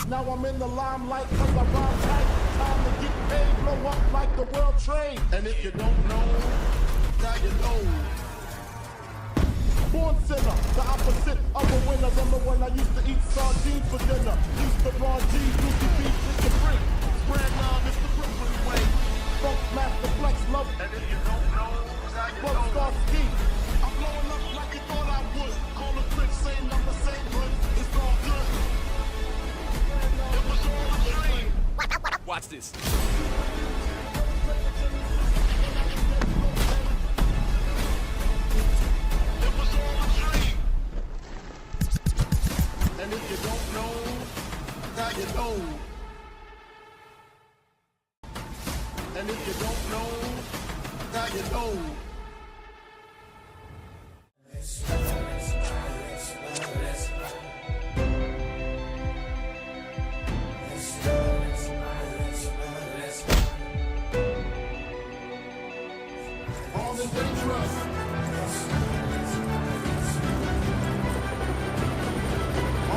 Now I'm in the limelight cause I rhyme tight. Time to get paid, blow up like the world trade. And if you don't know, now you know. Born sinner, the opposite of a winner. Remember when I used to eat sardines for dinner? Used to Ron G, Lucy B, Mr. Free. Spread love, it's the Brooklyn way. Funk master flex love. And if you don't know, now you know. Star ski. I'm blowing up like you thought I would. Call the trick, same number, same hood. It's all good. It was all a dream. Watch this. And if you don't know, now you know. And if you don't know, now you know. All the dangerous.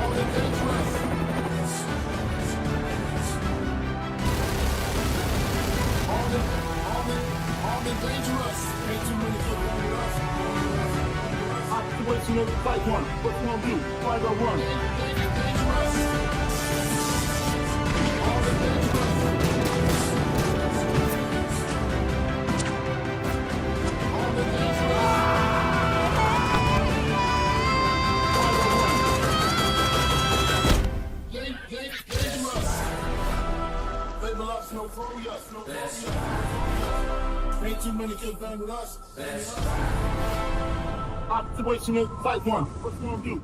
All the dangerous. All the dangerous. Ain't too many people on us. Operational fight one. What you gonna do? Fight or run? Dangerous. All the dangerous. All the dangerous. No phobia, no phobia. Ain't too many kids bang with us. Operational fight one. What you gonna do?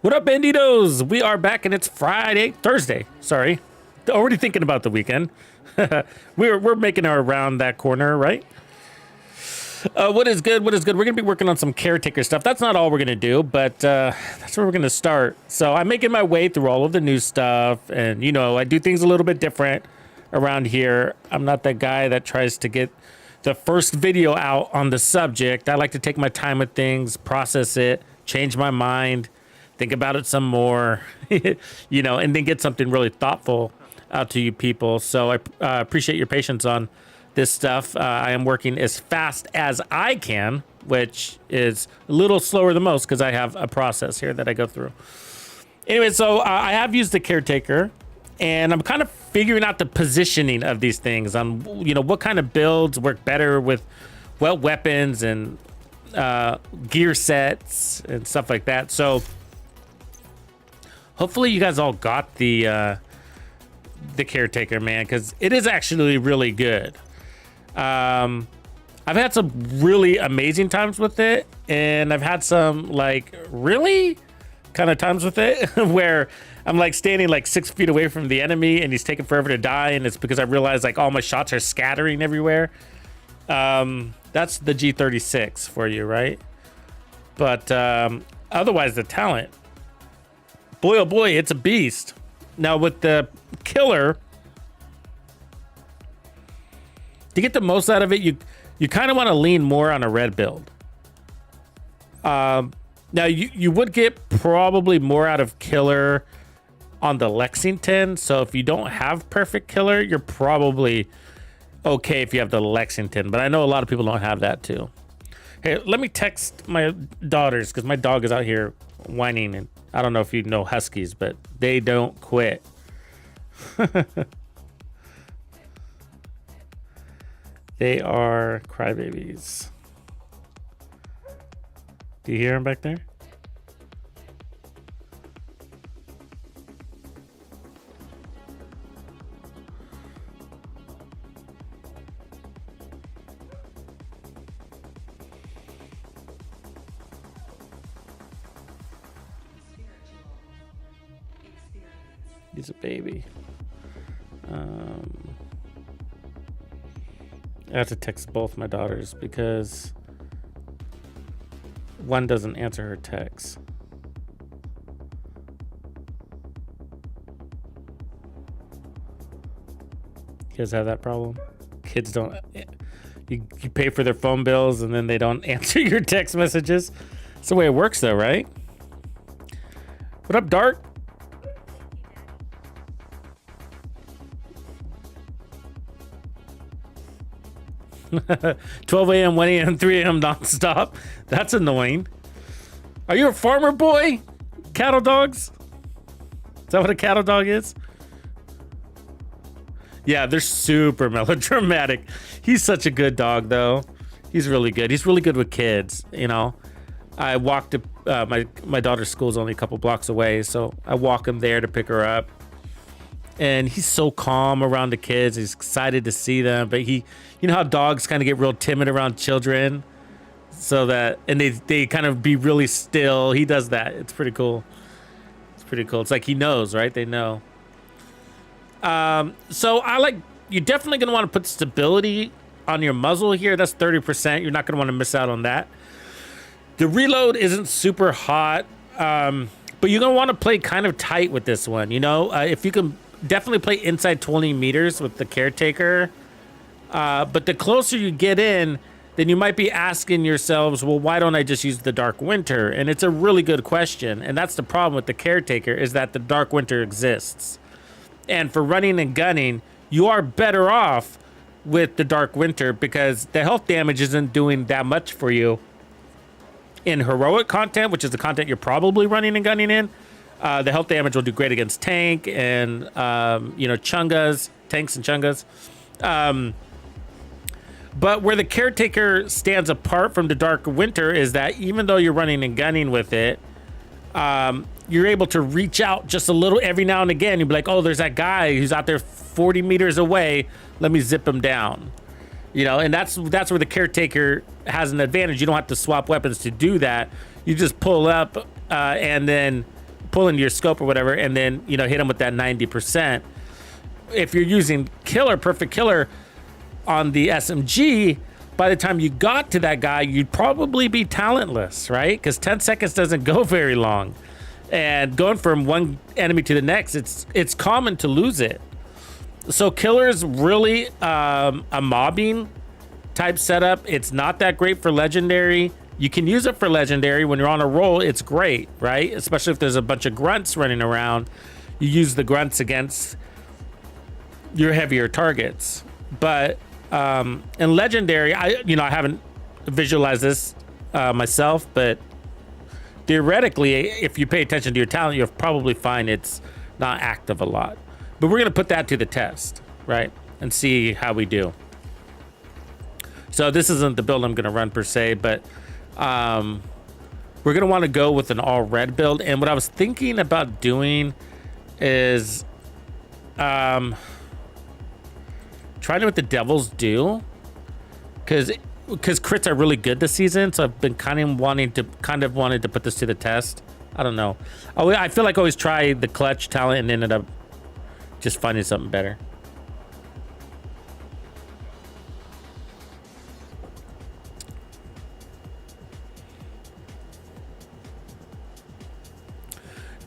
What up, Bandidos? We are back and it's Thursday. Sorry, already thinking about the weekend. we're making our round that corner, right? What is good? What is good? We're gonna be working on some Caretaker stuff. That's not all we're gonna do, but that's where we're gonna start. So I'm making my way through all of the new stuff, and you know, I do things a little bit different around here. I'm not that guy that tries to get the first video out on the subject. I like to take my time with things, process it, change my mind, think about it some more, you know, and then get something really thoughtful out to you people. So I appreciate your patience on this stuff. I am working as fast as I can, which is a little slower than most because I have a process here that I go through. Anyway, so I have used the Caretaker, and I'm kind of figuring out the positioning of these things on, you know, what kind of builds work better with what weapons and gear sets and stuff like that. So hopefully you guys all got the Caretaker, man, because it is actually really good. I've had some really amazing times with it, and I've had some like really kind of times with it where I'm like standing like 6 feet away from the enemy and he's taking forever to die, and it's because I realized like all my shots are scattering everywhere. That's the G36 for you, right? But otherwise the talent, boy oh boy, it's a beast. Now with the killer, to get the most out of it, you kind of want to lean more on a red build. Now you would get probably more out of killer on the Lexington. So if you don't have perfect killer, you're probably okay if you have the Lexington. But I know a lot of people don't have that too. Hey, let me text my daughters because my dog is out here whining, and I don't know if you know Huskies, but they don't quit. They are crybabies. Do you hear him back there? He's a baby. I have to text both my daughters because one doesn't answer her texts. You guys have that problem? Kids don't... You pay for their phone bills and then they don't answer your text messages. That's the way it works though, right? What up, Dart? 12 a.m., 1 a.m., 3 a.m. nonstop. That's annoying. Are you a farmer boy? Cattle dogs? Is that what a cattle dog is? Yeah, they're super melodramatic. He's such a good dog, though. He's really good. He's really good with kids, you know. I walked to my daughter's school's only a couple blocks away, so I walk him there to pick her up. And he's so calm around the kids. He's excited to see them, but you know how dogs kind of get real timid around children, and they kind of be really still. He does that. It's pretty cool. It's pretty cool. It's like he knows, right? They know. So you're definitely gonna want to put stability on your muzzle here. That's 30%. You're not gonna want to miss out on that. The reload isn't super hot, but you're gonna want to play kind of tight with this one. You know, if you can definitely play inside 20 meters with the Caretaker. But the closer you get in, then you might be asking yourselves, well, why don't I just use the Dark Winter? And it's a really good question. And that's the problem with the Caretaker, is that the Dark Winter exists. And for running and gunning, you are better off with the Dark Winter because the health damage isn't doing that much for you. In heroic content, which is the content you're probably running and gunning in, the health damage will do great against tank and, chungas, tanks and chungas. But where the Caretaker stands apart from the Dark Winter is that even though you're running and gunning with it, you're able to reach out just a little every now and again. You'll be like, oh, there's that guy who's out there 40 meters away. Let me zip him down. You know, and that's where the Caretaker has an advantage. You don't have to swap weapons to do that. You just pull up and then pull into your scope or whatever, and then, you know, hit him with that 90%. If you're using Perfect Killer on the SMG, by the time you got to that guy, you'd probably be talentless, right? Because 10 seconds doesn't go very long. And going from one enemy to the next, it's common to lose it. So Killer's really a mobbing type setup. It's not that great for Legendary. You can use it for Legendary. When you're on a roll, it's great, right? Especially if there's a bunch of grunts running around. You use the grunts against your heavier targets. But in Legendary, I haven't visualized this myself, but theoretically, if you pay attention to your talent, you'll probably find it's not active a lot. But we're going to put that to the test, right? And see how we do. So this isn't the build I'm going to run per se, but we're going to want to go with an all red build. And what I was thinking about doing is trying to what the Devils do, because crits are really good this season. So I've been kind of wanting to put this to the test. I don't know. I feel like I always try the clutch talent and ended up just finding something better.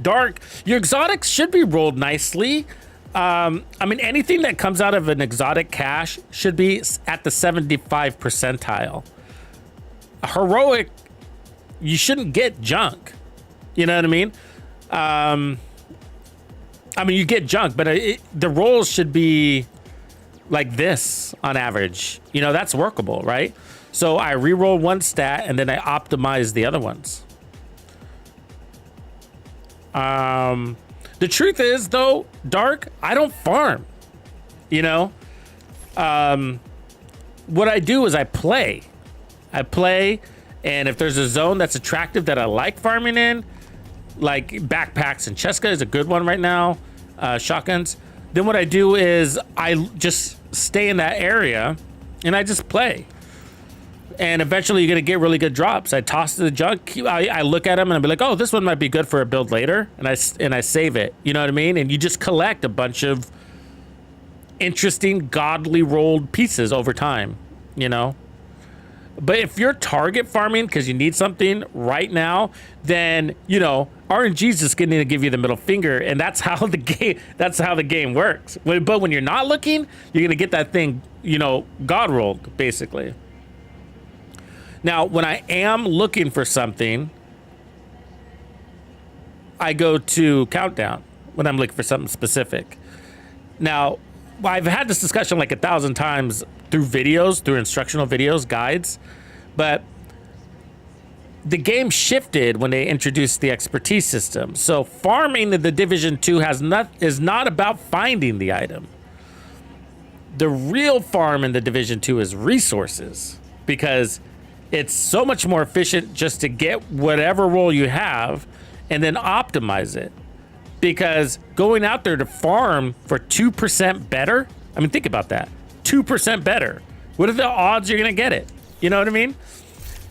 Dark, your exotics should be rolled nicely. I mean, anything that comes out of an exotic cache should be at the 75 percentile. A heroic, you shouldn't get junk. You know what I mean? I mean, you get junk, but the rolls should be like this on average. You know, that's workable, right? So I re-roll one stat and then I optimize the other ones. The truth is, though, Dark, I don't farm. You know? What I do is I play. And if there's a zone that's attractive that I like farming in, like backpacks and Cheska is a good one right now, shotguns, then what I do is I just stay in that area and I just play. And eventually you're going to get really good drops. I toss the junk, I look at them and I'll be like, oh, this one might be good for a build later. And I save it, you know what I mean? And you just collect a bunch of interesting, godly rolled pieces over time, you know? But if you're target farming because you need something right now, then, you know, RNG is just going to give you the middle finger, and that's how the game works. But when you're not looking, you're going to get that thing, you know, god rolled, basically. Now, when I am looking for something, I go to countdown when I'm looking for something specific. Now, I've had this discussion like 1,000 times through videos, through instructional videos, guides. But the game shifted when they introduced the expertise system. So farming in the Division 2 is not about finding the item. The real farm in the Division 2 is resources, because it's so much more efficient just to get whatever role you have and then optimize it. Because going out there to farm for 2% better, I mean, think about that. 2% better. What are the odds you're going to get it? You know what I mean?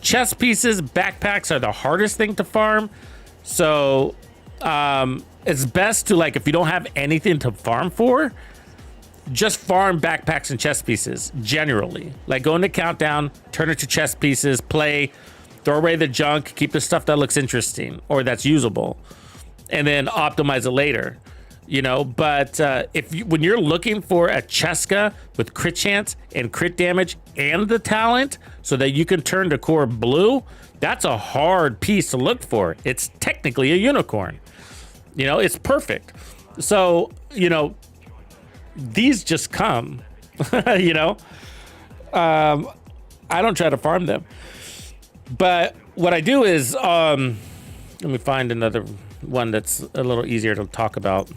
Chest pieces, backpacks are the hardest thing to farm. So it's best to, like, if you don't have anything to farm for, just farm backpacks and chest pieces generally. Like, go into Countdown, turn it to chest pieces, play, throw away the junk, keep the stuff that looks interesting or that's usable, and then optimize it later. You know, but when you're looking for a Cheska with crit chance and crit damage and the talent so that you can turn to core blue, that's a hard piece to look for. It's technically a unicorn. You know, it's perfect. So, you know, these just come, you know. I don't try to farm them. But what I do is, let me find another one that's a little easier to talk about.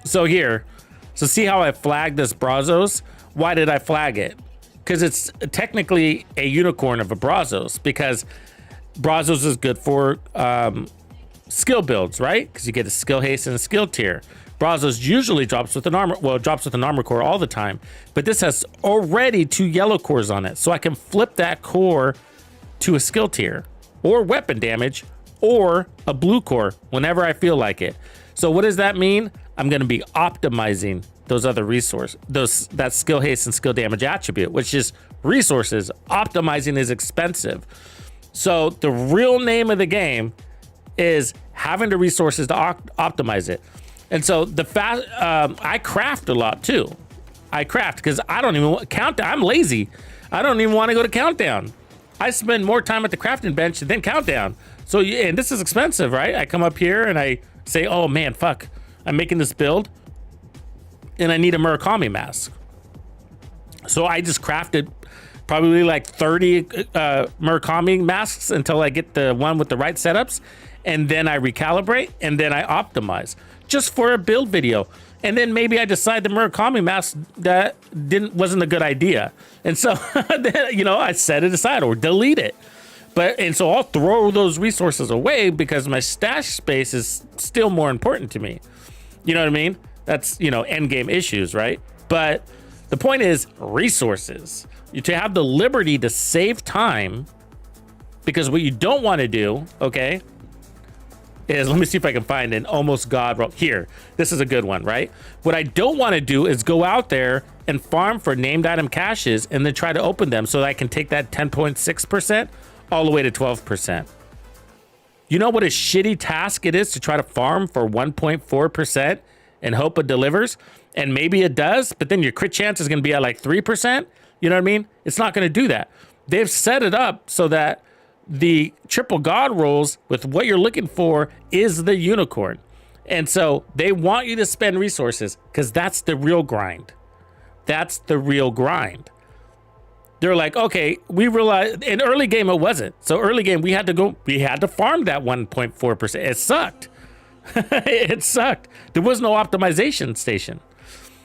So here, so see how I flagged this Brazos? Why did I flag it? Because it's technically a unicorn of a Brazos, because Brazos is good for skill builds, right? Because you get a skill haste and a skill tier. Brazos usually drops with an armor, well, it drops with an armor core all the time, but this has already 2 yellow cores on it. So I can flip that core to a skill tier or weapon damage or a blue core whenever I feel like it. So what does that mean? I'm going to be optimizing those other resources, that skill haste and skill damage attribute, which is resources. Optimizing is expensive. So the real name of the game is having the resources to optimize it. And so I craft a lot too. I craft because I don't even count. I'm lazy. I don't even want to go to Countdown. I spend more time at the crafting bench than Countdown. So, and this is expensive, right? I come up here and I say, oh man, fuck. I'm making this build and I need a Murakami mask. So I just crafted probably like 30 Murakami masks until I get the one with the right setups. And then I recalibrate and then I optimize just for a build video. And then maybe I decide the Murakami mask that wasn't a good idea. And so, then, you know, I set it aside or delete it. And so I'll throw those resources away because my stash space is still more important to me. You know what I mean? That's, you know, endgame issues, right? But the point is resources. To have the liberty to save time, because what you don't want to do, okay, is, let me see if I can find an almost god role. Here, this is a good one, right? What I don't want to do is go out there and farm for named item caches and then try to open them so that I can take that 10.6% all the way to 12%. You know what a shitty task it is to try to farm for 1.4% and hope it delivers? And maybe it does, but then your crit chance is going to be at like 3%. You know what I mean? It's not going to do that. They've set it up so that the triple god rolls with what you're looking for is the unicorn. And so they want you to spend resources because that's the real grind. That's the real grind. They're like, okay, we realized in early game it wasn't. So early game we had to farm that 1.4%. It sucked. It sucked. There was no optimization station.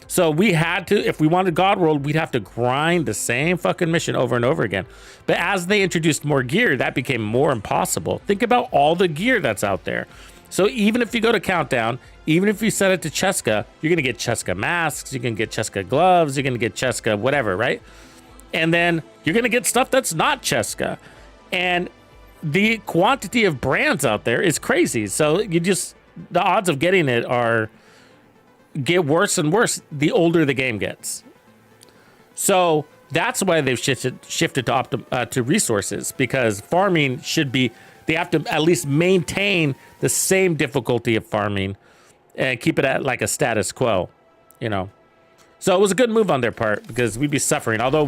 So we had to, if we wanted God Roll, we'd have to grind the same fucking mission over and over again. But as they introduced more gear, that became more impossible. Think about all the gear that's out there. So even if you go to Countdown, even if you set it to Cheska, you're going to get Cheska masks, you're going to get Cheska gloves, you're going to get Cheska whatever, right? And then you're going to get stuff that's not Cheska. And the quantity of brands out there is crazy. So the odds of getting it get worse and worse the older the game gets. So that's why they've shifted to resources, because farming they have to at least maintain the same difficulty of farming and keep it at like a status quo, you know. So it was a good move on their part because we'd be suffering. Although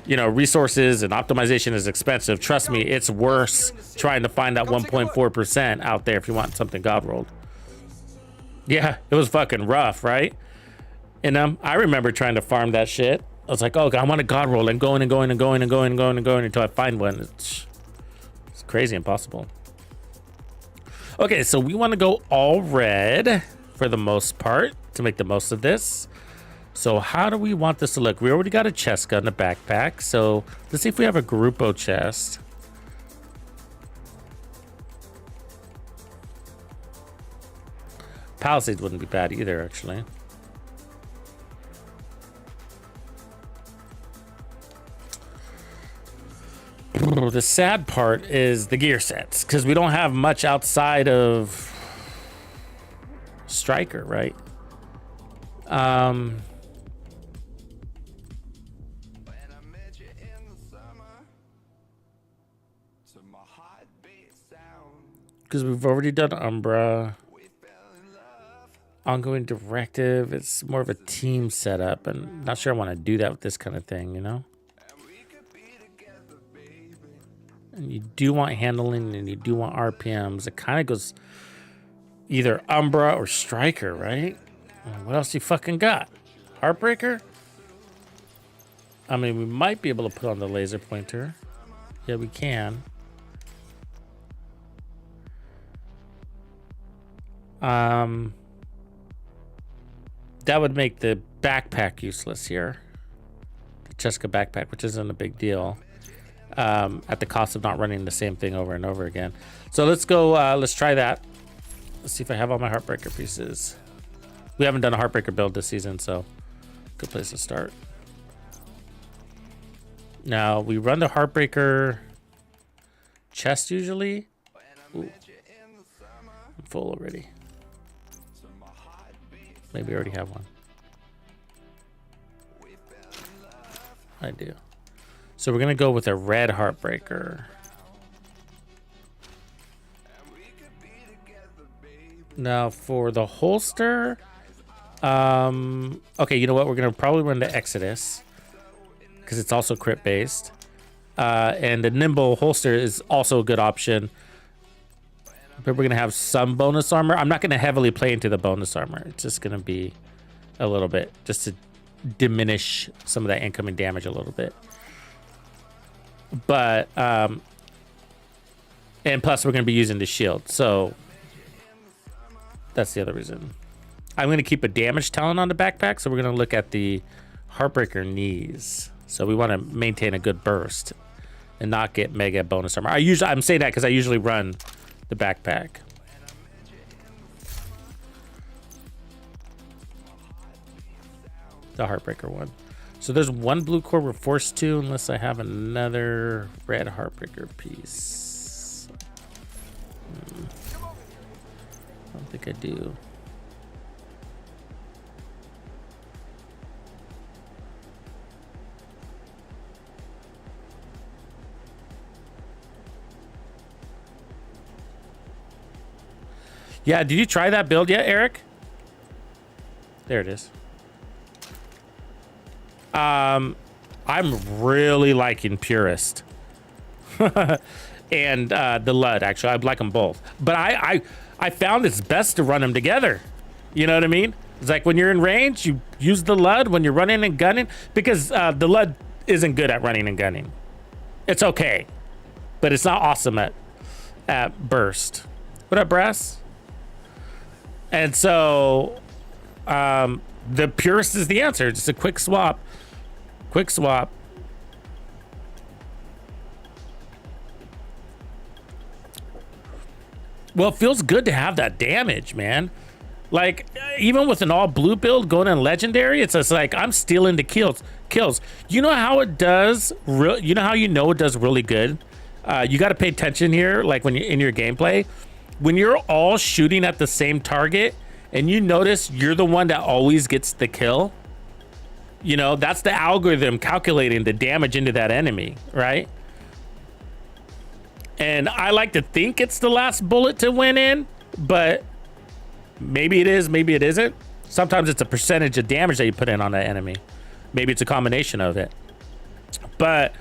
resources and optimization is expensive. Trust me, it's worse trying to find that 1.4% out there if you want something God rolled. Yeah, it was fucking rough, right? You know, I remember trying to farm that shit. I was like, oh, I want a god roll and going and going and going and going and going and going until I find one. It's crazy impossible. Okay, so we want to go all red for the most part to make the most of this. So how do we want this to look? We already got a chest gun, a backpack. So let's see if we have a Grupo chest. Palisades wouldn't be bad either, actually. The sad part is the gear sets, because we don't have much outside of Striker, right? Because we've already done Umbra. Ongoing directive, it's more of a team setup, and not sure I want to do that with this kind of thing, you know? And you do want handling and you do want RPMs. It kind of goes either Umbra or Striker, right? What else you fucking got? Heartbreaker? I mean, we might be able to put on the laser pointer. Yeah, we can. That would make the backpack useless here. The Cheska backpack, which isn't a big deal. At the cost of not running the same thing over and over again. So let's go, let's try that. Let's see if I have all my Heartbreaker pieces. We haven't done a Heartbreaker build this season, so good place to start. Now, we run the Heartbreaker chest usually. Ooh. I'm full already. Maybe I already have one. I do. So we're gonna go with a red Heartbreaker. Now for the holster, okay, you know what? We're gonna probably run the Exodus because it's also crit based, and the nimble holster is also a good option. But we're gonna have some bonus armor. I'm not gonna heavily play into the bonus armor. It's just gonna be a little bit, just to diminish some of that incoming damage a little bit. But and plus we're gonna be using the shield, so that's the other reason. I'm gonna keep a damage talent on the backpack, so we're gonna look at the Heartbreaker knees. So we want to maintain a good burst and not get mega bonus armor. I'm saying that because I usually run the backpack. The Heartbreaker one. So there's one blue core we're forced to unless I have another red Heartbreaker piece. I don't think I do. Yeah, did you try that build yet, Eric? There it is. I'm really liking Purist. And the Lud, actually. I like them both. But I found it's best to run them together. You know what I mean? It's like when you're in range, you use the Lud when you're running and gunning. Because the Lud isn't good at running and gunning. It's okay. But it's not awesome at burst. What up, Brass? And so the Purist is the answer. Just a quick swap. Quick swap. Well, it feels good to have that damage, man. Like, even with an all blue build going in legendary, it's just like I'm stealing the kills. You know how it does? You know how you know it does really good? You got to pay attention here, like when you're in your gameplay. When you're all shooting at the same target and you notice you're the one that always gets the kill, you know, that's the algorithm calculating the damage into that enemy, right? And I like to think it's the last bullet to win in, but maybe it is, maybe it isn't. Sometimes it's a percentage of damage that you put in on that enemy. Maybe it's a combination of it. But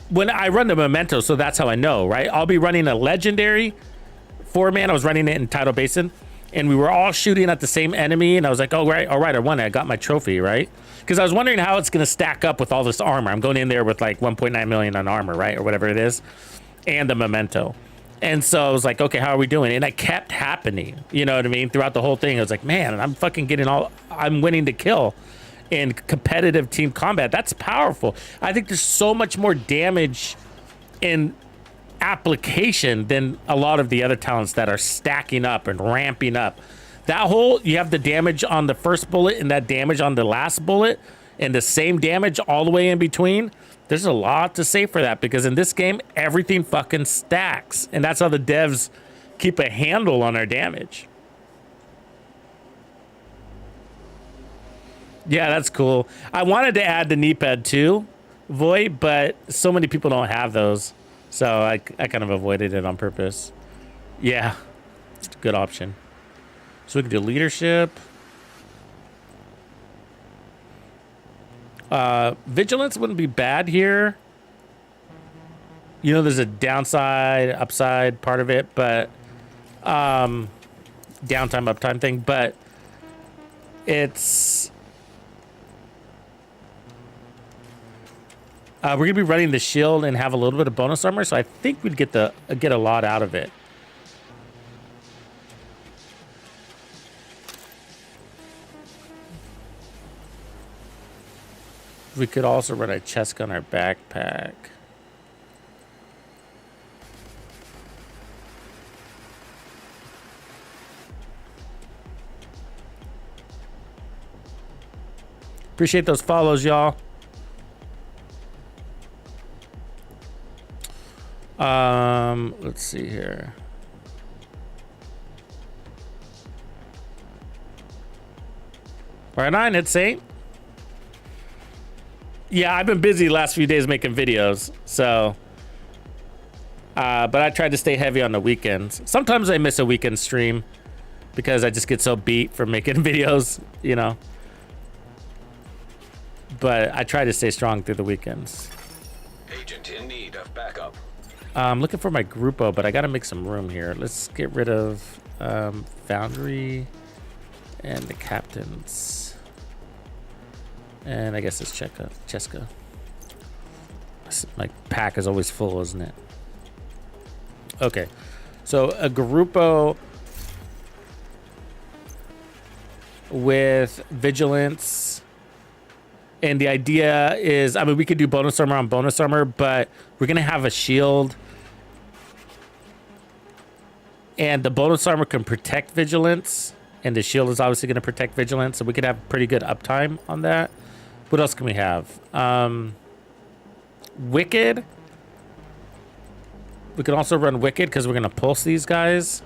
when I run the Momento, so that's how I know, right? I'll be running a legendary 4-man. I was running it in Tidal Basin, and we were all shooting at the same enemy, and I was like, oh, right, all right, I won it. I got my trophy, right? Because I was wondering how it's going to stack up with all this armor. I'm going in there with like 1.9 million on armor, right? Or whatever it is, and the Momento. And so I was like, okay, how are we doing? And it kept happening, you know what I mean? Throughout the whole thing, I was like, man, I'm fucking getting I'm winning the kill in competitive team combat. That's powerful. I think there's so much more damage in application than a lot of the other talents that are stacking up and ramping up. That whole, you have the damage on the first bullet and that damage on the last bullet and the same damage all the way in between. There's a lot to say for that, because in this game, everything fucking stacks. And that's how the devs keep a handle on our damage. Yeah, that's cool. I wanted to add the knee pad too, Void, but so many people don't have those. So I kind of avoided it on purpose. Yeah, it's a good option. So we can do leadership. Vigilance wouldn't be bad here. You know, there's a downside, upside part of it, but downtime, uptime thing, but it's we're gonna be running the shield and have a little bit of bonus armor, so I think we'd get a lot out of it. We could also run a chest gun or backpack. Appreciate those follows, y'all. Let's see here. Right on, it's Saint. Yeah, I've been busy the last few days making videos, so but I tried to stay heavy on the weekends. Sometimes I miss a weekend stream because I just get so beat from making videos, you know. But I try to stay strong through the weekends. Agent in need of backup. I'm looking for my Grupo, but I gotta make some room here. Let's get rid of Foundry and the captains. And I guess it's Cheska. My pack is always full, isn't it? Okay, so a Grupo with Vigilance. And the idea is, I mean, we could do bonus armor on bonus armor, but we're going to have a shield. And the bonus armor can protect Vigilance. And the shield is obviously going to protect Vigilance. So we could have pretty good uptime on that. What else can we have? Wicked. We can also run Wicked because we're going to pulse these guys.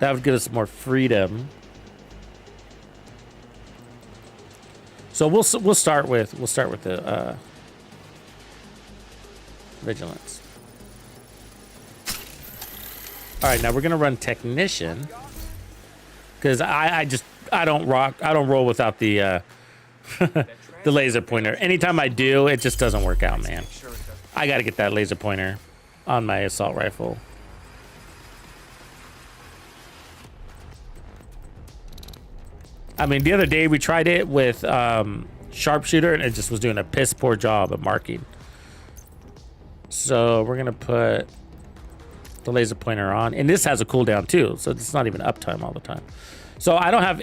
That would give us more freedom. So we'll start with the Vigilance. All right, now we're gonna run Technician because I don't roll without the the laser pointer. Anytime I do, it just doesn't work out, man. I got to get that laser pointer on my assault rifle. I mean, the other day we tried it with sharpshooter and it just was doing a piss poor job of marking. So we're gonna put the laser pointer on, and this has a cooldown too, so it's not even uptime all the time. So I don't have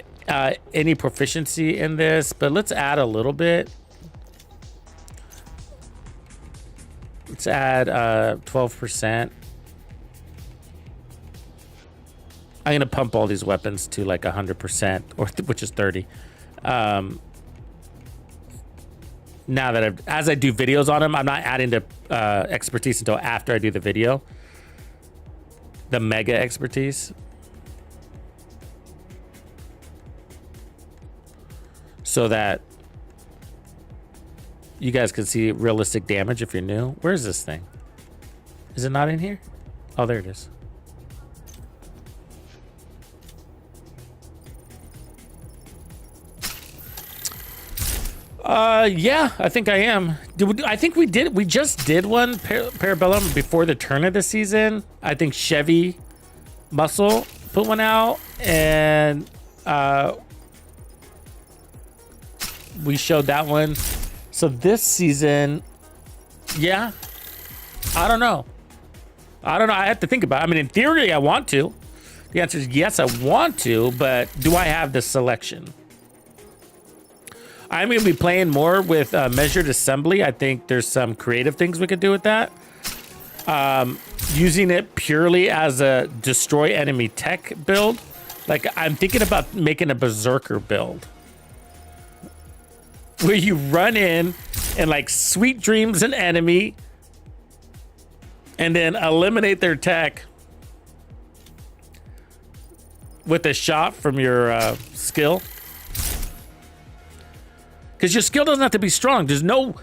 any proficiency in this, but let's add a little bit. Let's add 12%. I'm gonna pump all these weapons to like 100%, or which is 30. Now that as I do videos on them, I'm not adding the expertise until after I do the video. The mega expertise. So that you guys can see realistic damage if you're new. Where's this thing? Is it not in here? Oh, there it is. Yeah, I think I am. I think we just did one Parabellum before the turn of the season. I think Chevy Muscle, put one out, and we showed that one. So this season, yeah, I don't know. I have to think about it. I mean, in theory, I want to. The answer is yes, I want to, but do I have the selection? I'm going to be playing more with measured assembly. I think there's some creative things we could do with that. Using it purely as a destroy enemy tech build. Like, I'm thinking about making a berserker build. Where you run in and like sweet dreams an enemy and then eliminate their tech with a shot from your skill. Because your skill doesn't have to be strong. There's no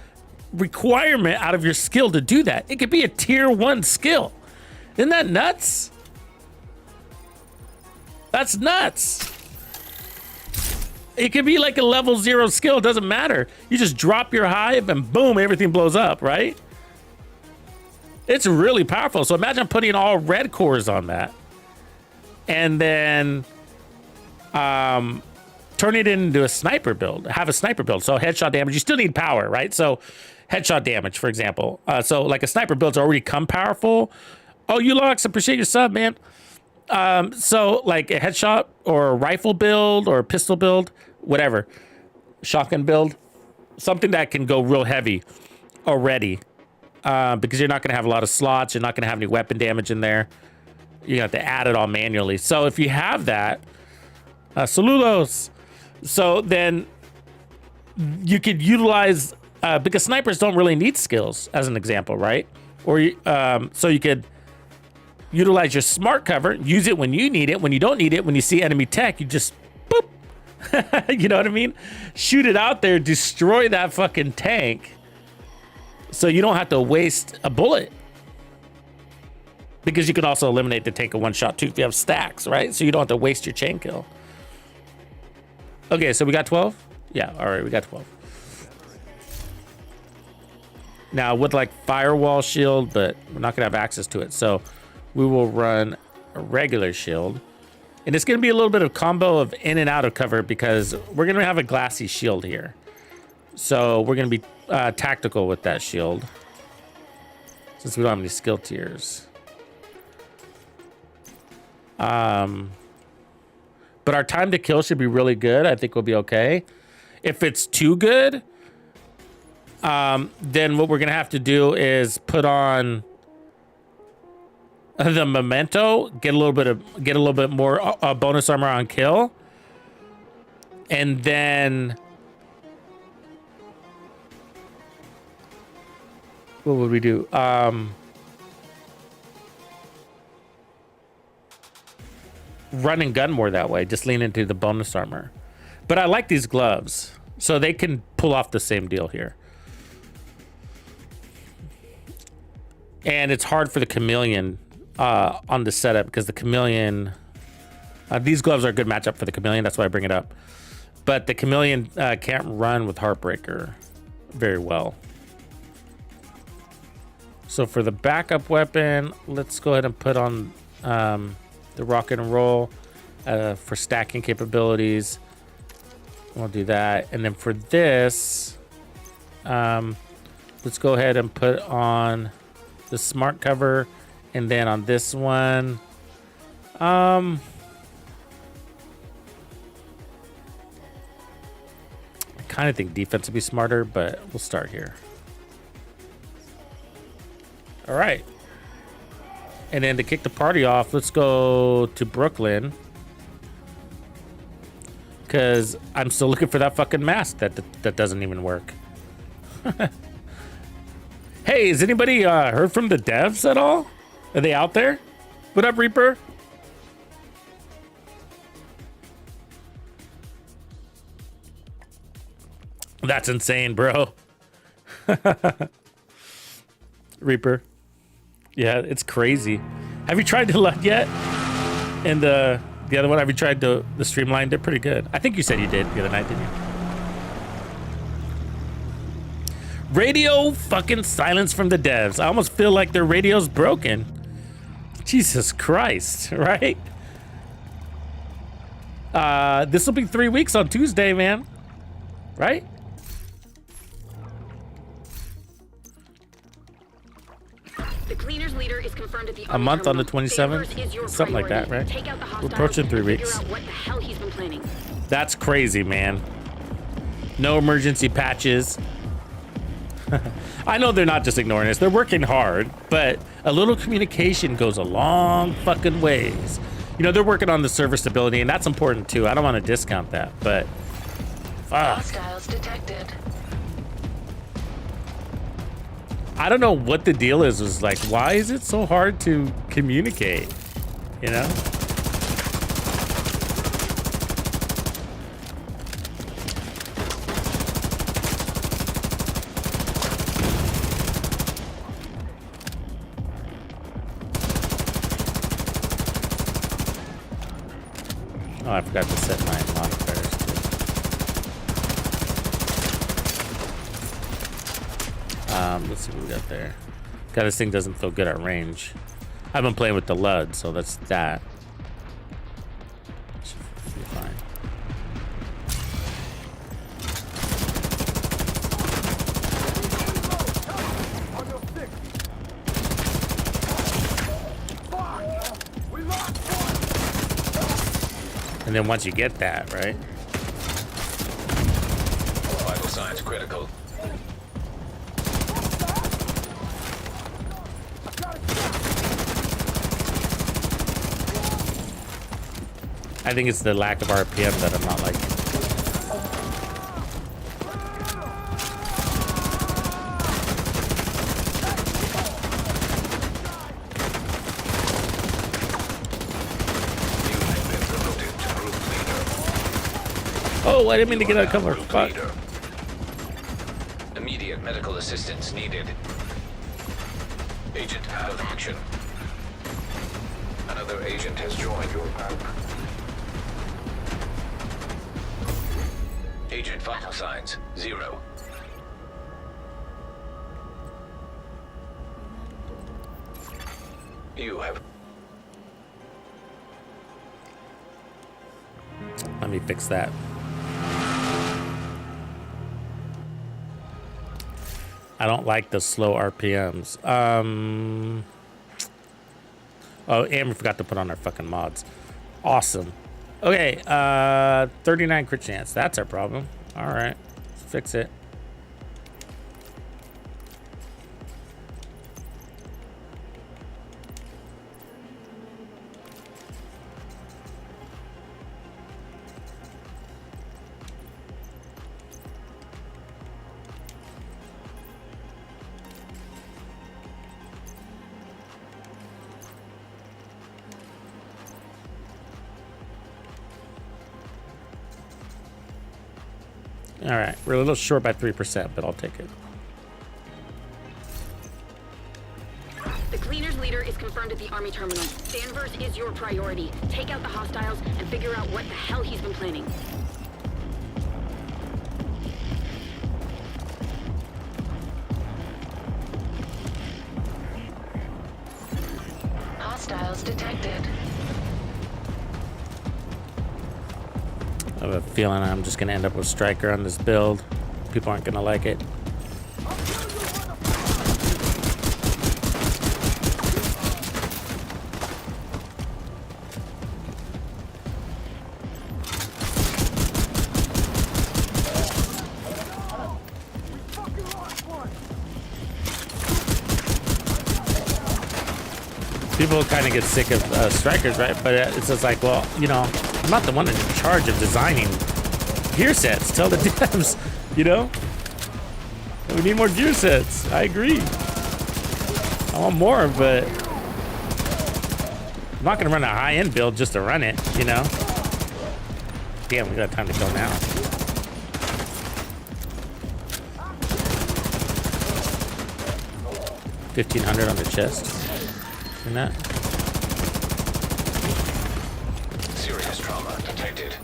requirement out of your skill to do that. It could be a tier 1 skill. Isn't that nuts? That's nuts. It could be like a level 0 skill. It doesn't matter. You just drop your hive and boom, everything blows up, right? It's really powerful. So imagine putting all red cores on that. And then turn it into a sniper build. Have a sniper build. So headshot damage. You still need power, right? So headshot damage, for example. So like a sniper build's already come powerful. Oh, Ulox, appreciate your sub, man. So like a headshot or a rifle build or a pistol build, whatever. Shotgun build. Something that can go real heavy already. Because you're not going to have a lot of slots. You're not going to have any weapon damage in there. You have to add it all manually. So if you have that, saludos. So then you could utilize, because snipers don't really need skills, as an example, right? Or so you could utilize your smart cover, use it when you need it. When you don't need it, when you see enemy tech, you just boop. You know what I mean? Shoot it out there, destroy that fucking tank. So you don't have to waste a bullet. Because you can also eliminate the tank in one shot too if you have stacks, right? So you don't have to waste your chain kill. Okay, so we got 12? Yeah, all right, we got 12. Now with like firewall shield, but we're not gonna have access to it. So we will run a regular shield. And it's gonna be a little bit of combo of in and out of cover because we're gonna have a glassy shield here. So we're gonna be tactical with that shield. Since we don't have any skill tiers. But our time to kill should be really good. I think we'll be okay. If it's too good, then what we're gonna have to do is put on the Momento, get a little bit more bonus armor on kill, and then what would we do? Run and gun more that way. Just lean into the bonus armor. But I like these gloves, so they can pull off the same deal here. And it's hard for the chameleon on the setup because the chameleon, these gloves are a good matchup for the chameleon. That's why I bring it up. But the chameleon can't run with Heartbreaker very well. So for the backup weapon, let's go ahead and put on the rocket and roll for stacking capabilities. We'll do that. And then for this, let's go ahead and put on the smart cover. And then on this one, I kind of think defense would be smarter, but we'll start here. All right. And then to kick the party off, let's go to Brooklyn. Because I'm still looking for that fucking mask that doesn't even work. Hey, has anybody heard from the devs at all? Are they out there? What up, Reaper? That's insane, bro. Reaper. Yeah, it's crazy. Have you tried the LUT yet? And the other one, have you tried the Streamline? They're pretty good. I think you said you did the other night, didn't you? Radio fucking silence from the devs. I almost feel like their radio's broken. Jesus Christ, right? This will be 3 weeks on Tuesday, man. Right? The cleaner's leader is confirmed at the A month on the terminal. 27th? Danvers is your Something like that, priority. right? Take out the We're hostiles approaching 3 and weeks. Figure out what the hell he's been planning. That's crazy, man. No emergency patches. I know they're not just ignoring us. They're working hard, but a little communication goes a long fucking ways. You know, they're working on the server stability, and that's important too. I don't want to discount that, but fuck. Hostiles detected. I don't know what the deal is. Was like, why is it so hard to communicate? You know? Oh, I forgot to set my modifiers too. Let's see what we got there. God, this thing doesn't feel good at range. I've been playing with the LUD, so that's that. Should be fine. And then once you get that, right? Vital signs critical. I think it's the lack of RPM that I'm not liking. You have been promoted to group leader. Oh, I didn't mean to get You out are of cover. now group Fuck. leader. Immediate medical assistance needed. Agent out of action. Another agent has joined your pack. Agent vital signs 0. You have Let me fix that. I don't like the slow RPMs. Oh, and we forgot to put on our fucking mods. Awesome. Okay, 39 crit chance. That's our problem. All right, let's fix it. All right, we're a little short by 3%, but I'll take it. The cleaner's leader is confirmed at the army terminal. Danvers is your priority. Take out the hostiles and figure out what the hell he's been planning. Hostiles detected. I have a feeling I'm just gonna end up with Striker on this build. People aren't gonna like it. People kind of get sick of Strikers, right? But it's just like, well, you know, I'm not the one in charge of designing gear sets. Tell the devs, you know? We need more gear sets. I agree. I want more, but I'm not gonna run a high-end build just to run it, you know? Damn, we got time to go now. $1,500 on the chest. And that. serious trauma detected.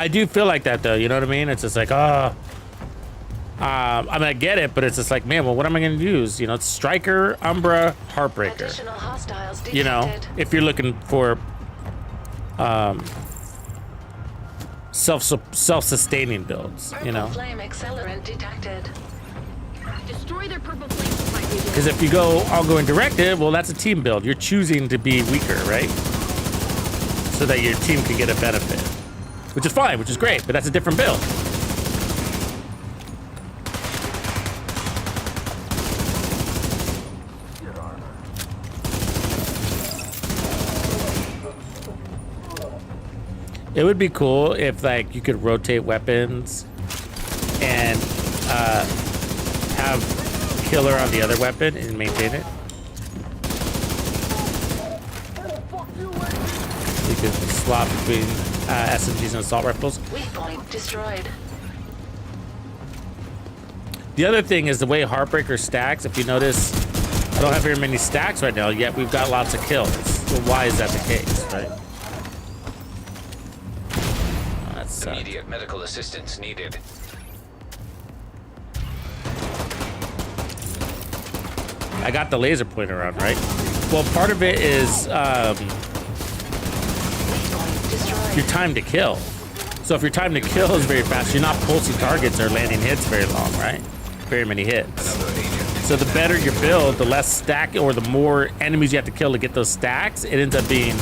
I do feel like that though. You know what I mean? It's just like, I mean, I get it, but it's just like, man, well, what am I going to use? You know, it's Striker, Umbra, Heartbreaker. Additional hostiles detected. You know, if you're looking for self-sustaining builds, you know. Flame accelerant detected. Destroy their purple flame supply agent. Because if you go all going directive, well, that's a team build. You're choosing to be weaker, right? So that your team can get a benefit, which is fine, which is great, but that's a different build. It would be cool if like you could rotate weapons and have killer on the other weapon and maintain it. You could swap between SMGs and assault rifles. Weak point destroyed. The other thing is the way Heartbreaker stacks. If you notice, I don't have very many stacks right now, yet we've got lots of kills. So why is that the case, right? Oh, that sucked. Immediate medical assistance needed. I got the laser pointer on, right? Well, part of it is your time to kill. So if your time to kill is very fast, you're not pulsing targets or landing hits very long, right? Very many hits. So the better your build, the less stack or the more enemies you have to kill to get those stacks, it ends up being,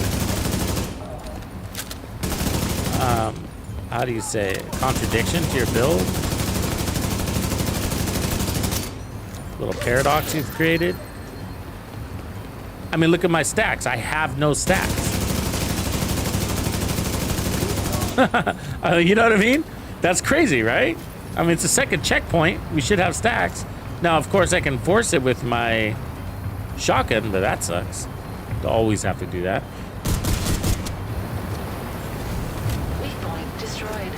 how do you say it? Contradiction to your build? Little paradox you've created. I mean, look at my stacks. I have no stacks. You know what I mean? That's crazy, right? I mean, it's a second checkpoint. We should have stacks. Now, of course, I can force it with my shotgun, but that sucks. To always have to do that. Weak point destroyed.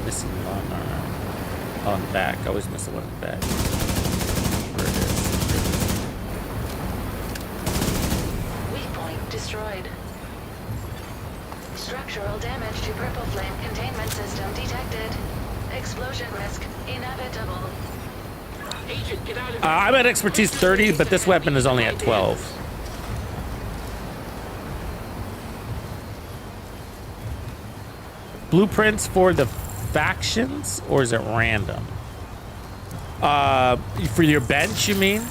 Missing one on the back. I always miss the one in the back. Where it is. Weak point destroyed. Structural damage to purple flame containment system detected. Explosion risk inevitable. Agent, get out of I'm at expertise 30, but this weapon is only at 12. Blueprints for the factions, or is it random? For your bench, you mean?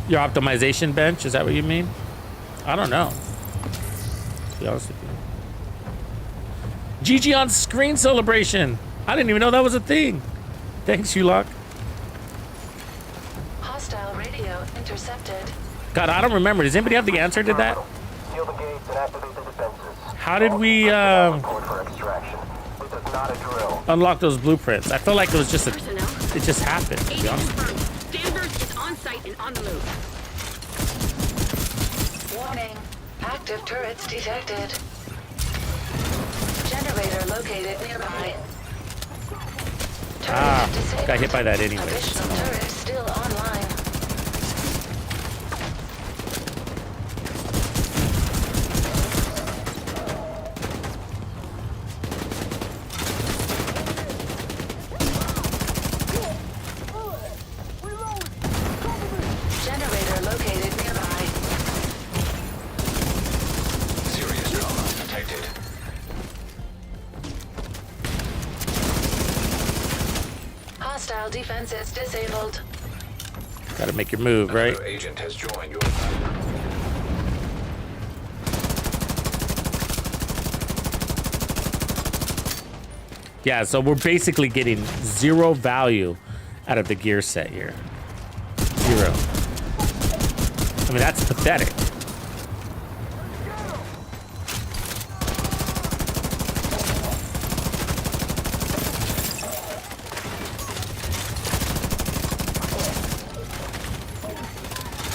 Your optimization bench, is that what you mean? I don't know, to be honest with you. GG on screen celebration. I didn't even know that was a thing. Thanks, Ulok. Hostile radio intercepted. God, I don't remember. Does anybody have the answer to that? Seal the gates and activate the defenses. How did we Code for extraction. This is not a drill. unlock those blueprints? I felt like it was just personnel. it just happened, to be Agent honest. confirmed. Danvers is on site and on the move. Warning. Active turrets detected. Generator located nearby. Ah, Turret disabled. got hit by that anyway. Additional turret still online. Generator located nearby. Serious trauma detected. Hostile defenses disabled. Gotta make your move, right? Another agent has joined your Yeah, so we're basically getting 0 value out of the gear set here. 0. I mean, that's pathetic.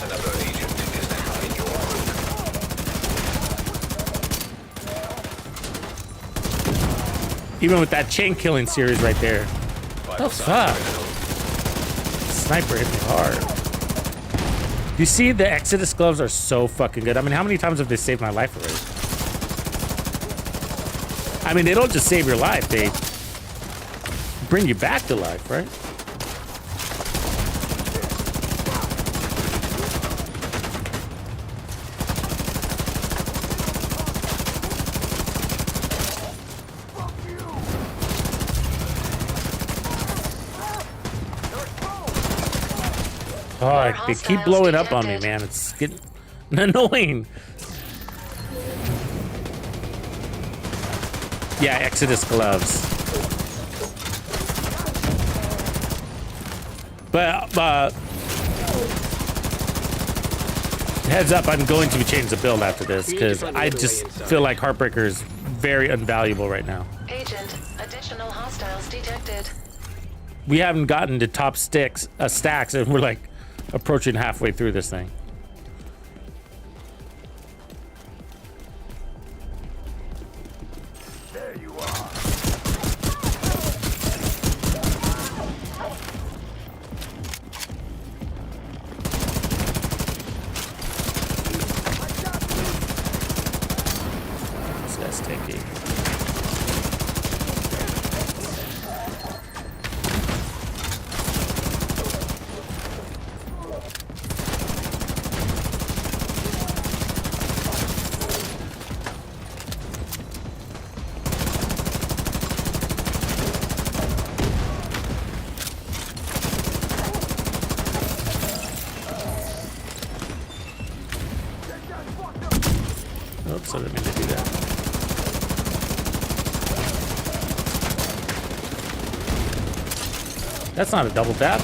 Another agent is behind your group. Even with that chain killing series right there. Vital fuck? signs critical. sniper hit me hard. You see, the Exodus gloves are so fucking good. I mean, how many times have they saved my life already? I mean, they don't just save your life, they bring you back to life, right? Oh, they keep blowing up on me, man. It's getting annoying. Yeah, Exodus gloves. But heads up, I'm going to change the build after this because I just feel like Heartbreaker is very invaluable right now. Agent, additional hostiles detected. We haven't gotten to top stacks, and we're like approaching halfway through this thing. There you are. This guy's sticky. Oops, I didn't mean to do that. That's not a double tap.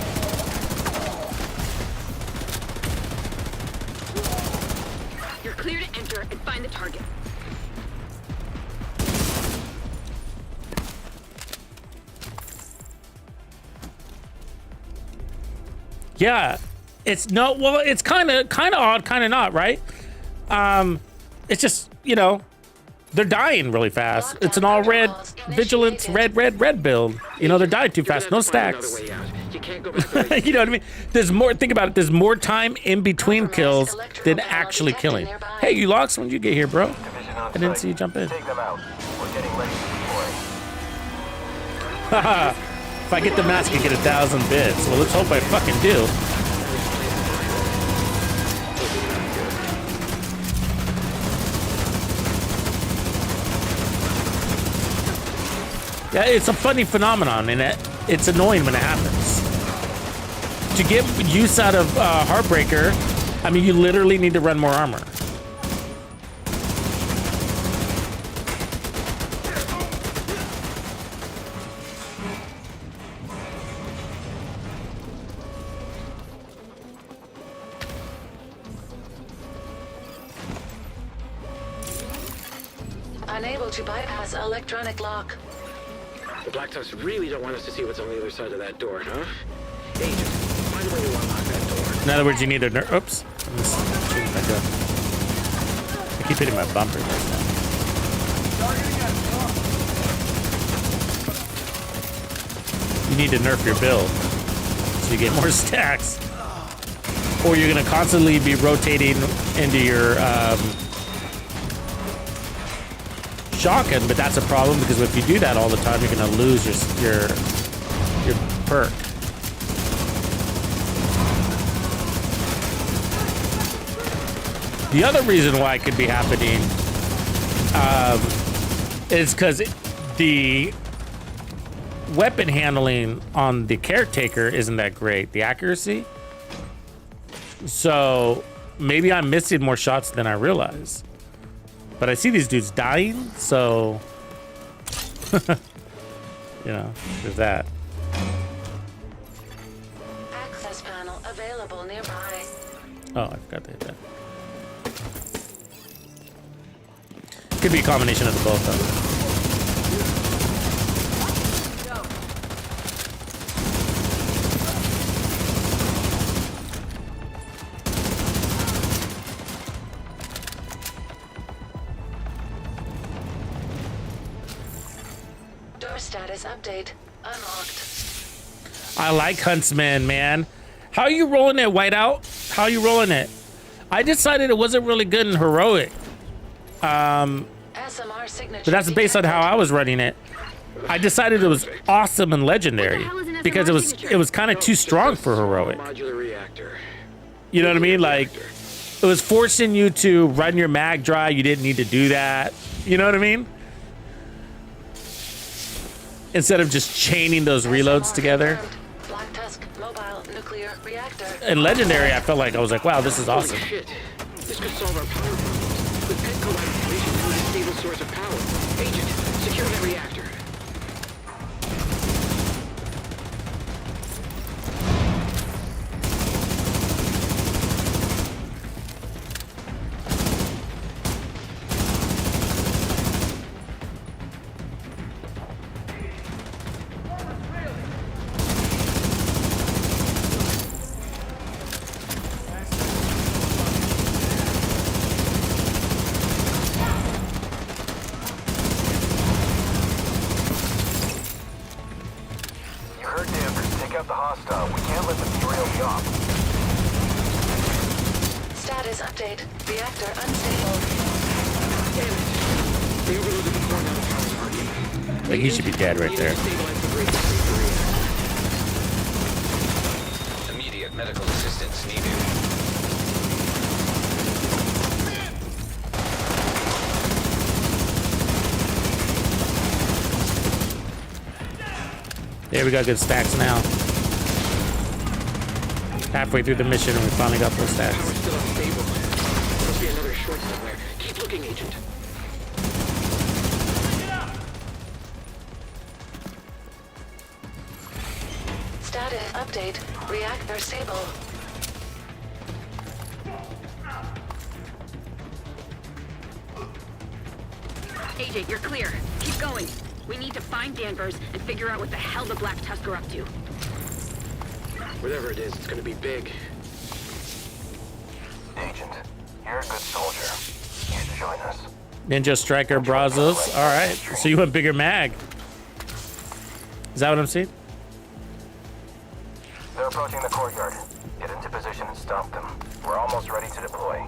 You're clear to enter and find the target. Yeah, it's no. Well, it's kind of odd, kind of not, right? It's just, you know, they're dying really fast. It's an all red vigilance, red build. You know, they're dying too fast. No stacks. You know what I mean? There's more. Think about it. There's more time in between kills than actually killing. Hey, you lost when you get here, bro. I didn't see you jump in. Take them out. We're getting ready to deploy. Haha. If I get the mask, I get 1,000 bits. Well, let's hope I fucking do. Yeah, it's a funny phenomenon, and it's annoying when it happens. To get use out of Heartbreaker, I mean, you literally need to run more armor. Unable to bypass electronic lock. The Black Tucks really don't want us to see what's on the other side of that door, huh? Agent, find a way to unlock that door. In other words, you need a oops. I keep hitting my bumper. You need to nerf your build so you get more stacks, or you're gonna constantly be rotating into your shotgun. But that's a problem because if you do that all the time, you're gonna lose your perk. The other reason why it could be happening is because the weapon handling on the Caretaker isn't that great. The accuracy. So maybe I'm missing more shots than I realize. But I see these dudes dying, so you know, there's that. Access panel available nearby. Oh, I forgot to hit that. Could be a combination of the both of them. Door status update unlocked. I like Huntsman, man. How are you rolling it, Whiteout? How are you rolling it? I decided it wasn't really good in heroic. SMR signature But that's based on how I was running it. I decided it was awesome and legendary because it was kind of too strong for heroic. Modular reactor. You know what I mean? Like it was forcing you to run your mag dry. You didn't need to do that. You know what I mean? Instead of just chaining those reloads together. Black Tusk mobile nuclear reactor. In legendary, I felt like I was like, wow, this is awesome. Holy shit. This could solve our power problems. With Petco activation to a stable source of power. Agent, secure that reactor. Status update. Reactor unstable. Damn it. They overloaded the core now power target. Like he should be dead right there. Stabilize the bridge to save the reactor. Immediate medical assistance needed. There we got good stacks now. Halfway through the mission and we finally got those Power's stacks. still unstable. Must be another short somewhere. Keep looking, Agent. Status update. Reactor stable. Agent, you're clear. Keep going. We need to find Danvers and figure out what the hell the Black Tusk are up to. Whatever it is, it's gonna be big. Agent, you're a good soldier. You should join us. Ninja Striker Brazos. All right. So you went bigger mag. Is that what I'm seeing? They're approaching the courtyard. Get into position and stop them. We're almost ready to deploy.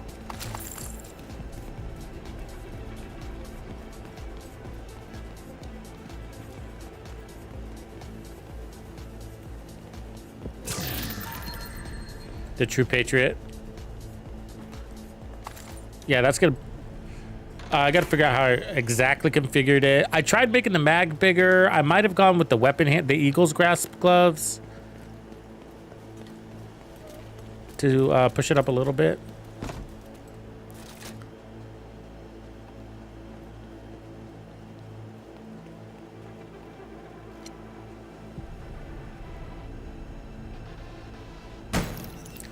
The True Patriot. Yeah, that's gonna. I gotta figure out how I exactly configured it. I tried making the mag bigger. I might have gone with the weapon hand, the Eagle's Grasp gloves, to push it up a little bit.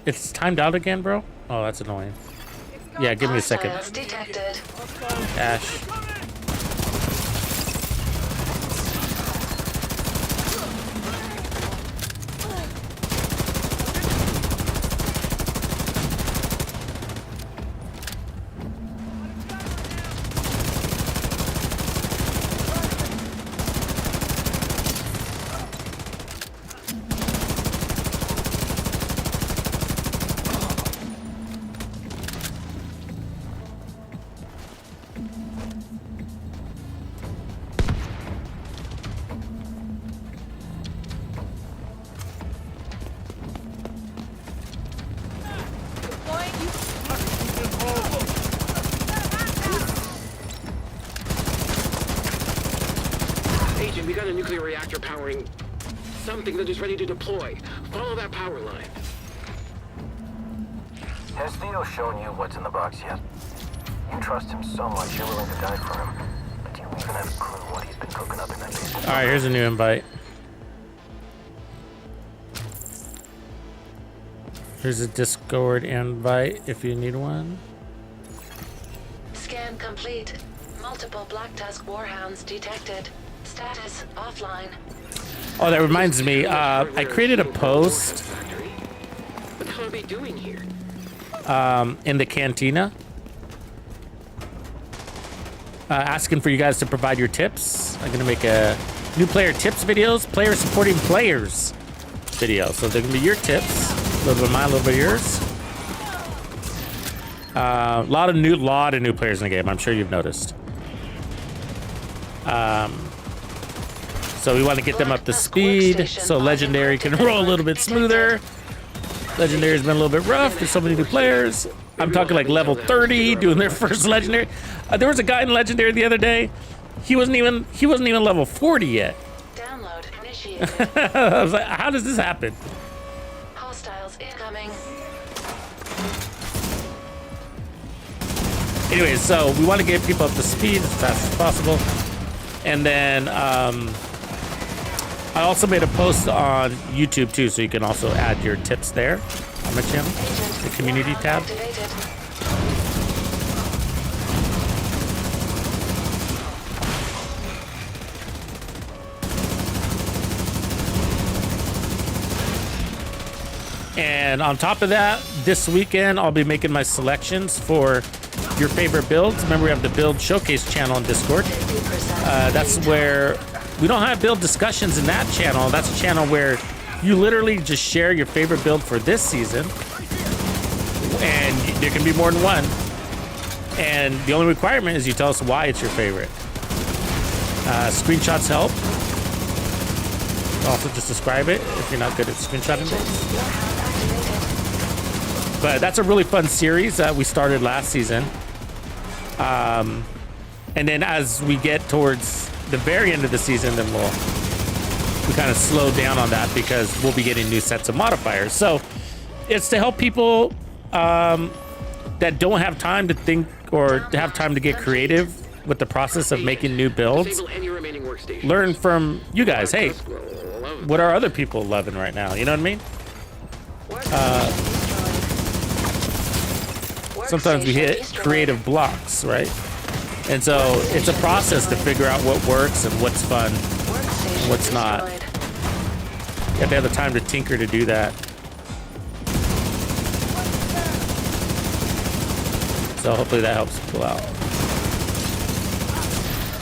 It's timed out again, bro. Oh, that's annoying. Yeah, give me a second. Hostiles detected. Ash. Agent, we got a nuclear reactor powering something that is ready to deploy. Follow that power line. Has Theo shown you what's in the box yet? You trust him so much you're willing to die for him. But do you even have a clue what he's been cooking up in that basement? All right, here's a new invite. Here's a Discord invite if you need one. Scan complete. Multiple Black Tusk warhounds detected. Status offline. Oh, that reminds me. I created a post What the hell are they doing here? in the cantina asking for you guys to provide your tips. I'm gonna make a new player tips videos, player supporting players video. So they're gonna be your tips. A little bit of mine, a little bit of yours. A lot of new players in the game. I'm sure you've noticed. So we want to get them up to speed so Legendary can roll a little bit smoother. Legendary's been a little bit rough. There's so many new players. I'm talking like level 30 doing their first Legendary. There was a guy in Legendary the other day. He wasn't even level 40 yet. Download initiated. I was like, how does this happen? Hostiles incoming. Anyways, so we want to get people up to speed as fast as possible. And then I also made a post on YouTube too, so you can also add your tips there on my channel, the community tab. And on top of that, this weekend, I'll be making my selections for your favorite builds. Remember, we have the build showcase channel on Discord. That's where we don't have build discussions in that channel. That's a channel where you literally just share your favorite build for this season. And there can be more than one. And the only requirement is you tell us why it's your favorite. Screenshots help. Also, just describe it if you're not good at screenshotting things. But that's a really fun series that we started last season. And then as we get towards the very end of the season, then we kind of slow down on that because we'll be getting new sets of modifiers. So it's to help people that don't have time to think or to have time to get creative with the process of making new builds. Learn from you guys. Hey, what are other people loving right now? You know what I mean? Sometimes we hit creative blocks, right? And so it's a process to figure out what works and what's fun and what's not. You have to have the time to tinker to do that. So hopefully that helps people out.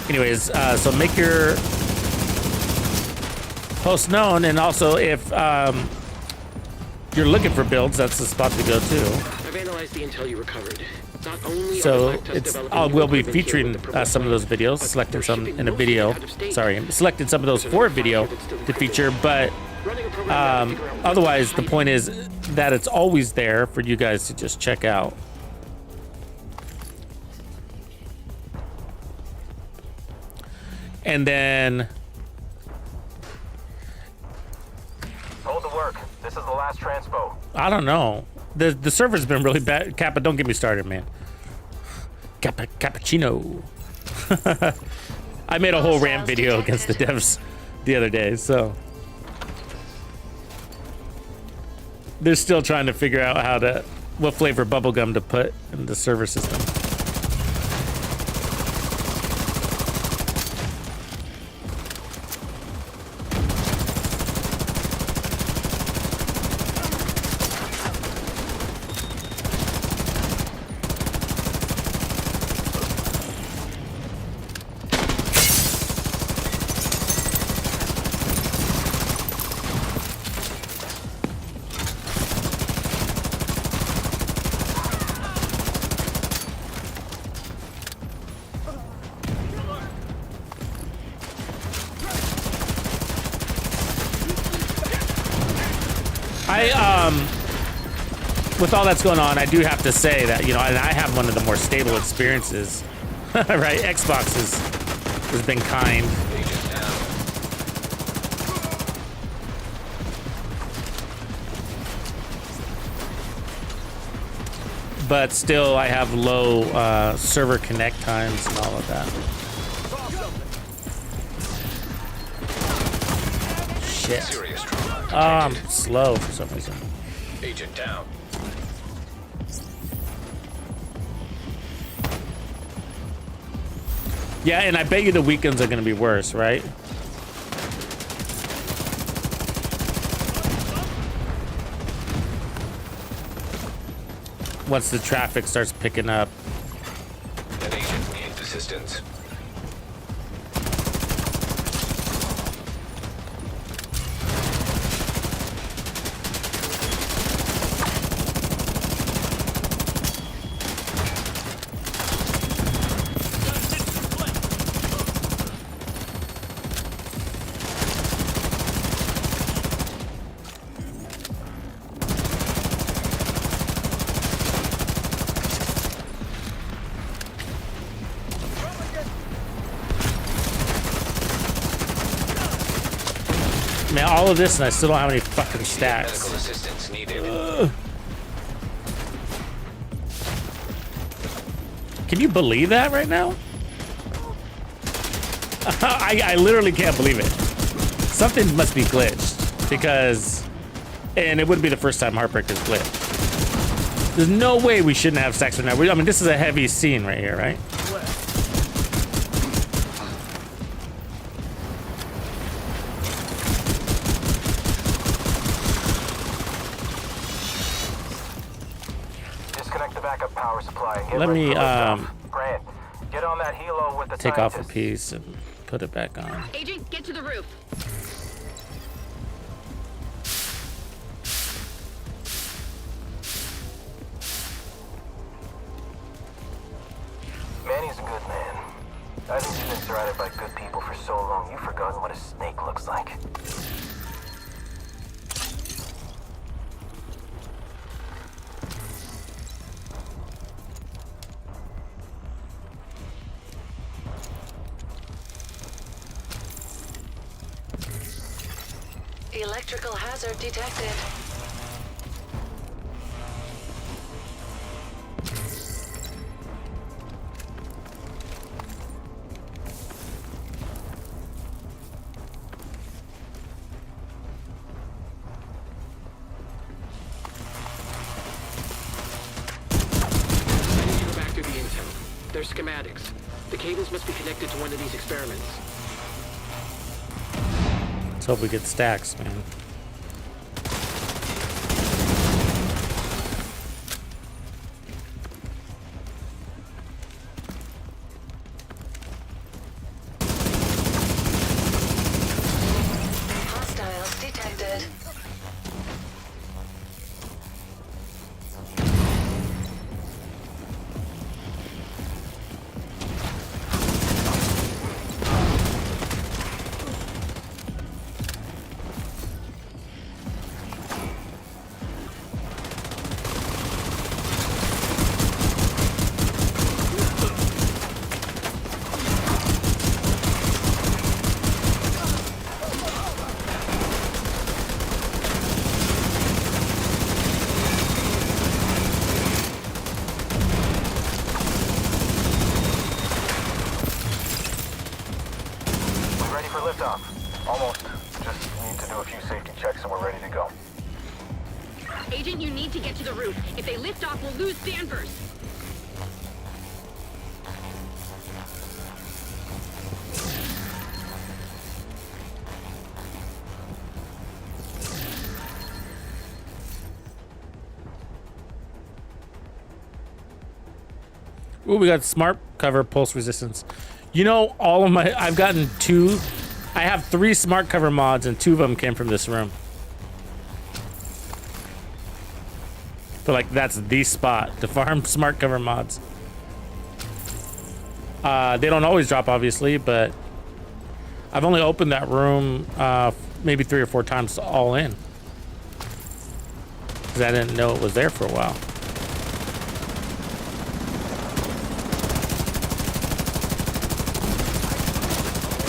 Anyways, so make your post known, and also if you're looking for builds, that's the spot to go to. I've analyzed the intel you recovered. Not only So are the it's developing we'll be equipment featuring here with the some of those videos, but selecting they're some shipping in a mostly video. out of state. Sorry, I'm selecting some of those for a video to feature, but Running a program to figure out what otherwise the type point is that it's always there for you guys to just check out. And then Hold the work. This is the last transpo. I don't know. The server's been really bad. Kappa, don't get me started, man. Cappuccino. I made a whole rant video against the devs the other day, so they're still trying to figure out what flavor bubblegum to put in the server system. With all that's going on, I do have to say that, and I have one of the more stable experiences, right? Xbox has been kind. But still, I have low server connect times and all of that. Shit. Oh, I'm slow for some reason. Agent down. Yeah, and I bet you the weekends are going to be worse, right? Once the traffic starts picking up. An agent needs assistance. Man, all of this and I still don't have any fucking Medical stacks. assistance needed. Can you believe that right now? I literally can't believe it. Something must be glitched because, and it wouldn't be the first time Heartbreaker's glitched. There's no way we shouldn't have stacks right now. I mean, this is a heavy scene right here, right? Disconnect the backup power supply and get Let ready me for liftoff. Grant, get on that helo with the take off a scientists. piece and put it back on. Agent, get to the roof. Manny's a good man. I think you've been surrounded by good people for so long, you've forgotten what a snake looks like. Electrical hazard detected. I need to go back through the intel. They're schematics. The cables must be connected to one of these experiments. Let's hope we get stacks, man. Hostiles detected. Ready for liftoff? Almost. Just need to do a few safety checks and we're ready to go. Agent, you need to get to the roof. If they lift off, we'll lose Danvers. Ooh, we got smart cover, pulse resistance. You know, all of my, I've gotten two. I have 3 smart cover mods and 2 of them came from this room. So like, that's the spot to farm smart cover mods. They don't always drop, obviously, but I've only opened that room maybe 3 or 4 times all in. Because I didn't know it was there for a while.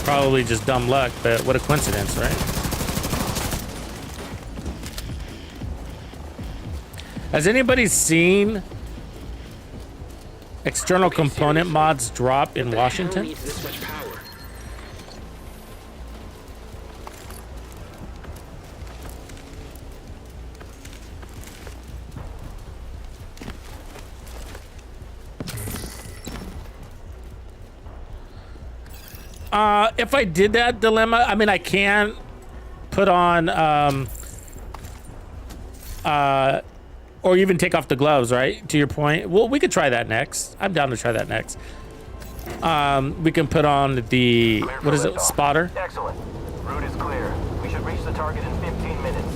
Probably just dumb luck, but what a coincidence, right? Has anybody seen external component mods drop in The hell Washington? needs this much power? If I did that dilemma, I mean, I can put on, or even take off the gloves, right? To your point. Well, we could try that next. I'm down to try that next. We can put on the, Clear for what is it, liftoff. spotter? Excellent. Route is clear. We should reach the target in 15 minutes.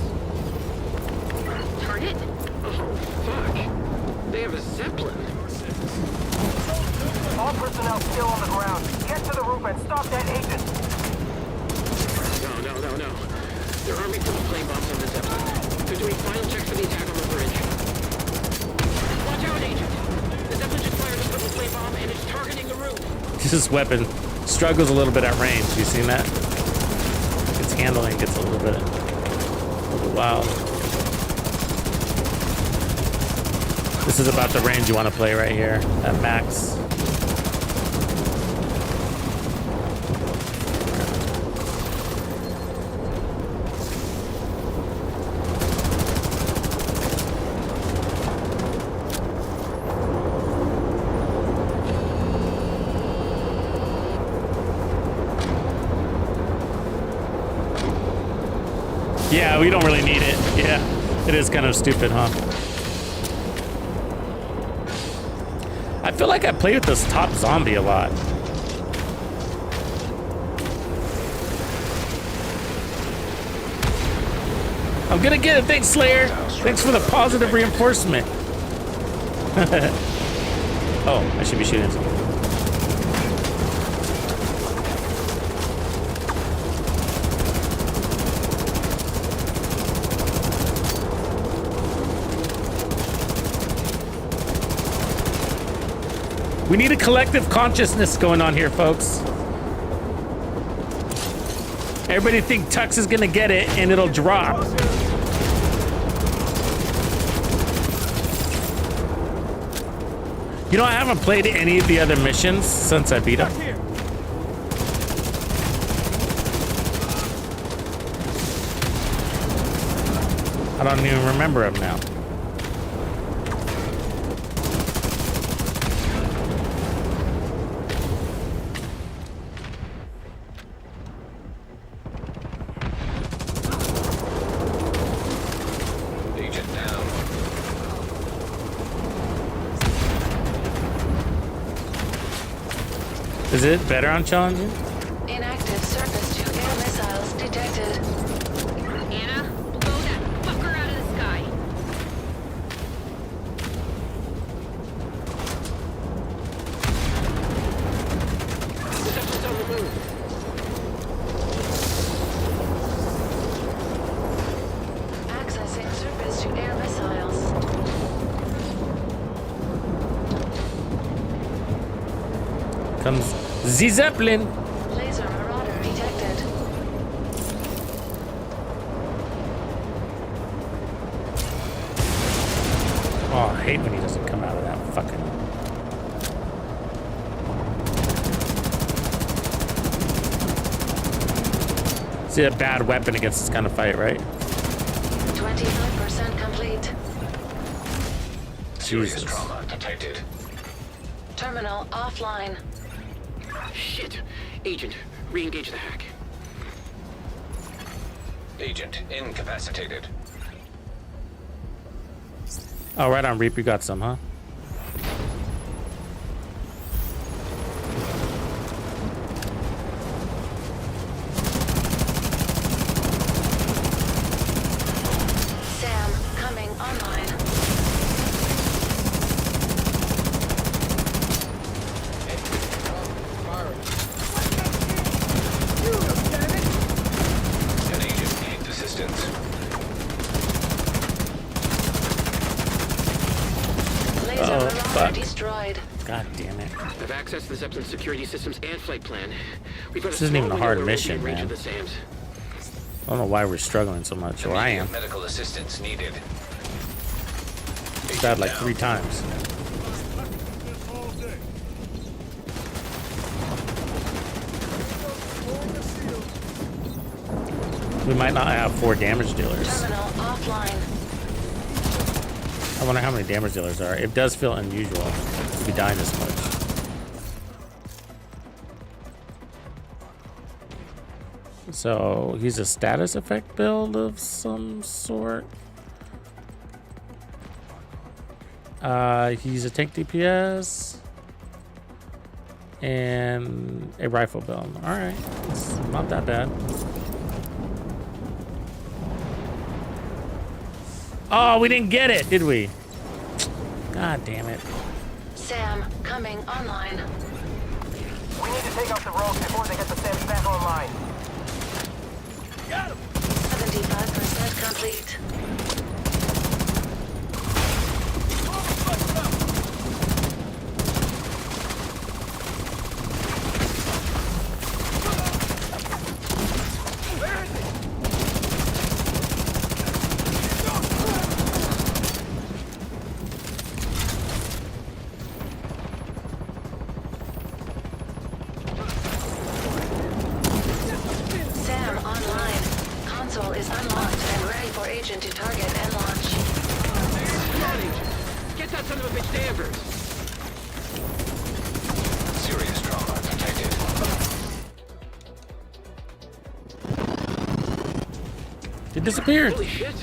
Target? Oh, fuck. They have a Zeppelin. All personnel still on the ground. Get to the roof and stop that agent. No. They're arming for the flame bombs on the Zeppelin. They're doing final checks for the attack on the bridge. Watch out, Agent. The Zeppelin just fired a triple flame bomb and it's targeting the roof. This weapon struggles a little bit at range. You seen that? It's just handling gets a little bit wild. This is about the range you want to play right here at max. Yeah, we don't really need it. Yeah, it is kind of stupid, huh? I feel like I played with this top zombie a lot. I'm gonna get it. Thanks, Slayer. Thanks for the positive reinforcement. Oh, I should be shooting something. We need a collective consciousness going on here, folks. Everybody think Tux is gonna get it and it'll drop. You know, I haven't played any of the other missions since I beat them. I don't even remember them now. Is it better on challenging? Inactive surface-to-air missiles detected. Anna, blow that fucker out of the sky. The Zeppelin's on the move. Accessing surface-to-air missiles. Comes the Zeppelin. Laser marauder detected. Oh, I hate when he doesn't come out of that fucking... See, a bad weapon against this kind of fight, right? 25% complete. Serious Jesus. trauma detected. Terminal offline. Shit. Agent, re-engage the hack. Agent incapacitated. Oh, right on, Reap, you got some, huh? Sam coming online. An agent needs assistance. Laser Oh, marauder fuck. destroyed. God damn it. I've accessed the Zeppelin security systems and flight plan. We've got This isn't even a hard window where we'll be in mission, range man. of the SAMs. I don't know why we're struggling so much. Or I am. Medical assistance needed. Died like 3 times. We might not have 4 damage dealers. Terminal offline. I wonder how many damage dealers there are. It does feel unusual to be dying this much. So he's a status effect build of some sort. He's a tank DPS and a rifle build. All right, it's not that bad. Oh, we didn't get it, did we? God damn it. Sam coming online. We need to take out the rogues before they get the SAMs back online. 75% complete. console is unlocked and ready for Agent to target and launch. Come on, Agent. Get that son of a bitch Danvers. Serious trauma detected. It disappeared. Holy shit.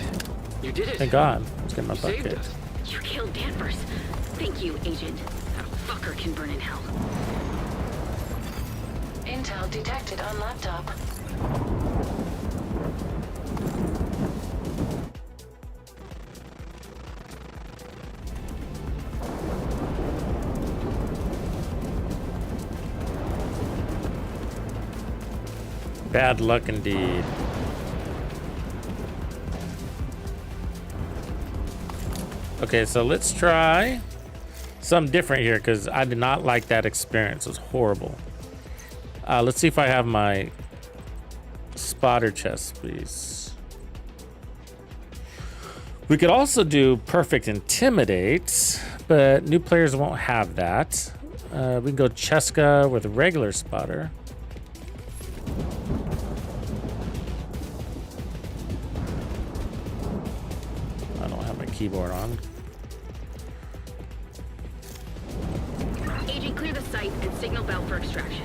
You did it. Thank God. Let's get my butt Saved kicked. us. You killed Danvers. Thank you, Agent. That fucker can burn in hell. Intel detected on laptop. Bad luck indeed. Okay, so let's try something different here because I did not like that experience. It was horrible. Let's see if I have my spotter chest, please. We could also do perfect intimidate, but new players won't have that. We can go Cheska with a regular spotter. I don't have my keyboard on. Agent, clear the site and signal bell for extraction.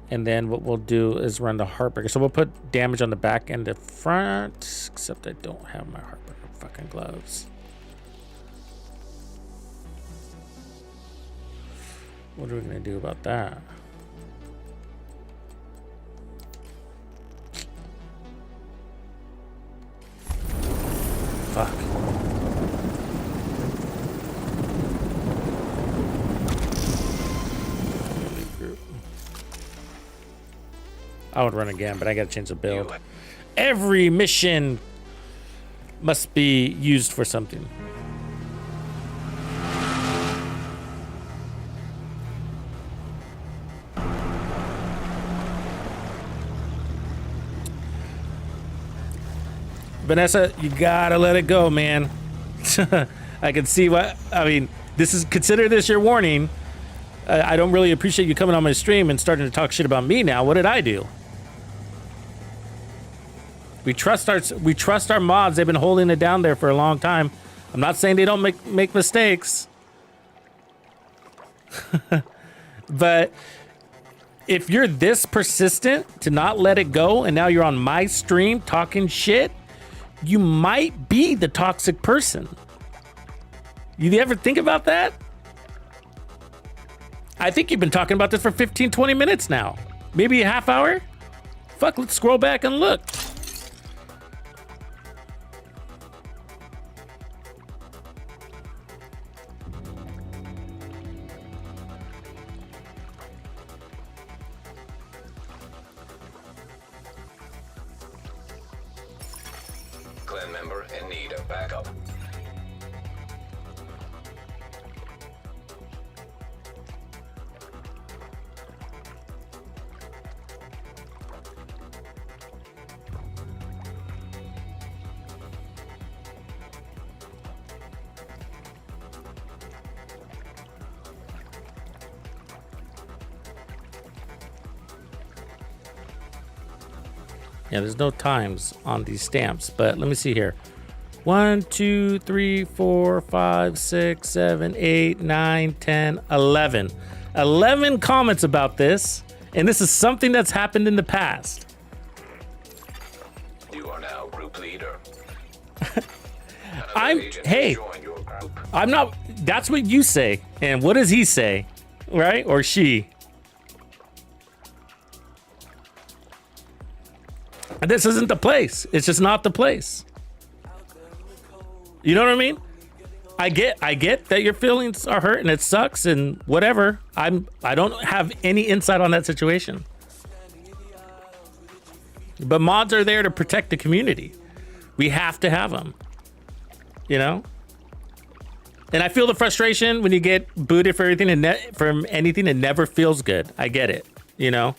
And then what we'll do is run the Heartbreaker. So we'll put damage on the back and the front, except I don't have my Heartbreaker fucking gloves. What are we gonna do about that? Fuck. I would run again, but I gotta change the build. Every mission must be used for something. Vanessa, you gotta let it go, man. I can see what, I mean, consider this your warning. I don't really appreciate you coming on my stream and starting to talk shit about me now. What did I do? We trust our mods. They've been holding it down there for a long time. I'm not saying they don't make mistakes. But if you're this persistent to not let it go and now you're on my stream talking shit, you might be the toxic person. You ever think about that? I think you've been talking about this for 15, 20 minutes now. Maybe a half hour? Fuck, let's scroll back and look. Clan member in need of backup. Yeah, there's no times on these stamps, but let me see here. 1, 2, 3, 4, 5, 6, 7, 8, 9, 10, 11. 11 comments about this, and this is something that's happened in the past. You are now group leader. Hey, I'm not, that's what you say. And what does he say, right? Or she? This isn't the place. It's just not the place. You know what I mean? I get that your feelings are hurt and it sucks and whatever. I don't have any insight on that situation. But mods are there to protect the community. We have to have them. You know? And I feel the frustration when you get booted for everything and from anything. It never feels good. I get it. You know?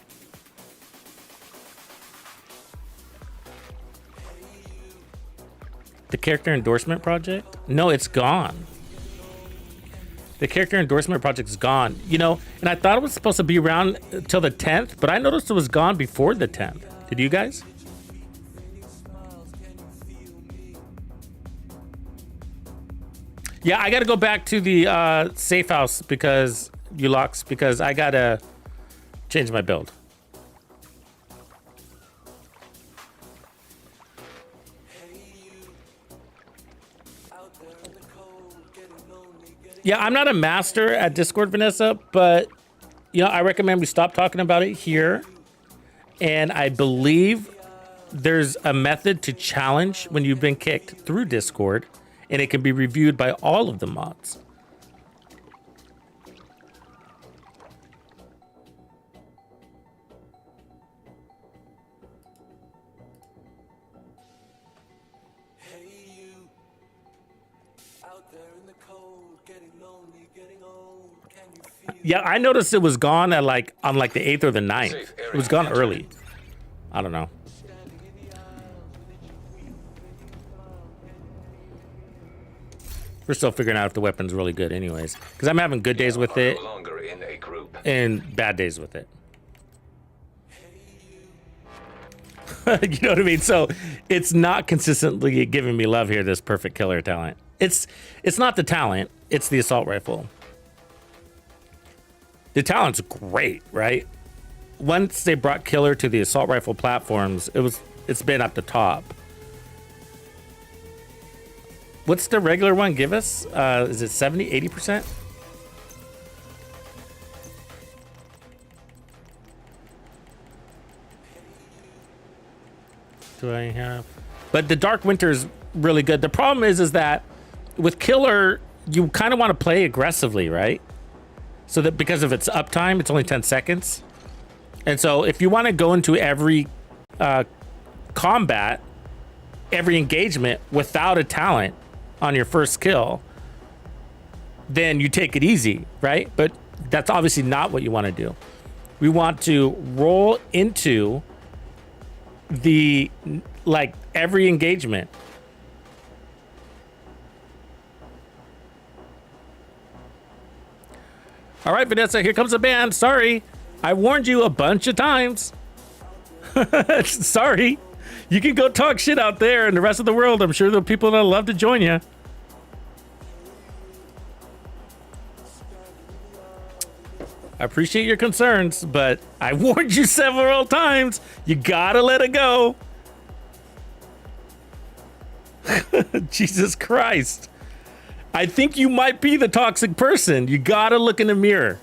The character endorsement project? No, it's gone. The character endorsement project is gone. You know, and I thought it was supposed to be around till the 10th, but I noticed it was gone before the 10th. Did you guys? Yeah, I got to go back to the safe house because I got to change my build. Yeah, I'm not a master at Discord, Vanessa, but you know, I recommend we stop talking about it here. And I believe there's a method to challenge when you've been kicked through Discord, and it can be reviewed by all of the mods. Yeah, I noticed it was gone at on the 8th or the 9th. It was gone early. I don't know. We're still figuring out if the weapon's really good anyways. Because I'm having good days with it No longer in a group. and bad days with it. You know what I mean? So it's not consistently giving me love here, this perfect killer talent. It's not the talent, it's the assault rifle. The talent's great, right? Once they brought killer to the assault rifle platforms, it's been at the top. What's the regular one give us? Is it 70, 80%? Do I have? But the Dark Winter is really good. The problem is that with killer, you kind of want to play aggressively, right? So that because of its uptime, it's only 10 seconds. And so if you want to go into every combat, every engagement without a talent on your first kill, then you take it easy, right? But that's obviously not what you want to do. We want to roll into the every engagement. All right, Vanessa, here comes the band. Sorry, I warned you a bunch of times. Sorry. You can go talk shit out there in the rest of the world. I'm sure there are people that'll love to join you. I appreciate your concerns, but I warned you several times. You gotta let it go. Jesus Christ. I think you might be the toxic person. You gotta look in the mirror.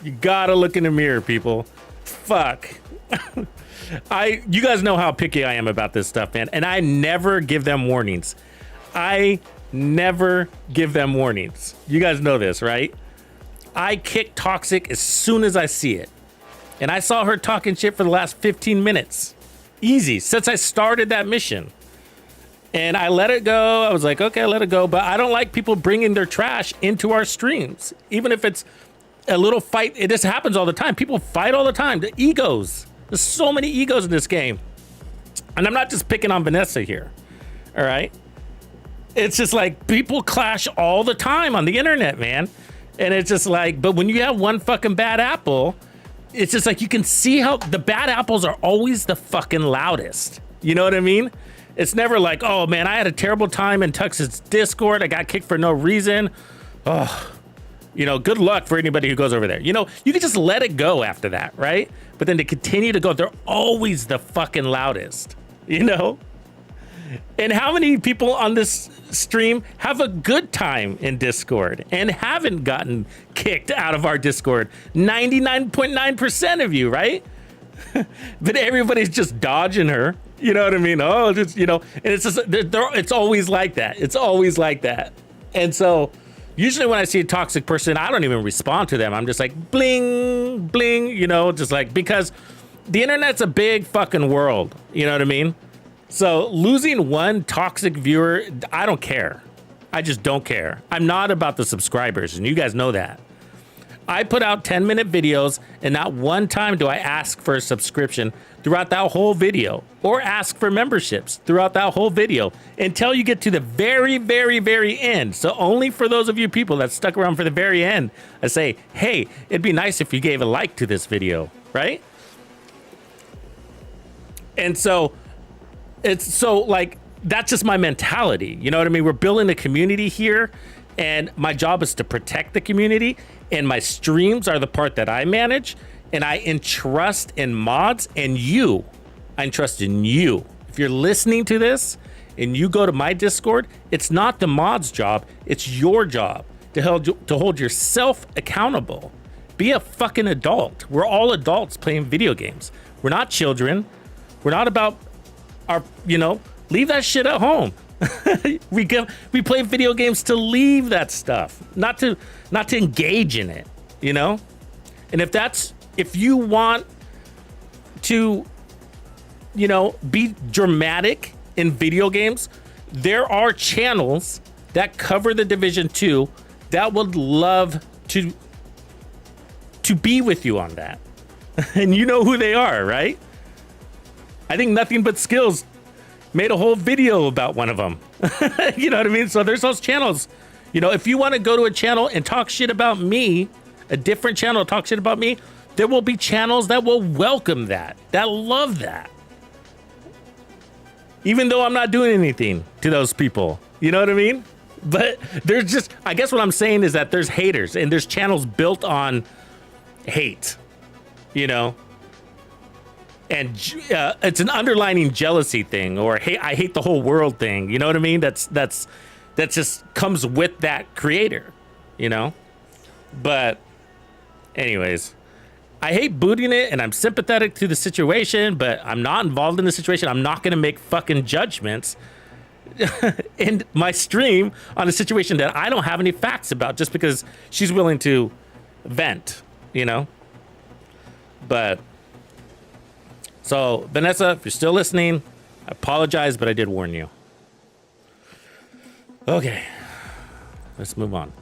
You gotta look in the mirror, people. Fuck. You guys know how picky I am about this stuff, man. And I never give them warnings. I never give them warnings. You guys know this, right? I kick toxic as soon as I see it. And I saw her talking shit for the last 15 minutes. Easy, since I started that mission. And I let it go. I was like, okay, I let it go. But I don't like people bringing their trash into our streams. Even if it's a little fight. It just happens all the time. People fight all the time. The egos. There's so many egos in this game. And I'm not just picking on Vanessa here. All right? It's just like people clash all the time on the internet, man. And it's just like, but when you have one fucking bad apple, it's just like you can see how the bad apples are always the fucking loudest. You know what I mean? It's never like, oh man, I had a terrible time in Tux's Discord. I got kicked for no reason. Oh, you know, good luck for anybody who goes over there. You know, you can just let it go after that, right? But then to continue to go, they're always the fucking loudest, you know? And how many people on this stream have a good time in Discord and haven't gotten kicked out of our Discord? 99.9% of you, right? But everybody's just dodging her. You know what I mean? Oh, just, you know, and it's just, it's always like that. It's always like that. And so usually when I see a toxic person, I don't even respond to them. I'm just like, bling, bling, you know, just like, because the internet's a big fucking world. You know what I mean? So losing one toxic viewer, I don't care. I just don't care. I'm not about the subscribers, and you guys know that. I put out 10-minute videos, and not one time do I ask for a subscription throughout that whole video or ask for memberships throughout that whole video until you get to the very, very, very end. So only for those of you people that stuck around for the very end, I say, hey, it'd be nice if you gave a like to this video, right? And so it's so like, that's just my mentality. You know what I mean? We're building a community here, and my job is to protect the community, and my streams are the part that I manage, and I entrust in mods and you. I entrust in you. If you're listening to this and you go to my Discord, it's not the mod's job, it's your job to hold yourself accountable. Be a fucking adult. We're all adults playing video games. We're not children. We're not about our, leave that shit at home. we play video games to leave that stuff, not to engage in it, And if you want to, be dramatic in video games, there are channels that cover the Division 2 that would love to be with you on that. And you know who they are, right? I think Nothing But Skills made a whole video about one of them. You know what I mean? So there's those channels. If you want to go to a channel and talk shit about me, a different channel talk shit about me, there will be channels that will welcome that love that. Even though I'm not doing anything to those people. You know what I mean? But there's just, I guess what I'm saying is that there's haters, and there's channels built on hate, And it's an underlining jealousy thing, or hey, I hate the whole world thing. You know what I mean? That just comes with that creator, But anyways, I hate booting it, and I'm sympathetic to the situation, but I'm not involved in the situation. I'm not going to make fucking judgments in my stream on a situation that I don't have any facts about just because she's willing to vent, But so, Vanessa, if you're still listening, I apologize, but I did warn you. Okay, let's move on.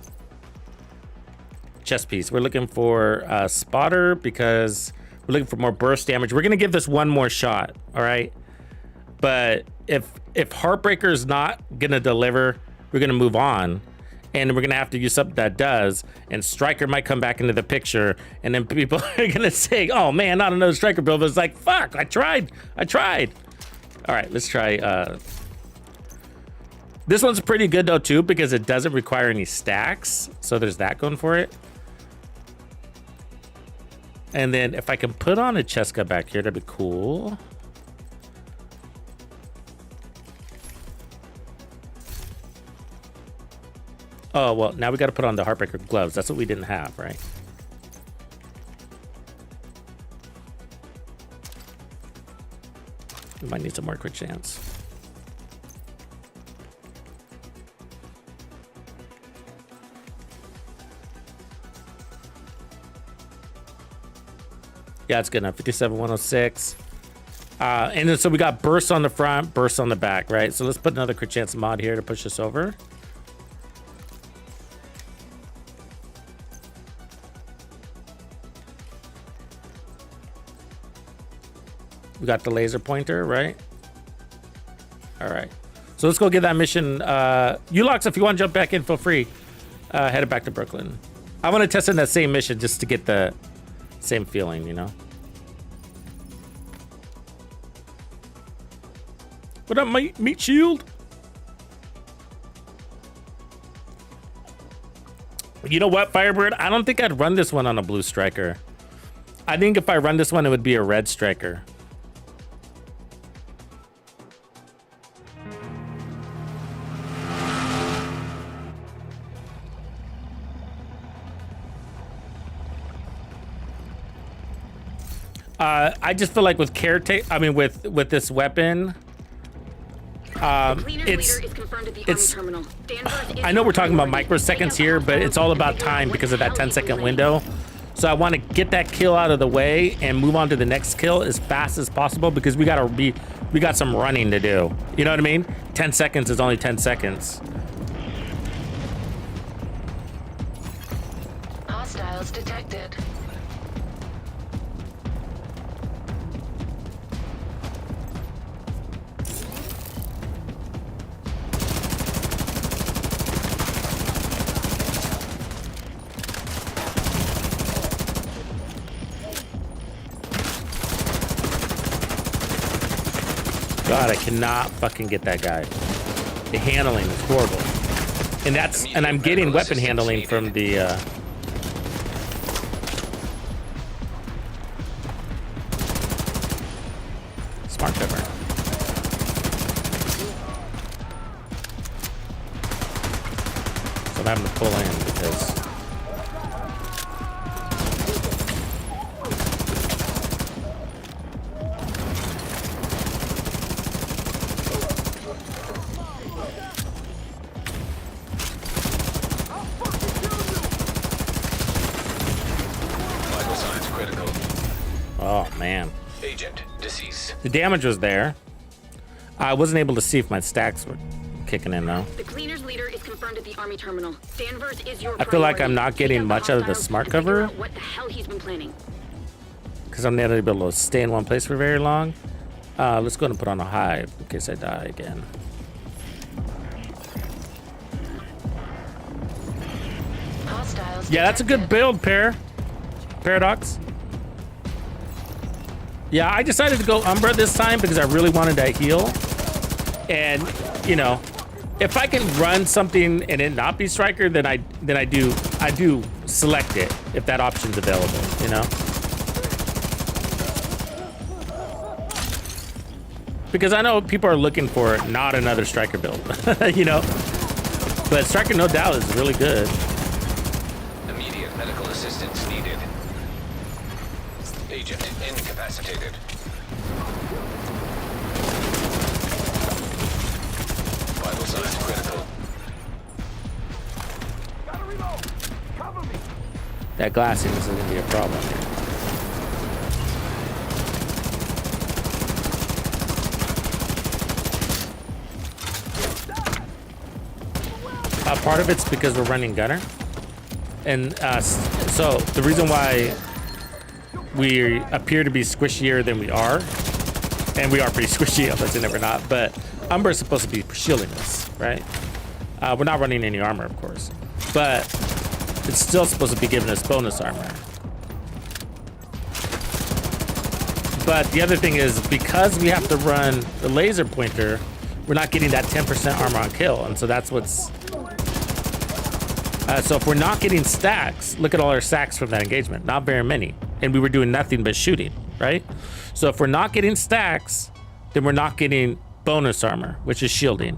Chest piece. We're looking for a spotter because we're looking for more burst damage. We're going to give this one more shot, all right? But if Heartbreaker is not going to deliver, we're going to move on. And we're going to have to use something that does. And Striker might come back into the picture. And then people are going to say, oh, man, not another Striker build. But it's like, fuck, I tried. All right, let's try. This one's pretty good, though, too, because it doesn't require any stacks. So there's that going for it. And then if I can put on a Cheska back here, that'd be cool. Oh, well, now we got to put on the Heartbreaker gloves. That's what we didn't have, right? We might need some more quick chance. Yeah, it's good enough. 57,106. And then so we got bursts on the front, bursts on the back, right? So let's put another quick chance mod here to push us over. We got the laser pointer, right? All right. So let's go get that mission. Ulox, if you want to jump back in, feel free. Headed back to Brooklyn. I want to test in that same mission just to get the same feeling, What up, meat shield? You know what, Firebird? I don't think I'd run this one on a blue striker. I think if I run this one, it would be a red striker. I just feel like with Caretaker, I mean, with this weapon, it's I know we're talking about microseconds here, but it's all about time because of that 10-second window. So I want to get that kill out of the way and move on to the next kill as fast as possible because we got some running to do. You know what I mean? 10 seconds is only 10 seconds. Hostile Hostiles detected. God, I cannot fucking get that guy. The handling is horrible. And I'm getting weapon handling from the smart cover. So I'm having to pull in because Vital signs critical. oh man. Agent deceased. The damage was there. I wasn't able to see if my stacks were kicking in though. The cleaner's leader is confirmed at the army terminal. Danvers is your I feel like priority. I'm not getting Take out much out of the hostiles smart and figure cover. out what the hell he's been planning. Because I'm not able to stay in one place for very long. Let's go ahead and put on a hive in case I die again. Hostiles Yeah, that's a good detected. build, Paradox. Yeah, I decided to go Umbra this time because I really wanted to heal. And, you know, if I can run something and it not be Striker, then I do select it if that option's available, you know? Because I know people are looking for not another Striker build, you know? But Striker, no doubt, is really good. Immediate medical assistance needed. Agent incapacitated. Vital signs critical. That glassing is going to be a problem here. Part of it's because we're running gunner, and so the reason why we appear to be squishier than we are, and we are pretty squishy, let's say never not, but Umber is supposed to be shielding us, right? We're not running any armor, of course, but it's still supposed to be giving us bonus armor. But the other thing is, because we have to run the laser pointer, we're not getting that 10% armor on kill, and so that's what's... so if we're not getting stacks, look at all our stacks from that engagement, not very many. And we were doing nothing but shooting, right? So if we're not getting stacks, then we're not getting bonus armor, which is shielding.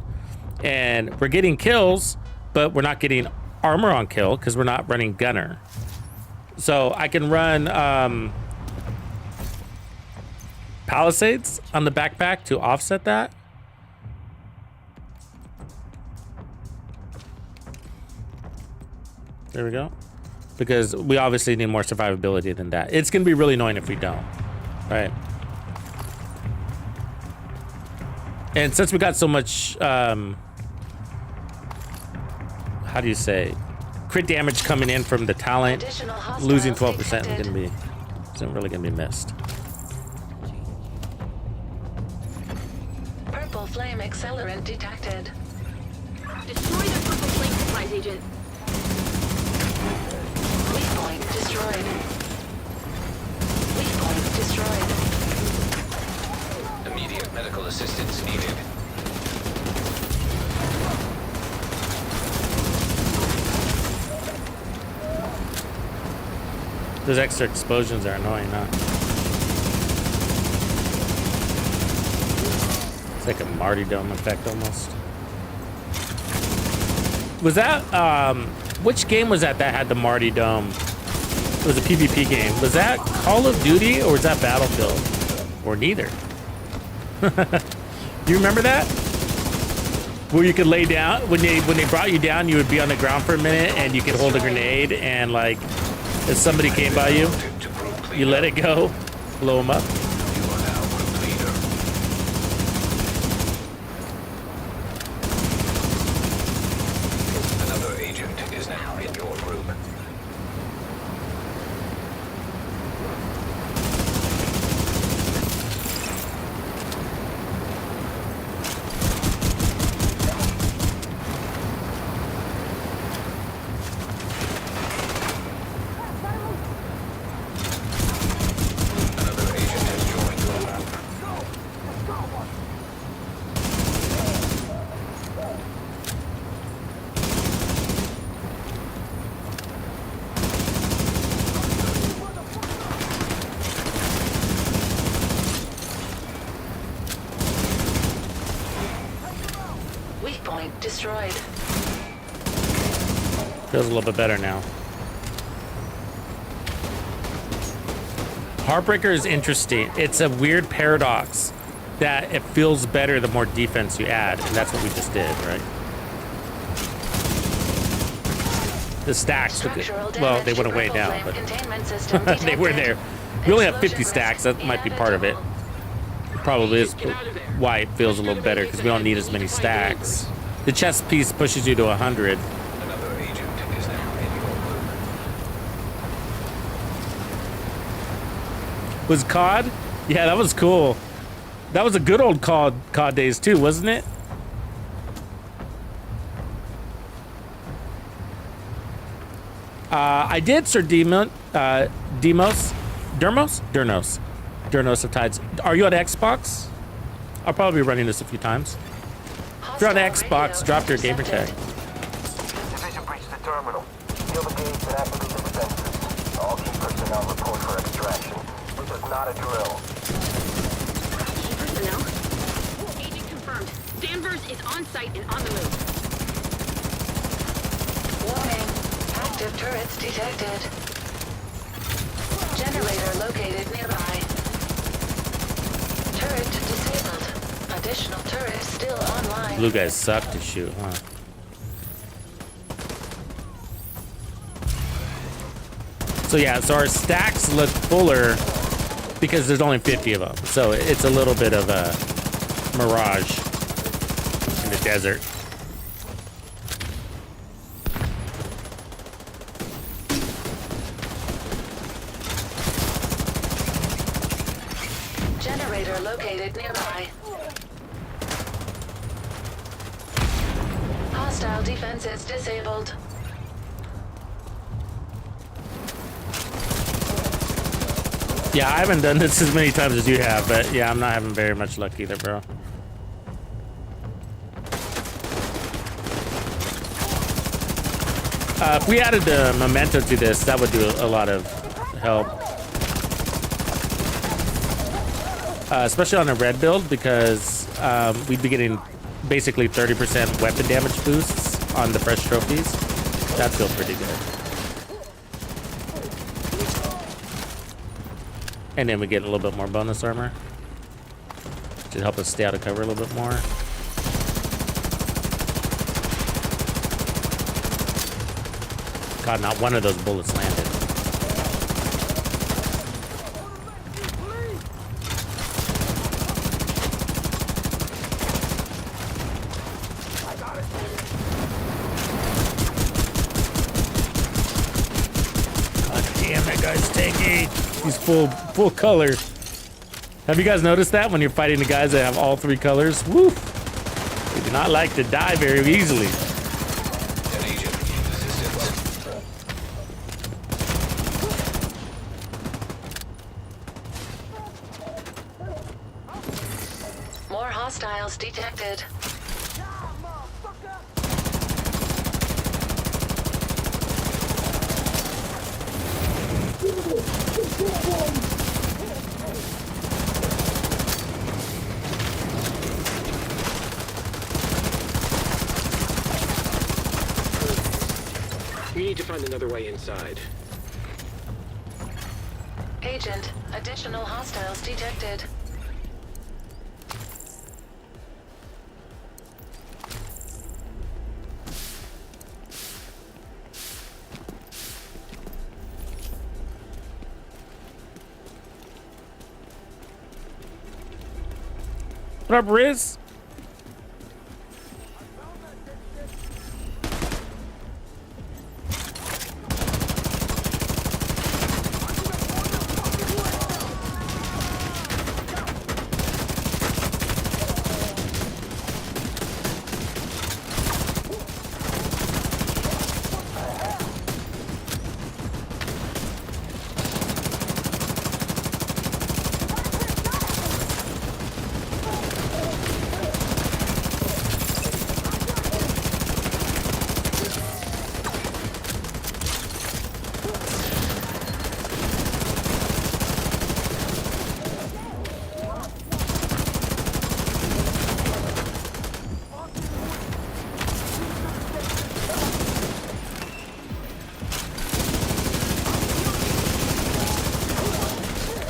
And we're getting kills, but we're not getting armor on kill because we're not running gunner. So I can run Palisades on the backpack to offset that. There we go. Because we obviously need more survivability than that. It's going to be really annoying if we don't. Right. And since we got so much, how do you say, crit damage coming in from the talent, Additional hostiles losing 12% detected. isn't really going to be missed. Purple flame accelerant detected. Destroy the purple flame supplies, Agent. Weak point destroyed. Weak point destroyed. Immediate medical assistance needed. Those extra explosions are annoying, huh? It's like a martyrdom effect almost. Was that, which game was that had the martyrdom? It was a PvP game. Was that Call of Duty or was that Battlefield? Or neither? Do you remember that? Where you could lay down, when they brought you down, you would be on the ground for a minute and you could hold a grenade and like, if somebody came by you, you let it go, blow them up. You are now group leader. Another agent is now in your group. point destroyed. Feels a little bit better now. Heartbreaker is interesting. It's a weird paradox that it feels better the more defense you add, and that's what we just did, right? The stacks, well, they went away now, but they were there. We only have 50 stacks. That might be part of it. Probably is why it feels a little better, because we don't need as many stacks. The chest piece pushes you to 100. Another agent is now in your loop. Was COD? Yeah, that was cool. That was a good old COD days too, wasn't it? I did Sir Dermos of Tides. Are you on Xbox? I'll probably be running this a few times. If you're on Xbox, drop your gamer tag. Division breached the terminal. Seal the gates and activate the defenses. All key personnel report for extraction. This is not a drill. Key personnel? Agent confirmed. Danvers is on site and on the move. Warning. Active turrets detected. Generator located nearby. Turret disabled. Additional turret still online. Blue guys suck to shoot, huh? So yeah, so our stacks look fuller because there's only 50 of them. So it's a little bit of a mirage in the desert. Generator located nearby. Hostile defenses disabled. Yeah, I haven't done this as many times as you have, but yeah, I'm not having very much luck either, bro. If we added the Momento to this, that would do a lot of help. Especially on a red build, because we'd be getting basically 30% weapon damage boosts on the fresh trophies. That'd feel pretty good. And then we get a little bit more bonus armor to help us stay out of cover a little bit more. God, not one of those bullets landed. God damn, that guy's tanky. He's full color. Have you guys noticed that when you're fighting the guys that have all three colors? Woo! They do not like to die very easily. An agent in existence. More hostiles detected. We need to find another way inside. Agent, additional hostiles detected. What up, Riz?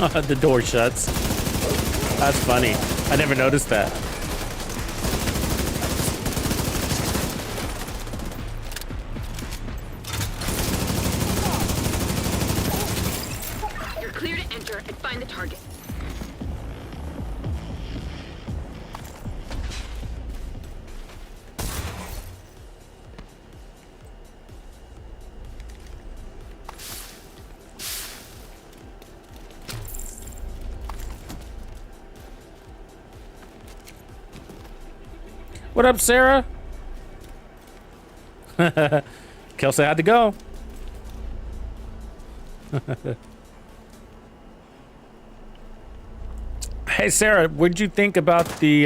The door shuts. That's funny. I never noticed that. You're clear to enter and find the target. What up, Sarah? Kelsey had to go. Hey, Sarah, what'd you think about the...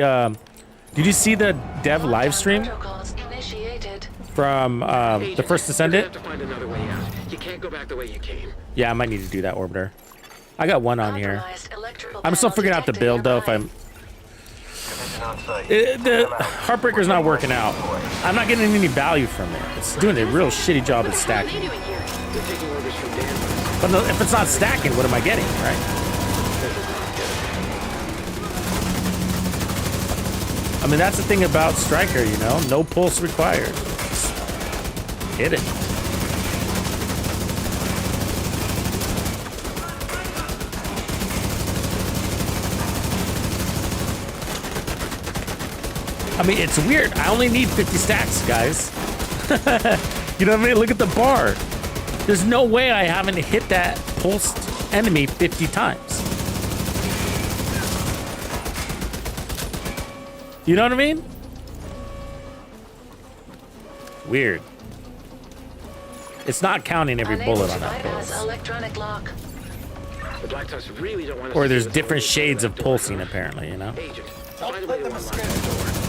did you see the dev live stream Protocols initiated. from the First Agent, you're Descendant? gonna have to find another way out. You can't go back the way you came. Yeah, I might need to do that, Orbiter. I got one on here. Compromised electrical I'm still panel figuring out the detected build, though, if nearby. I'm... Division on site. The Heartbreaker's not working out. I'm not getting any value from it. It's doing a real shitty job What at the hell are they stacking. doing here? They're taking orders from Danvers. But no, if it's not stacking, what am I getting, right? I mean, that's the thing about Striker, you know? No pulse required. Just hit it. I mean, it's weird. I only need 50 stacks, guys. You know what I mean? Look at the bar. There's no way I haven't hit that pulsed enemy 50 times. You know what I mean? Weird. It's not counting every Unable bullet to on that bypass pulse. electronic lock. The Black Tusk really don't want us Or to there's see what's different going shades on of that door, pulsing, huh? apparently, you know? Agent, find a way to unlock that door.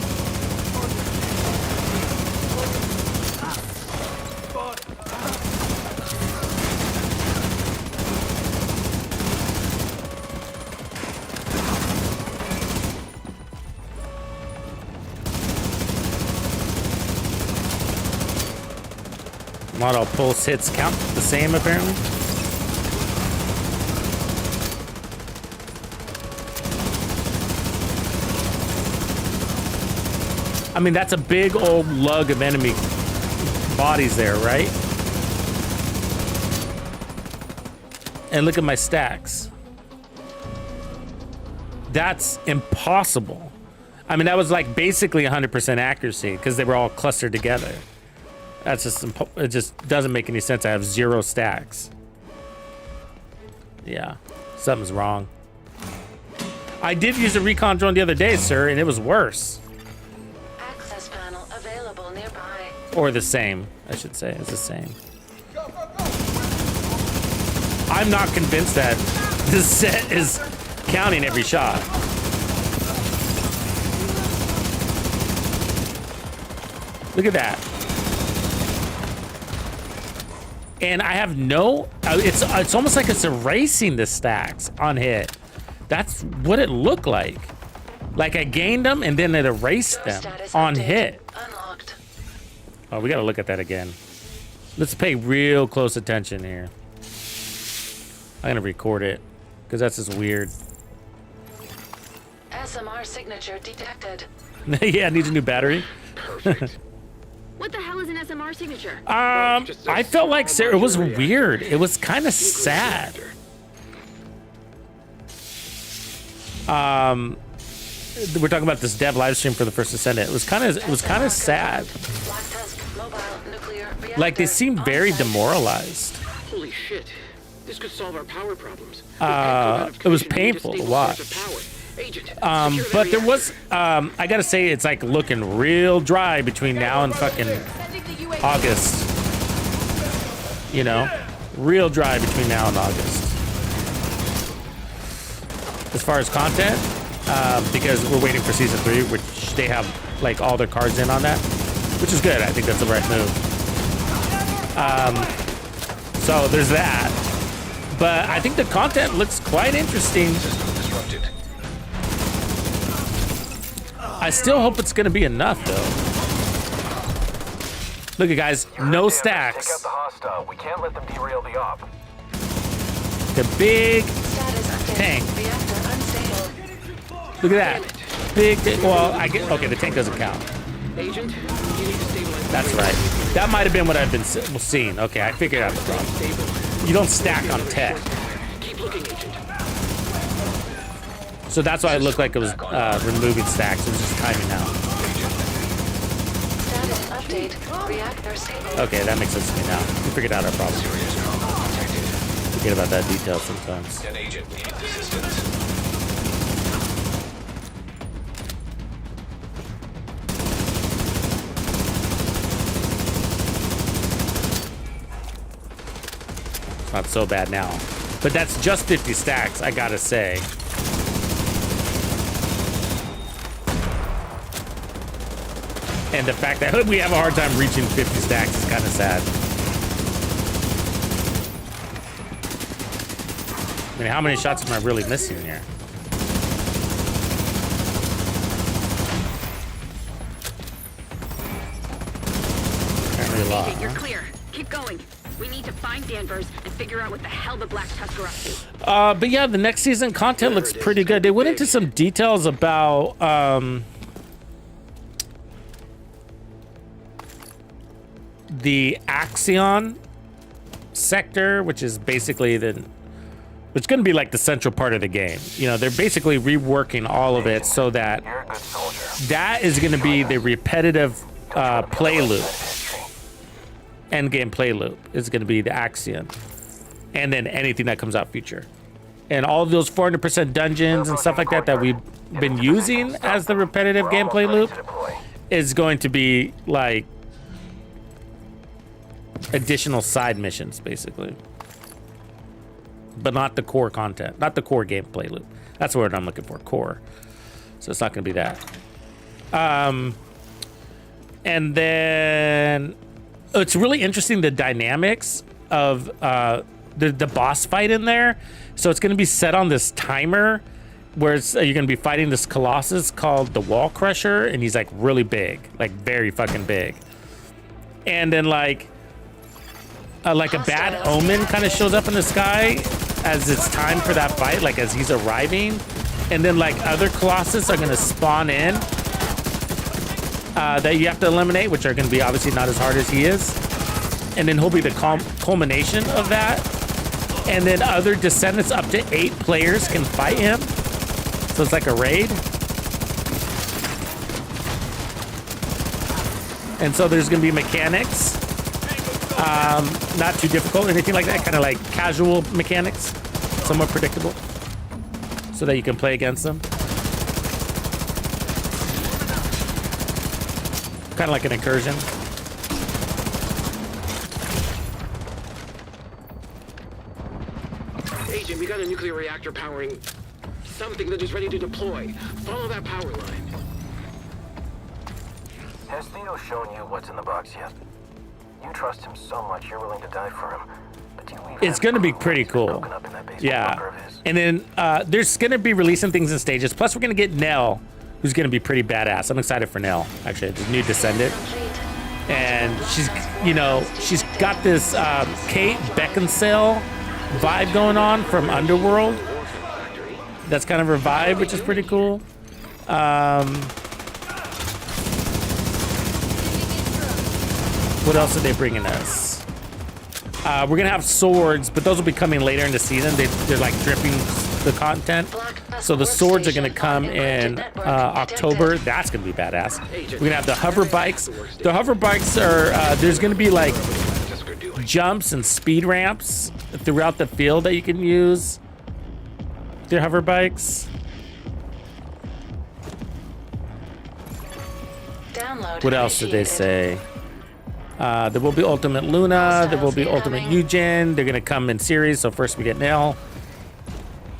Not all pulse hits count the same, apparently. I mean, that's a big old lug of enemy bodies there, right? And look at my stacks. That's impossible. I mean, that was like basically 100% accuracy because they were all clustered together. That's just, it just doesn't make any sense. I have 0 stacks. Yeah, something's wrong. I did use a recon drone the other day, sir, and it was worse. Access panel available nearby. Or the same, I should say. It's the same. I'm not convinced that this set is counting every shot. Look at that. And I have no, it's almost like it's erasing the stacks on hit. That's what it looked like. Like I gained them and then it erased them Status on update. hit. Unlocked. Oh, we gotta look at that again. Let's pay real close attention here. I'm gonna record it because that's just weird. SMR signature detected. Yeah, it needs a new battery. Perfect. What the hell is an SMR signature? I felt like Sarah, it was weird. It was kind of sad. We're talking about this dev live stream for the First Descendant. It was kind of sad. Black Tusk mobile nuclear reactor. Like they seemed very on-site. demoralized. Holy shit. This could solve our power problems. It was painful to watch. But there was, I gotta say, it's like looking real dry between now and fucking August. You know, real dry between now and August. As far as content, because we're waiting for season 3, which they have like all their cards in on that, which is good. I think that's the right move. So there's that. But I think the content looks quite interesting. System disrupted. I still hope it's gonna be enough though. Look at guys, no Take out stacks. the hostile. We can't let them derail the op. The big Status tank. Reactor unstable. Look at that. Big, well, I get, okay, the tank doesn't count. Agent, you need to stabilize. That's right. That might have been what I've been seeing. Okay, I figured out the problem. Stable. You don't stack on tech. Keep looking, Agent. So that's why it looked like it was removing stacks. It was just timing out. Status update. Reactor stable. Okay, that makes sense to me now. We figured out our problem. Forget about that detail sometimes. An agent needs assistance. It's not so bad now. But that's just 50 stacks, I gotta say. And the fact that we have a hard time reaching 50 stacks is kind of sad. I mean, how many shots am I really missing here? Apparently a lot, You're huh? clear. Keep going. We need to find Danvers and figure out what the hell the Black Tusk are up to. But yeah, the next season content looks pretty good. They went into some details about the Axion sector, which is basically which is going to be like the central part of the game. You know, they're basically reworking all of it so that You're a good soldier. that is going to be the repetitive play loop. Endgame play loop is going to be the Axion, and then anything that comes out future, and all of those 400% dungeons and stuff like that that we've been using as the repetitive gameplay loop is going to be like additional side missions, basically, but not the core content, not the core gameplay loop. That's the word I'm looking for, core. So it's not going to be that. And then it's really interesting, the dynamics of the boss fight in there. So it's going to be set on this timer where it's, you're going to be fighting this Colossus called the Wall Crusher, and he's like really big, like very fucking big. And then like a bad omen kind of shows up in the sky as it's time for that fight, like as he's arriving. And then like other Colossus are going to spawn in that you have to eliminate, which are going to be obviously not as hard as he is. And then he'll be the culmination of that. And then other Descendants, up to 8 players can fight him. So it's like a raid. And so there's going to be mechanics. Not too difficult or anything like that. Kind of like casual mechanics. Somewhat predictable. So that you can play against them. Kind of like an incursion. Agent, we got a nuclear reactor powering something that is ready to deploy. Follow that power line. Has Theo shown you what's in the box yet? You trust him so much you're willing to die for him. But do you even It's going to be pretty cool. Yeah. And then there's going to be releasing things in stages. Plus, we're going to get Nell, who's going to be pretty badass. I'm excited for Nell, actually. The new Descendant. And she's, you know, she's got this Kate Beckinsale vibe going on from Underworld. That's kind of her vibe, which is pretty cool. What else are they bringing us? We're gonna have swords, but those will be coming later in the season. They're like dripping the content. So the swords are gonna come in October. That's gonna be badass. We're gonna have the hover bikes. The hover bikes are, there's gonna be like jumps and speed ramps throughout the field that you can use. The hover bikes. Download What else did they initiated. say? There will be Ultimate Luna. There will be Ultimate Eugen. They're going to come in series. So first we get Nell.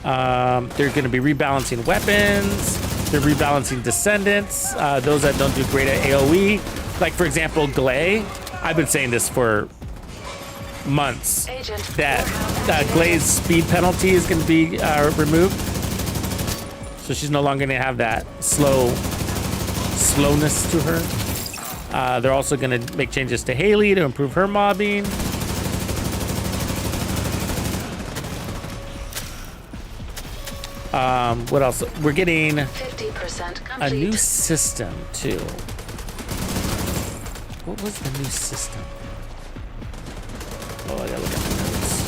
They're going to be rebalancing weapons. They're rebalancing Descendants. Those that don't do great at AoE. Like, for example, Glay. I've been saying this for months. Agent, That Warhound Glay's speed penalty is going to be removed. So she's no longer going to have that slowness to her. They're also going to make changes to Haley to improve her mobbing. What else? We're getting 50% complete. a new system too. What was the new system? Oh, I gotta look at my notes.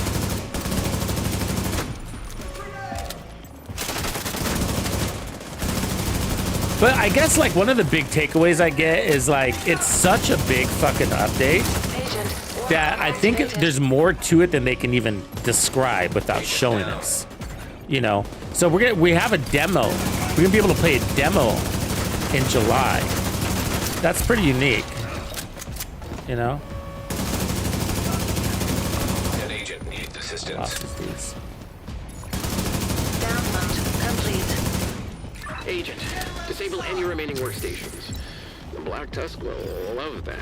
But I guess like one of the big takeaways I get is like it's such a big fucking update that I think there's more to it than they can even describe without showing us. You know, so we have a demo. We're gonna be able to play a demo in July. That's pretty unique. You know. An agent needs assistance. Losses these. Download complete. Agent, disable any remaining workstations. The Black Tusk will love that.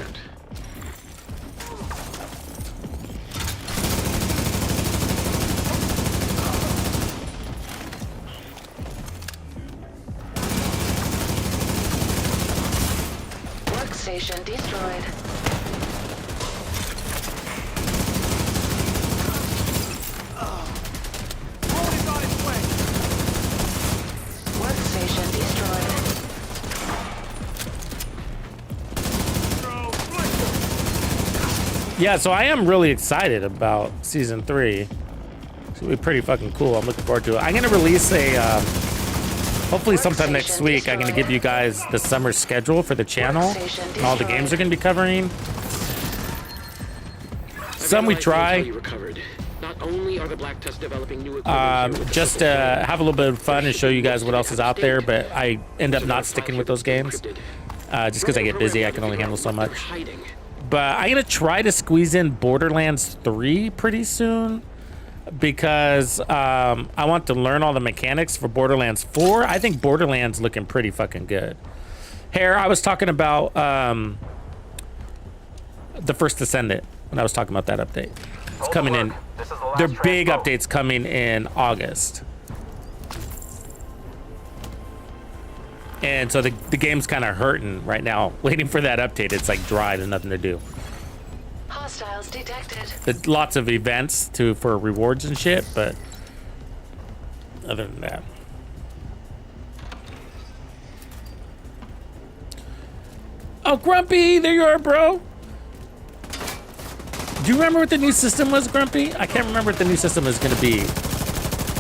Workstation destroyed. Workstation destroyed. Yeah, so I am really excited about season 3. It's gonna be pretty fucking cool. I'm looking forward to it. I'm gonna release a hopefully sometime next week. I'm gonna give you guys the summer schedule for the channel and all the games we're gonna be covering. Some we try. Not only are the Black Tusk developing new equipment, Just to have a little bit of fun and show you guys what else is out there, but I end up not sticking with those games just because I get busy. I can only handle so much. But I'm gonna try to squeeze in Borderlands 3 pretty soon because I want to learn all the mechanics for Borderlands 4. I think Borderlands looking pretty fucking good. Here, I was talking about the First Descendant when I was talking about that update. It's coming in. They're big updates coming in August. And so the game's kind of hurting right now, waiting for that update. It's like dry, there's nothing to do. Hostiles detected. There's lots of events for rewards and shit, but other than that. Oh, Grumpy, there you are, bro. Do you remember what the new system was, Grumpy? I can't remember what the new system is going to be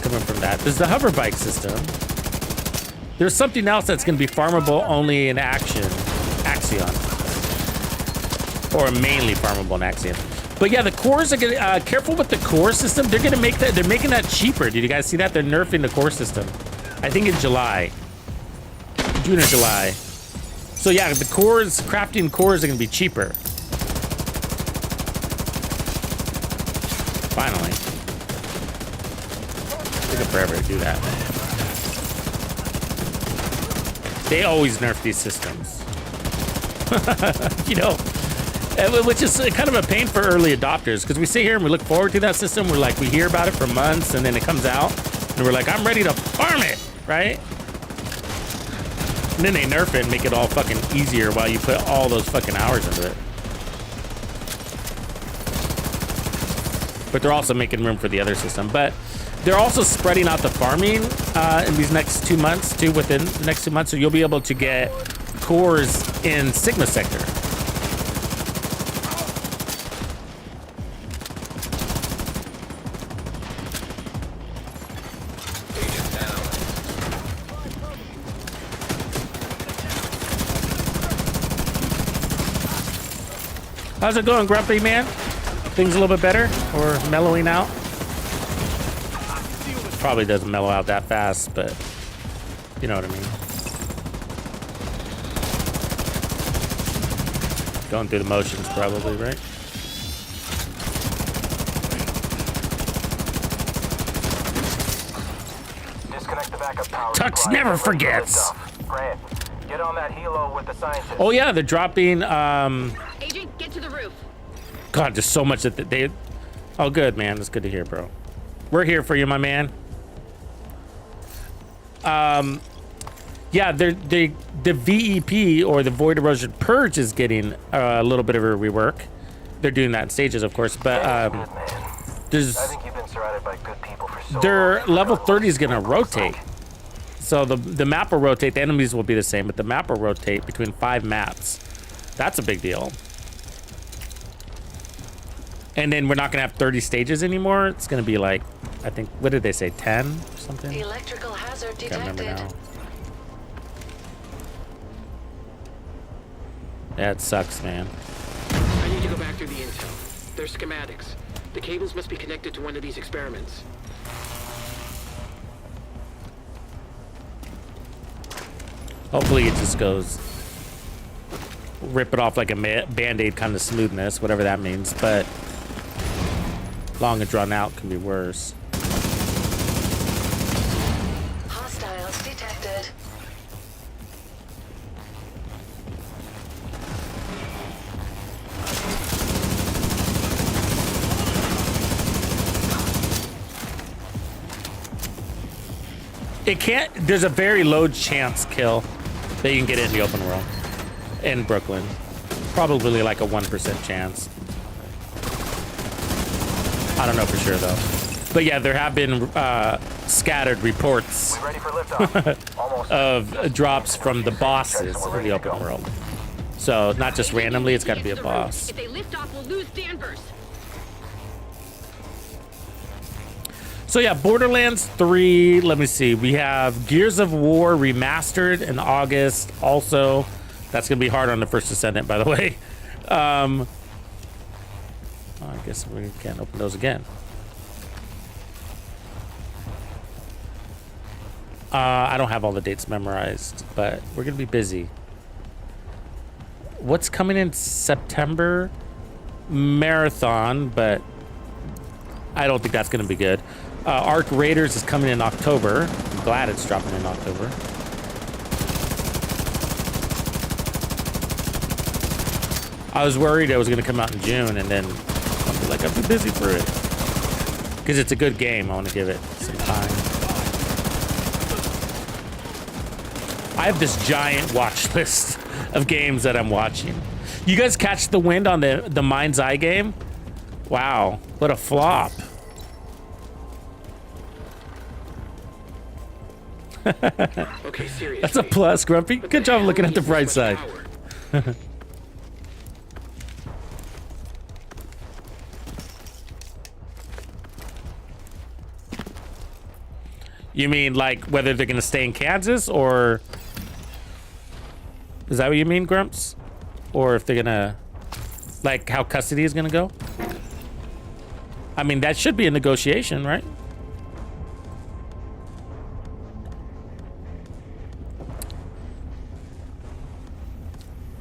coming from that. There's the hover bike system. There's something else that's going to be farmable only in Axion. Or mainly farmable in Axion. But yeah, the cores are going to, careful with the core system. They're going to make that, they're making that cheaper. Did you guys see that? They're nerfing the core system. I think in July. June or July. So yeah, the cores, crafting cores are going to be cheaper. Finally. It took forever to do that. They always nerf these systems. You know, which is kind of a pain for early adopters because we sit here and we look forward to that system. We're like, we hear about it for months and then it comes out and we're like, I'm ready to farm it, right? And then they nerf it and make it all fucking easier while you put all those fucking hours into it. But they're also making room for the other system. But they're also spreading out the farming in these next 2 months, too, within the next 2 months. So you'll be able to get cores in Sigma Sector. How's it going, Grumpy man? Things a little bit better or mellowing out? Probably doesn't mellow out that fast, but you know what I mean. Going through the motions probably, right? Disconnect the backup power. Tux never forgets. Grant, get on that helo with the scientists. Oh yeah, they're dropping Agent, get to the roof. God, there's so much that they oh good, man. That's good to hear, bro. We're here for you, my man. Yeah, the VEP or the Void Erosion Purge is getting a little bit of a rework. They're doing that in stages, of course, but Good, there's I think you've been surrounded by good people for so their long. level 30 is gonna rotate. So the map will rotate. The enemies will be the same, but the map will rotate between 5 maps. That's a big deal. And then we're not gonna have 30 stages anymore. It's gonna be like, I think, what did they say, 10 or something? Electrical hazard Can't remember detected. now. Yeah, it sucks, man. I need to go back through the intel. There's schematics. The cables must be connected to one of these experiments. Hopefully it just goes, rip it off like a Band-Aid kind of smoothness, whatever that means, but long and drawn out can be worse. Hostiles detected. It can't, there's a very low chance kill that you can get it in the open world in Brooklyn. Probably like a 1% chance. I don't know for sure though. But yeah, there have been scattered reports We ready for liftoff? Almost. of drops from the bosses in the open world. So not just randomly, it's got to be a boss. If they lift off, we'll lose Danvers. So yeah, Borderlands 3, let me see. We have Gears of War Remastered in August also. That's going to be hard on the First Descendant, by the way. I guess we can't open those again. I don't have all the dates memorized, but we're going to be busy. What's coming in September? Marathon, but I don't think that's going to be good. Arc Raiders is coming in October. I'm glad it's dropping in October. I was worried it was going to come out in June, and then I'll be like, I'm too busy for it. Because it's a good game. I want to give it some time. I have this giant watch list of games that I'm watching. You guys catch the wind on the Mind's Eye game? Wow, what a flop. Okay, seriously. That's a plus, Grumpy. Good job looking at the bright side. You mean like whether they're gonna stay in Kansas, or is that what you mean, Grumps? Or if they're gonna, like, how custody is gonna go? I mean, that should be a negotiation, right?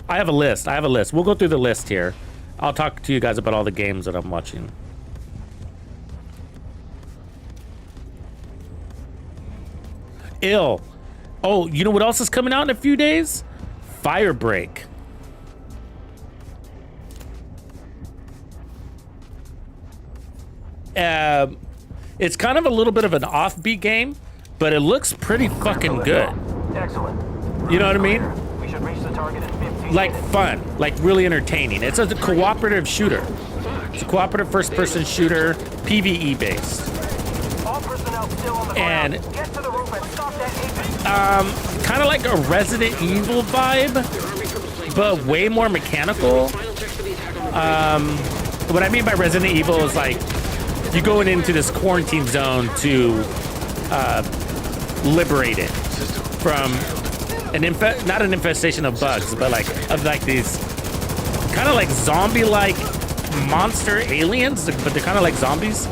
I have a list. We'll go through the list here. I'll talk to you guys about all the games that I'm watching. Ill. Oh, you know what else is coming out in a few days? Firebreak. It's kind of a little bit of an offbeat game, but it looks pretty fucking good. Excellent. You know what I mean? We should reach the target in 15 Like minutes. fun, like really entertaining. It's a cooperative shooter. It's a cooperative first-person shooter, PvE based. All personnel still on the And ground. Get to the roof and stop that agent. kind of like a Resident Evil vibe, but way more mechanical. What I mean by Resident Evil is like you going into this quarantine zone to liberate it from not an infestation of bugs, but like these kind of like zombie-like monster aliens, but they're kind of like zombies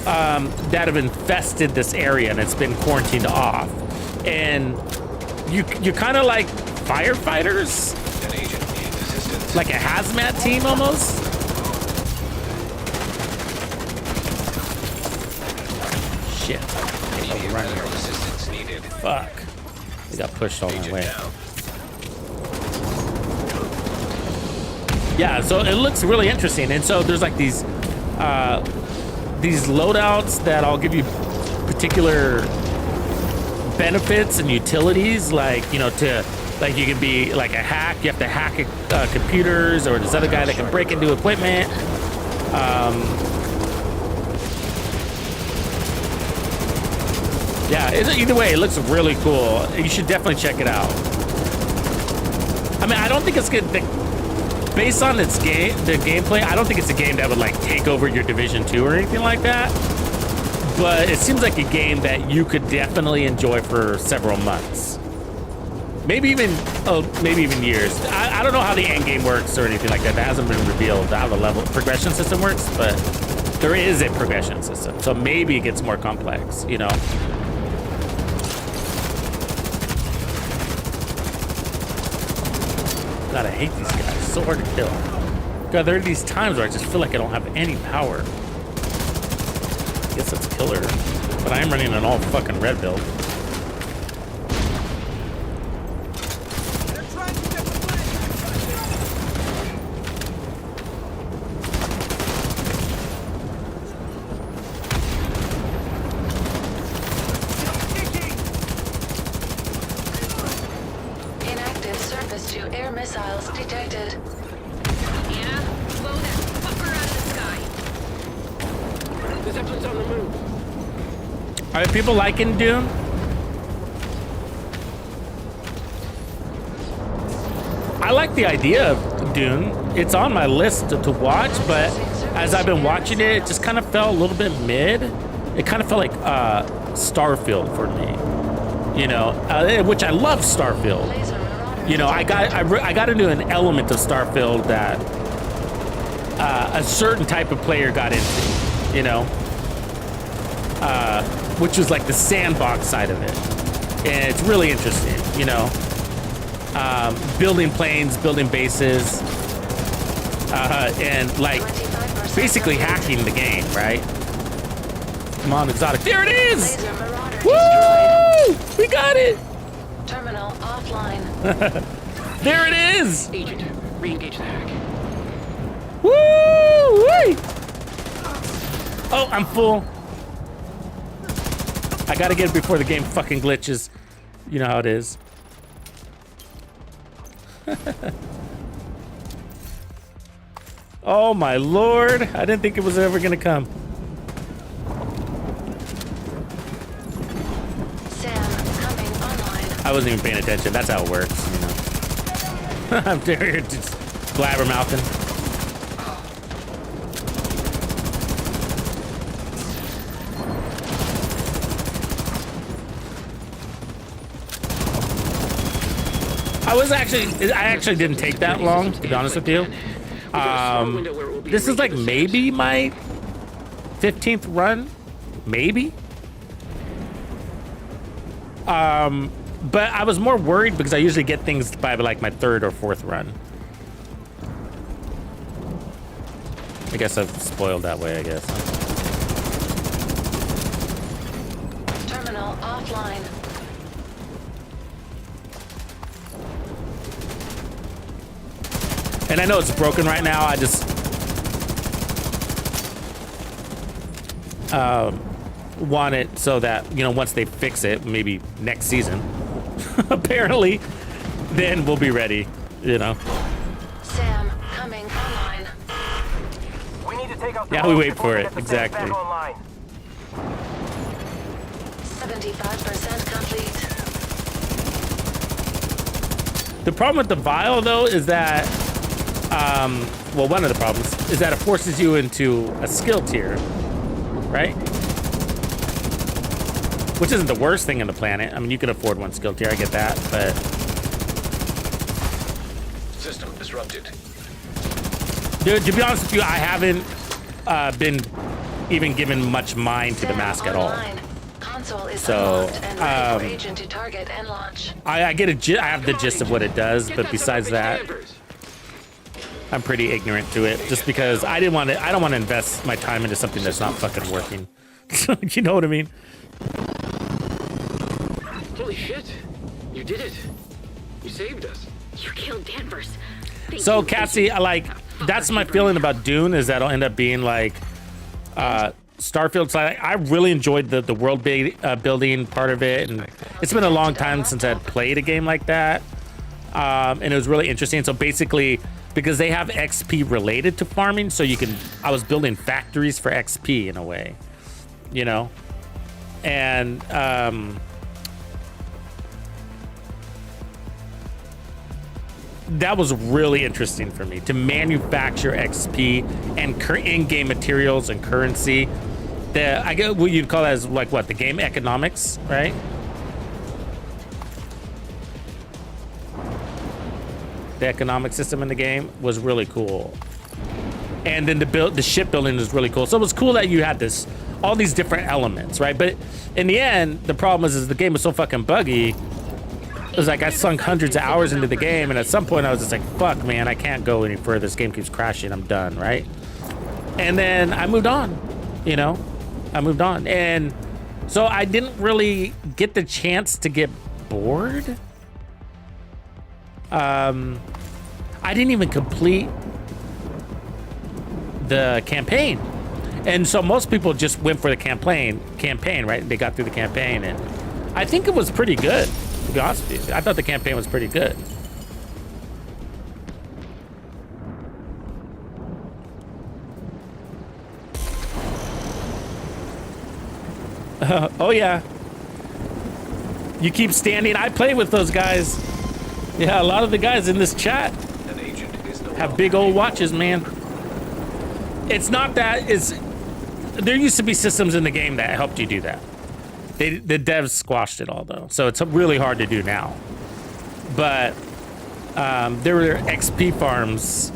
that have infested this area, and it's been quarantined off. And you're kind of like firefighters, like a hazmat team almost. Shit. Fuck. They got pushed all my way. Yeah, so it looks really interesting. And so there's like these loadouts that I'll give you particular benefits and utilities, like, you know, like you can be like a hack, you have to hack computers, or this other guy that can break into equipment. Yeah, either way, it looks really cool. You should definitely check it out. I mean, I don't think it's good. Based on its the gameplay, I don't think it's a game that would like take over your Division 2 or anything like that. But it seems like a game that you could definitely enjoy for several months. Maybe even years. I don't know how the end game works or anything like that. That hasn't been revealed how the level progression system works, but there is a progression system. So maybe it gets more complex, you know? God, I hate these guys. So hard to kill. God, there are these times where I just feel like I don't have any power. I guess that's killer. But I am running an all fucking red build. Inactive surface-to-air missiles detected. Anna, blow that fucker out of the sky. The Zeppelin's on the move. Are people liking Dune? I like the idea of Dune. It's on my list to watch, but as I've been watching it, it just kind of felt a little bit mid. It kind of felt like Starfield for me, you know, which I love Starfield. You know, I got into an element of Starfield that a certain type of player got into, you know, which was like the sandbox side of it. And it's really interesting, you know, building planes, building bases, and like basically hacking the game, right? Come on, exotic. There it is! Woo! We got it! Terminal offline. There it is! Agent, re-engage the hack. Woo! Wee! Oh, I'm full. I gotta get it before the game fucking glitches. You know how it is. Oh my lord. I didn't think it was ever gonna come. Sam coming online. I wasn't even paying attention. That's how it works, you know. I'm there just blabbermouthing. I actually didn't take that long, to be honest with you. This is like maybe my 15th run, maybe. But I was more worried because I usually get things by like my 3rd or 4th run. I guess I've spoiled that way, I guess. Terminal offline. And I know it's broken right now. I just want it so that, you know, once they fix it, maybe next season, apparently, then we'll be ready, you know. Sam coming online. We need to take out the Yeah, we bombs wait before for we it, get the exactly. tank back online. 75% complete. The problem with the vial, though, is that, well, one of the problems is that it forces you into a skill tier, right? Which isn't the worst thing in the planet. I mean, you can afford one skill tier, I get that, but... System disrupted. Dude, to be honest with you, I haven't been even given much mind to the mask at all. Online. Console is So, unlocked and ready for agent to target and launch. I have the gist of what it does, but besides that, I'm pretty ignorant to it. Just because I don't want to invest my time into something that's not fucking working. You know what I mean? Holy shit! You did it! You saved us. You killed Danvers. Thank So, you. Cassie, that's my feeling about Dune, is that it'll end up being like Starfield. So I really enjoyed the world building part of it, and it's been a long time since I'd played a game like that, and it was really interesting. So basically, because they have XP related to farming, so I was building factories for XP in a way, you know. And that was really interesting for me to manufacture XP and in-game materials and currency. I get what you'd call that as like what the game economics, right? The economic system in the game was really cool, and then the shipbuilding was really cool. So it was cool that you had all these different elements, right? But in the end, the problem is the game was so fucking buggy. It was like I sunk hundreds of hours into the game, and at some point I was just like, fuck, man, I can't go any further. This game keeps crashing. I'm done, right? And then I moved on, you know? I moved on. And so I didn't really get the chance to get bored. I didn't even complete the campaign. And so most people just went for the campaign, right? They got through the campaign, and I think it was pretty good. To be honest with you, I thought the campaign was pretty good. Oh yeah. You keep standing. I play with those guys. Yeah, a lot of the guys in this chat An agent is no have longer big old watches, man. It's not that. There used to be systems in the game that helped you do that. The devs squashed it all though, so it's really hard to do now. But there were XP farms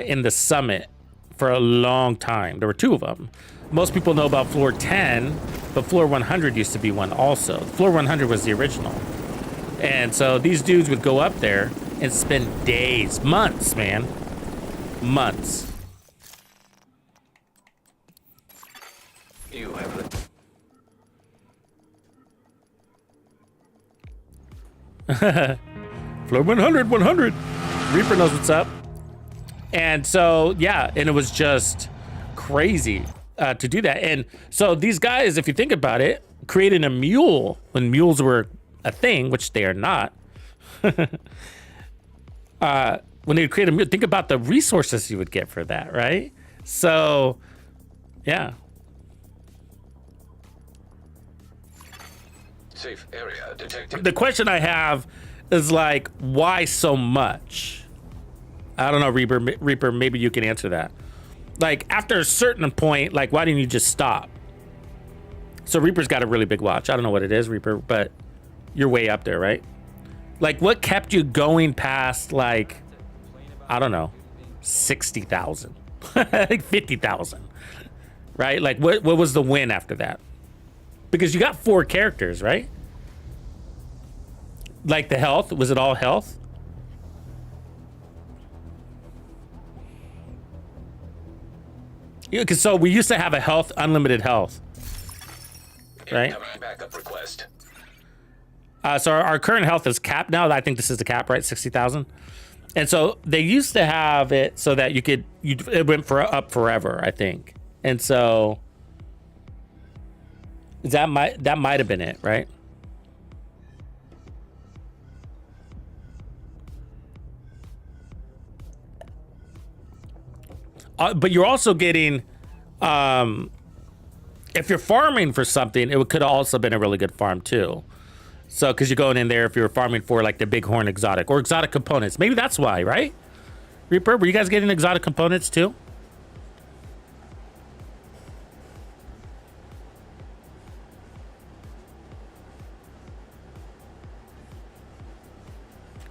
in the summit for a long time. There were 2 of them. Most people know about floor 10, but floor 100 used to be one also. Floor 100 was the original. And so these dudes would go up there and spend days, months, man. Months. You have Floor 100, 100. Reaper knows what's up. And so, yeah, and it was just crazy to do that. And so these guys, if you think about it, creating a mule when mules were a thing, which they are not. When they would create a mule, think about the resources you would get for that, right? So, yeah. safe area detected. The question I have is like, why so much? I don't know, Reaper, maybe you can answer that. Like, after a certain point, like, why didn't you just stop? So Reaper's got a really big watch. I don't know what it is, Reaper, but you're way up there, right? Like, what kept you going past, like, I don't know, 60,000, like 50,000, right? Like, what was the win after that? Because you got 4 characters, right? Like the health, was it all health? Yeah, because so we used to have a health, unlimited health, right? Backup request. So our current health is capped now. I think this is the cap, right? 60,000. And so they used to have it so that it went up forever, I think. And so that might have been it, right? But you're also getting, if you're farming for something, it could have also been a really good farm too. So, because you're going in there if you're farming for like the bighorn exotic or exotic components. Maybe that's why, right? Reaper, were you guys getting exotic components too?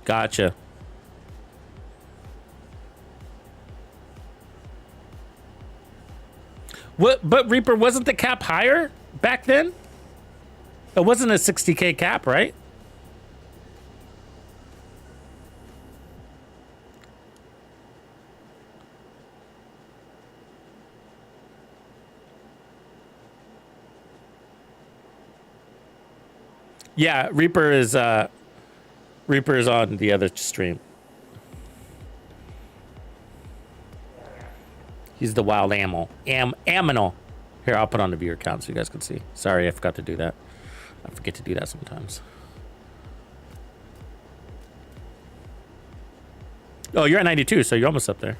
Gotcha. What? But Reaper, wasn't the cap higher back then? It wasn't a 60K cap, right? Yeah, Reaper is on the other stream. He's the wild animal. Aminal. Here, I'll put on the viewer count so you guys can see. Sorry, I forgot to do that. I forget to do that sometimes. Oh, you're at 92, so you're almost up there.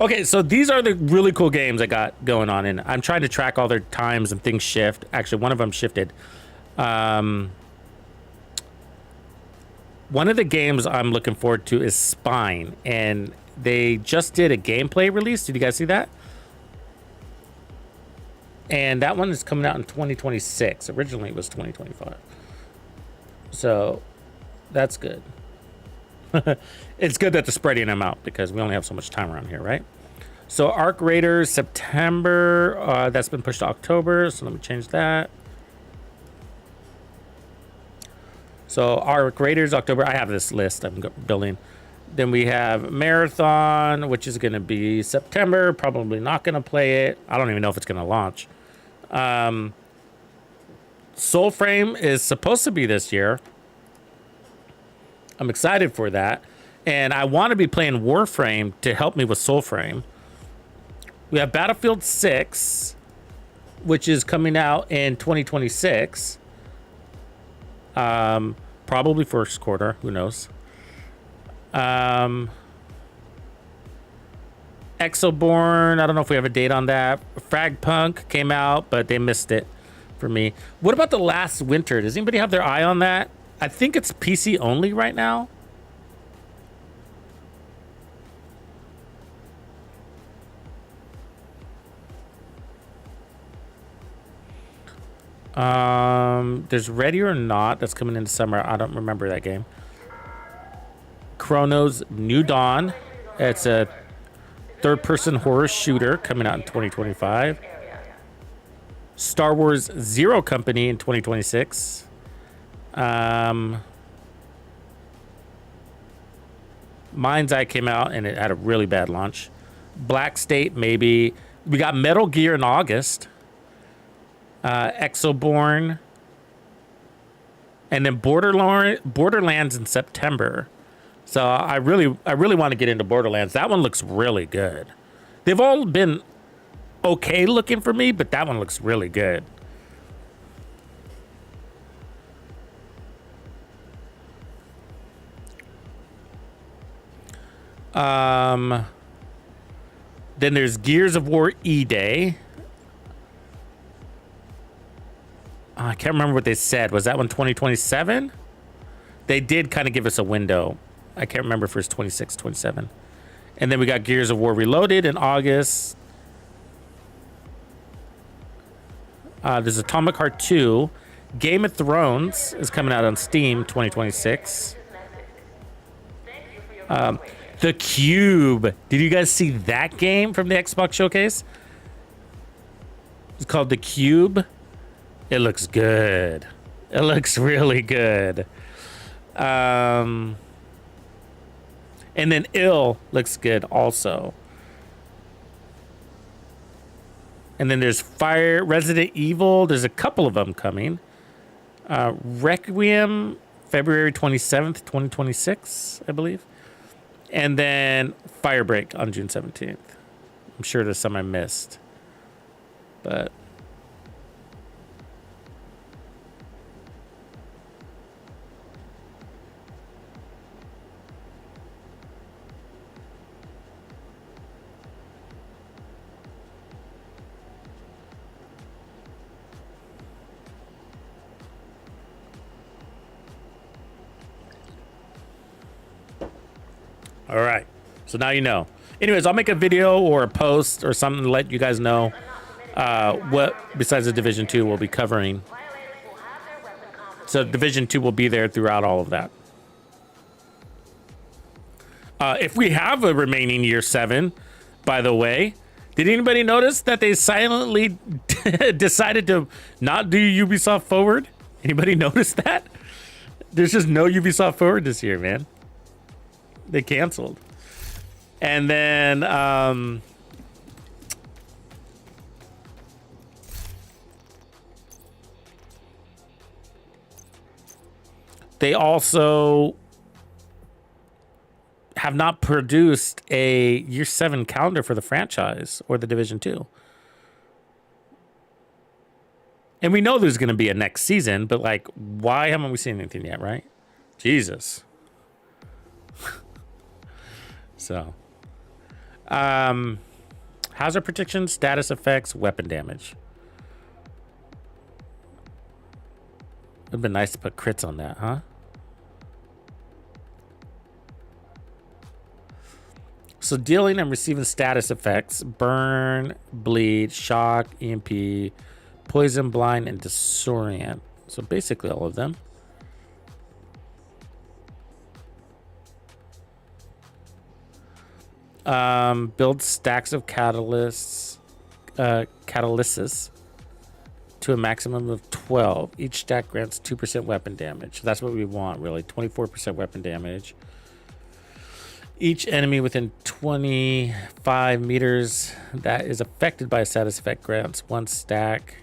Okay, so these are the really cool games I got going on, and I'm trying to track all their times and things shift. Actually, one of them shifted. One of the games I'm looking forward to is Spine, and they just did a gameplay release. Did you guys see that? And that one is coming out in 2026. Originally, it was 2025. So that's good. It's good that they're spreading them out because we only have so much time around here, right? So Arc Raiders, September. That's been pushed to October. So let me change that. So Arc Raiders, October. I have this list I'm building. Then we have Marathon, which is going to be September. Probably not going to play it. I don't even know if it's going to launch. Soulframe is supposed to be this year. I'm excited for that. And I want to be playing Warframe to help me with Soulframe. We have Battlefield 6, which is coming out in 2026. Probably first quarter. Who knows? Exoborn. I don't know if we have a date on that. Fragpunk came out, but they missed it for me. What about The Last Winter? Does anybody have their eye on that? I think it's PC only right now. There's Ready or Not that's coming in summer. I don't remember that game. Chrono's New Dawn. It's a third-person horror shooter coming out in 2025. Star Wars Zero Company in 2026. Mind's Eye came out and it had a really bad launch. Black State, maybe. We got Metal Gear in August. Exoborn. And then Borderlands in September. So I really want to get into Borderlands. That one looks really good. They've all been okay looking for me, but that one looks really good. Then there's Gears of War E-Day. I can't remember what they said. Was that one 2027? They did kind of give us a window. I can't remember if it was 26, 27. And then we got Gears of War Reloaded in August. There's Atomic Heart 2. Game of Thrones is coming out on Steam 2026. The Cube. Did you guys see that game from the Xbox showcase? It's called The Cube. It looks good. It looks really good. And then Ill looks good also. And then there's Resident Evil. There's a couple of them coming. Requiem, February 27th, 2026, I believe. And then Firebreak on June 17th. I'm sure there's some I missed. But all right, so now you know. Anyways, I'll make a video or a post or something to let you guys know what besides the Division 2 we'll be covering. So Division 2 will be there throughout all of that. If we have a remaining Year 7, by the way, did anybody notice that they silently decided to not do Ubisoft Forward? Anybody notice that? There's just no Ubisoft Forward this year, man. They canceled. And then they also have not produced a Year 7 calendar for the franchise or the Division 2. And we know there's going to be a next season, but like, why haven't we seen anything yet, right? Jesus. So, Hazard protection, status effects, weapon damage. It'd been nice to put crits on that, huh? So dealing and receiving status effects: burn, bleed, shock, EMP, poison, blind, and disorient. So basically all of them. Build stacks of catalysts, catalysis to a maximum of 12. Each stack grants 2% weapon damage. That's what we want, really. 24% weapon damage. Each enemy within 25 meters that is affected by a status effect grants 1 stack.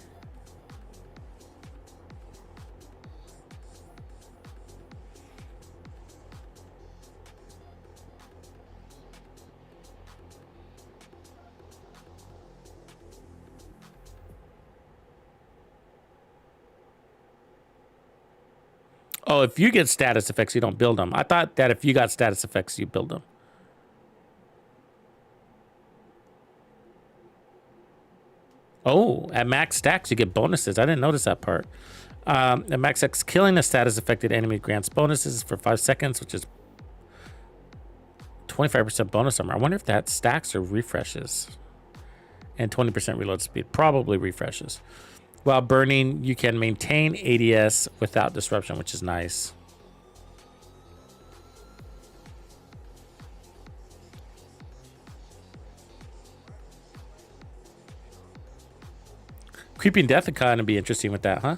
Oh, if you get status effects, you don't build them. I thought that if you got status effects, you build them. Oh, at max stacks, you get bonuses. I didn't notice that part. At max X, killing a status affected enemy grants bonuses for 5 seconds, which is 25% bonus armor. I wonder if that stacks or refreshes. And 20% reload speed. Probably refreshes. While burning, you can maintain ADS without disruption, which is nice. Creeping death would kind of be interesting with that, huh?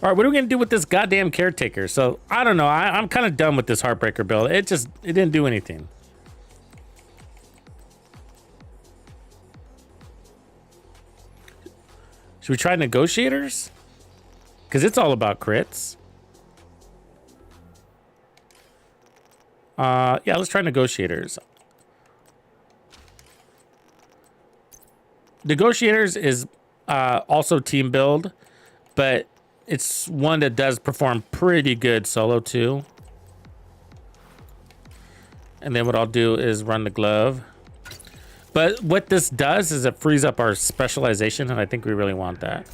All right, what are we gonna do with this goddamn caretaker? So I don't know. I'm kind of done with this Heartbreaker build. It didn't do anything. Should we try Negotiators? Because it's all about crits. Yeah, let's try Negotiators. Negotiators is also team build, but it's one that does perform pretty good solo too. And then what I'll do is run the glove. But what this does is it frees up our specialization, and I think we really want that.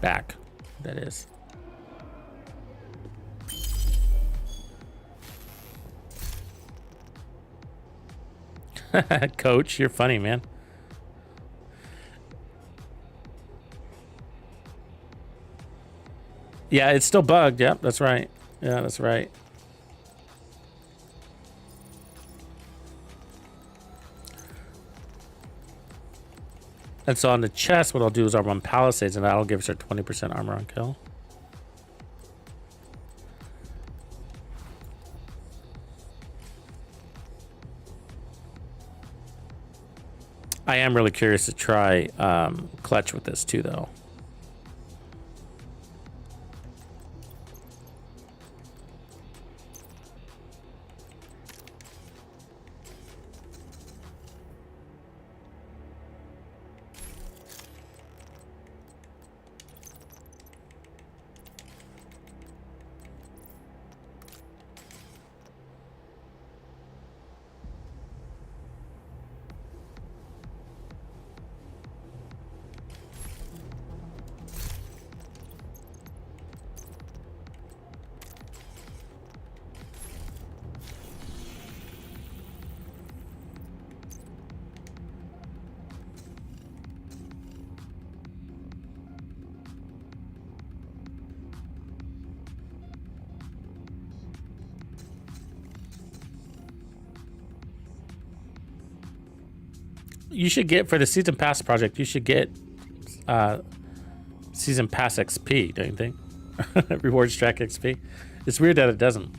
Back, that is. Coach, you're funny, man. Yeah, it's still bugged. Yep, that's right. Yeah, that's right. And so on the chest, what I'll do is I'll run Palisades, and that'll give us our 20% armor on kill. I am really curious to try clutch with this too, though. You should get, for the season pass project, you should get season pass XP, don't you think? Rewards track XP. It's weird that it doesn't.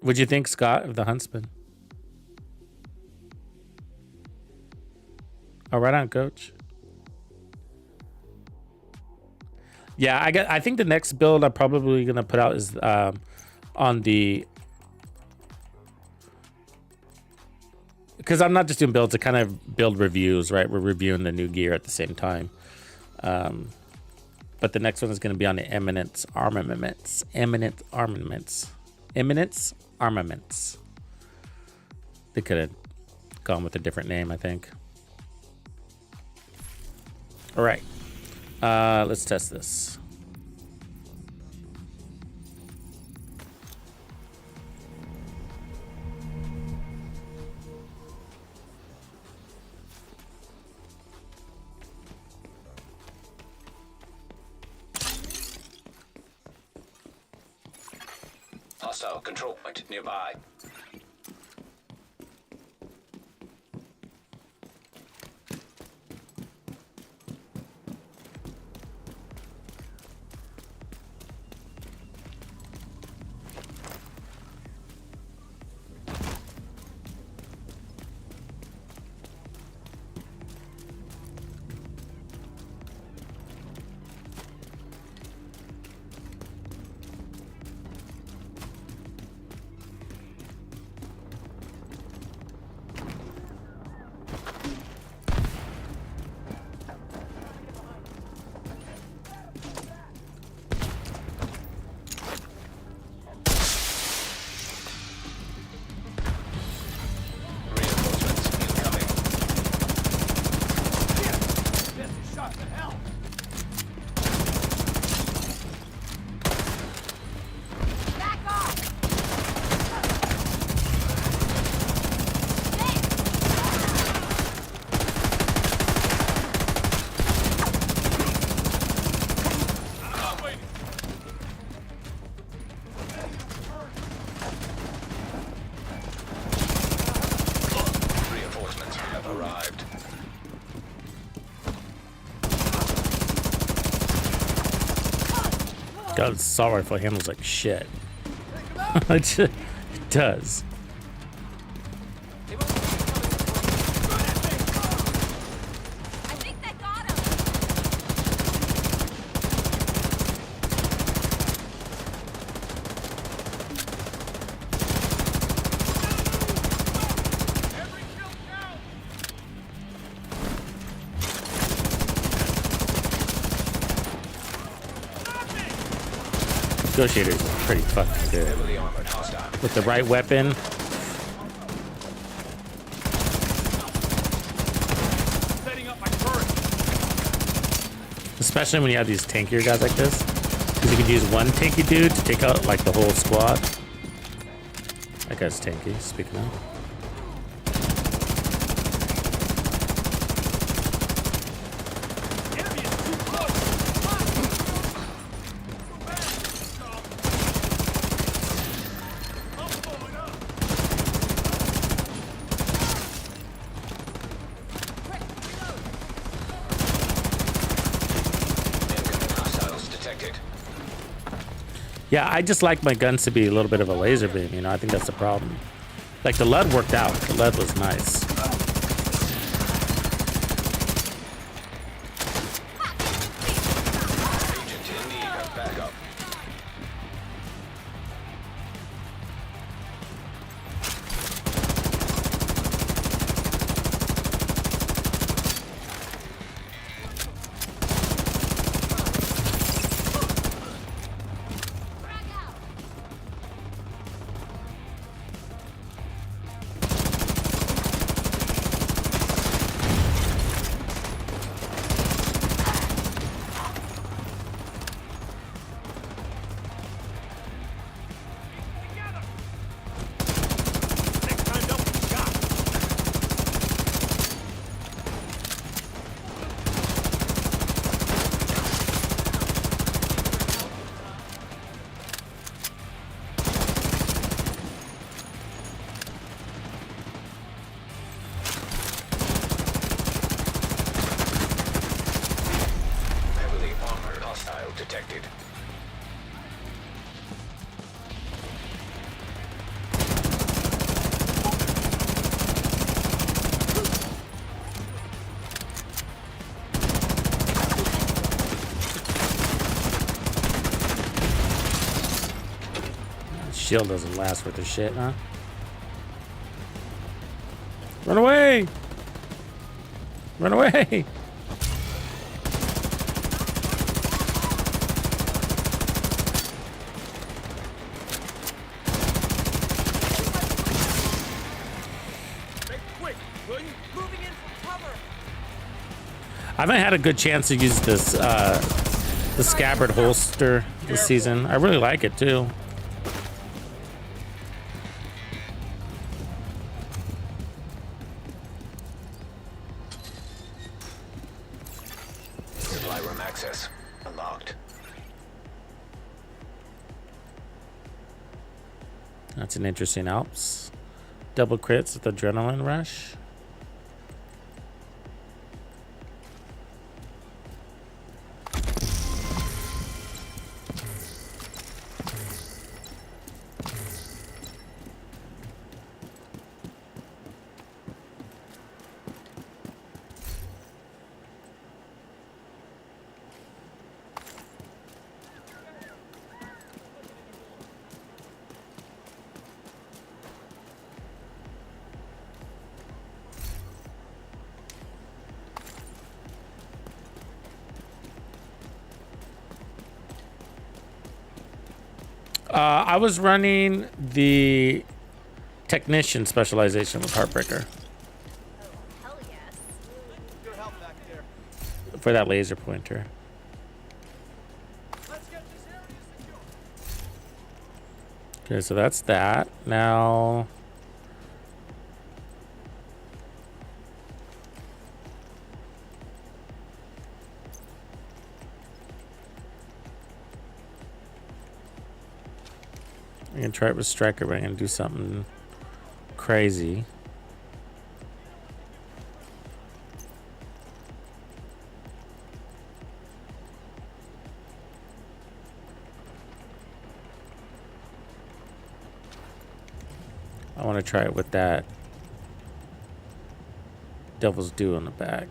What'd you think, Scott, of the Huntsman? Oh, right on, Coach. Yeah, I think the next build I'm probably gonna put out is on the, because I'm not just doing builds, to kind of build reviews, right? We're reviewing the new gear at the same time. But the next one is gonna be on the Eminence Armaments. Eminence Armaments. Eminence Armaments. They could have gone with a different name, I think. All right. Let's test this. Hostile control point nearby. God, assault rifle handles like shit. It does. Negotiators are pretty fucking good. With the right weapon. Especially when you have these tankier guys like this. Because you can use one tanky dude to take out like the whole squad. That guy's tanky, speaking of. Yeah, I just like my guns to be a little bit of a laser beam, you know, I think that's the problem. Like the lead worked out, the lead was nice. shield doesn't last worth a shit, huh? Run away! Run away! I haven't had a good chance to use this, the scabbard holster this season. I really like it too. Supply room access unlocked. That's an interesting Alps. Double crits with adrenaline rush. I was running the technician specialization with Heartbreaker. Hell yes. Your help back there. For that laser pointer. Let's get this area secure. Okay, so that's that. Now... I'm gonna try it with Striker, but I'm gonna do something crazy. I want to try it with that Devil's Due on the back.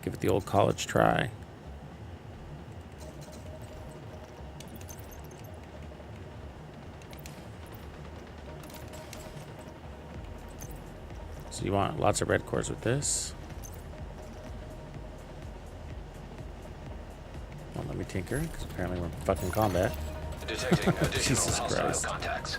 Give it the old college try. So you want lots of red cores with this. Well, let me tinker, because apparently we're in fucking combat. Detecting additional Jesus hostile Christ. contacts.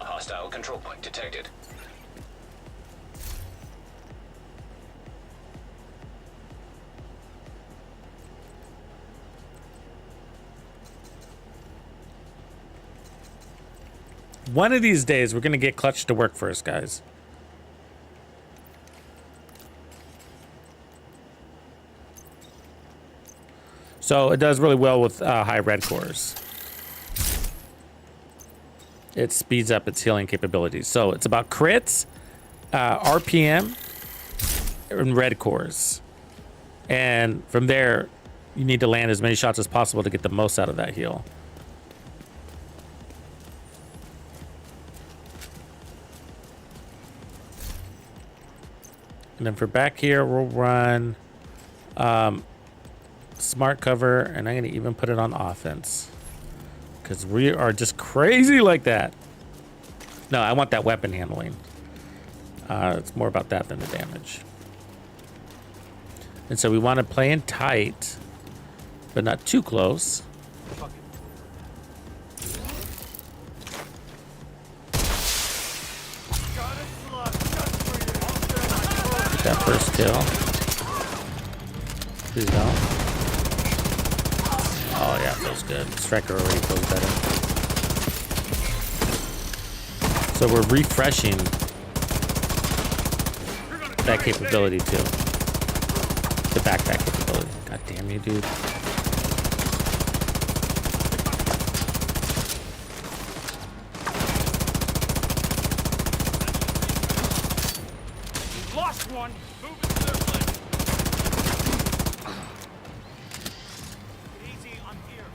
Hostile control point detected. One of these days, we're going to get Clutch to work for us, guys. So it does really well with high red cores. It speeds up its healing capabilities. So it's about crits, RPM, and red cores. And from there, you need to land as many shots as possible to get the most out of that heal. And then for back here, we'll run smart cover, and I'm going to even put it on offense. Because we are just crazy like that. No, I want that weapon handling. It's more about that than the damage. And so we want to play in tight, but not too close. That first kill. Please don't. Oh yeah, feels good. Striker already feels better. So we're refreshing that capability too. The backpack capability. God damn you, dude. Lost one. Moving to their place. Easy, I'm here.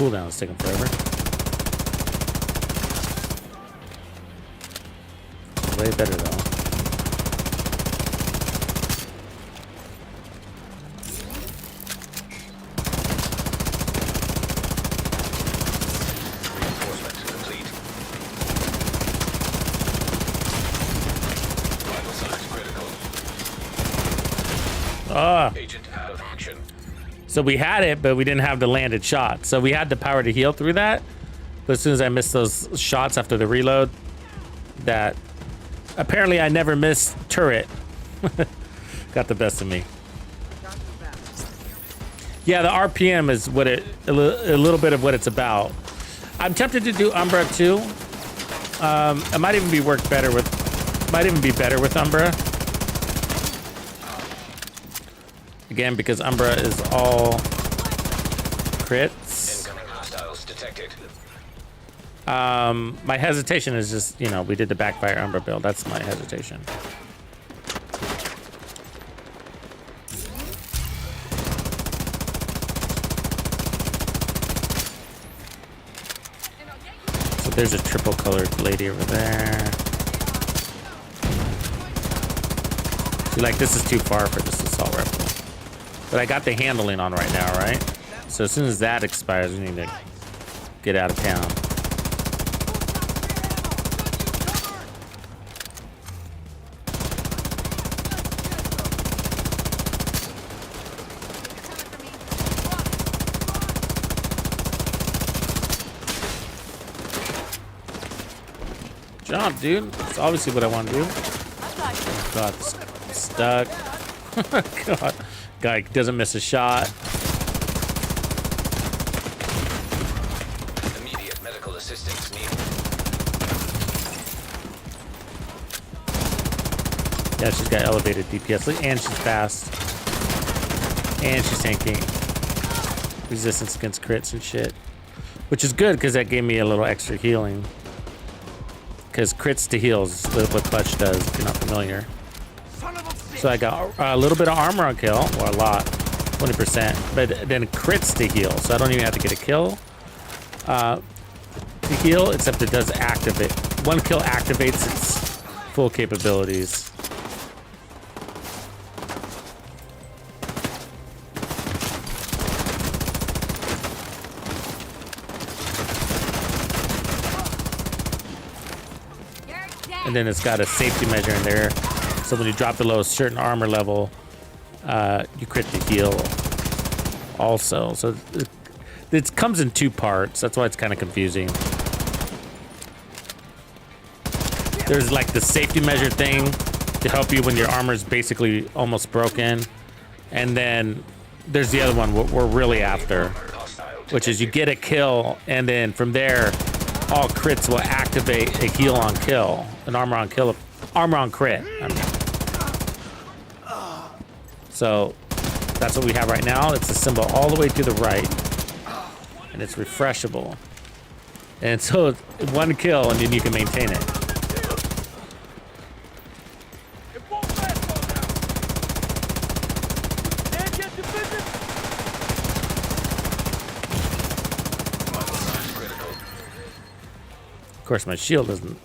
cooldown is taking forever. Way better though. Reinforcement complete. Vital signs critical. Ah. Agent out of action. So we had it, but we didn't have the landed shot. So we had the power to heal through that. But as soon as I missed those shots after the reload, that apparently I never missed turret. Got the best of me. Yeah, the RPM is what a little bit of what it's about. I'm tempted to do Umbra too. It might even be better with Umbra. Again, because Umbra is all crits. Incoming hostiles detected. My hesitation is just, you know, we did the backfire Umbra build. That's my hesitation. So there's a triple colored lady over there. See, like, this is too far for this assault rifle. But I got the handling on right now, right? So as soon as that expires, we need to get out of town. Jump, dude. That's obviously what I want to do. Oh, God, stuck. God, guy doesn't miss a shot. Immediate medical assistance needed. Yeah, she's got elevated DPS, and she's fast, and she's tanking. Resistance against crits and shit, which is good because that gave me a little extra healing. Because crits to heals is what clutch does, if you're not familiar. So I got a little bit of armor on kill, or a lot, 20%, but then crits to heal. So I don't even have to get a kill to heal, except it does activate. One kill activates its full capabilities. And then it's got a safety measure in there. So when you drop below a certain armor level, you crit the heal also. So it comes in two parts. That's why it's kind of confusing. There's like the safety measure thing to help you when your armor is basically almost broken. And then there's the other one we're really after, which is you get a kill, and then from there, all crits will activate a heal on kill, an armor on kill, armor on crit. I mean. So that's what we have right now. It's a symbol all the way to the right, and it's refreshable. And so it's one kill, and then you can maintain it. Of course, my shield isn't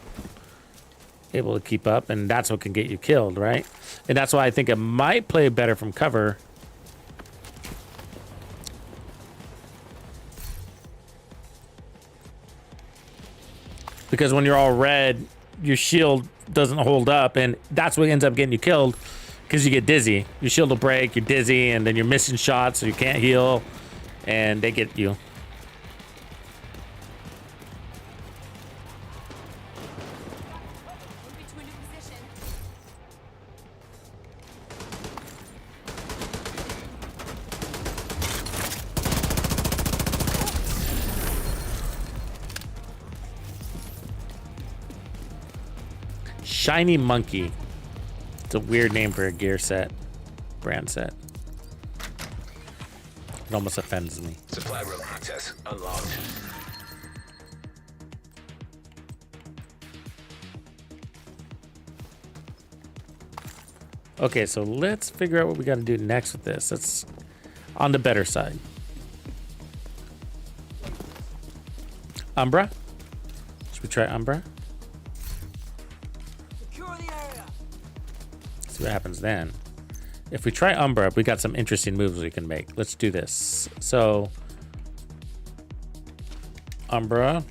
able to keep up, and that's what can get you killed, right? And that's why I think it might play better from cover. Because when you're all red, your shield doesn't hold up, and that's what ends up getting you killed, because you get dizzy. Your shield will break, you're dizzy, and then you're missing shots, so you can't heal, and they get you. Shiny Monkey. It's a weird name for a gear set, brand set. It almost offends me. Supply room access unlocked. Okay, so let's figure out what we got to do next with this. That's on the better side. Umbra. Should we try Umbra? See what happens then. If we try Umbra, we got some interesting moves we can make. Let's do this. So Umbra,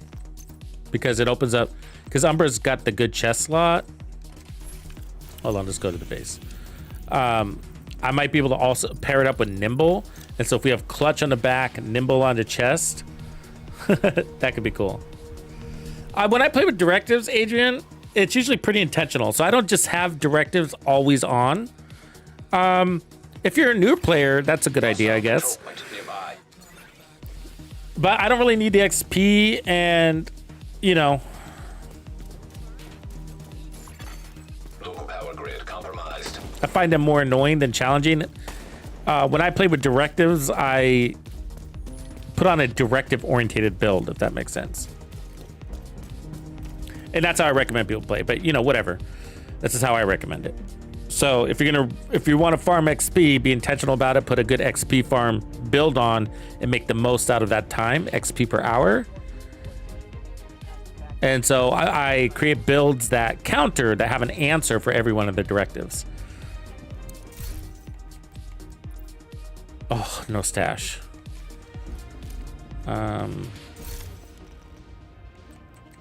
because it opens up, because Umbra's got the good chest slot. Hold on, let's go to the base. I might be able to also pair it up with Nimble. And so if we have Clutch on the back, Nimble on the chest, that could be cool. When I play with directives, Adrian, it's usually pretty intentional. So I don't just have directives always on. If you're a new player, that's a good idea, I guess. But I don't really need the XP, and, you know. Local power grid compromised. I find them more annoying than challenging. When I play with directives, I put on a directive-oriented build, if that makes sense. And that's how I recommend people play. But, you know, whatever. This is how I recommend it. So if you want to farm XP, be intentional about it. Put a good XP farm build on and make the most out of that time, XP per hour. And so I create builds that counter, that have an answer for every one of the directives. Oh, no stash.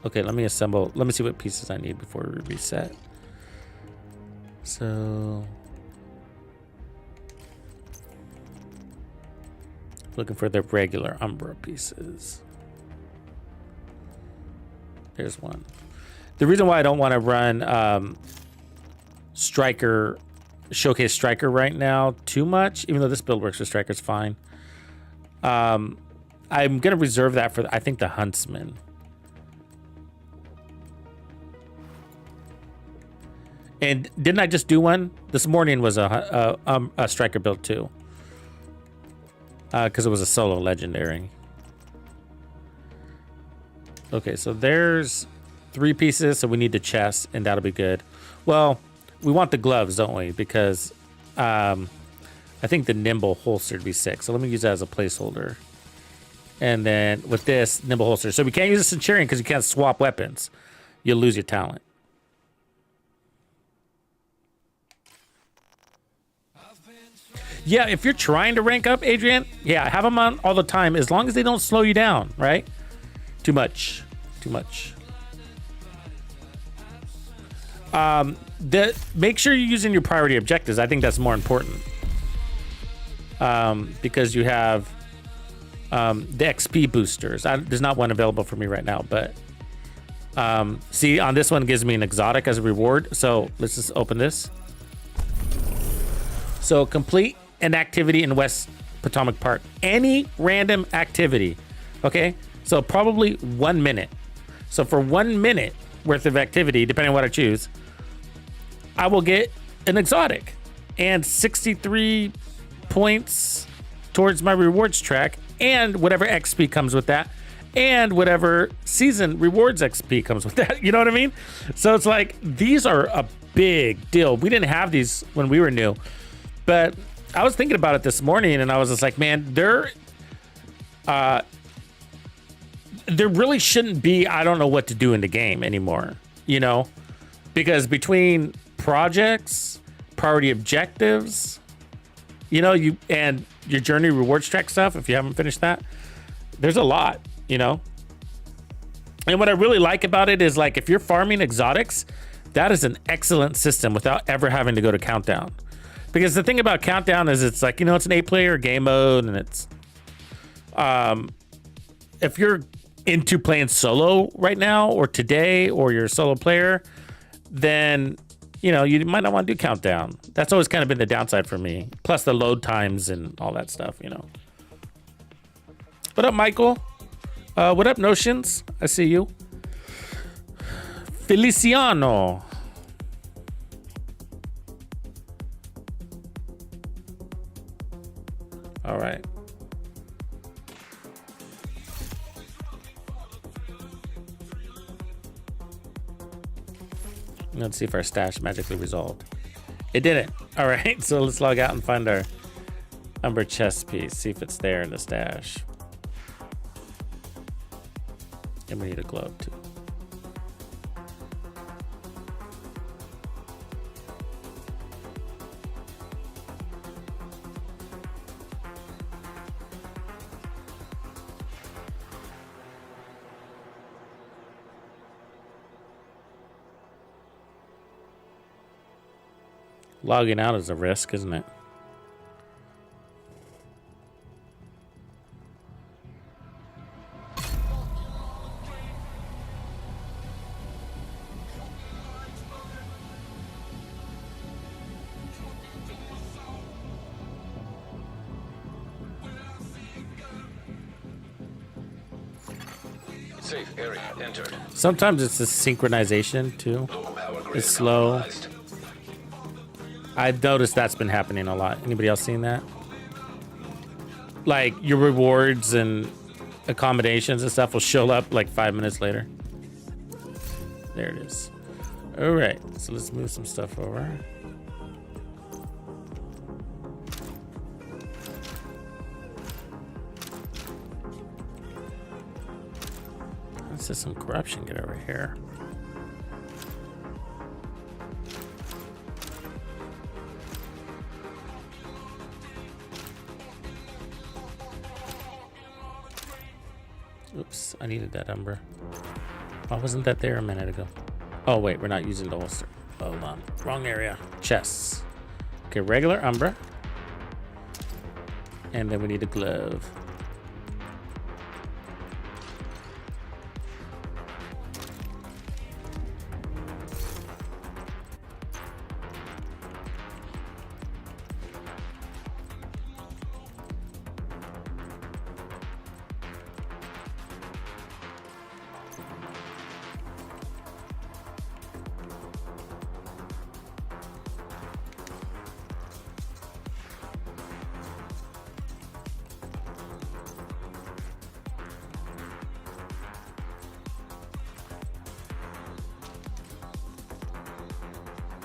Okay, let me assemble. Let me see what pieces I need before we reset. So, looking for the regular Umbra pieces. There's one. The reason why I don't want to run Striker, Showcase Striker right now too much, even though this build works with Striker's fine. I'm gonna reserve that for I think the Huntsman. And didn't I just do one? This morning was a Striker build too. Because it was a solo legendary. Okay, so there's 3 pieces, so we need the chest, and that'll be good. Well, we want the gloves, don't we? Because I think the nimble holster would be sick. So let me use that as a placeholder. And then with this, nimble holster. So we can't use a Centurion because you can't swap weapons. You'll lose your talent. Yeah, if you're trying to rank up, Adrian, yeah, have them on all the time as long as they don't slow you down, right? Too much. Make sure you're using your priority objectives. I think that's more important. Because you have the XP boosters. There's not one available for me right now, but see, on this one gives me an exotic as a reward. So let's just open this. So complete an activity in West Potomac Park. Any random activity. Okay, so probably 1 minute. So for 1 minute worth of activity, depending on what I choose, I will get an exotic and 63 points towards my rewards track, and whatever XP comes with that, and whatever season rewards XP comes with that. You know what I mean? So it's like, these are a big deal. We didn't have these when we were new, but I was thinking about it this morning, and I was just like, man, there really shouldn't be, I don't know what to do in the game anymore, you know, because between projects, priority objectives, you know, and your journey rewards track stuff, if you haven't finished that, there's a lot, you know. And what I really like about it is, like, if you're farming exotics, that is an excellent system without ever having to go to countdown. Because the thing about countdown is, it's like, you know, it's an 8-player game mode, and it's if you're into playing solo right now or today, or you're a solo player, then, you know, you might not want to do countdown. That's always kind of been the downside for me. Plus the load times and all that stuff, you know. What up, Michael? What up, Notions? I see you. Feliciano. All right. Let's see if our stash magically resolved. It didn't. All right, so let's log out and find our Umber chest piece. See if it's there in the stash. It And we need a glove too. Logging out is a risk, isn't it? Safe area entered. Sometimes it's the synchronization too. Low power grid It's slow. compromised. I've noticed that's been happening a lot. Anybody else seen that? Like your rewards and accommodations and stuff will show up like 5 minutes later. There it is. All right, so let's move some stuff over. Let's just some corruption get over here. Oops, I needed that Umbra. Why wasn't that there a minute ago? Oh, wait, we're not using the holster. Hold on. Wrong area. Chests. Okay, regular Umbra. And then we need a glove.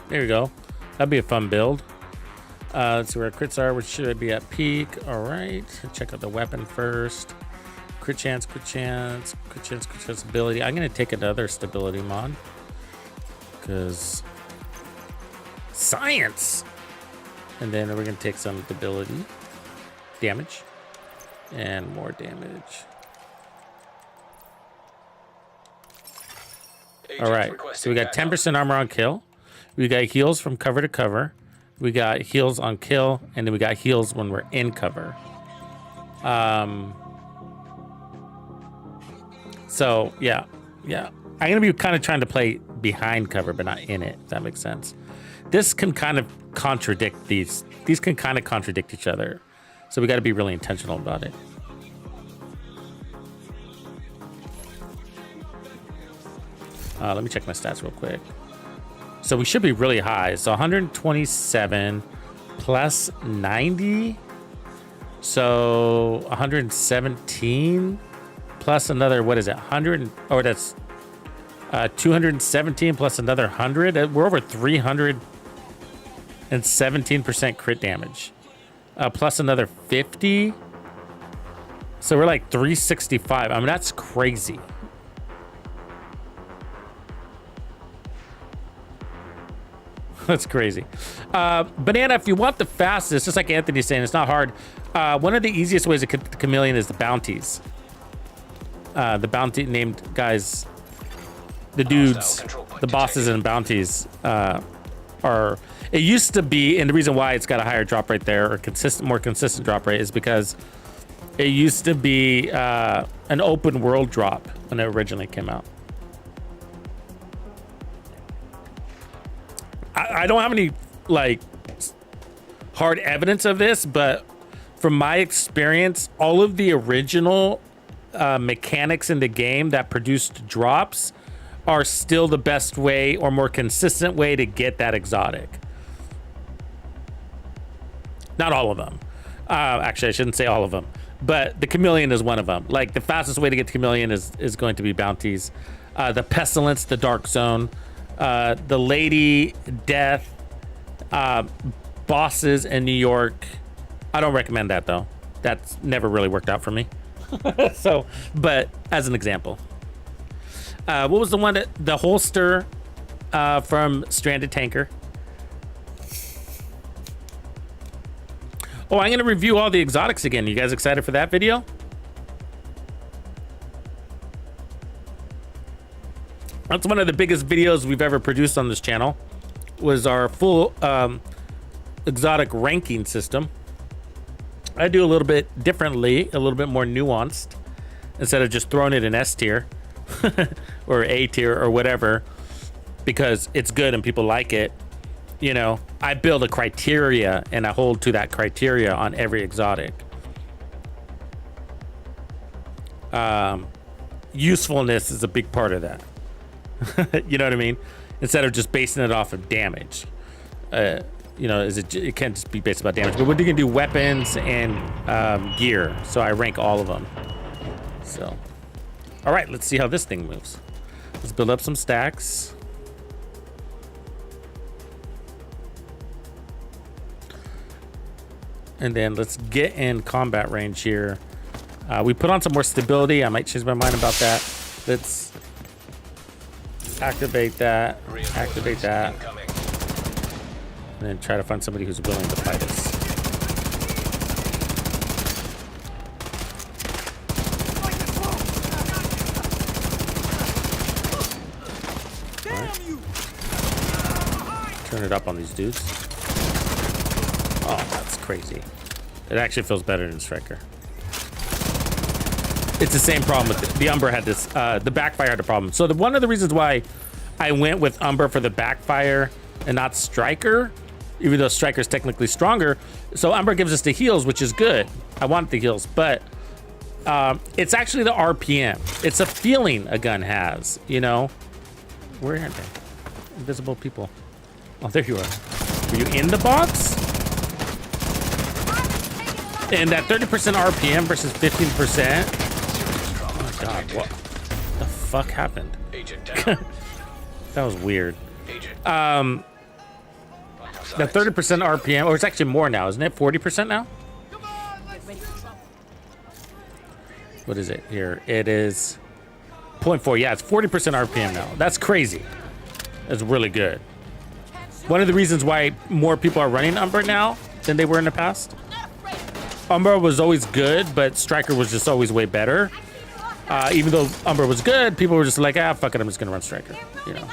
There we go. That'd be a fun build. Let's see where our crits are. We should be at peak. All right. Check out the weapon first. Crit chance, crit chance, crit chance, crit chance ability. I'm going to take another stability mod. Because science. And then we're going to take some ability damage. And more damage. All right. So we got 10% armor on kill. We got heals from cover to cover. We got heals on kill, and then we got heals when we're in cover. So yeah. I'm gonna be kind of trying to play behind cover, but not in it. If that makes sense. This can kind of contradict these. These can kind of contradict each other. So we got to be really intentional about it. Let me check my stats real quick. So we should be really high. So 127 plus 90. So 117 plus another, what is it? 100, or that's 217 plus another 100. We're over 317% crit damage. Plus another 50. So we're like 365. I mean, that's crazy. That's crazy. Banana, if you want the fastest, just like Anthony's saying, it's not hard. One of the easiest ways to get the chameleon is the bounties. The bounty named guys, the dudes, the bosses and bounties are. It used to be, and the reason why it's got a higher drop rate there, or more consistent drop rate, is because it used to be an open world drop when it originally came out. I don't have any like hard evidence of this, but from my experience, all of the original mechanics in the game that produced drops are still the best way or more consistent way to get that exotic. Not all of them. Actually, I shouldn't say all of them, but the chameleon is one of them. Like the fastest way to get the chameleon is going to be bounties. The pestilence, the dark zone, the lady death, bosses in New York. I don't recommend that though. That's never really worked out for me. So, but as an example. What was the one that the holster from Stranded Tanker? Oh, I'm gonna review all the exotics again. You guys excited for that video? That's one of the biggest videos we've ever produced on this channel. Was our full exotic ranking system. I do a little bit differently, a little bit more nuanced, instead of just throwing it in S tier or A tier or whatever, because it's good and people like it. You know, I build a criteria and I hold to that criteria on every exotic. Usefulness is a big part of that. You know what I mean? Instead of just basing it off of damage. You know, it can't just be based about damage, but you can do weapons and gear. So I rank all of them. So, all right, let's see how this thing moves. Let's build up some stacks. And then let's get in combat range here. We put on some more stability. I might change my mind about that. Let's activate that, activate that, and then try to find somebody who's willing to fight us. Right. Turn it up on these dudes. Oh, that's crazy. It actually feels better than Striker. It's the same problem with the Umbra had this, the backfire had a problem. So one of the reasons why I went with Umbra for the backfire and not Striker, even though Striker's technically stronger. So Umbra gives us the heals, which is good. I want the heals, but it's actually the RPM. It's a feeling a gun has, you know? Where are they? Invisible people. Oh, there you are. Were you in the box? And that 30% RPM versus 15%. God, what the fuck happened? That was weird. The 30% RPM, or it's actually more now, isn't it? 40% now? What is it here? It is 0.4. Yeah, it's 40% RPM now. That's crazy. That's really good. One of the reasons why more people are running Umbra now than they were in the past. Umbra was always good, but Striker was just always way better. Even though Umbra was good, people were just like, ah, fuck it, I'm just gonna run Striker, you know.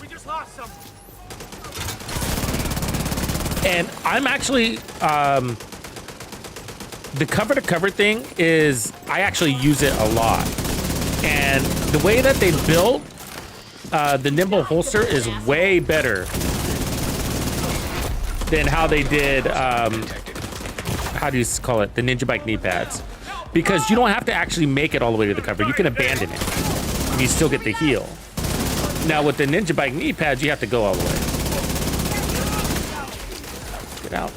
We just lost some. And I'm actually, the cover to cover thing is, I actually use it a lot. And the way that they built the nimble holster is way better than how they did, how do you call it? The Ninja Bike knee pads. Because you don't have to actually make it all the way to the cover. You can abandon it and you still get the heal. Now with the Ninja Bike knee pads, you have to go all the way. Get out.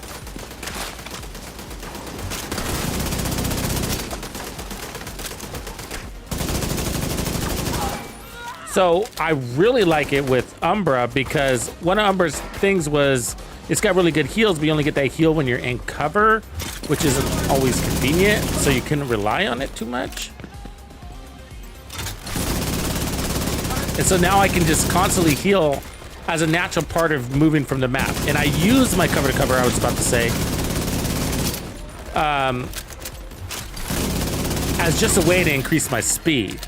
So I really like it with Umbra because one of Umbra's things was it's got really good heals, but you only get that heal when you're in cover, which isn't always convenient, so you couldn't rely on it too much. And so now I can just constantly heal as a natural part of moving from the map. And I use my cover to cover, I was about to say, as just a way to increase my speed.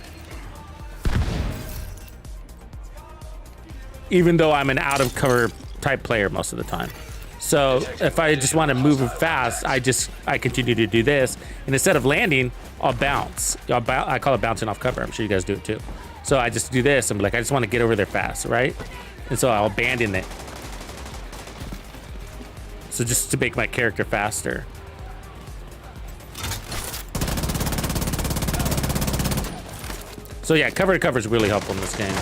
Even though I'm an out of cover type player most of the time. So if I just want to move fast, I continue to do this. And instead of landing, I'll bounce. I call it bouncing off cover. I'm sure you guys do it too. So I just do this. I'm like, I just want to get over there fast, right? And so I'll abandon it. So just to make my character faster. So yeah, cover to cover is really helpful in this game.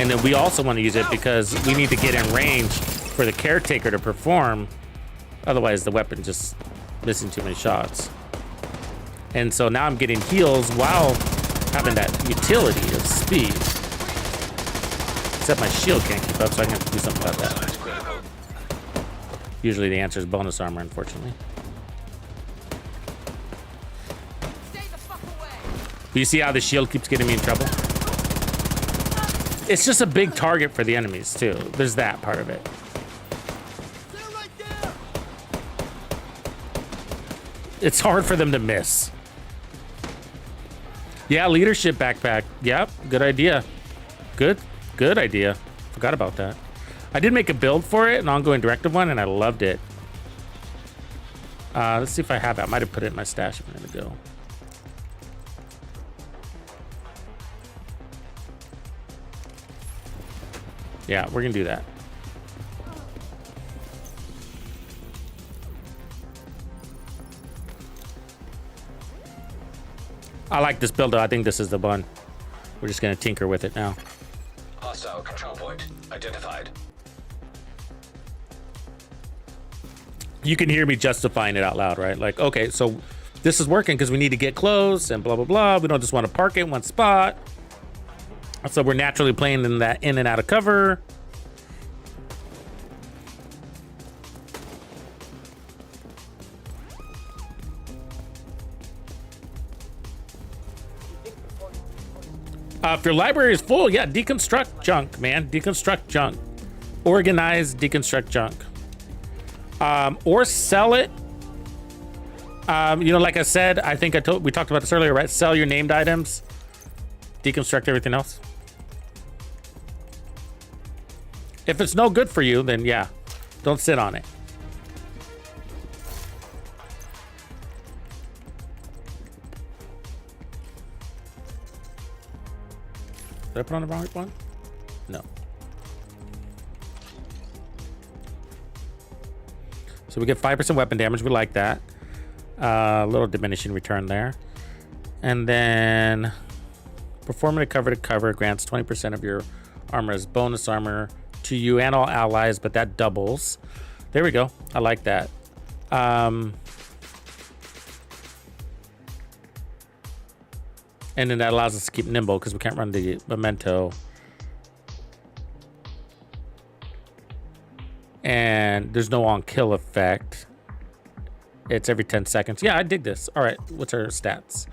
And then we also want to use it because we need to get in range for the Caretaker to perform. Otherwise, the weapon just missing too many shots. And so now I'm getting heals while having that utility of speed. Except my shield can't keep up, so I'm gonna have to do something about that. Size critical. Usually the answer is bonus armor, unfortunately. Do you see how the shield keeps getting me in trouble? It's just a big target for the enemies, too. There's that part of it. It's hard for them to miss. Yeah, leadership backpack. Yep, good idea. Good idea. Forgot about that. I did make a build for it, an ongoing directive one, and I loved it. Let's see if I have it. I might have put it in my stash a minute ago. Yeah, we're gonna do that. I like this build though. I think this is the one. We're just gonna tinker with it now. Hostile control point identified. You can hear me justifying it out loud, right? Like, okay, so this is working because we need to get close and blah, blah, blah. We don't just want to park it in one spot. So we're naturally playing in that in and out of cover. If your library is full, yeah, deconstruct junk, man. Deconstruct junk. Organize, deconstruct junk. Or sell it. You know, like I said, I think we talked about this earlier, right? Sell your named items. Deconstruct everything else. If it's no good for you, then yeah, don't sit on it. Did I put on the wrong one? No. So we get 5% weapon damage. We like that. A little diminishing return there. And then performing a cover to cover grants 20% of your armor as bonus armor to you and all allies, but that doubles. There we go. I like that. And then that allows us to keep nimble because we can't run the Momento. And there's no on kill effect. It's every 10 seconds. Yeah, I dig this. All right, what's our stats?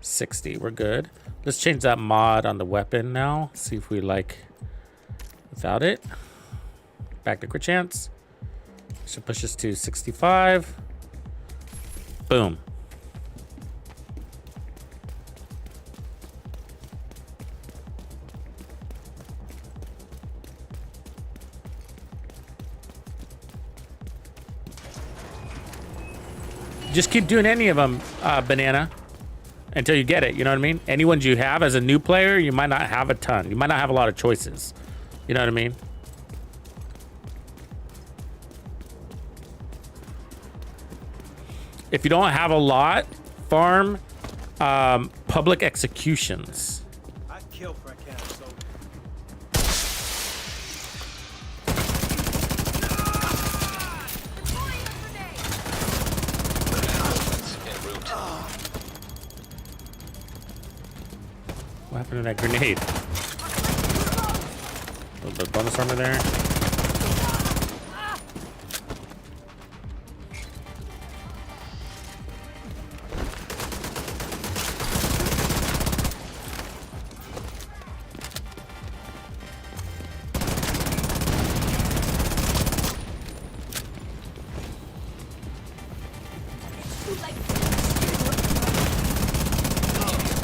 60, we're good. Let's change that mod on the weapon now. See if we like without it. Back to crit chance. Should push us to 65. Boom. Just keep doing any of them, Banana, until you get it. You know what I mean? Any ones you have as a new player, you might not have a ton. You might not have a lot of choices. You know what I mean? If you don't have a lot, farm public executions. I kill for a cat, so. What happened to that grenade? A little bit of bonus armor there.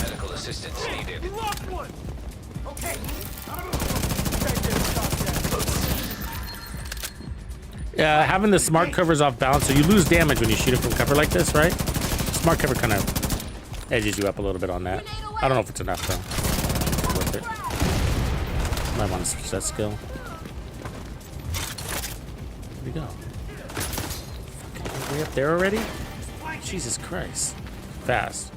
Medical assistance needed. Having the smart cover is off balance, so you lose damage when you shoot it from cover like this, right? Smart cover kind of edges you up a little bit on that. I don't know if it's enough though. Worth it. Might want to switch that skill. Where'd we go? Fucking way up there already? Jesus Christ. Fast.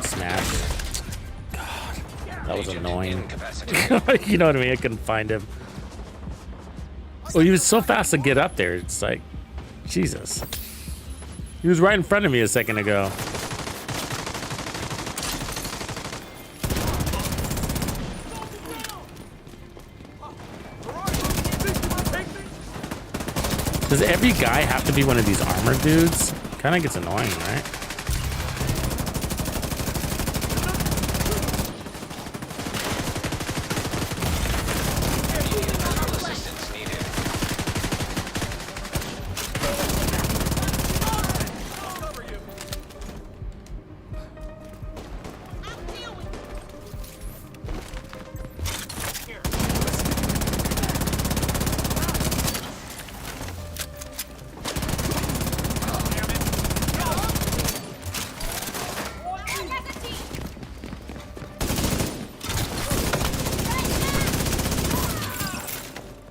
Smash. That was annoying. You know what I mean? I couldn't find him. Well, he was so fast to get up there. It's like, Jesus. He was right in front of me a second ago. Does every guy have to be one of these armored dudes? Kind of gets annoying, right? Assistance needed.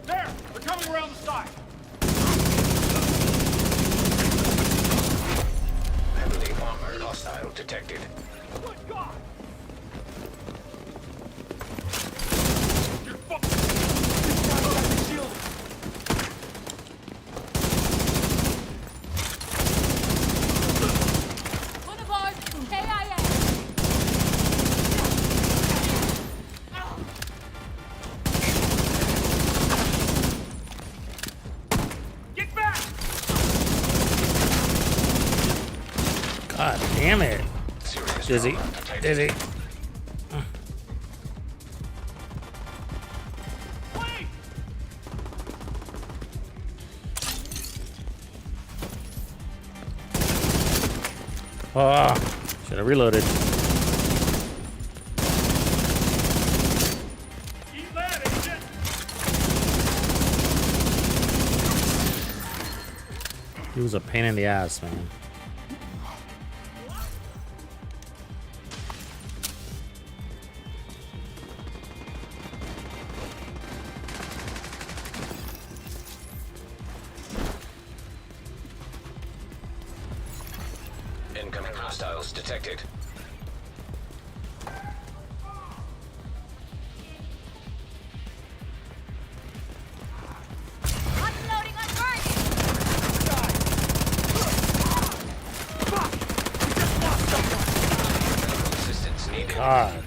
There! They're coming around the side! Heavily armored hostile detected. Good God! You're Boulevard, KIA. Get back! God damn it. Serious Dizzy. trauma detected. Dizzy. Wait! Oh, should have reloaded. Eat that, agent! He was a pain in the ass, man. Incoming hostiles detected. Unloading on target. Assistance needed. God.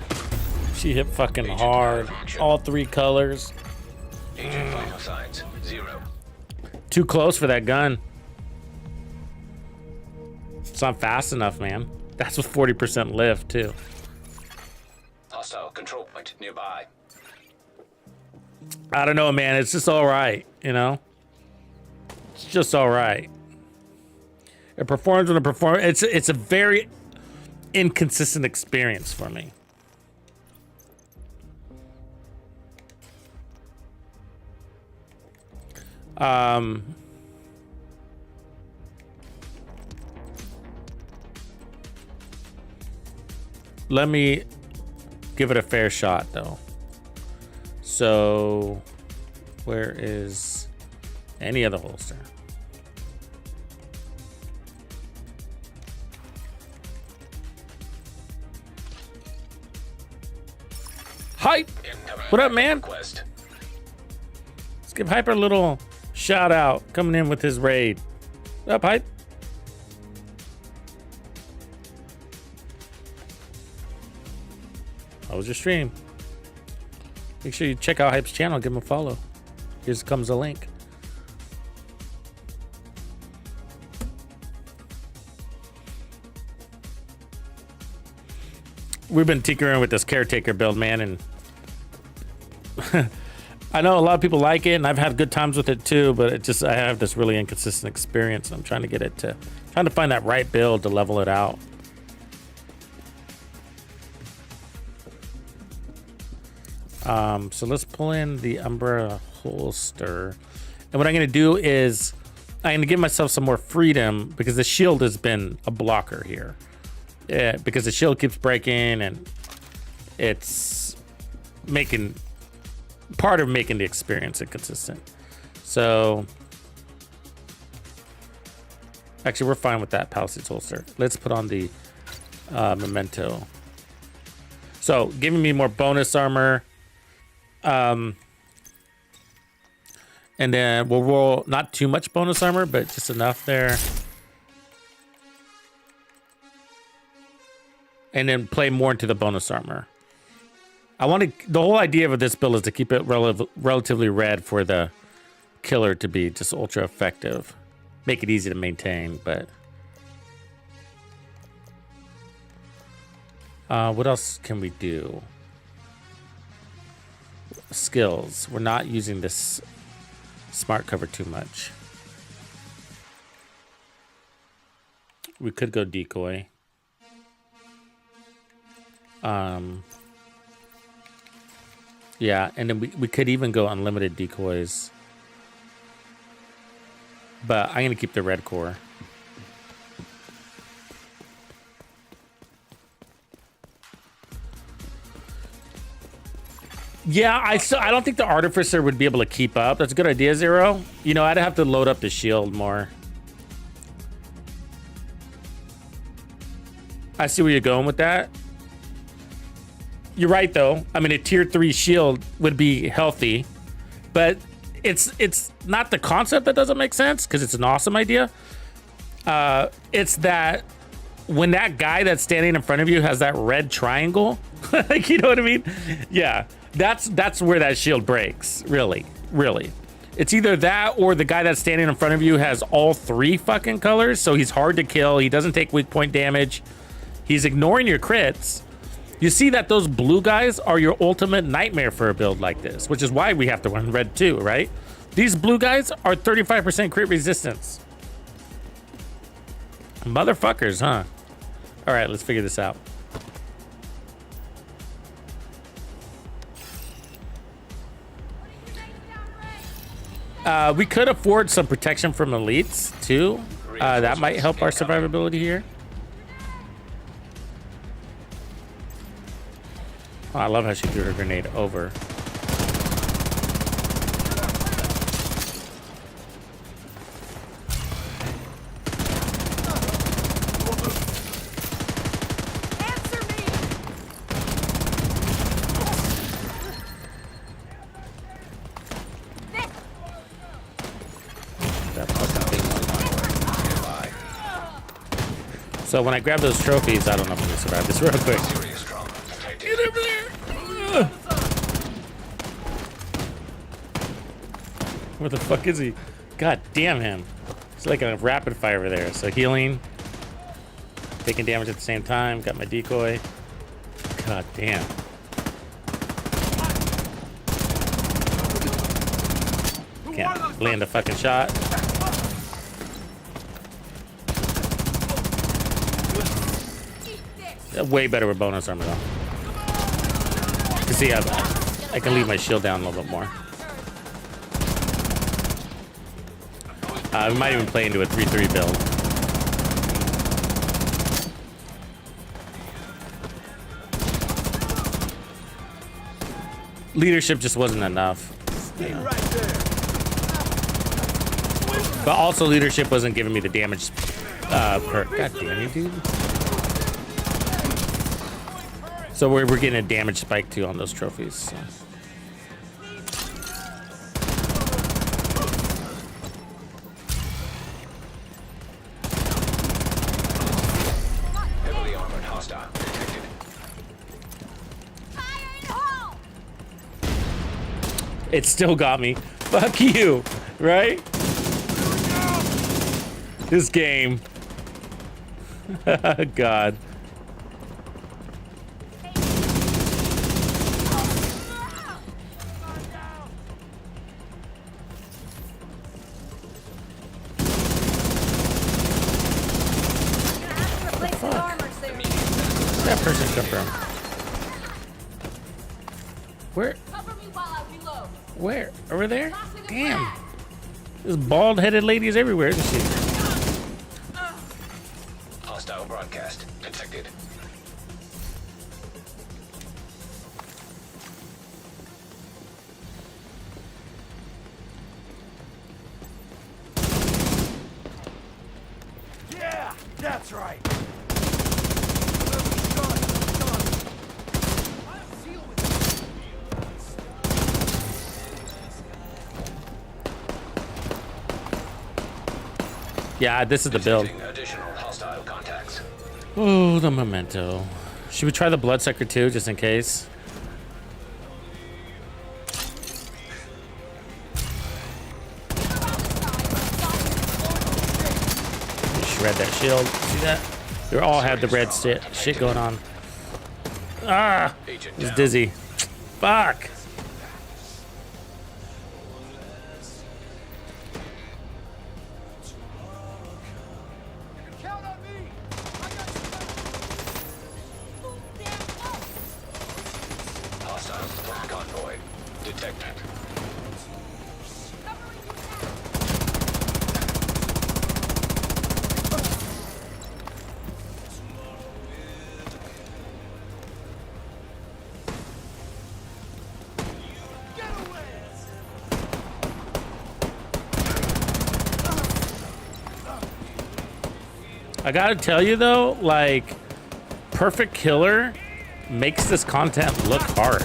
She hit fucking hard. All three colors. Agent vital signs 0. Too close for that gun. It's not fast enough, man. That's with 40% lift, too. Hostile control point nearby. I don't know, man. It's just all right, you know? It's just all right. It performs when it performs. It's a very inconsistent experience for me. Let me give it a fair shot, though. So, where is any other holster? Hype! Incoming What up, man? request. Let's give Hyper a little shout out coming in with his raid. What up, Hype? How was your stream? Make sure you check out Hype's channel, give him a follow. Here comes a link. We've been tinkering with this Caretaker build, man, and I know a lot of people like it, and I've had good times with it too, but I have this really inconsistent experience. I'm trying to find that right build to level it out. So let's pull in the Umbra holster. And what I'm going to do is I'm going to give myself some more freedom because the shield has been a blocker here. Yeah, because the shield keeps breaking and it's making the experience inconsistent. So actually we're fine with that Palisades holster. Let's put on the Momento. So giving me more bonus armor. And then we'll roll not too much bonus armor, but just enough there. and then play more into the bonus armor. I want to. The whole idea of this build is to keep it relatively red for the killer to be just ultra effective, make it easy to maintain. But what else can we do? Skills. We're not using this smart cover too much. We could go decoy. Yeah, and then we could even go unlimited decoys. But I'm gonna keep the red core. Yeah, I don't think the Artificer would be able to keep up. That's a good idea, Zero. You know, I'd have to load up the shield more. I see where you're going with that. You're right, though. I mean, a tier 3 shield would be healthy, but it's not the concept that doesn't make sense, because it's an awesome idea. It's that when that guy that's standing in front of you has that red triangle, like, you know what I mean? Yeah, that's where that shield breaks. Really. It's either that or the guy that's standing in front of you has all 3 fucking colors, so he's hard to kill. He doesn't take weak point damage. He's ignoring your crits. You see that those blue guys are your ultimate nightmare for a build like this, which is why we have to run red too, right? These blue guys are 35% crit resistance. Motherfuckers, huh? All right, let's figure this out. We could afford some protection from elites too. That might help our survivability here. Oh, I love how she threw her grenade over. Answer me! That fucking thing. So when I grab those trophies, I don't know if I'm gonna survive this real quick. Get over there! Where the fuck is he? God damn him. It's like a rapid fire over there. So healing. Taking damage at the same time. Got my decoy. God damn. Can't land a fucking shot. Way better with bonus armor though. You can see I can leave my shield down a little bit more. We might even play into a 3-3 build. Leadership just wasn't enough. Yeah. But also leadership wasn't giving me the damage perk. God damn you, dude. So we're getting a damage spike too on those trophies. So. Heavily armored hostile detected. Fire in the hole! It still got me. Fuck you, right? This game. God. Where'd that person come from? Where? Cover me while I reload. Where? Over there? Damn. There's bald-headed ladies everywhere, isn't she? Hostile broadcast detected. Yeah, that's right. Yeah, this is the build. Detecting additional hostile contacts. Oh, the Momento. Should we try the bloodsucker too, just in case? Shred that shield. See that? They all had the red shit going on. Ah! It's dizzy. Fuck! Convoy detected. I gotta tell you though, like, Perfect Killer makes this content look hard.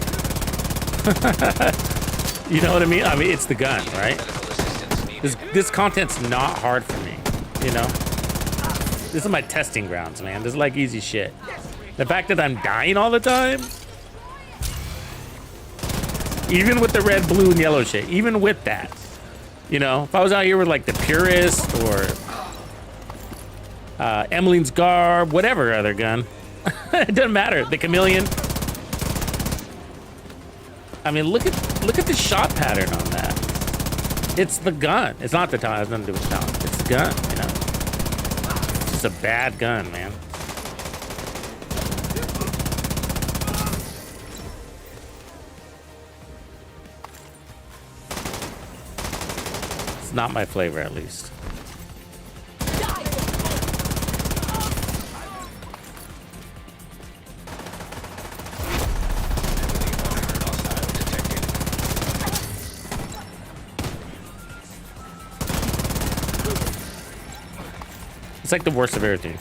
You know what I mean? I mean, it's the gun, right? This content's not hard for me, you know? This is my testing grounds, man. This is like easy shit. The fact that I'm dying all the time, even with the red, blue, and yellow shit, even with that, you know, if I was out here with like the Purist or Emmeline's Garb, whatever other gun, it doesn't matter. The Chameleon. I mean, look at the shot pattern on that. It's the gun. It's not the talent. It has nothing to do with the talent. It's the gun, you know. It's just a bad gun, man. It's not my flavor, at least. It's like the worst of everything.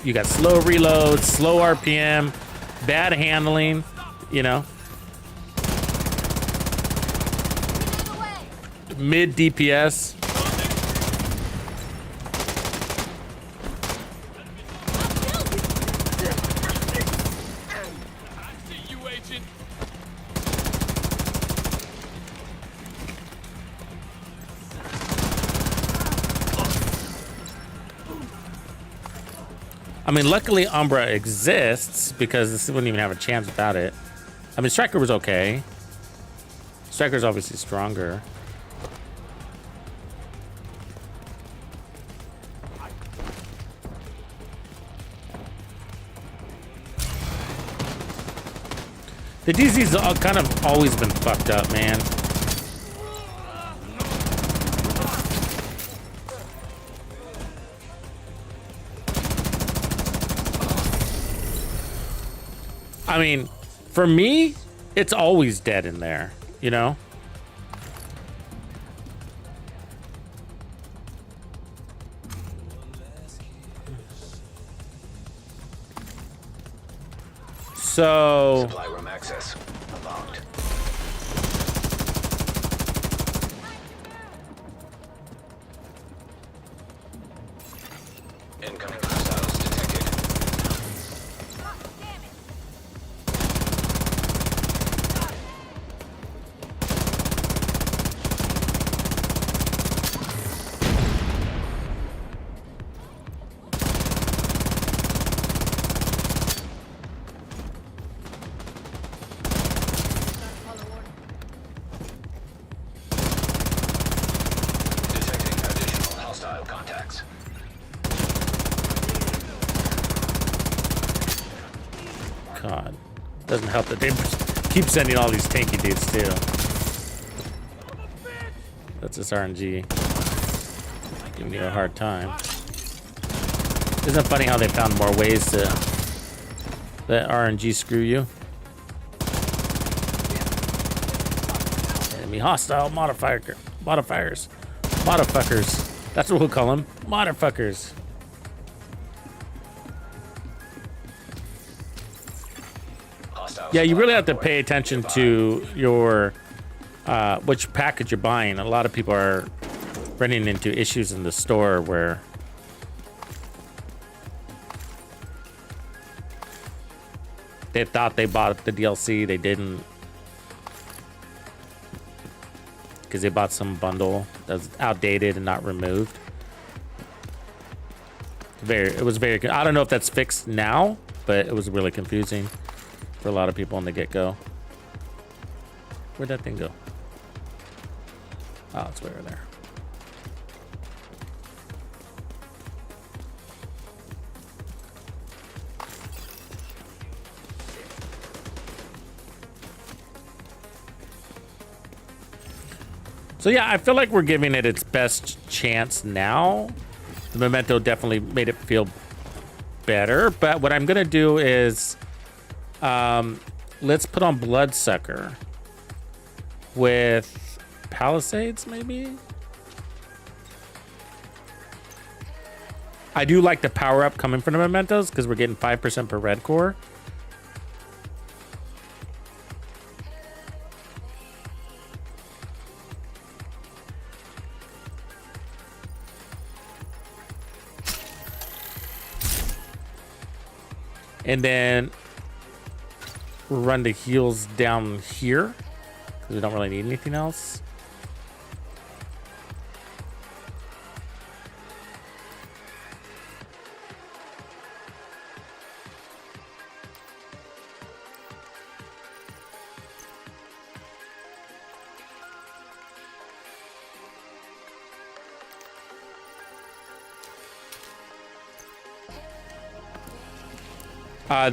You got slow reloads, slow RPM, bad handling, you know. Mid DPS. I mean, luckily Umbra exists because this wouldn't even have a chance without it. I mean, Striker was okay. Striker's obviously stronger. The DZ's kind of always been fucked up, man. I mean, for me, it's always dead in there, you know? So... Supply room access unlocked. Incoming hostiles detected. God. Doesn't help that they keep sending all these tanky dudes too. That's just RNG. Giving you a hard time. Isn't it funny how they found more ways to let RNG screw you? Enemy hostile modifiers. Motherfuckers. That's what we'll call them. Motherfuckers. Yeah, you really have to pay attention to your which package you're buying. A lot of people are running into issues in the store where They thought they bought the DLC, they didn't. Because they bought some bundle that's outdated and not removed. It was very, I don't know if that's fixed now, but it was really confusing for a lot of people on the get-go. Where'd that thing go? Oh, it's way over there. So yeah, I feel like we're giving it its best chance now. The Memento definitely made it feel better, but what I'm gonna do is, let's put on Bloodsucker with Palisades, maybe? I do like the power up coming from the Mementos because we're getting 5% per red core. And then run the heals down here because we don't really need anything else.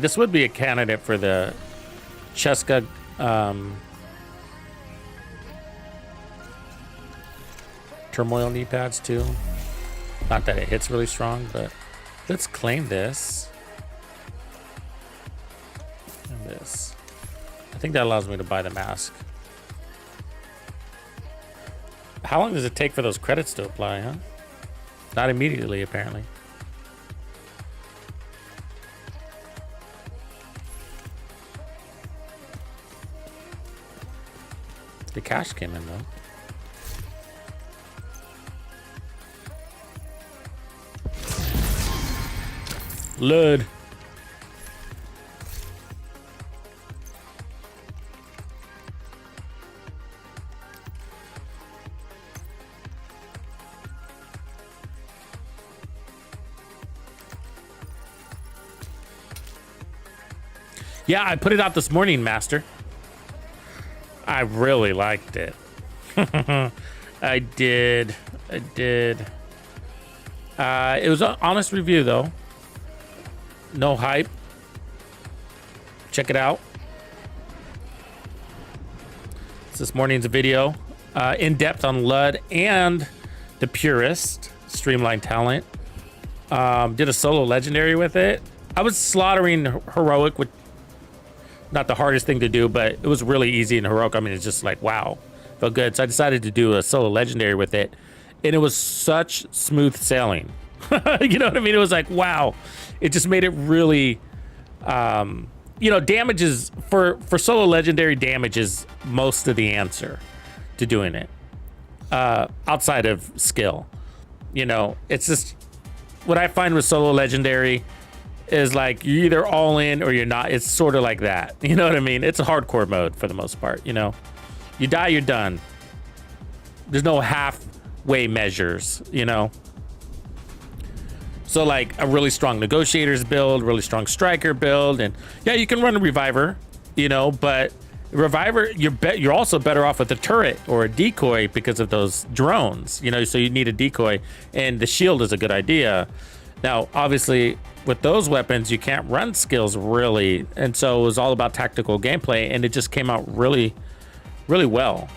This would be a candidate for the Cheska turmoil knee pads too. Not that it hits really strong, but let's claim this. And this. I think that allows me to buy the mask. How long does it take for those credits to apply, huh? Not immediately, apparently. The cash came in though. Lud. Yeah, I put it out this morning, Master. I really liked it. I did. It was an honest review, though. No hype. Check it out. It's this morning's video. In depth on Lud and the Purist, Streamline Talent. Did a solo legendary with it. I was slaughtering Heroic, with not the hardest thing to do, but it was really easy in Heroic. I mean, it's just like, wow, felt good. So I decided to do a solo legendary with it, and it was such smooth sailing. You know what I mean? It was like, wow. It just made it really, you know, damage is, for solo legendary, damage is most of the answer to doing it, outside of skill. You know, it's just, what I find with solo legendary is like, you're either all in or you're not. It's sort of like that. You know what I mean? It's a hardcore mode for the most part, you know? You die, you're done. There's no halfway measures, you know? So like a really strong Negotiators build, really strong Striker build, and yeah, you can run a Reviver, you know, but Reviver, you're also better off with a turret or a decoy because of those drones, you know, so you need a decoy, and the shield is a good idea. Now, obviously, with those weapons, you can't run skills really, and so it was all about tactical gameplay, and it just came out really, really well.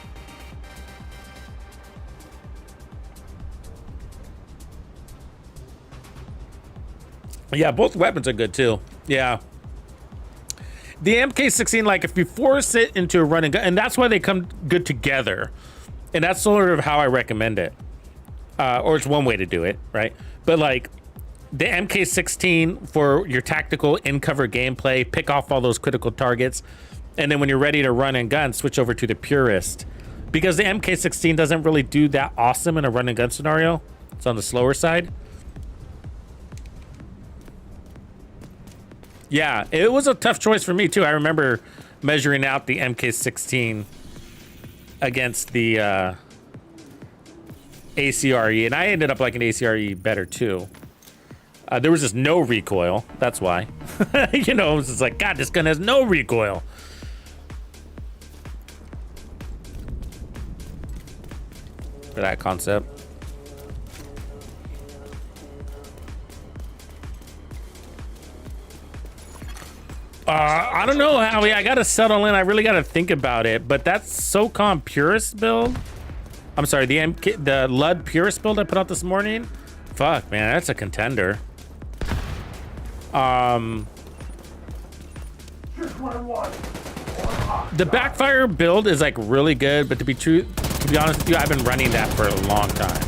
Yeah, both weapons are good too. Yeah. The MK16, like if you force it into a run and gun, and that's why they come good together. And that's sort of how I recommend it. Or it's one way to do it, right? But like the MK16 for your tactical in-cover gameplay, pick off all those critical targets. And then when you're ready to run and gun, switch over to the Purist. Because the MK16 doesn't really do that awesome in a run and gun scenario. It's on the slower side. Yeah, it was a tough choice for me too. I remember measuring out the MK16 against the ACRE, and I ended up liking ACRE better too. There was just no recoil. That's why. You know, it was just like, God, this gun has no recoil. For that concept. I don't know, Howie. I gotta settle in. I really gotta think about it. But that's SOCOM Purist build. I'm sorry, the Lud Purist build I put out this morning. Fuck, man, that's a contender. The backfire build is like really good, but to be honest with you, I've been running that for a long time.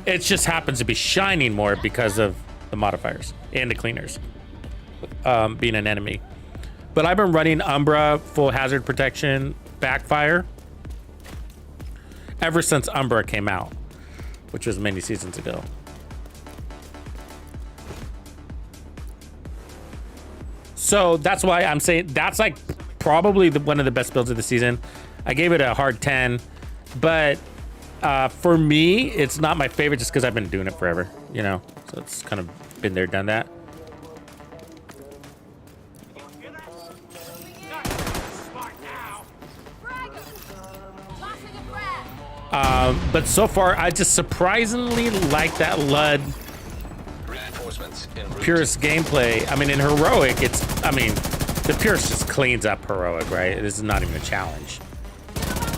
It just happens to be shining more because of the modifiers and the cleaners being an enemy. But I've been running Umbra, full hazard protection, backfire ever since Umbra came out, which was many seasons ago. So that's why I'm saying that's like probably one of the best builds of the season. I gave it a hard 10, but for me, it's not my favorite just because I've been doing it forever, you know? So it's kind of been there, done that. But so far, I just surprisingly like that Lud Purist gameplay. I mean, in Heroic, the Purist just cleans up Heroic, right? This is not even a challenge.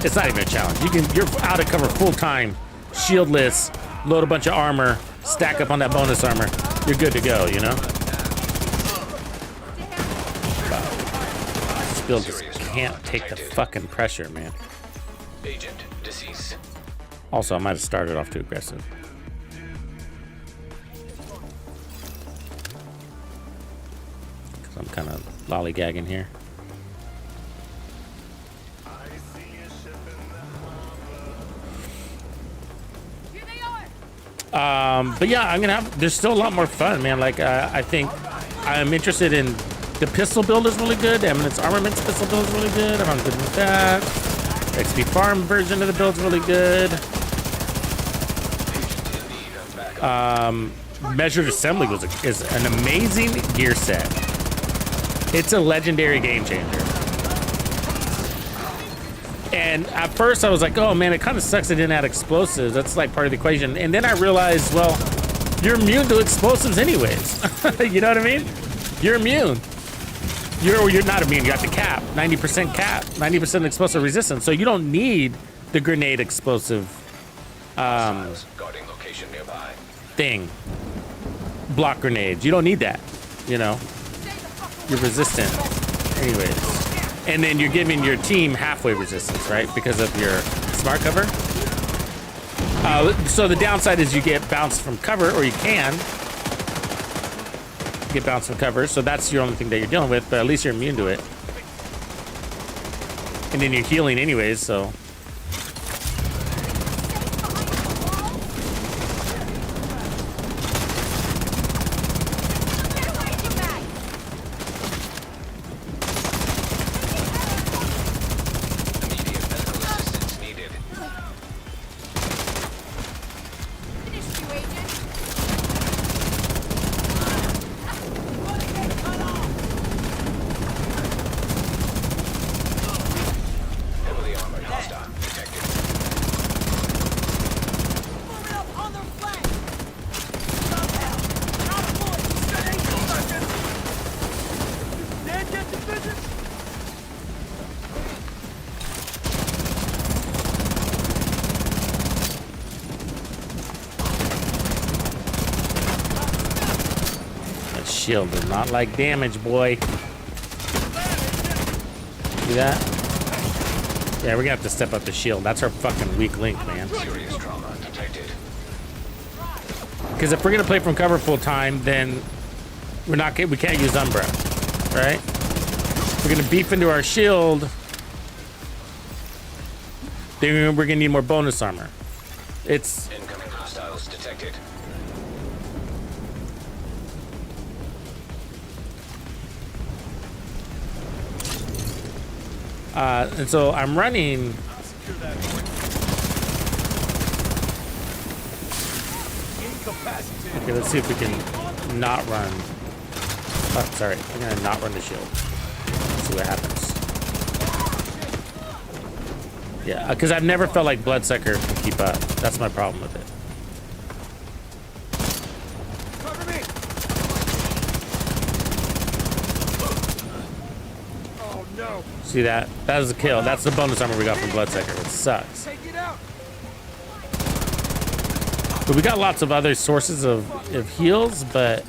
It's not even a challenge. You're out of cover full time, shieldless, load a bunch of armor, stack up on that bonus armor. You're good to go, you know? This build just can't take the fucking pressure, man. Agent deceased. Also, I might have started off too aggressive. Because I'm kind of lollygagging here. But yeah, I'm gonna have. There's still a lot more fun, man. Like I think I'm interested in the pistol build is really good. Eminence Armaments pistol build is really good. I'm good with that. XP Farm version of the build's really good. Measured Assembly is an amazing gear set. It's a legendary game changer. And at first I was like, oh man, it kind of sucks it didn't add explosives. That's like part of the equation. And then I realized, well, you're immune to explosives anyways. You know what I mean? You're immune. You're not immune. You got the cap, 90% cap, 90% explosive resistance. So you don't need the grenade explosive Guarding location nearby. thing. Block grenades. You don't need that. You know, you're resistant anyways. And then you're giving your team halfway resistance, right? Because of your smart cover. So the downside is you get bounced from cover, or you can get bounced from cover. So that's your only thing that you're dealing with, but at least you're immune to it. And then you're healing anyways, so. Shield does not like damage, boy. See that? Yeah, we're gonna have to step up the shield. That's our fucking weak link, man. Serious trauma detected. Because if we're gonna play from cover full time, then we can't use Umbra, right? We're gonna beef into our shield. Then we're gonna need more bonus armor. It's Incoming hostiles detected. and so I'm running. Secure that point. Incapacitated. Okay, let's see if we can not run. Oh, sorry, I'm gonna not run the shield. Let's see what happens. Yeah, because I've never felt like Bloodsucker can keep up. That's my problem with it. Cover me. Oh no. See that? That was a kill. That's the bonus armor we got from Bloodsucker, which sucks. Take it out. But we got lots of other sources of heals, but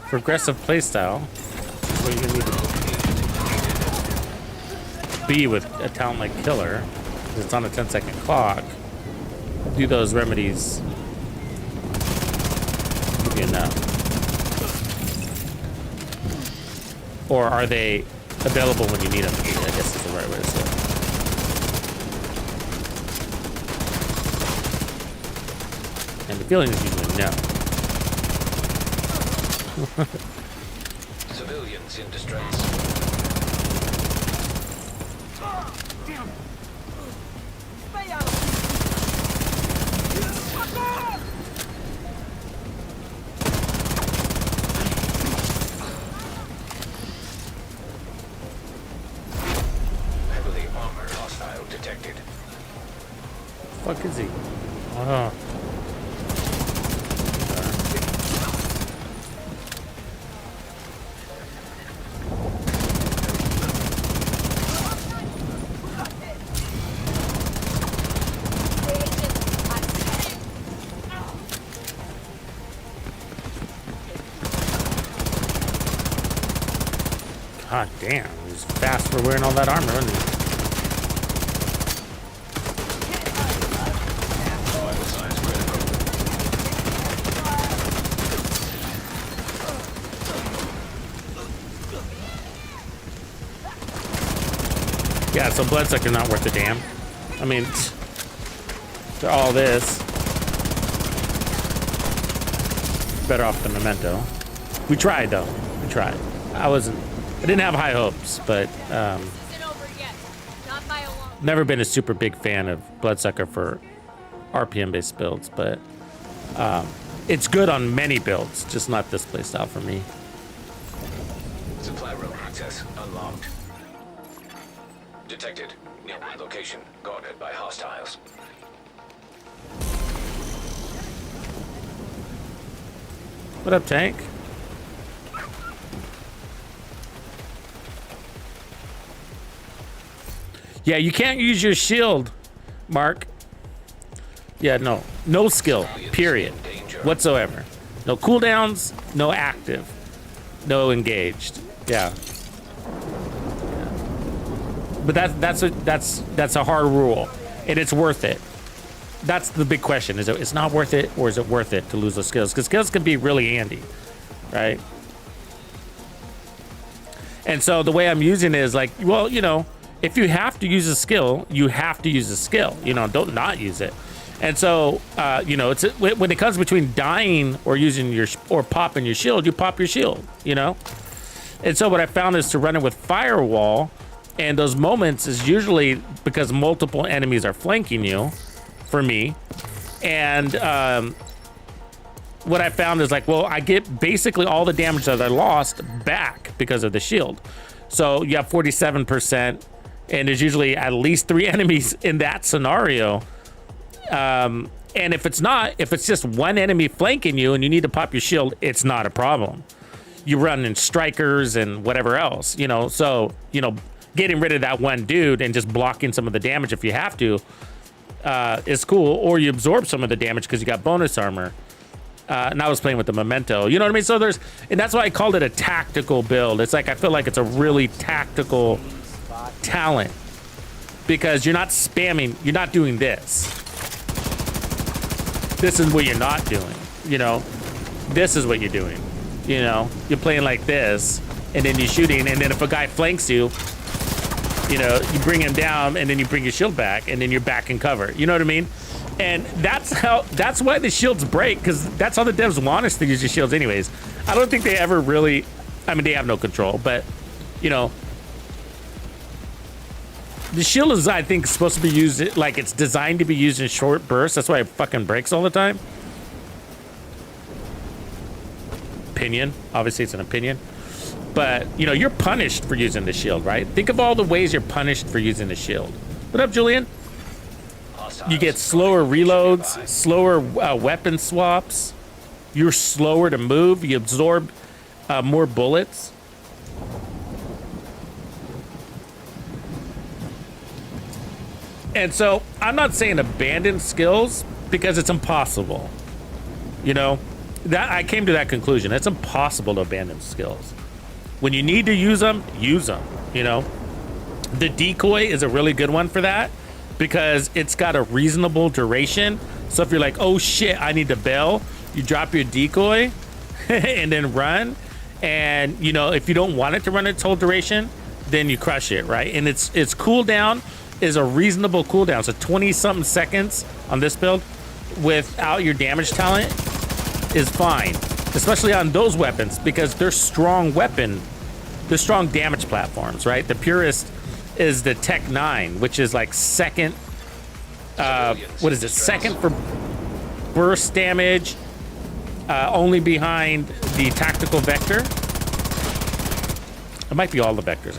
for aggressive playstyle, what you're gonna need to be with a talent like Killer, because it's on a 10-second clock, do those remedies give you enough? Or are they available when you need them to be? I guess is the right way to say it. And the feeling is usually no. Civilians in distress. Stay out of Heavily armored hostile detected. Fuck is he? Oh. God damn, he's fast for wearing all that armor, isn't he? Vital signs critical. Yeah, so Bloodsucker not worth a damn. I mean, for all this, better off than Memento. We tried though. We tried. I didn't have high hopes, but This isn't over yet. Not by a long. never been a super big fan of Bloodsucker for RPM-based builds, but it's good on many builds, just not this playstyle for me. Supply room access unlocked. Detected. Nearby location guarded by hostiles. What up, Tank? Yeah, you can't use your shield, Mark. Yeah, no skill, period, whatsoever. No cooldowns, no active, no engaged. Yeah. But that's a hard rule, and it's worth it. That's the big question: is it's not worth it, or is it worth it to lose those skills? Because skills can be really handy, right? And so the way I'm using it is like, well, you know, if you have to use a skill, you have to use a skill. You know, don't not use it. And so, you know, it's when it comes between dying or using or popping your shield, you pop your shield. You know. And so what I found is to run it with Firewall, and those moments is usually because multiple enemies are flanking you, for me. And what I found is like, well, I get basically all the damage that I lost back because of the shield. So you have 47%, and there's usually at least 3 enemies in that scenario. And if it's just one enemy flanking you and you need to pop your shield, it's not a problem. You run in strikers and whatever else, you know. So, you know, getting rid of that one dude and just blocking some of the damage if you have to is cool. Or you absorb some of the damage because you got bonus armor. And I was playing with the Momento, you know what I mean? So and that's why I called it a tactical build. It's like, I feel like it's a really tactical talent because you're not spamming, you're not doing this. This is what you're not doing, you know? This is what you're doing, you know? You're playing like this, and then you're shooting, and then if a guy flanks you, you know, you bring him down, and then you bring your shield back, and then you're back in cover. You know what I mean? And that's why the shields break, because that's how the devs want us to use the shields anyways. I don't think they ever really, I mean, they have no control, but you know, the shield is, I think, supposed to be used, like it's designed to be used in short bursts. That's why it fucking breaks all the time. Opinion, obviously it's an opinion, but you know, you're punished for using the shield, right? Think of all the ways you're punished for using the shield. What up, Julian? You get slower reloads, slower weapon swaps. You're slower to move. You absorb more bullets. And so I'm not saying abandon skills because it's impossible. You know, that I came to that conclusion. It's impossible to abandon skills. When you need to use them, you know. The decoy is a really good one for that, because it's got a reasonable duration. So if you're like, oh shit, I need to bail, you drop your decoy and then run. And you know, if you don't want it to run its whole duration, then you crush it, right? And its cooldown is a reasonable cooldown. So 20 something seconds on this build without your damage talent is fine, especially on those weapons, because they're strong damage platforms, right? The purest is the Tech 9, which is like second, what is it? Second for burst damage, only behind the tactical vector. It might be all the vectors,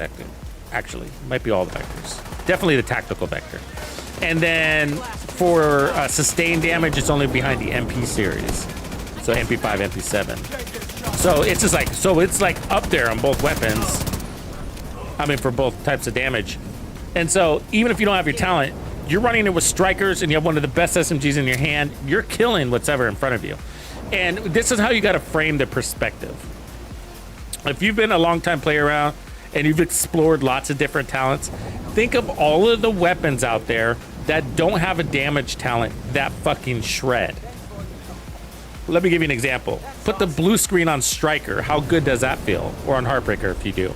actually. It might be all the vectors. Definitely the tactical vector. And then for sustained damage, it's only behind the MP series. So MP5, MP7. So it's just like, it's like up there on both weapons. I mean, for both types of damage. And so even if you don't have your talent, you're running it with strikers and you have one of the best SMGs in your hand, you're killing whatever in front of you. And this is how you got to frame the perspective. If you've been a long time player around and you've explored lots of different talents, think of all of the weapons out there that don't have a damage talent that fucking shred. Let me give you an example. Put the blue screen on Striker. How good does that feel? Or on Heartbreaker if you do.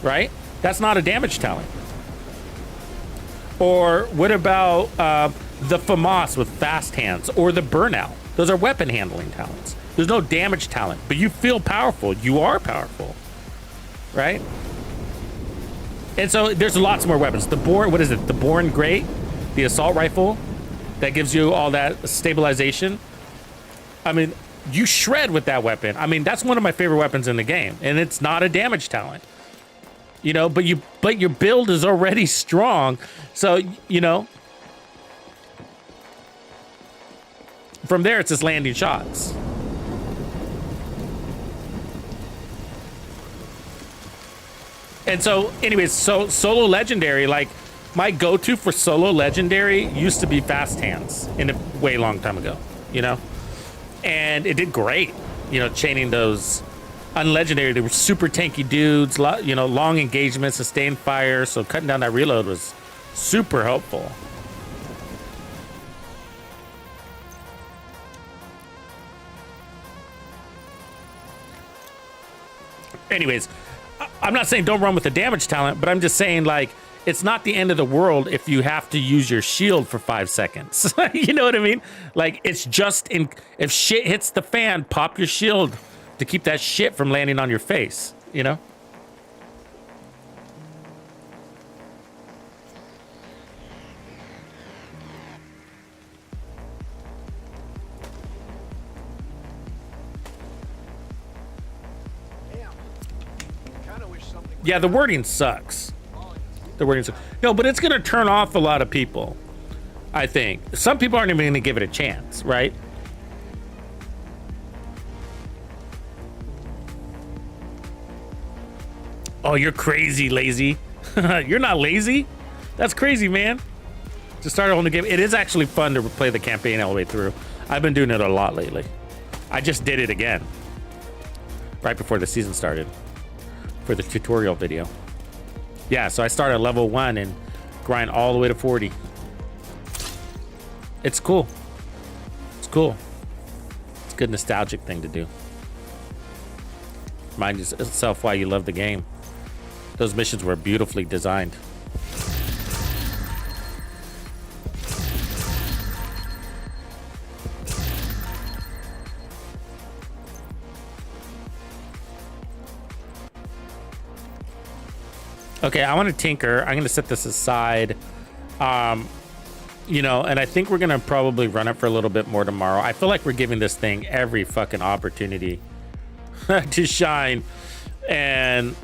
Right? That's not a damage talent. Or what about the FAMAS with fast hands, or the Burnout? Those are weapon handling talents. There's no damage talent, but you feel powerful. You are powerful, right? And so there's lots more weapons. The Born, what is it? The Born Great, the assault rifle that gives you all that stabilization. I mean, you shred with that weapon. I mean, that's one of my favorite weapons in the game, and it's not a damage talent. You know, but your build is already strong. So, you know, from there, it's just landing shots. And so, anyways, so solo legendary, like my go-to for solo legendary used to be fast hands in a way long time ago, you know, and it did great, you know, chaining those. On legendary, they were super tanky dudes, you know, long engagement, sustained fire, so cutting down that reload was super helpful. Anyways, I'm not saying don't run with the damage talent, but I'm just saying, like, it's not the end of the world if you have to use your shield for 5 seconds. You know what I mean? Like, it's just if shit hits the fan, pop your shield to keep that shit from landing on your face, you know? Yeah, the wording sucks. The wording sucks. No, but it's gonna turn off a lot of people, I think. Some people aren't even gonna give it a chance, right? Oh, you're crazy, lazy. You're not lazy. That's crazy, man. To start a whole new game. It is actually fun to play the campaign all the way through. I've been doing it a lot lately. I just did it again right before the season started for the tutorial video. Yeah, so I started at level 1 and grind all the way to 40. It's cool. It's cool. It's a good nostalgic thing to do. Remind yourself why you love the game. Those missions were beautifully designed. Okay, I want to tinker. I'm going to set this aside. You know, and I think we're going to probably run it for a little bit more tomorrow. I feel like we're giving this thing every fucking opportunity to shine. And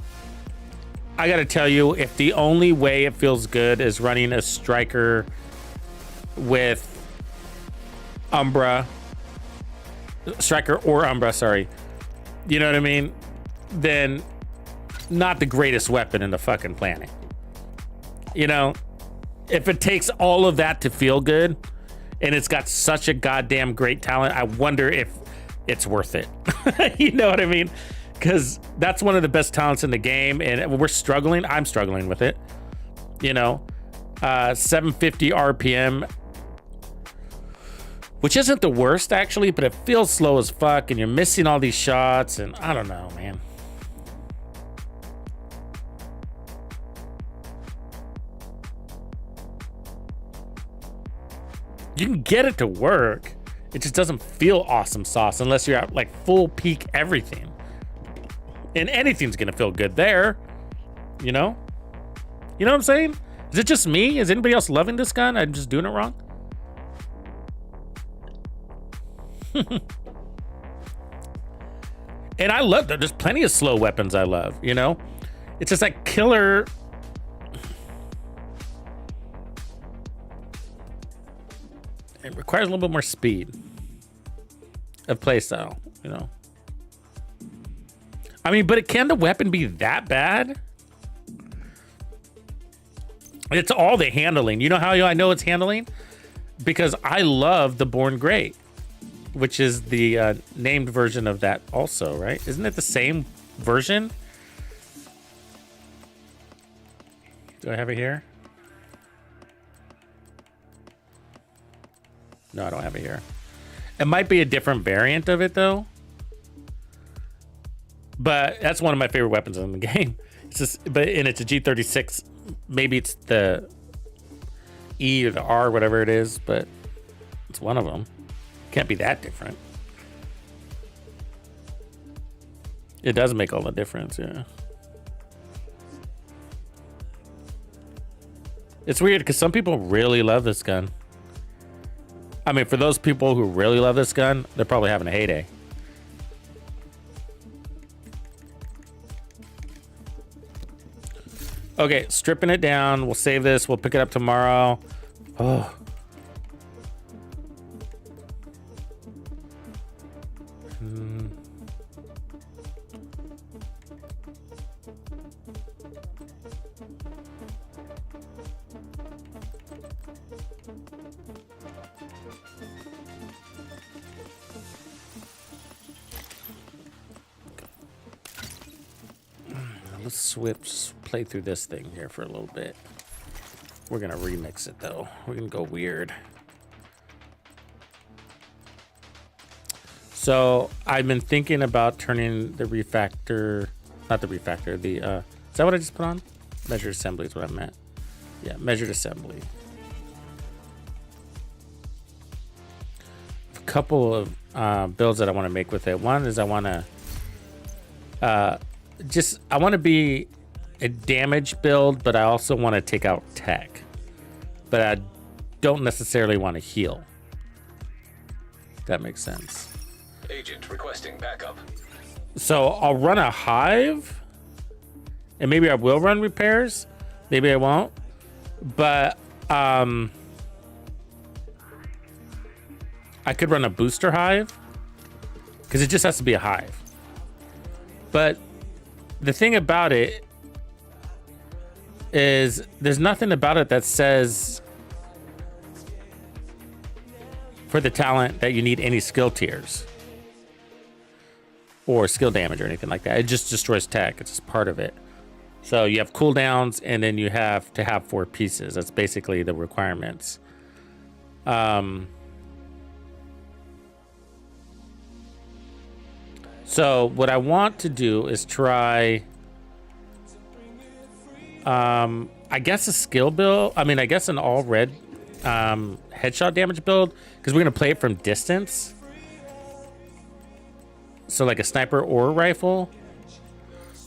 I got to tell you, if the only way it feels good is running a striker with Umbra, striker or Umbra, sorry. You know what I mean? Then not the greatest weapon in the fucking planet. You know? If it takes all of that to feel good and it's got such a goddamn great talent, I wonder if it's worth it. You know what I mean? Because that's one of the best talents in the game, and we're struggling. I'm struggling with it. You know, 750 RPM, which isn't the worst actually, but it feels slow as fuck, and you're missing all these shots, and I don't know, man. You can get it to work. It just doesn't feel awesome sauce unless you're at like full peak everything. And anything's gonna feel good there. You know? You know what I'm saying? Is it just me? Is anybody else loving this gun? I'm just doing it wrong? And I love that. There's plenty of slow weapons I love, you know? It's just like killer. It requires a little bit more speed of playstyle, you know? I mean, but can the weapon be that bad? It's all the handling. You know how I know it's handling? Because I love the Born Great, which is the named version of that also, right? Isn't it the same version? Do I have it here? No, I don't have it here. It might be a different variant of it though. But that's one of my favorite weapons in the game. It's just, and it's a G36. Maybe it's the E or the R, whatever it is, but it's one of them. Can't be that different. It does make all the difference, yeah. It's weird because some people really love this gun. I mean, for those people who really love this gun, they're probably having a heyday. Okay, stripping it down. We'll save this. We'll pick it up tomorrow. Oh. Let's play through this thing here for a little bit. We're gonna remix it though. We're gonna go weird. So I've been thinking about turning the refactor, not the refactor, the is that what I just put on? Measured assembly is what I meant. Yeah, measured assembly. A couple of builds that I want to make with it. One is I want to be a damage build, but I also want to take out tech. But I don't necessarily want to heal. If that makes sense. Agent requesting backup. So I'll run a hive, and maybe I will run repairs. Maybe I won't. But I could run a booster hive because it just has to be a hive. But the thing about it is there's nothing about it that says for the talent that you need any skill tiers or skill damage or anything like that. It just destroys tech. It's just part of it. So you have cooldowns, and then you have to have 4 pieces. That's basically the requirements. So what I want to do is try, I guess a skill build. I mean, I guess an all red headshot damage build, because we're going to play it from distance. So like a sniper or a rifle.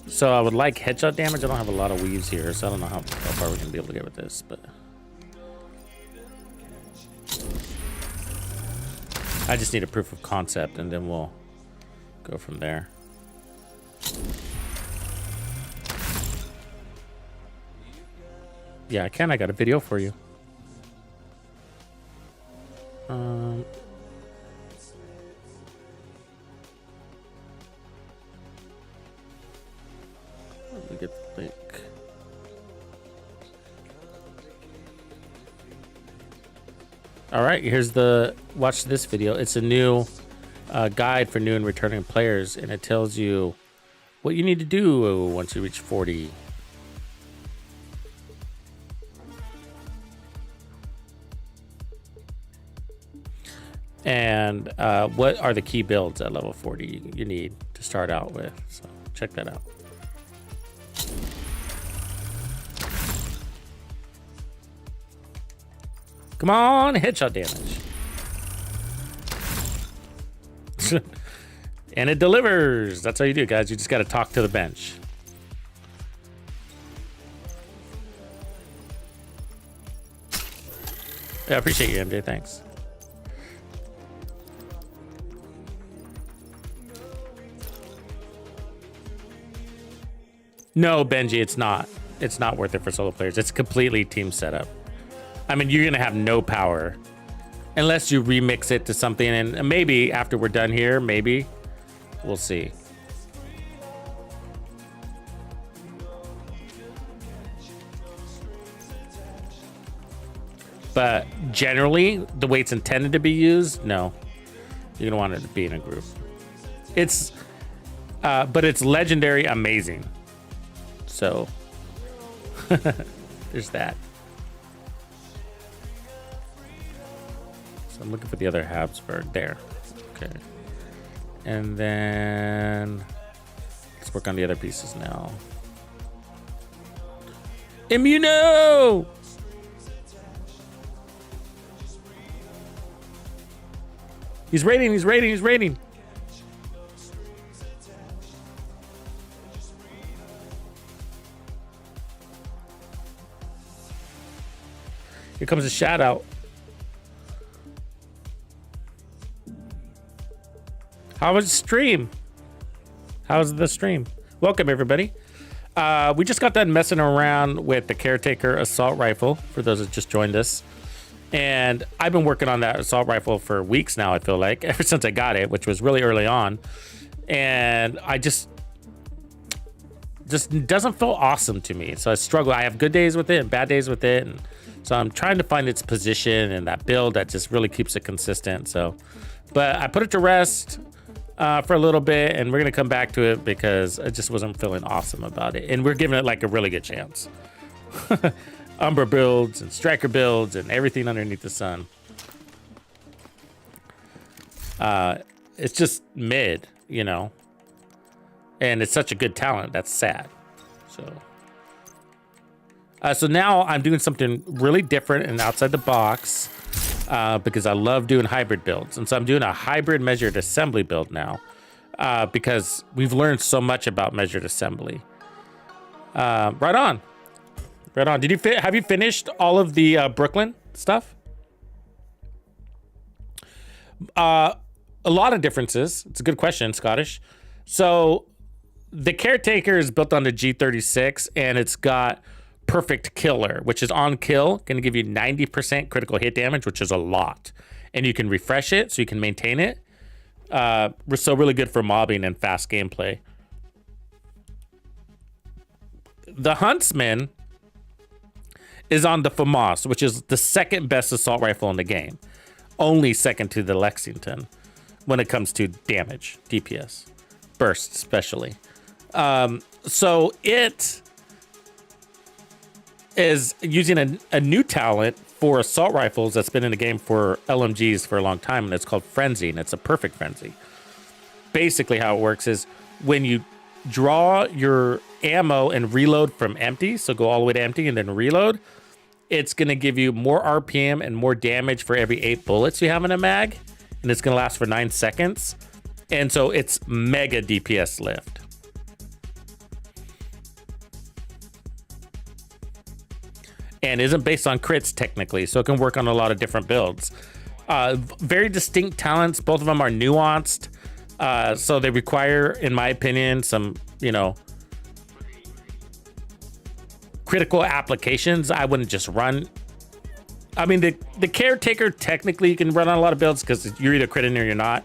So I would like headshot damage. I don't have a lot of weaves here, so I don't know how far we're gonna be able to get with this, but I just need a proof of concept, and then we'll go from there. Yeah, I can. I got a video for you. Let me get the link. All right, here's the watch this video. It's a new guide for new and returning players, and it tells you what you need to do once you reach 40. And what are the key builds at level 40 you need to start out with. So check that out. Come on, headshot damage. And it delivers. That's how you do it, guys. You just got to talk to the bench. Yeah, I appreciate you, MJ. Thanks. No, Benji, it's not. It's not worth it for solo players. It's completely team setup. I mean, you're going to have no power unless you remix it to something. And maybe after we're done here, maybe we'll see. But generally, the way it's intended to be used, no. You're going to want it to be in a group. It's, but it's legendary amazing. So there's that. So I'm looking for the other Habsburg there. Okay. And then let's work on the other pieces now. Immuno! He's raiding, he's raiding, he's raiding. Here comes a shout out. How was the stream? How's the stream? Welcome, everybody. We just got done messing around with the Caretaker assault rifle, for those that just joined us. And I've been working on that assault rifle for weeks now, I feel like, ever since I got it, which was really early on. And I just doesn't feel awesome to me. So I struggle. I have good days with it and bad days with it. And so I'm trying to find its position and that build that just really keeps it consistent. So, but I put it to rest for a little bit, and we're going to come back to it because I just wasn't feeling awesome about it. And we're giving it like a really good chance. Umbra builds and Striker builds and everything underneath the sun. It's just mid, you know, and it's such a good talent. That's sad. So now I'm doing something really different and outside the box because I love doing hybrid builds. And so I'm doing a hybrid measured assembly build now because we've learned so much about measured assembly. Right on. Right on. Did you have you finished all of the Brooklyn stuff? A lot of differences. It's a good question, Scottish. So the Caretaker is built on the G36, and it's got perfect killer, which is on kill, going to give you 90% critical hit damage, which is a lot. And you can refresh it, so you can maintain it. So really good for mobbing and fast gameplay. The Huntsman is on the FAMAS, which is the second best assault rifle in the game. Only second to the Lexington when it comes to damage, DPS, burst especially. So it is using a new talent for assault rifles that's been in the game for LMGs for a long time, and it's called Frenzy, and it's a perfect frenzy. Basically how it works is when you draw your ammo and reload from empty, so go all the way to empty and then reload, it's going to give you more RPM and more damage for every 8 bullets you have in a mag, and it's going to last for 9 seconds. And so it's mega DPS lift. and isn't based on crits technically, so it can work on a lot of different builds. Very distinct talents. Both of them are nuanced, so they require, in my opinion, some, you know, critical applications. I wouldn't just run. I mean, the Caretaker, technically you can run on a lot of builds because you're either critting or you're not.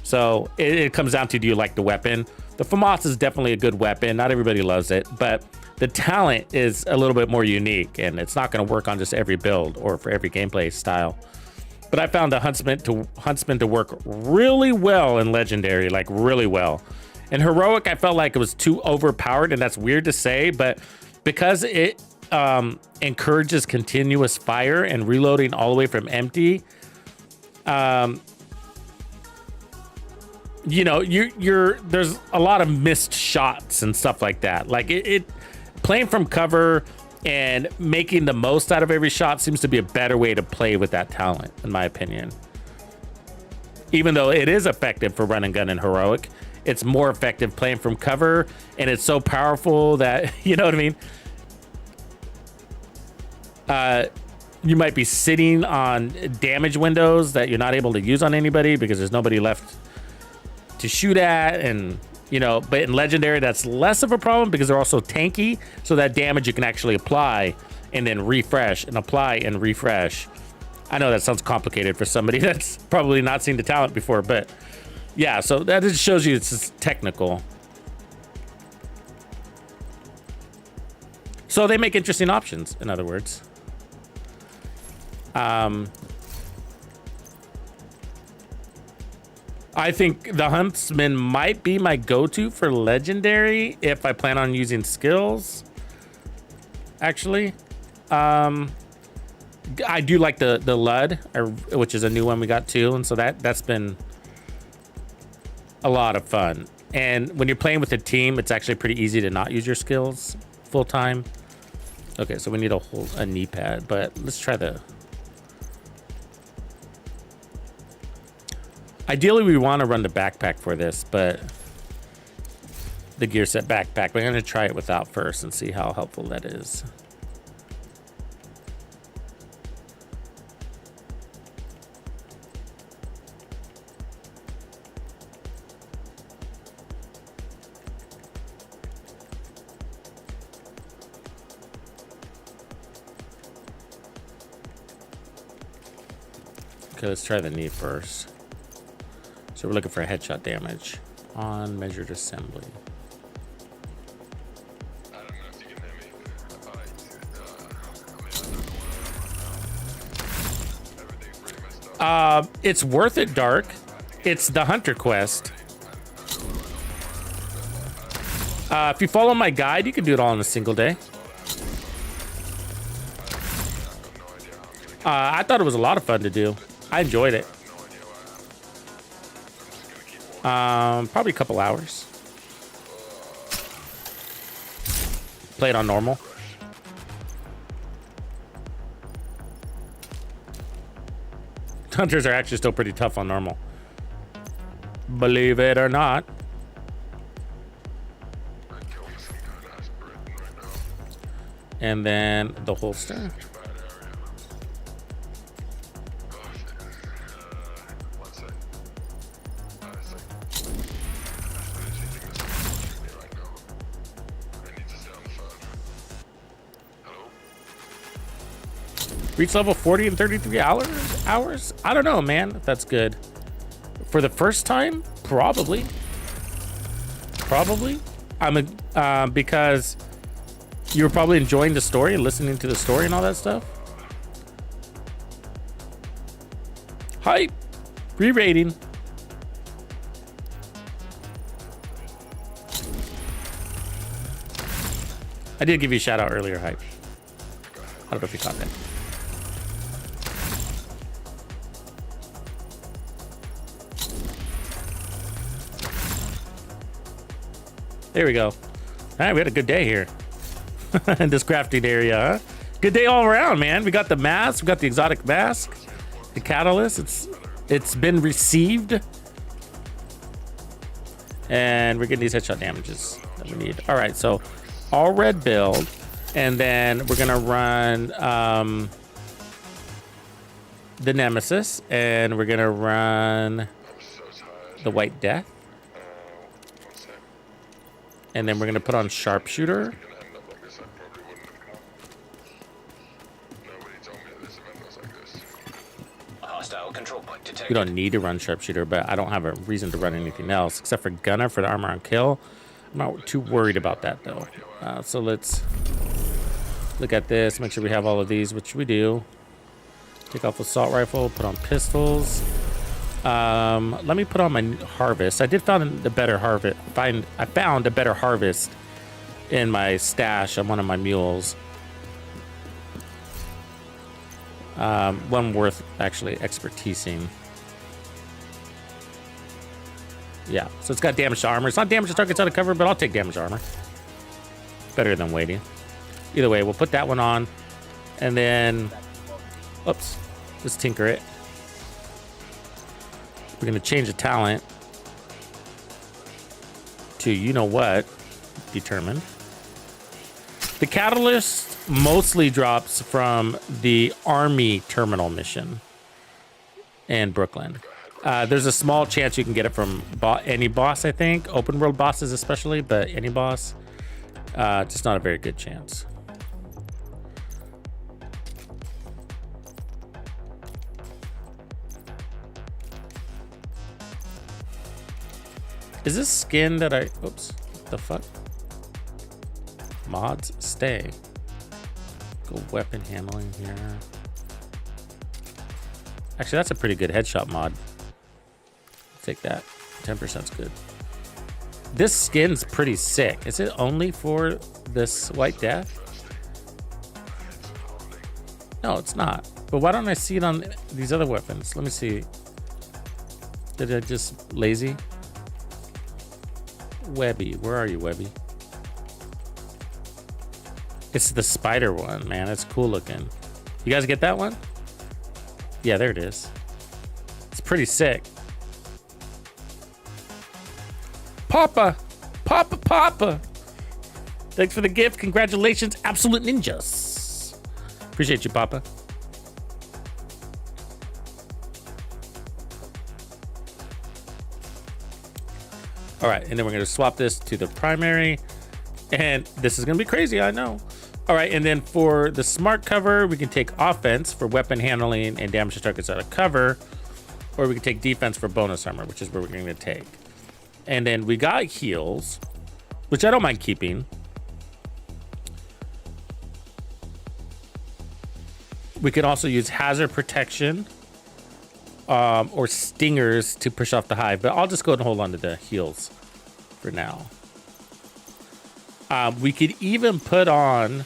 So it comes down to, do you like the weapon? The FAMAS is definitely a good weapon. Not everybody loves it, but the talent is a little bit more unique, and it's not going to work on just every build or for every gameplay style. But I found the Huntsman to work really well in Legendary, like really well. In Heroic, I felt like it was too overpowered, and that's weird to say, but because it encourages continuous fire and reloading all the way from empty, you know, there's a lot of missed shots and stuff like that. Like it playing from cover and making the most out of every shot seems to be a better way to play with that talent, in my opinion. Even though it is effective for run and gun in Heroic, it's more effective playing from cover, and it's so powerful that, you know what I mean? You might be sitting on damage windows that you're not able to use on anybody because there's nobody left to shoot at, and you know, but in Legendary that's less of a problem because they're also tanky, so that damage you can actually apply and then refresh and apply and refresh. I know that sounds complicated for somebody that's probably not seen the talent before, but yeah, so that just shows you it's just technical. So they make interesting options, in other words. I think the Huntsman might be my go-to for Legendary if I plan on using skills. Actually, I do like the Lud, which is a new one we got too, and so that's been a lot of fun. And when you're playing with a team, it's actually pretty easy to not use your skills full time. Okay, so we need a knee pad, but let's try the. Ideally, we want to run the backpack for this, but the gear set backpack. We're going to try it without first and see how helpful that is. Okay, let's try the knee first. So we're looking for headshot damage on measured assembly. It's worth it, Dark. It's the Hunter quest. If you follow my guide, you can do it all in a single day. I thought it was a lot of fun to do. I enjoyed it. Probably a couple hours. Played on normal. Hunters are actually still pretty tough on normal. Believe it or not. And then the holster. Reach level 40 in 33 hours? I don't know, man, if that's good. For the first time? Probably. Because you were probably enjoying the story and listening to the story and all that stuff. Hype. Re-rating. I did give you a shout out earlier, Hype. I don't know if you caught that. There we go. All right, we had a good day here in this crafting area, huh? Good day all around, man. We got the mask, we got the exotic mask, the catalyst. It's been received, and we're getting these headshot damages that we need. All right, so all red build. And then we're gonna run the Nemesis, and we're gonna run the White Death. And then we're gonna put on Sharpshooter. Hostile control point detected. We don't need to run Sharpshooter, but I don't have a reason to run anything else except for Gunner for the armor on kill. I'm not too worried about that though. So let's look at this, make sure we have all of these, which we do. Take off assault rifle, put on pistols. Let me put on my harvest. I did find a better harvest. I found a better harvest in my stash on one of my mules. One worth actually expertising. Yeah, so it's got damage to armor. It's not damage to targets out of cover, but I'll take damage to armor. Better than waiting. Either way, we'll put that one on. And then, oops, let's tinker it. We're going to change the talent to, you know what, determined. The catalyst mostly drops from the army terminal mission in Brooklyn. There's a small chance you can get it from any boss, I think. Open world bosses especially, but any boss, just not a very good chance. Is this skin that I... Oops. What the fuck? Mods, stay. Go weapon handling here. Actually, that's a pretty good headshot mod. Take that. 10%'s good. This skin's pretty sick. Is it only for this White Death? No, it's not. But why don't I see it on these other weapons? Let me see. Did I just lazy? Webby, where are you, Webby? It's the spider one, man. It's cool looking. You guys get that one? Yeah, there it is. It's pretty sick. Papa! Papa, Papa! Thanks for the gift. Congratulations, Absolute Ninjas. Appreciate you, Papa. All right, and then we're gonna swap this to the primary. And this is gonna be crazy, I know. All right, and then for the smart cover, we can take offense for weapon handling and damage to targets out of cover, or we can take defense for bonus armor, which is what we're gonna take. And then we got heals, which I don't mind keeping. We can also use hazard protection or stingers to push off the hive, but I'll just go ahead and hold on to the heals for now. We could even put on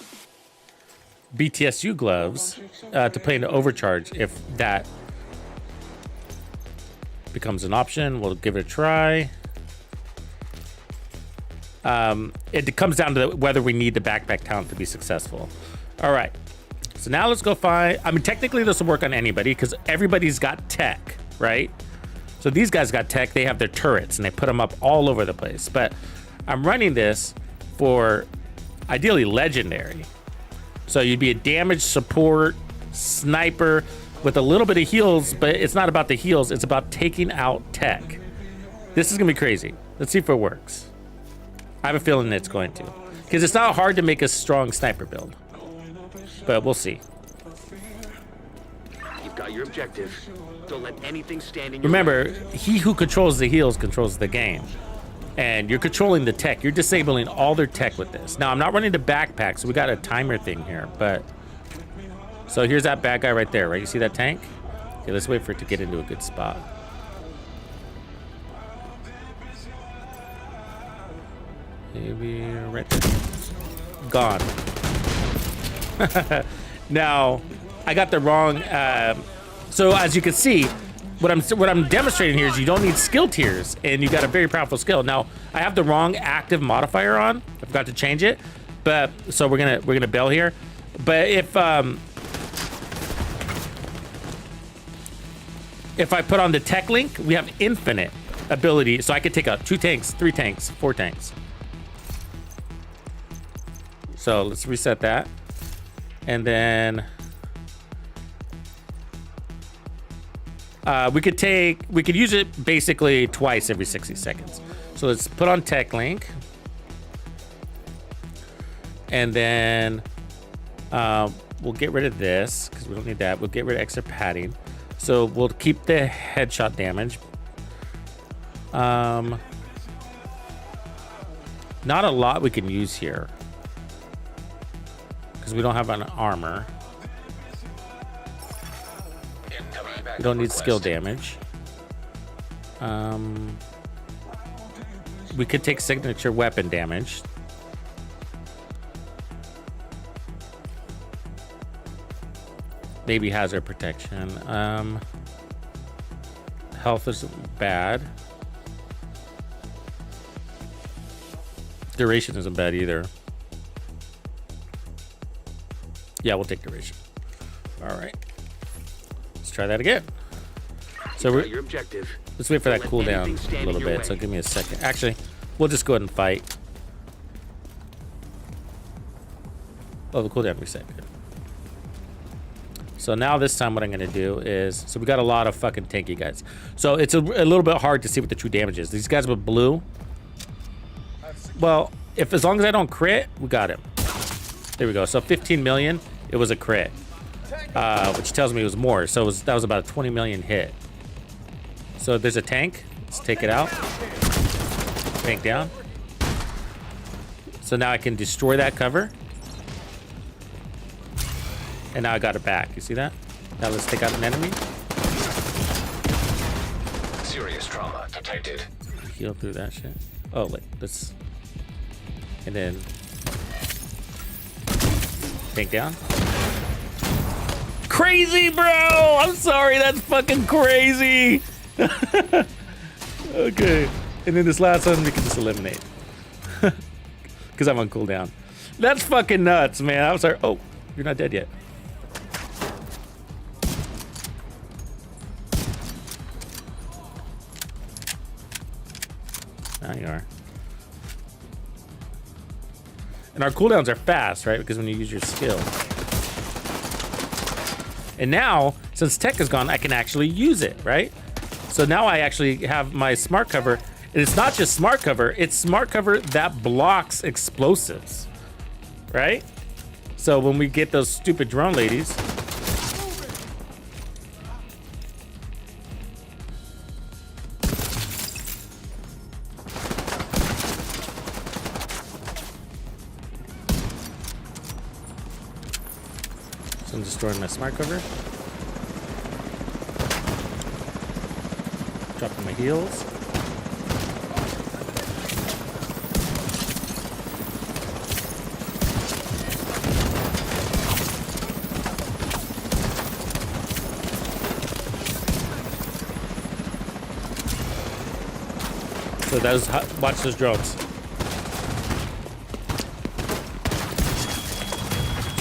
BTSU gloves to play into overcharge if that becomes an option. We'll give it a try. It comes down to whether we need the backpack talent to be successful. All right. So now let's go find, I mean, technically this will work on anybody because everybody's got tech, right? So these guys got tech, they have their turrets and they put them up all over the place. But I'm running this for ideally legendary. So you'd be a damage support sniper with a little bit of heals, but it's not about the heals, it's about taking out tech. This is gonna be crazy. Let's see if it works. I have a feeling it's going to, because it's not hard to make a strong sniper build. But we'll see. You've got your objective. Don't let anything stand in your Remember, he who controls the heals controls the game. And you're controlling the tech. You're disabling all their tech with this. Now, I'm not running the backpack, so we got a timer thing here. But so here's that bad guy right there, right? You see that tank? Okay, let's wait for it to get into a good spot. Maybe right there. Gone. Now, I got the wrong. So as you can see, what I'm demonstrating here is you don't need skill tiers, and you got a very powerful skill. Now, I have the wrong active modifier on. I forgot to change it, but so we're gonna bail here. But if I put on the tech link, we have infinite ability, so I could take out 2 tanks, 3 tanks, 4 tanks. So let's reset that. And then we could use it basically twice every 60 seconds. So let's put on tech link. And then we'll get rid of this because we don't need that. We'll get rid of extra padding. So we'll keep the headshot damage. Not a lot we can use here because we don't have an armor. We don't need skill damage. We could take signature weapon damage. Maybe hazard protection. Health is bad. Duration isn't bad either. Yeah, we'll take duration. All right. Let's try that again. So we're Your objective. let's wait for that Don't let cooldown anything a stand little in your bit. So way. give me a second. Actually, we'll just go ahead and fight. Oh, the cooldown reset. Good. So now this time what I'm gonna do is, so we got a lot of fucking tanky guys. So it's a little bit hard to see what the true damage is. These guys with blue. Well, as long as I don't crit, we got him. There we go. So 15 million, it was a crit, which tells me it was more. So that was about a 20 million hit. So there's a tank. Let's take it out. Tank down. So now I can destroy that cover. And now I got it back. You see that? Now let's take out an enemy. Serious trauma detected. Heal through that shit. Oh, wait. Let's... And then... Tank down. Crazy, bro! I'm sorry. That's fucking crazy. Okay. And then this last one we can just eliminate. Because I'm on cooldown. That's fucking nuts, man. I'm sorry. Oh, you're not dead yet. There you are. And our cooldowns are fast, right? Because when you use your skill. And now, since tech is gone, I can actually use it, right? So now I actually have my smart cover. And it's not just smart cover, it's smart cover that blocks explosives, right? So when we get those stupid drone ladies, I'm destroying my smart cover. Dropping my heals. So watch those drones.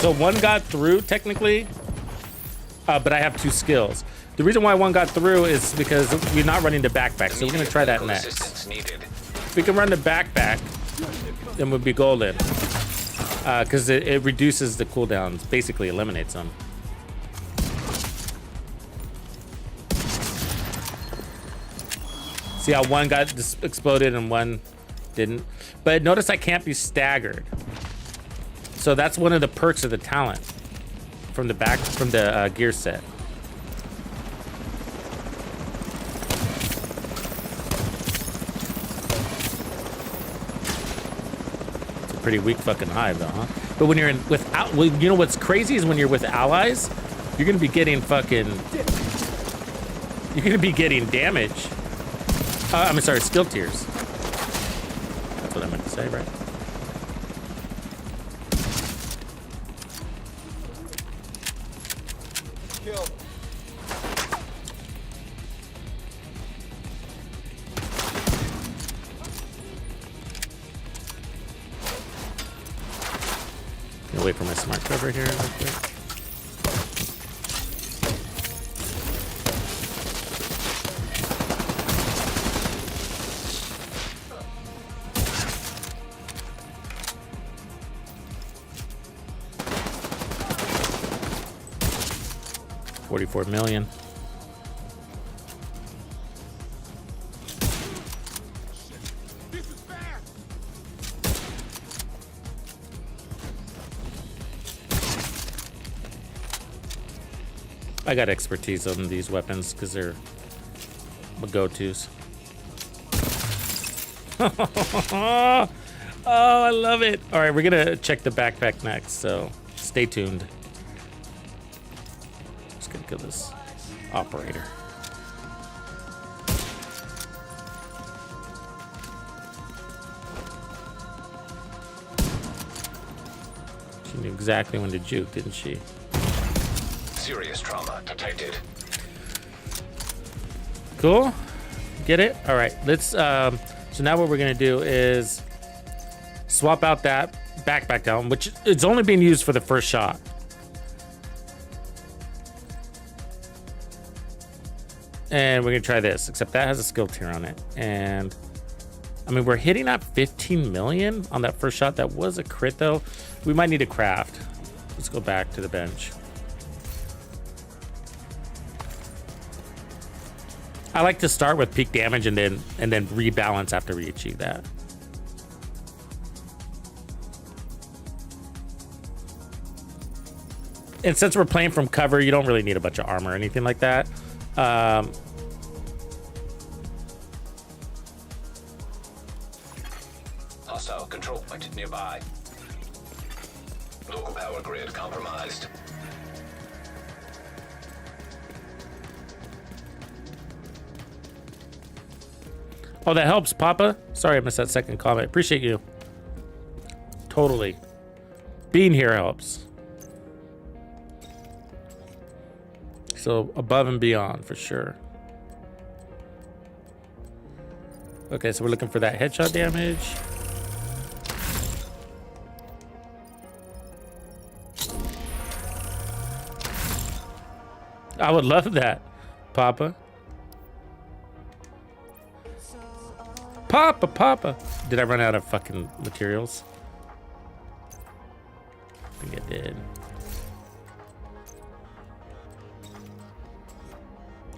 So one got through technically, but I have 2 skills. The reason why one got through is because we're not running the backpack. So we're gonna try that next. If we can run the backpack, then we'll be golden. Because it reduces the cooldowns, basically eliminates them. See how one got exploded and one didn't? But notice I can't be staggered. So that's one of the perks of the talent from the gear set. It's a pretty weak fucking hive though, huh? But when you're you know what's crazy is when you're with allies, you're gonna be getting damage. I'm sorry, skill tiers. That's what I meant to say, right? Gonna wait for my smart cover here real quick. 44 million. This is fast. I got expertise on these weapons because they're my go-tos. Oh, I love it. All right, we're gonna check the backpack next, so stay tuned. Just gonna kill this operator. She knew exactly when to juke, didn't she? Serious trauma detected. Cool. Get it? All right. Let's. So now what we're gonna do is swap out that backpack down, which it's only being used for the first shot. And we're gonna try this, except that has a skill tier on it. And I mean, we're hitting at 15 million on that first shot. That was a crit though. We might need a craft. Let's go back to the bench. I like to start with peak damage and then rebalance after we achieve that. And since we're playing from cover, you don't really need a bunch of armor or anything like that. Hostile control point nearby. Local power grid compromised. Oh, that helps, Papa. Sorry I missed that second comment. Appreciate you. Totally. Being here helps. So above and beyond for sure. Okay, so we're looking for that headshot damage. I would love that, Papa. Papa. Did I run out of fucking materials? I think I did.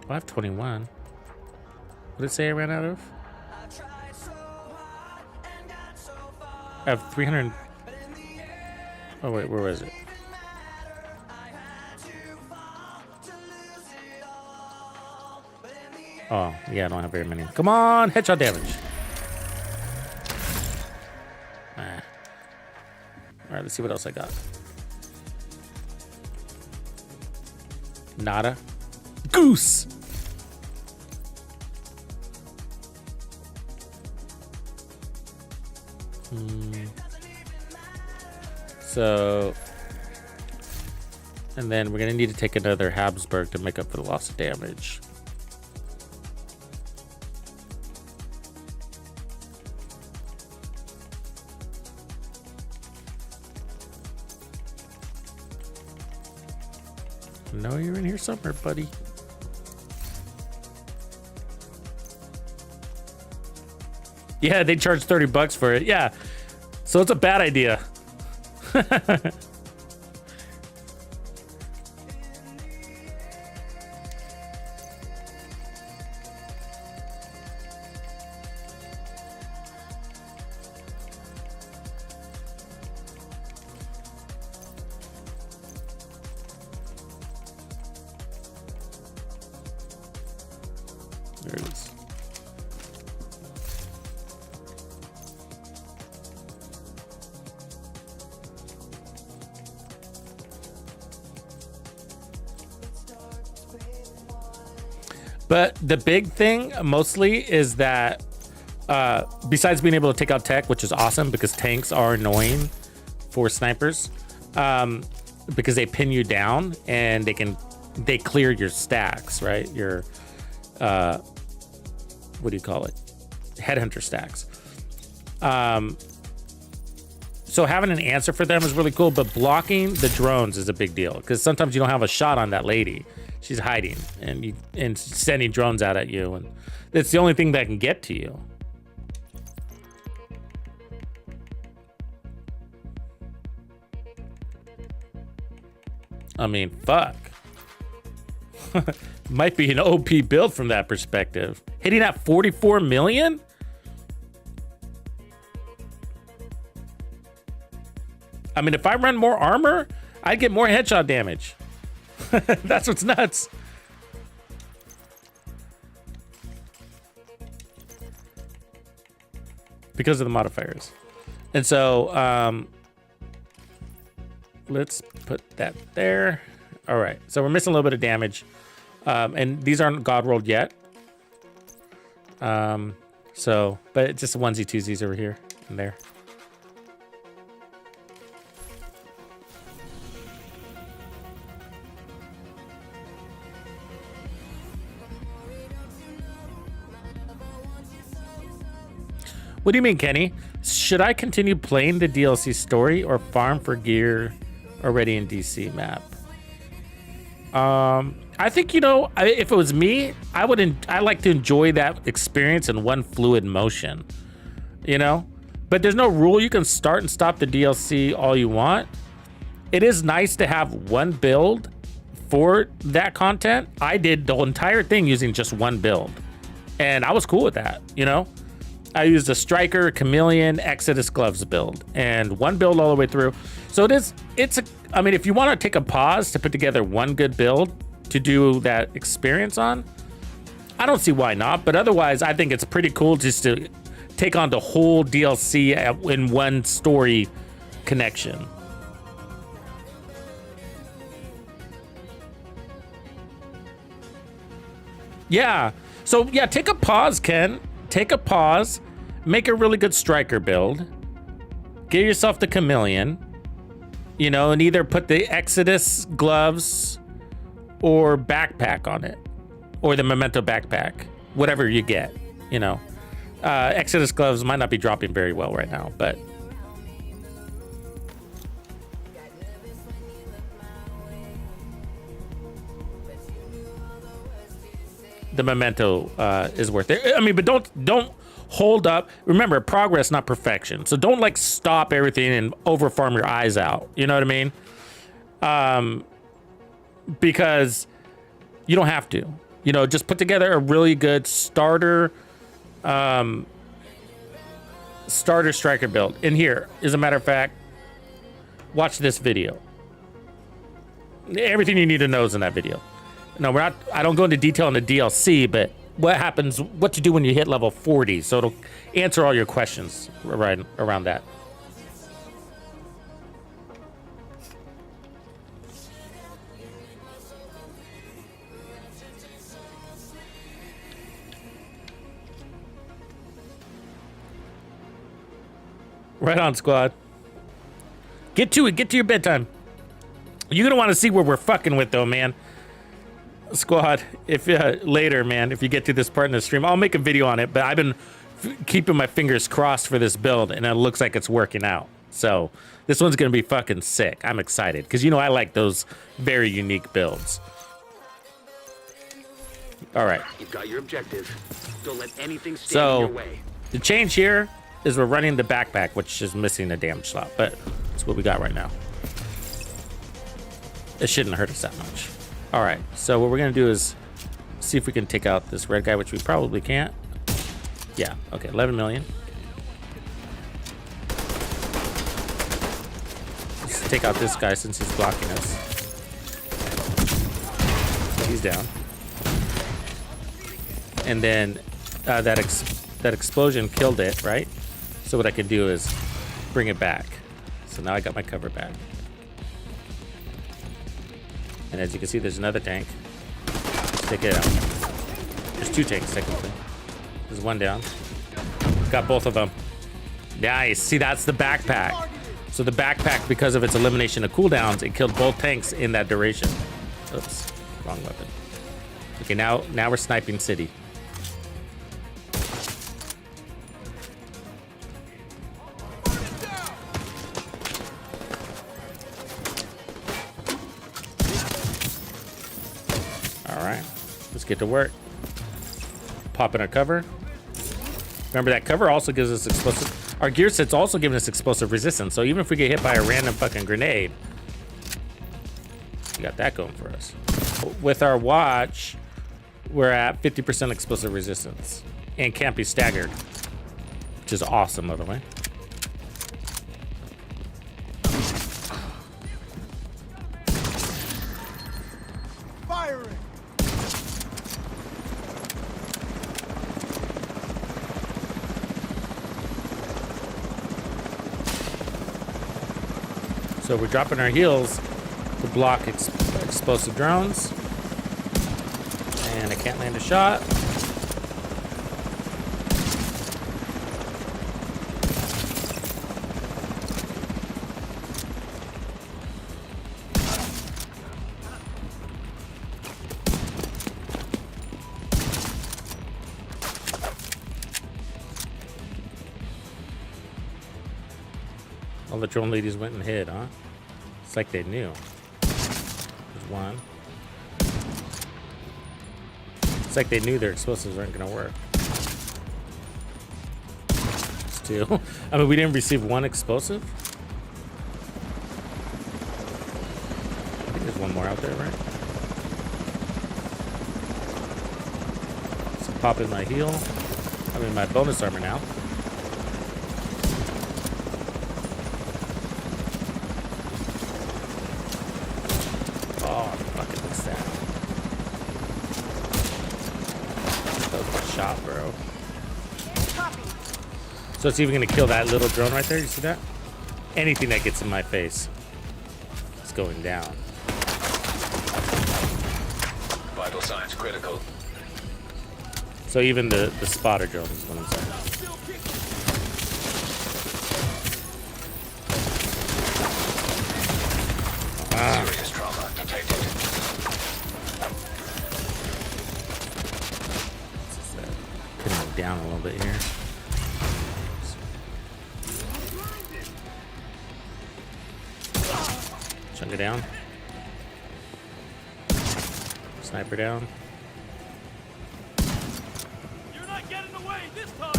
Oh, I have 21. What did it say I ran out of? I have 300. Oh, wait, where was it? Oh, yeah, I don't have very many. Come on, headshot damage. All right, let's see what else I got. Nada. Goose. So, and then we're gonna need to take another Habsburg to make up for the loss of damage. No, you're in here somewhere, buddy. Yeah, they charge $30 for it. Yeah, so it's a bad idea. There it is. But the big thing mostly is that besides being able to take out tech, which is awesome because tanks are annoying for snipers, because they pin you down and they clear your stacks, right? Your what do you call it? Headhunter stacks. So having an answer for them is really cool, but blocking the drones is a big deal because sometimes you don't have a shot on that lady. She's hiding and sending drones out at you, and it's the only thing that can get to you. I mean, fuck. Might be an OP build from that perspective. Hitting at 44 million? I mean, if I run more armor, I'd get more headshot damage. That's what's nuts. Because of the modifiers. And so, let's put that there. All right, so we're missing a little bit of damage. And these aren't God rolled yet. So, but it's just onesie twosies over here and there. What do you mean, Kenny? Should I continue playing the DLC story or farm for gear already in DC map? I think, you know, if it was me, I like to enjoy that experience in one fluid motion, you know? But there's no rule. You can start and stop the DLC all you want. It is nice to have one build for that content. I did the entire thing using just one build, and I was cool with that, you know? I used a Striker, Chameleon, Exodus Gloves build, and one build all the way through. So I mean, if you want to take a pause to put together one good build to do that experience on, I don't see why not. But otherwise, I think it's pretty cool just to take on the whole DLC in one story connection. Yeah. So yeah, take a pause, Ken. Take a pause. Make a really good Striker build. Get yourself the Chameleon. You know, and either put the Exodus gloves or backpack on it, or the Momento backpack, whatever you get, you know. Exodus gloves might not be dropping very well right now, but the Momento is worth it. I mean, but don't hold up. Remember, progress, not perfection. So don't like stop everything and over farm your eyes out. You know what I mean? Because you don't have to. You know, just put together a really good starter Striker build. And here, as a matter of fact, watch this video. Everything you need to know is in that video. No, I don't go into detail on the DLC, but what to do when you hit level 40. So it'll answer all your questions right around that. Right on, squad. Get to it. Get to your bedtime. You're going to want to see what we're fucking with, though, man. Squad, if later, man, if you get to this part in the stream, I'll make a video on it, but I've been keeping my fingers crossed for this build, and it looks like it's working out. So this one's going to be fucking sick. I'm excited, because, you know, I like those very unique builds. All right. You've got your objective. Don't let anything stand in your way. The change here is we're running the backpack, which is missing a damage slot, but that's what we got right now. It shouldn't hurt us that much. All right, so what we're gonna do is see if we can take out this red guy, which we probably can't. Yeah, okay, 11 million. Let's take out this guy since he's blocking us. He's down. And then that explosion killed it, right? So what I can do is bring it back. So now I got my cover back. And as you can see, there's another tank. Let's take it out. There's two tanks, technically. There's one down. Got both of them. Nice. See, that's the backpack. So the backpack, because of its elimination of cooldowns, it killed both tanks in that duration. Oops, wrong weapon. Okay, now we're sniping city. Get to work. Pop in our cover. Remember, that cover also gives us explosive. Our gear set's also giving us explosive resistance. So even if we get hit by a random fucking grenade, we got that going for us. with our watch, we're at 50% explosive resistance and can't be staggered, which is awesome, by the way. Firing! So we're dropping our heels to block explosive drones. And I can't land a shot. All the drone ladies went and hid, huh? It's like they knew. There's one. It's like they knew their explosives weren't gonna work. It's two. I mean, we didn't receive one explosive. I think there's one more out there, right? So pop in my heal. I'm in my bonus armor now. Shot, bro. So it's even gonna kill that little drone right there. You see that? Anything that gets in my face is going down. Vital signs critical. So even the spotter drone is what I'm saying. Serious trauma detected. Down a little bit here. Chunk it down. Sniper down. You're not getting away this time!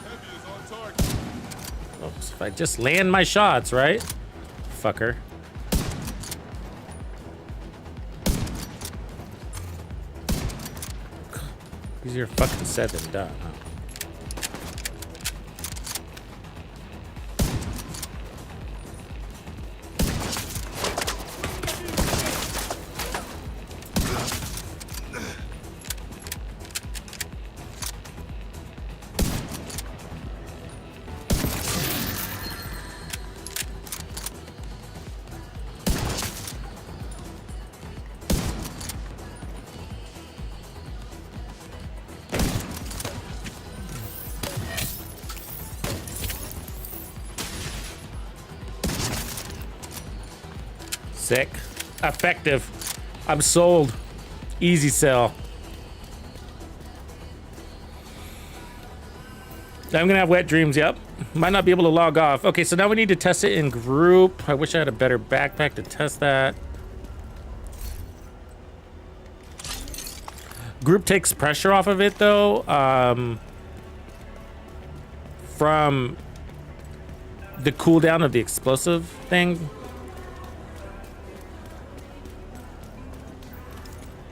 Heavy is on target. Oops, if I just land my shots, right? Fucker. Easier fucking said than done, huh? Sick. Effective. I'm sold. Easy sell. I'm gonna have wet dreams, yep. Might not be able to log off. Okay, so now we need to test it in group. I wish I had a better backpack to test that. Group takes pressure off of it though. From the cooldown of the explosive thing.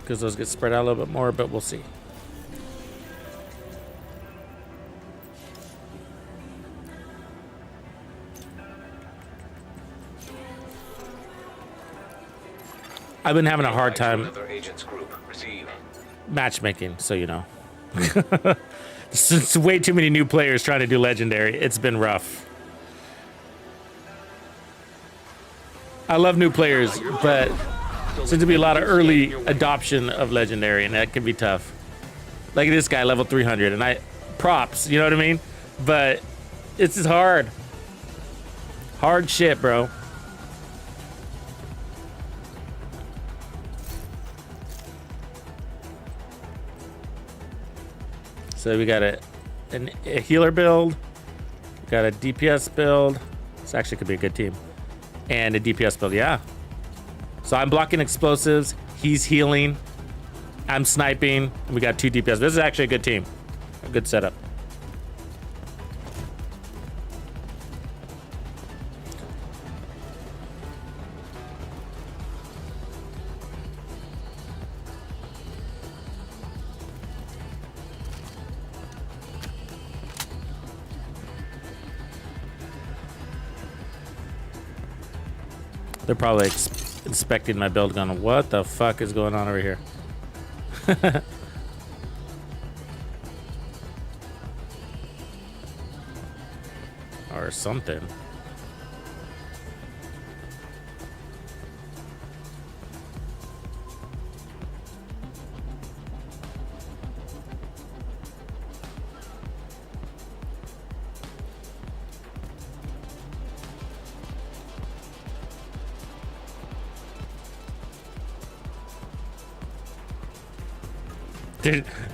Because those get spread out a little bit more, but we'll see. I've been having a hard time matchmaking, so you know. Since way too many new players trying to do legendary, it's been rough. I love new players, but seems to be a lot of early adoption of legendary, and that can be tough. Like this guy, level 300, and I props, you know what I mean? But it's just hard. Hard shit, bro. So we got a healer build, got a DPS build. This actually could be a good team. And a DPS build, yeah. So I'm blocking explosives, he's healing, I'm sniping, and we got 2 DPS. This is actually a good team, a good setup. They're probably inspecting my build going, what the fuck is going on over here? Or something.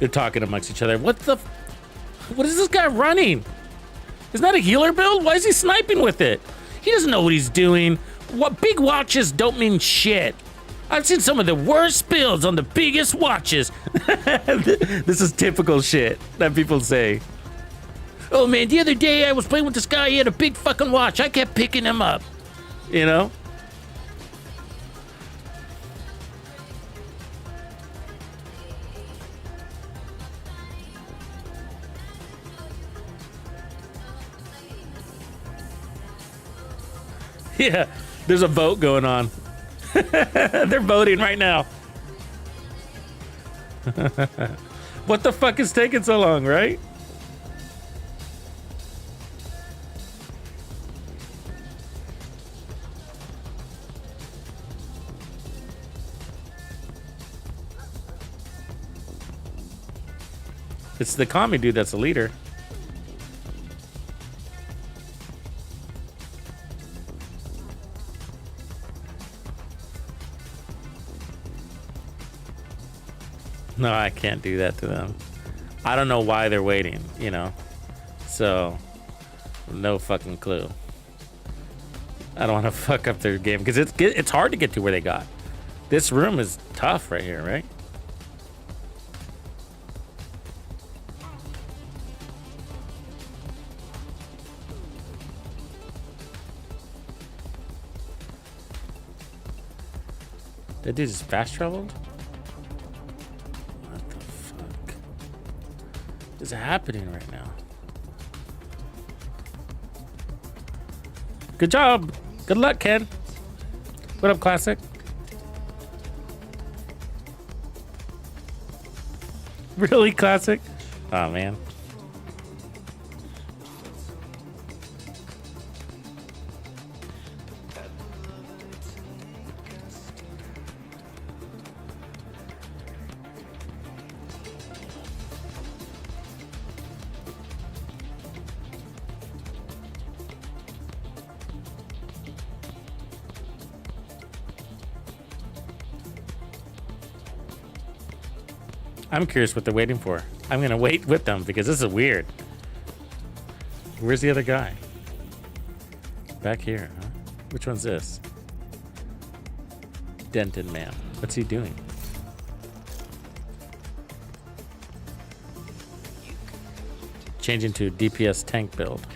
They're talking amongst each other. What is this guy running? Isn't that a healer build? Why is he sniping with it? He doesn't know what he's doing. What big watches don't mean shit. I've seen some of the worst builds on the biggest watches. This is typical shit that people say. Oh man, the other day I was playing with this guy. He had a big fucking watch. I kept picking him up. You know? Yeah, there's a vote going on. They're voting right now. What the fuck is taking so long, right? It's the commie dude that's the leader. No, I can't do that to them. I don't know why they're waiting, you know? So, no fucking clue. I don't want to fuck up their game because it's hard to get to where they got. This room is tough right here, right? That dude just fast traveled? What the fuck is happening right now? Good job. Good luck, Ken. What up, Classic? Really, Classic? Oh, man. I'm curious what they're waiting for. I'm gonna wait with them because this is weird. Where's the other guy? Back here, huh? Which one's this? Denton Man. What's he doing? Changing to DPS tank build.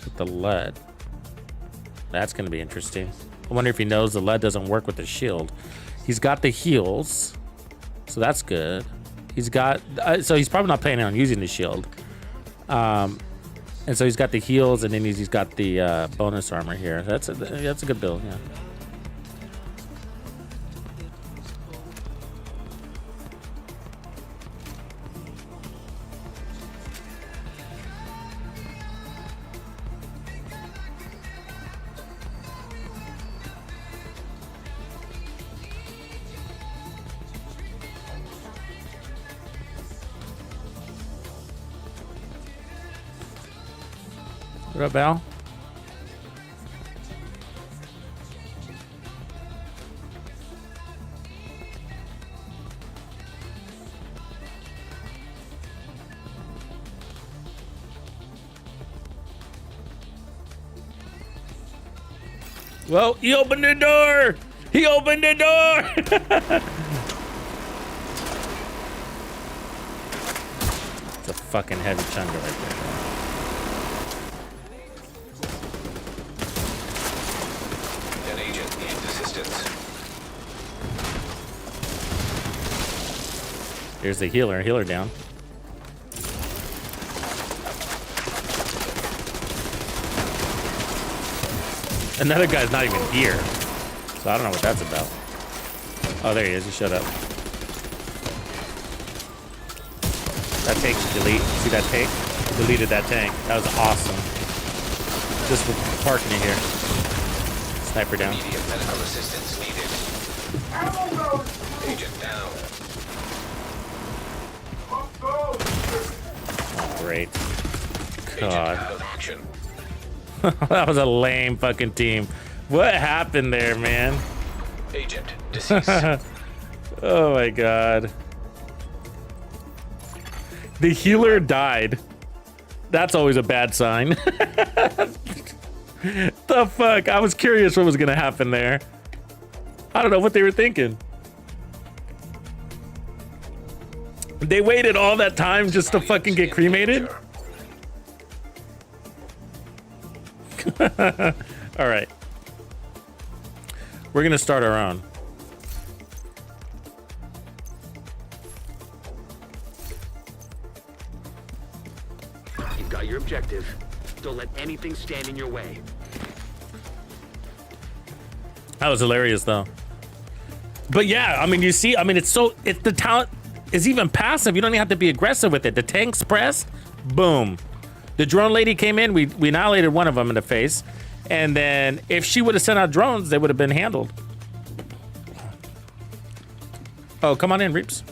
With the lead. That's gonna be interesting. I wonder if he knows the lead doesn't work with the shield. He's got the heals. So that's good. He's got, so he's probably not planning on using the shield. And so he's got the heals, and then he's got the bonus armor here. That's a good build, yeah. What up, Al? Well, he opened the door! He opened the door! It's a fucking heavy chunga right there. Here's the healer. Healer down. Another guy's not even here. So I don't know what that's about. Oh, there he is. He showed up. That tank should delete. See that tank? Deleted that tank. That was awesome. Just for parking it here. Sniper down. Immediate medical assistance needed. Agent down. Great. Agent God. out of action. That was a lame fucking team. What happened there, man? Agent deceased. Oh my god. The healer died. That's always a bad sign. The fuck? I was curious what was gonna happen there. I don't know what they were thinking. They waited all that time just to fucking get cremated? All right. We're gonna start our own. You've got your objective. Don't let anything stand in your way. That was hilarious though. But yeah, I mean, you see, I mean, it's the talent is even passive. You don't even have to be aggressive with it. The tank's pressed, boom. The drone lady came in, we annihilated one of them in the face. And then if she would have sent out drones, they would have been handled. Oh, come on in, Reaps.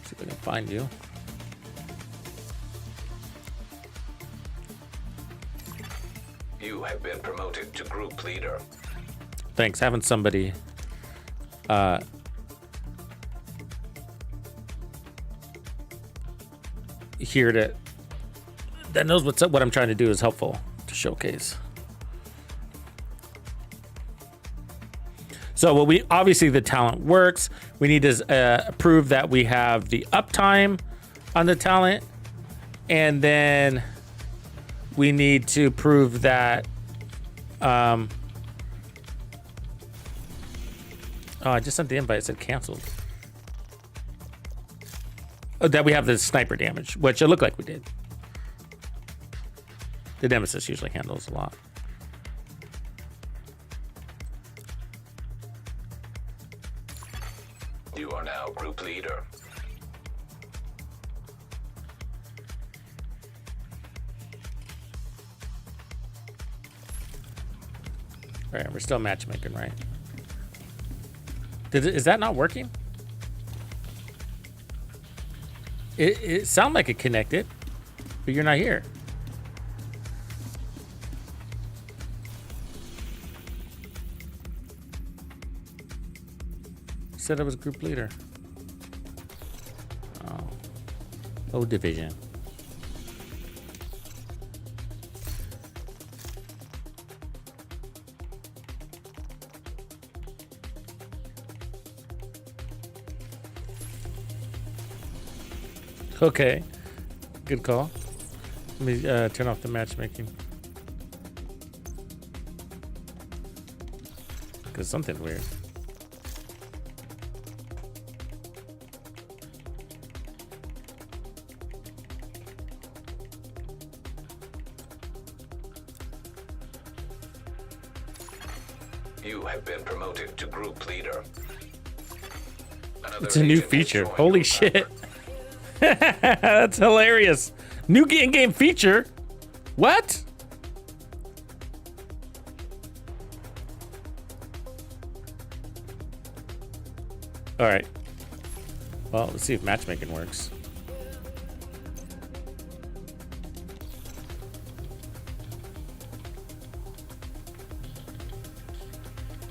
See if I can find you. You have been promoted to group leader. Thanks, having somebody here that knows what's up, what I'm trying to do is helpful to showcase. So what we obviously the talent works. We need to prove that we have the uptime on the talent, and then we need to prove that oh, I just sent the invite. It said canceled. Oh, that we have the sniper damage, which it looked like we did. The Nemesis usually handles a lot. You are now group leader. All right, we're still matchmaking, right? Is that not working? It sounded like it connected, but you're not here. You said I was group leader. Oh. Oh, division. Okay, good call. Let me turn off the matchmaking. Because something's weird. You have been promoted to group leader. It's a new feature. Holy shit. That's hilarious. New in-game feature. What? All right. Well, let's see if matchmaking works.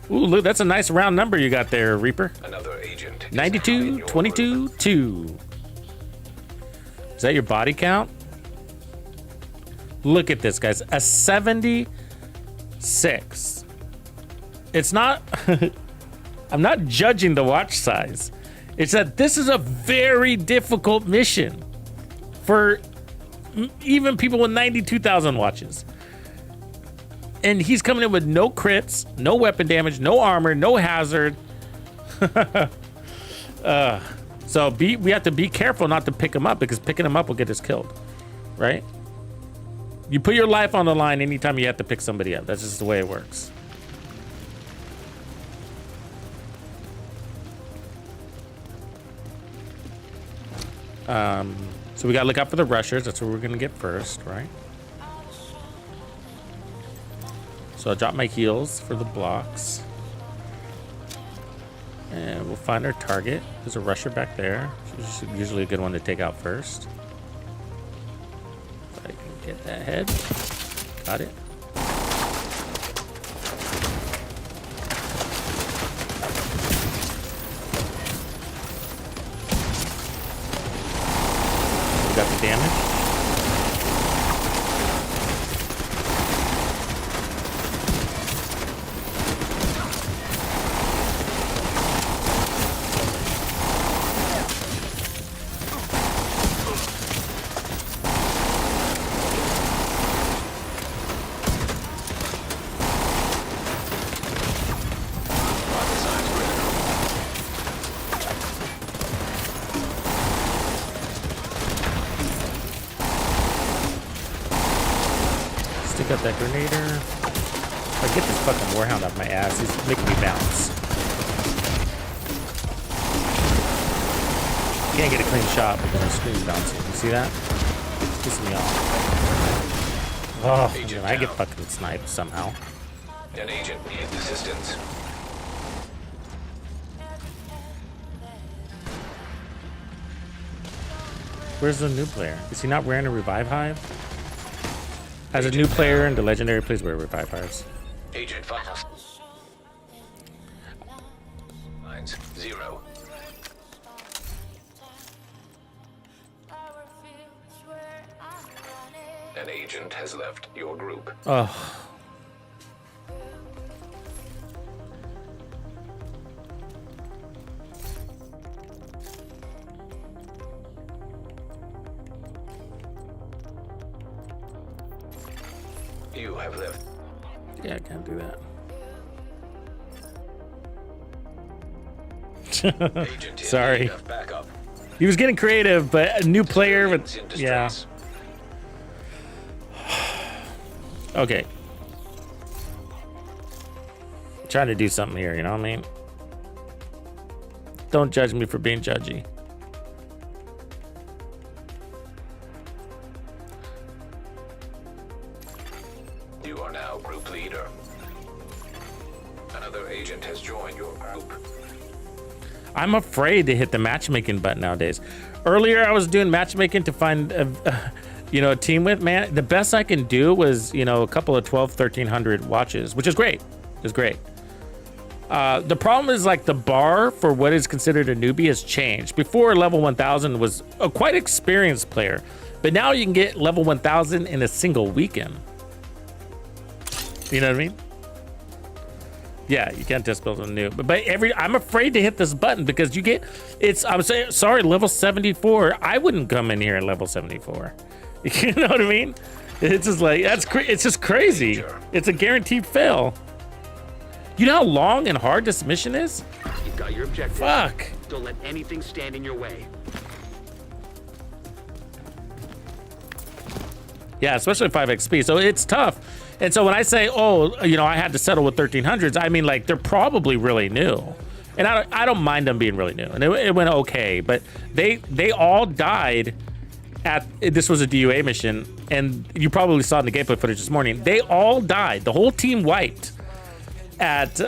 Ooh, look, that's a nice round number you got there, Reaper. Another agent. 92, 22, 2. Is that your body count? Look at this, guys. A 76. It's not... I'm not judging the watch size. It's that this is a very difficult mission for even people with 92,000 watches. And he's coming in with no crits, no weapon damage, no armor, no hazard. So we have to be careful not to pick him up, because picking him up will get us killed, right? You put your life on the line anytime you have to pick somebody up. That's just the way it works. So we gotta look out for the rushers. That's what we're gonna get first, right? So I'll drop my heals for the blocks. And we'll find our target. There's a rusher back there. She's usually a good one to take out first. If I can get that head. Got it. We got the damage. Got that grenader. If I get this fucking warhound off my ass, he's making me bounce. Can't get a clean shot, but then the screen's bouncing. You see that? It's pissing me off. Oh, man, I get fucking sniped somehow. An agent needs assistance. Where's the new player? Is he not wearing a revive hive? As a new player in the legendary, please wear revive hives. Agent Vitals. Lines 0. An agent has left your group. Oh. You have left. Yeah, I can't do that. Agent in Sorry. need of backup. He was getting creative, but a new player with Civilians in yeah. Okay. Trying to do something here, you know what I mean? Don't judge me for being judgy. You are now group leader. Another agent has joined your group. I'm afraid to hit the matchmaking button nowadays. Earlier, I was doing matchmaking to find a team with, man. The best I can do was, a couple of 1,300 watches, which is great. It's great. The problem is, like, the bar for what is considered a newbie has changed. Before, level 1,000 was a quite experienced player, but now you can get level 1,000 in a single weekend. You know what I mean? Yeah, you can't test build on new, but I'm afraid to hit this button because I'm saying, sorry, level 74. I wouldn't come in here at level 74. You know what I mean? It's just like, it's just crazy. It's a guaranteed fail. You know how long and hard this mission is? You've got your objective. Fuck. Don't let anything stand in your way. Yeah, especially 5 XP. So it's tough. And so when I say, I had to settle with 1300s, I mean, like, they're probably really new. And I don't mind them being really new. And it went okay, but they all died this was a DUA mission, and you probably saw in the gameplay footage this morning. They all died. The whole team wiped at,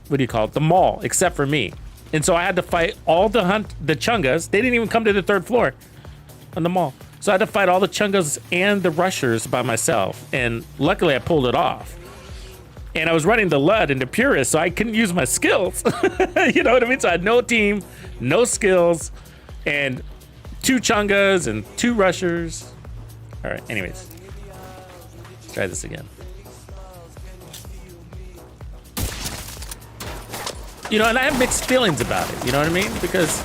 what do you call it? The mall, except for me. And so I had to fight all the Chungas. They didn't even come to the 3rd floor on the mall. So I had to fight all the Chungas and the rushers by myself. And luckily I pulled it off. And I was running the LUD and the Purist, so I couldn't use my skills. You know what I mean? So I had no team, no skills, and 2 Chungas and 2 rushers. All right, anyways. Let's try this again. And I have mixed feelings about it. You know what I mean? Because,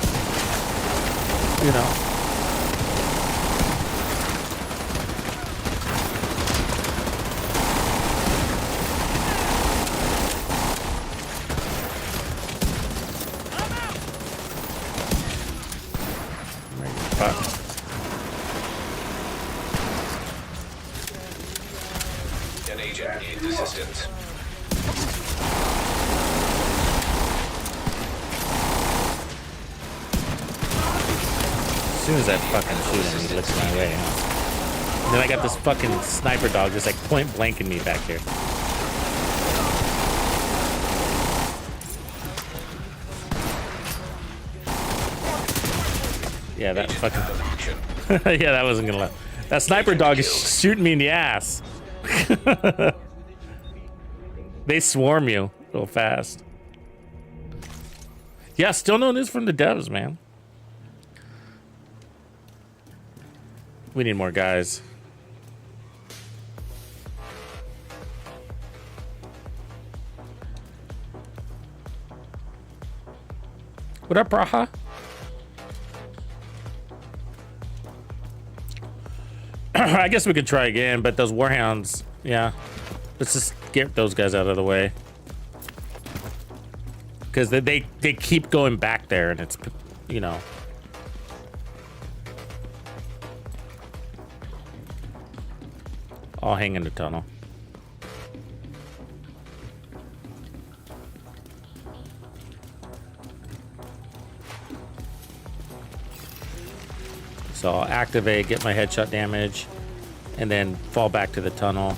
soon as that fucking shooting, he looks my way, huh? And then I got this fucking sniper dog just like point blanking me back here. Yeah, that fucking... yeah, that wasn't gonna let... That sniper dog is shooting me in the ass. They swarm you real fast. Yeah, still no news from the devs, man. We need more guys. What up, Raha? I guess we could try again, but those warhounds, yeah. Let's just get those guys out of the way. Because they keep going back there, and it's, you know. I'll hang in the tunnel. So I'll activate, get my headshot damage, and then fall back to the tunnel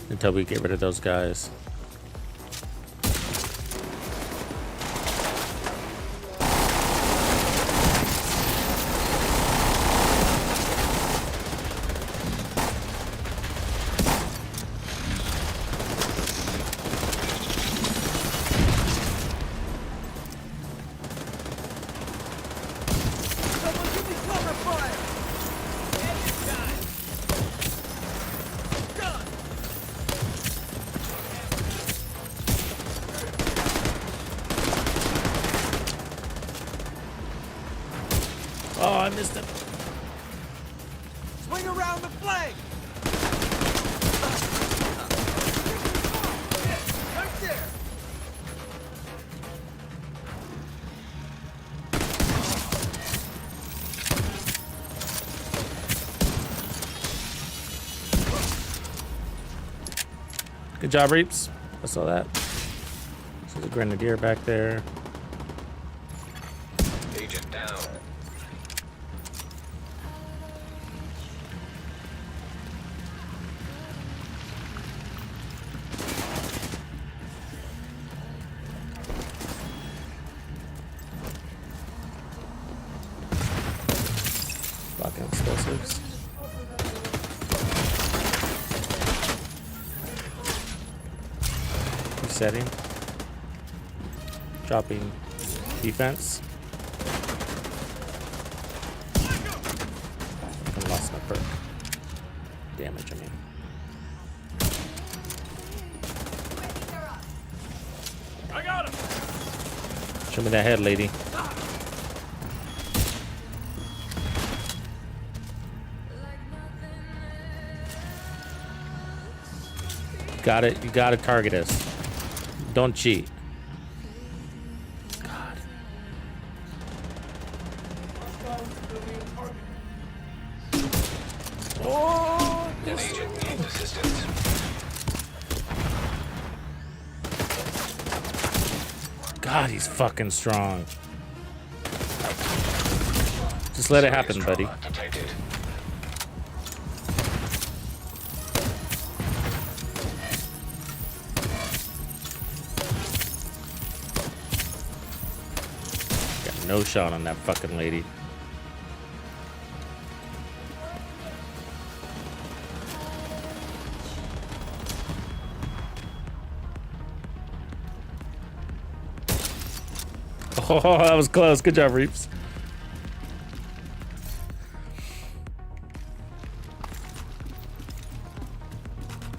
until we get rid of those guys. Oh, I missed him. Swing around the flank! Right there! Good job, Reaps. I saw that. There's a grenadier back there. Agent down. Fucking explosives. Resetting. Dropping defense. I lost my perk. Damage, I mean. I got him! Show me that head, lady. Got it. You gotta target us. Don't cheat. God. Oh, An agent needs assistance. God, he's fucking strong. Just let it happen, buddy. Trauma detected. Got no shot on that fucking lady. Oh, that was close. Good job, Reaps.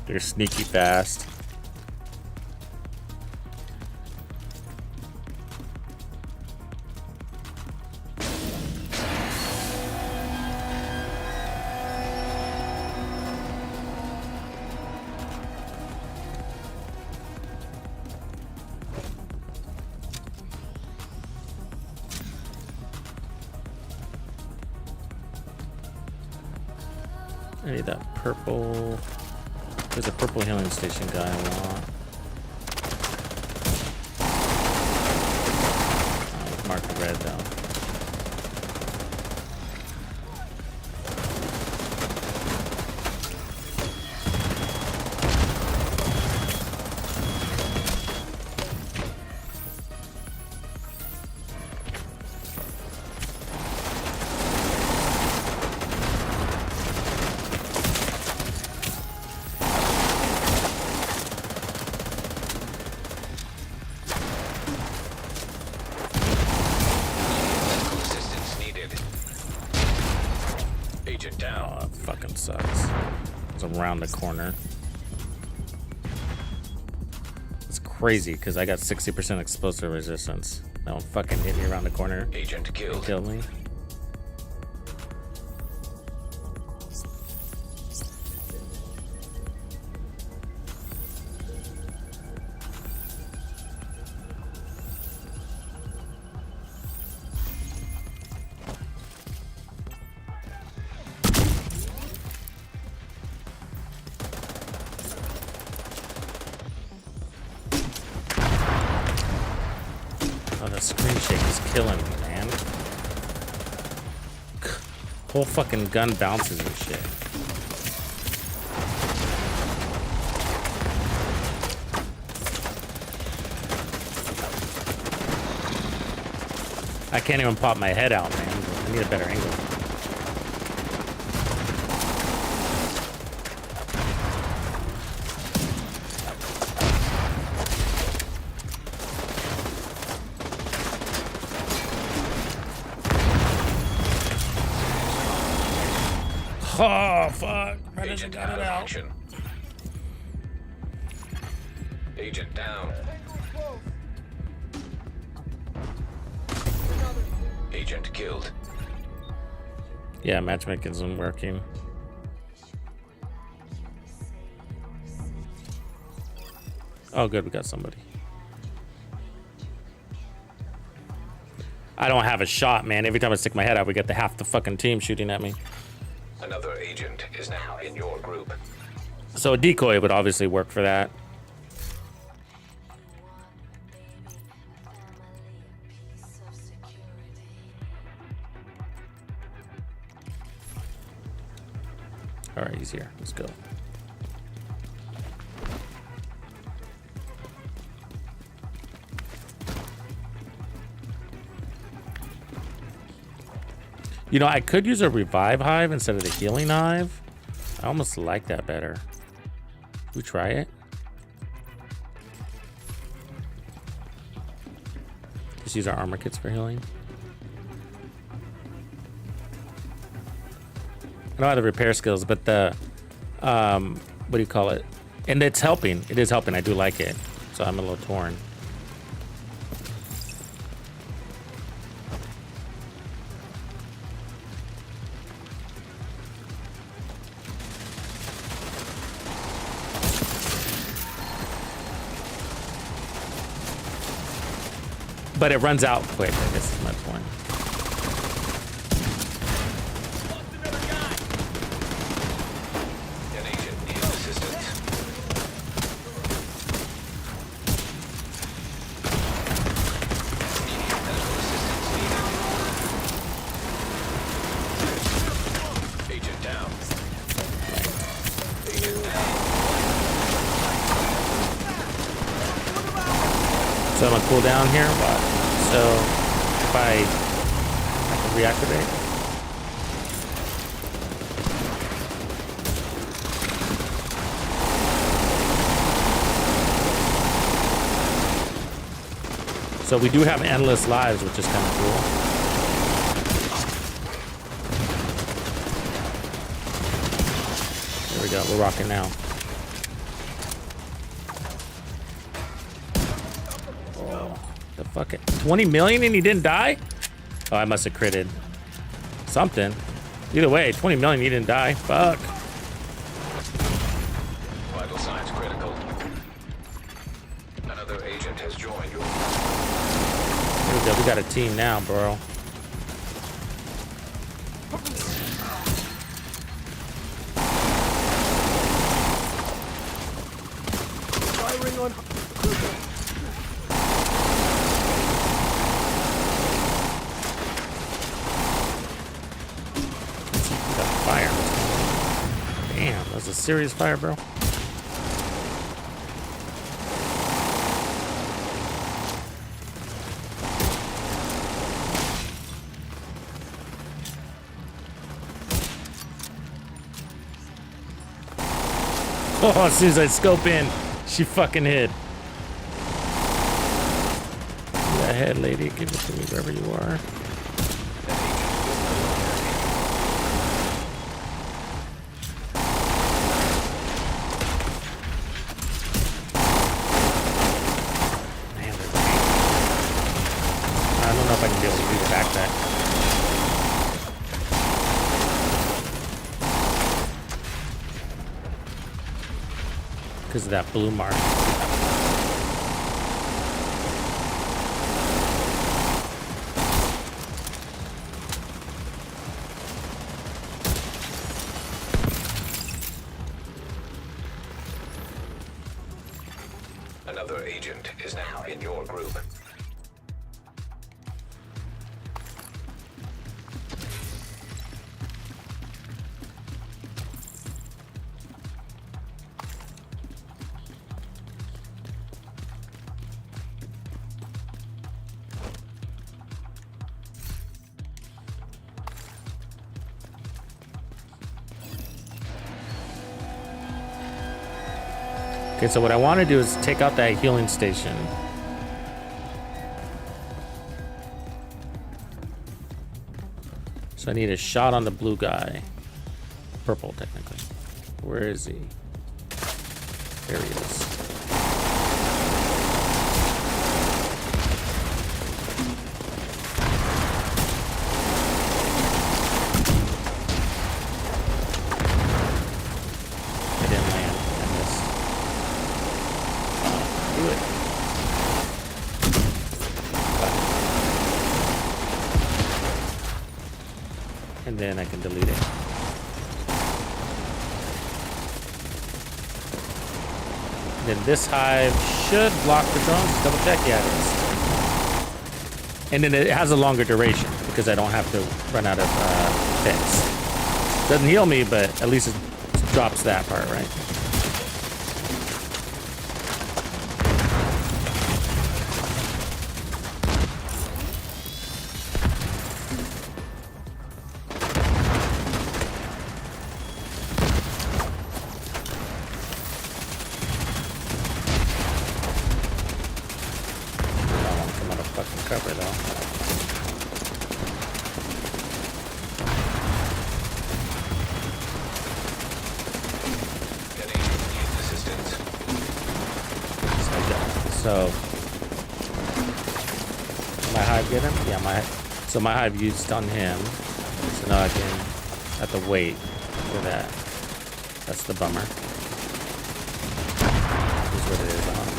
They're sneaky fast. I need that purple. There's a purple healing station guy I want. Mark the red though. fucking sucks. It's around the corner. It's crazy because I got 60% explosive resistance. That one fucking hit me around the corner. Agent and killed. killed me. Oh, the screen shake is killing me, man. Whole fucking gun bounces and shit. I can't even pop my head out, man. I need a better angle. Oh, fuck. Agent out of action. Agent down. Agent killed. Yeah, matchmaking isn't working. Oh, good. We got somebody. I don't have a shot, man. Every time I stick my head out, we get the half the fucking team shooting at me. Another agent is now in your group. So a decoy would obviously work for that. All right, he's here. Let's go. You know, I could use a revive hive instead of the healing hive. I almost like that better. We try it. Just use our armor kits for healing. I don't have the repair skills, but the what do you call it? And it's helping. It is helping. I do like it. So I'm a little torn. But it runs out quick, I guess is my point. An agent needs assistance. Immediate medical assistance needed. Agent down. Agent down. So I'm gonna cool down here. Wow. So if I can reactivate. So we do have endless lives, which is kind of cool. There we go. We're rocking now. The fuck it. 20 million and he didn't die? Oh, I must have critted something. Either way, 20 million, he didn't die. Fuck. Vital signs critical. Another agent has joined you. Here we go. We got a team now, bro. Firing on. Fire. Damn, that's a serious fire, bro. Oh, as soon as I scope in, she fucking hit. Go ahead, lady. Give it to me wherever you are. if I can be able to do the backpack. Because of that blue mark. Another agent is now in your group. Okay, so what I want to do is take out that healing station. So I need a shot on the blue guy. Purple, technically. Where is he? There he is. I didn't land. I missed. Do it. And then I can delete it. Then this hive should block the drones. Double check, yeah, it is. And then it has a longer duration because I don't have to run out of bits. Doesn't heal me, but at least it drops that part, right? Cover though. So my hive get him? Yeah, so my hive used on him. So now I can have to wait for that. That's the bummer. Here's what it is. I don't know.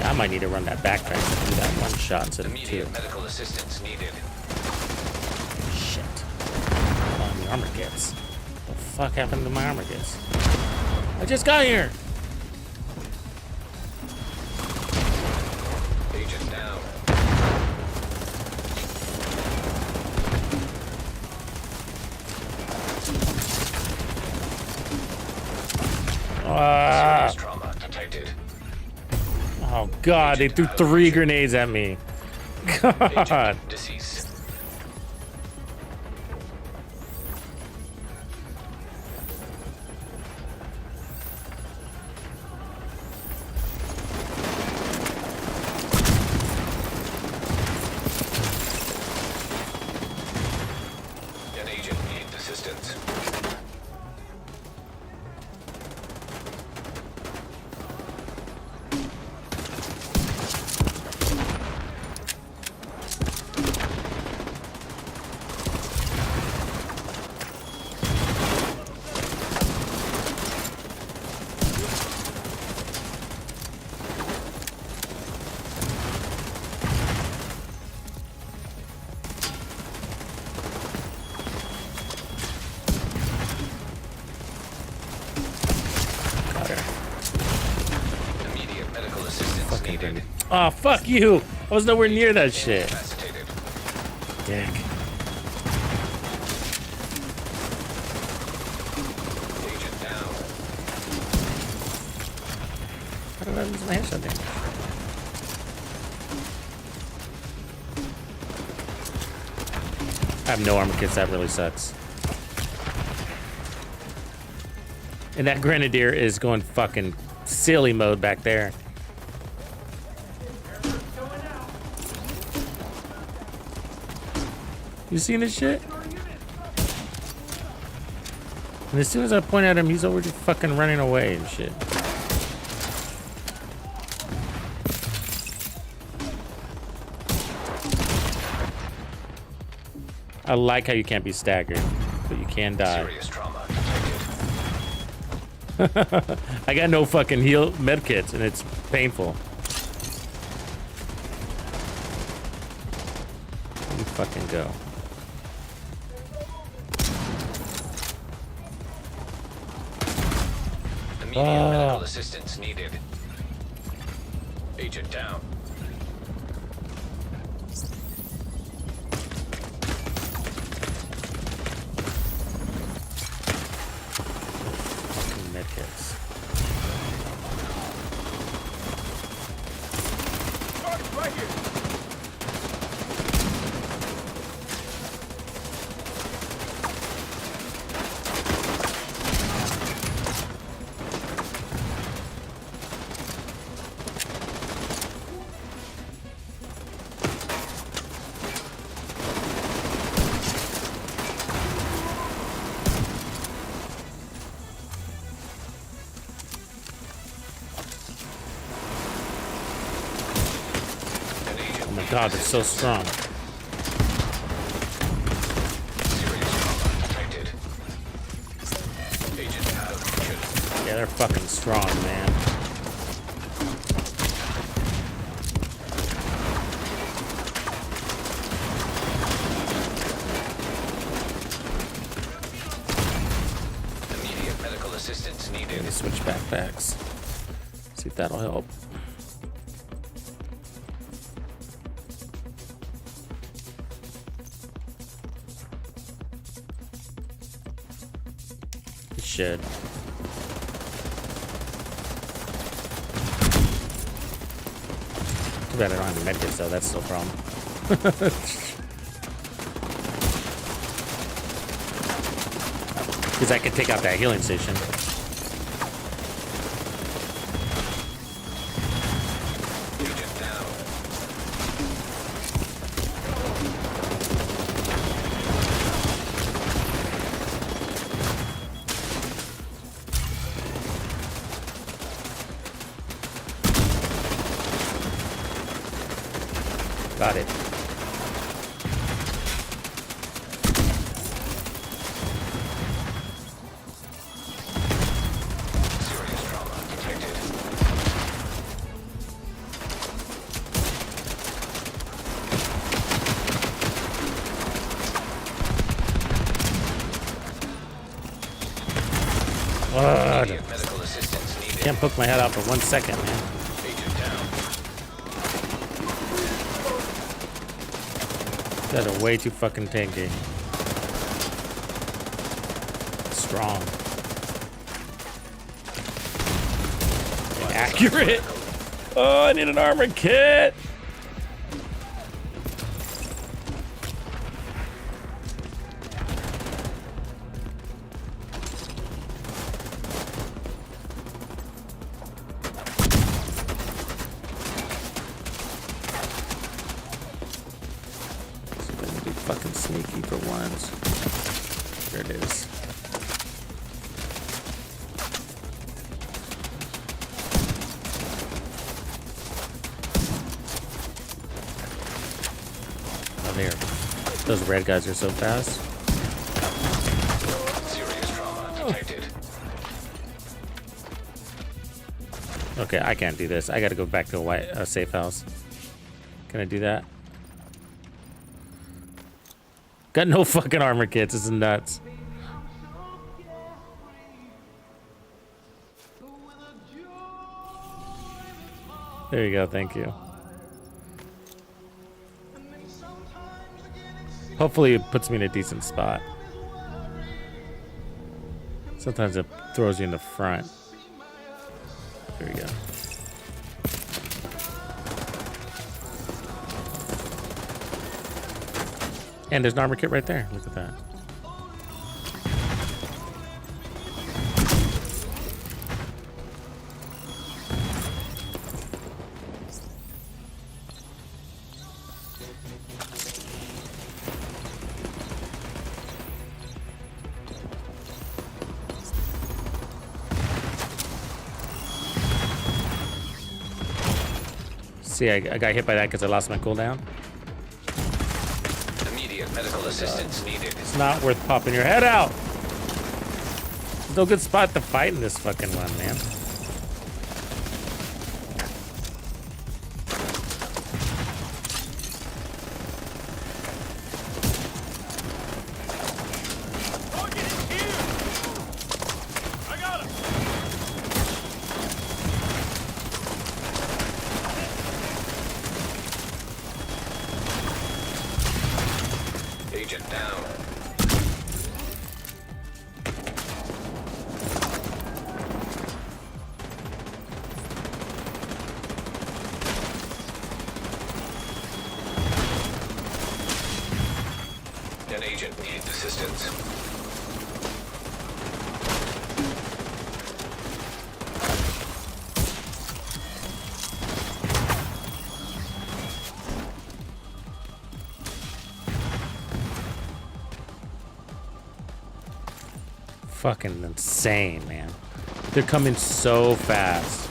I might need to run that backpack to do that one shot instead of two. Immediate medical assistance needed. Shit. Oh, the armor kits. What the fuck happened to my armor kits? I just got here! Agent down. Serious trauma detected. Oh god, they threw 3 grenades at me. God. Agent deceased. An agent needs assistance. Immediate medical assistance needed. Oh, fuck you! I was nowhere near that shit. Incapacitated. Dick. Agent down. How did I lose my headshot damage? I have no armor kits, that really sucks. And that Grenadier is going fucking silly mode back there. You seen this shit? And as soon as I point at him, he's already fucking running away and shit. I like how you can't be staggered, but you can die. Serious trauma detected. I got no fucking heal med kits, and it's painful. You fucking go. Immediate medical assistance needed. Agent down. Med kits. Target's right here. Oh my god, they're so strong. Serious trauma detected. Agent out of mission. Yeah, they're fucking strong, man. Immediate medical assistance Let needed. me switch backpacks. See if that'll help. It should. Too bad I don't have the medkits though, that's still a problem. Because I could take out that healing station. Agent down. Got it. Serious trauma detected. Immediate medical assistance needed. Can't poke my head out for 1 second, man. Agent down. You guys are way too fucking tanky. Strong. Accurate. Oh, I need an armor kit. Be fucking sneaky for once. There it is. Oh, there. Those red guys are so fast. Serious trauma detected. Okay, I can't do this. I gotta go back to a white safe house. Can I do that? Got no fucking armor kits. This is nuts. There you go. Thank you. Hopefully it puts me in a decent spot. Sometimes it throws you in the front. There we go. And there's an armor kit right there. Look at that. See, I got hit by that because I lost my cooldown. Immediate medical assistance needed. It's not worth popping your head out. There's no good spot to fight in this fucking one, man. Target is here! I got him! Agent down. An agent needs assistance. Fucking insane, man. They're coming so fast.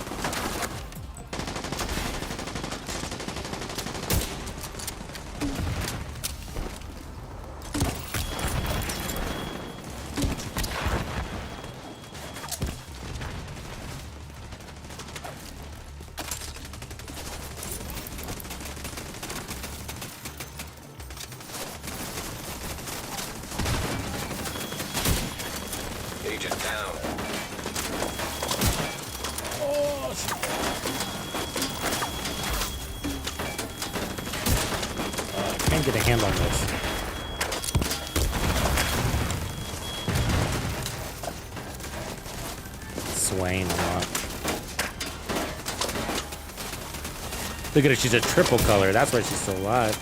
Agent down. Can't get a handle on this. Swaying a lot. Look at her, she's a triple color. That's why she's still alive.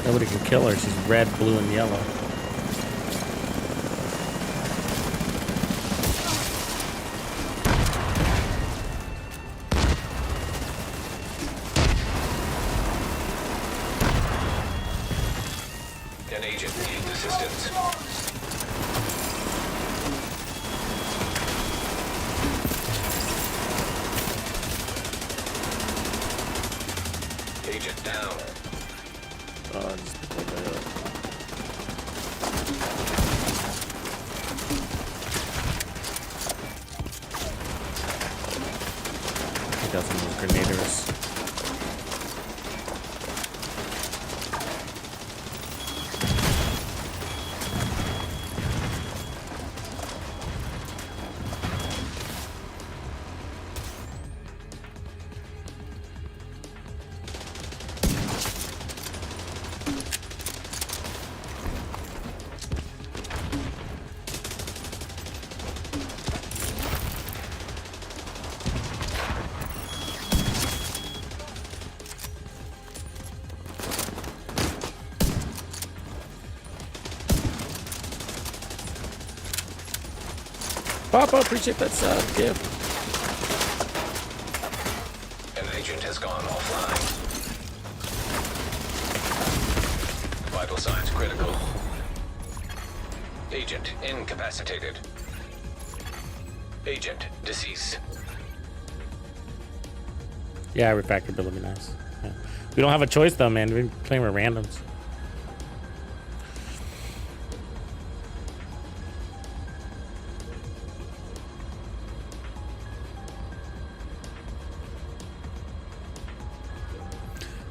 Nobody can kill her. She's red, blue, and yellow. An agent needs assistance. Agent down. Oh, just pick that up. Take out some of those grenadiers. Papa, appreciate that sub gift. An agent has gone offline. Vital signs critical. Agent incapacitated. Agent deceased. Yeah, refactor build would be nice. Yeah. We don't have a choice though, man. We're playing with randoms.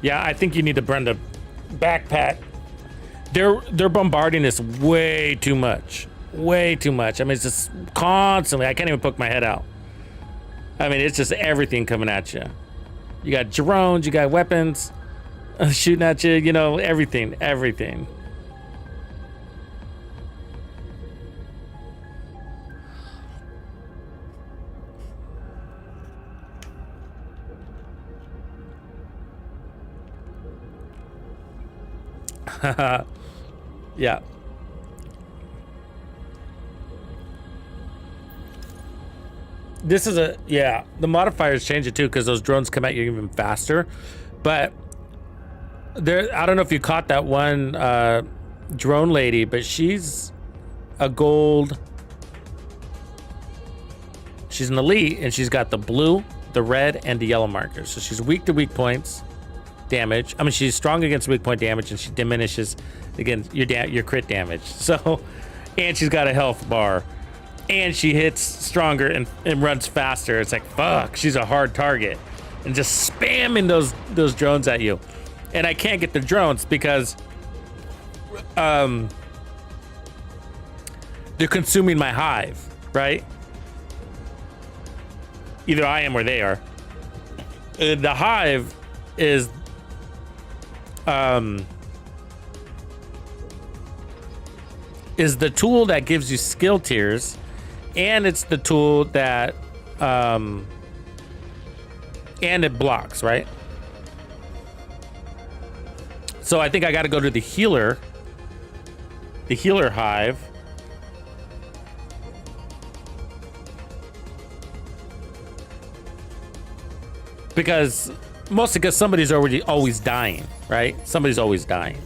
Yeah, I think you need to burn the backpack. They're bombarding us way too much. Way too much. I mean, it's just constantly. I can't even poke my head out. I mean, it's just everything coming at you. You got drones, you got weapons shooting at you, you know, everything, everything. Yeah. This is a, yeah, the modifiers change it too because those drones come at you even faster. But There, I don't know if you caught that one drone lady, but she's a gold. She's an elite, and she's got the blue, the red, and the yellow markers. So she's weak to weak points damage. I mean, she's strong against weak point damage, and she diminishes against your crit damage. So, and she's got a health bar, and she hits stronger and runs faster. It's like, fuck, she's a hard target, and just spamming those drones at you. And I can't get the drones because they're consuming my hive, right? Either I am or they are. The hive is the tool that gives you skill tiers, and it's the tool that and it blocks, right? So I think I got to go to the healer hive. Mostly because somebody's always dying, right? Somebody's always dying.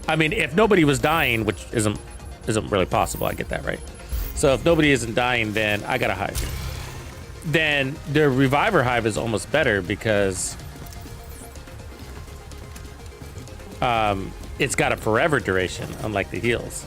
I mean, if nobody was dying, which isn't really possible, I get that, right? So if nobody isn't dying, then I got a hive here. Then the reviver hive is almost better because it's got a forever duration, unlike the heals.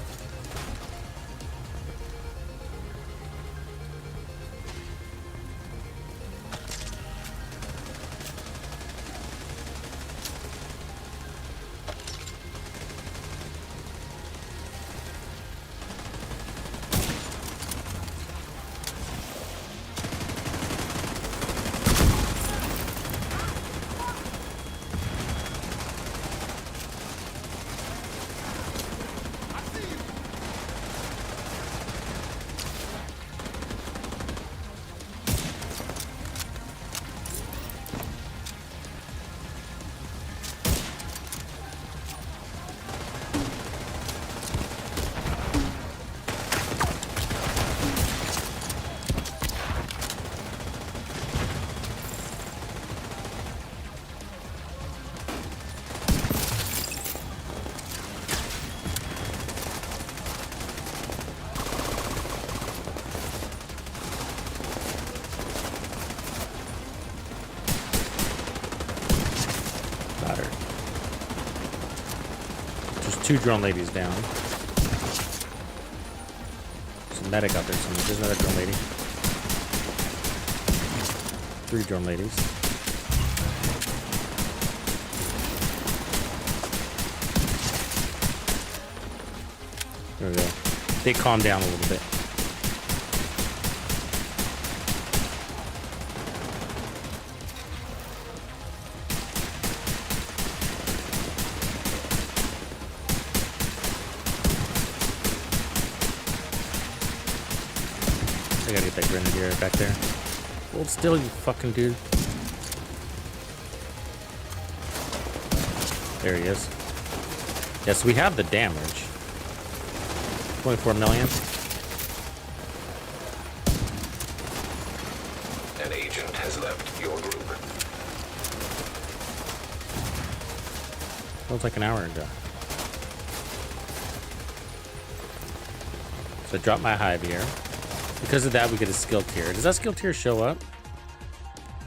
Two drone ladies down. There's a medic out there somewhere. There's another drone lady. 3 drone ladies. There we go. They calm down a little bit. I gotta get that grenadier back there. Hold still, you fucking dude. There he is. Yes, we have the damage. 24 million. An agent has left your group. That was like an hour ago. So I dropped my hive here. Because of that, we get a skill tier. Does that skill tier show up?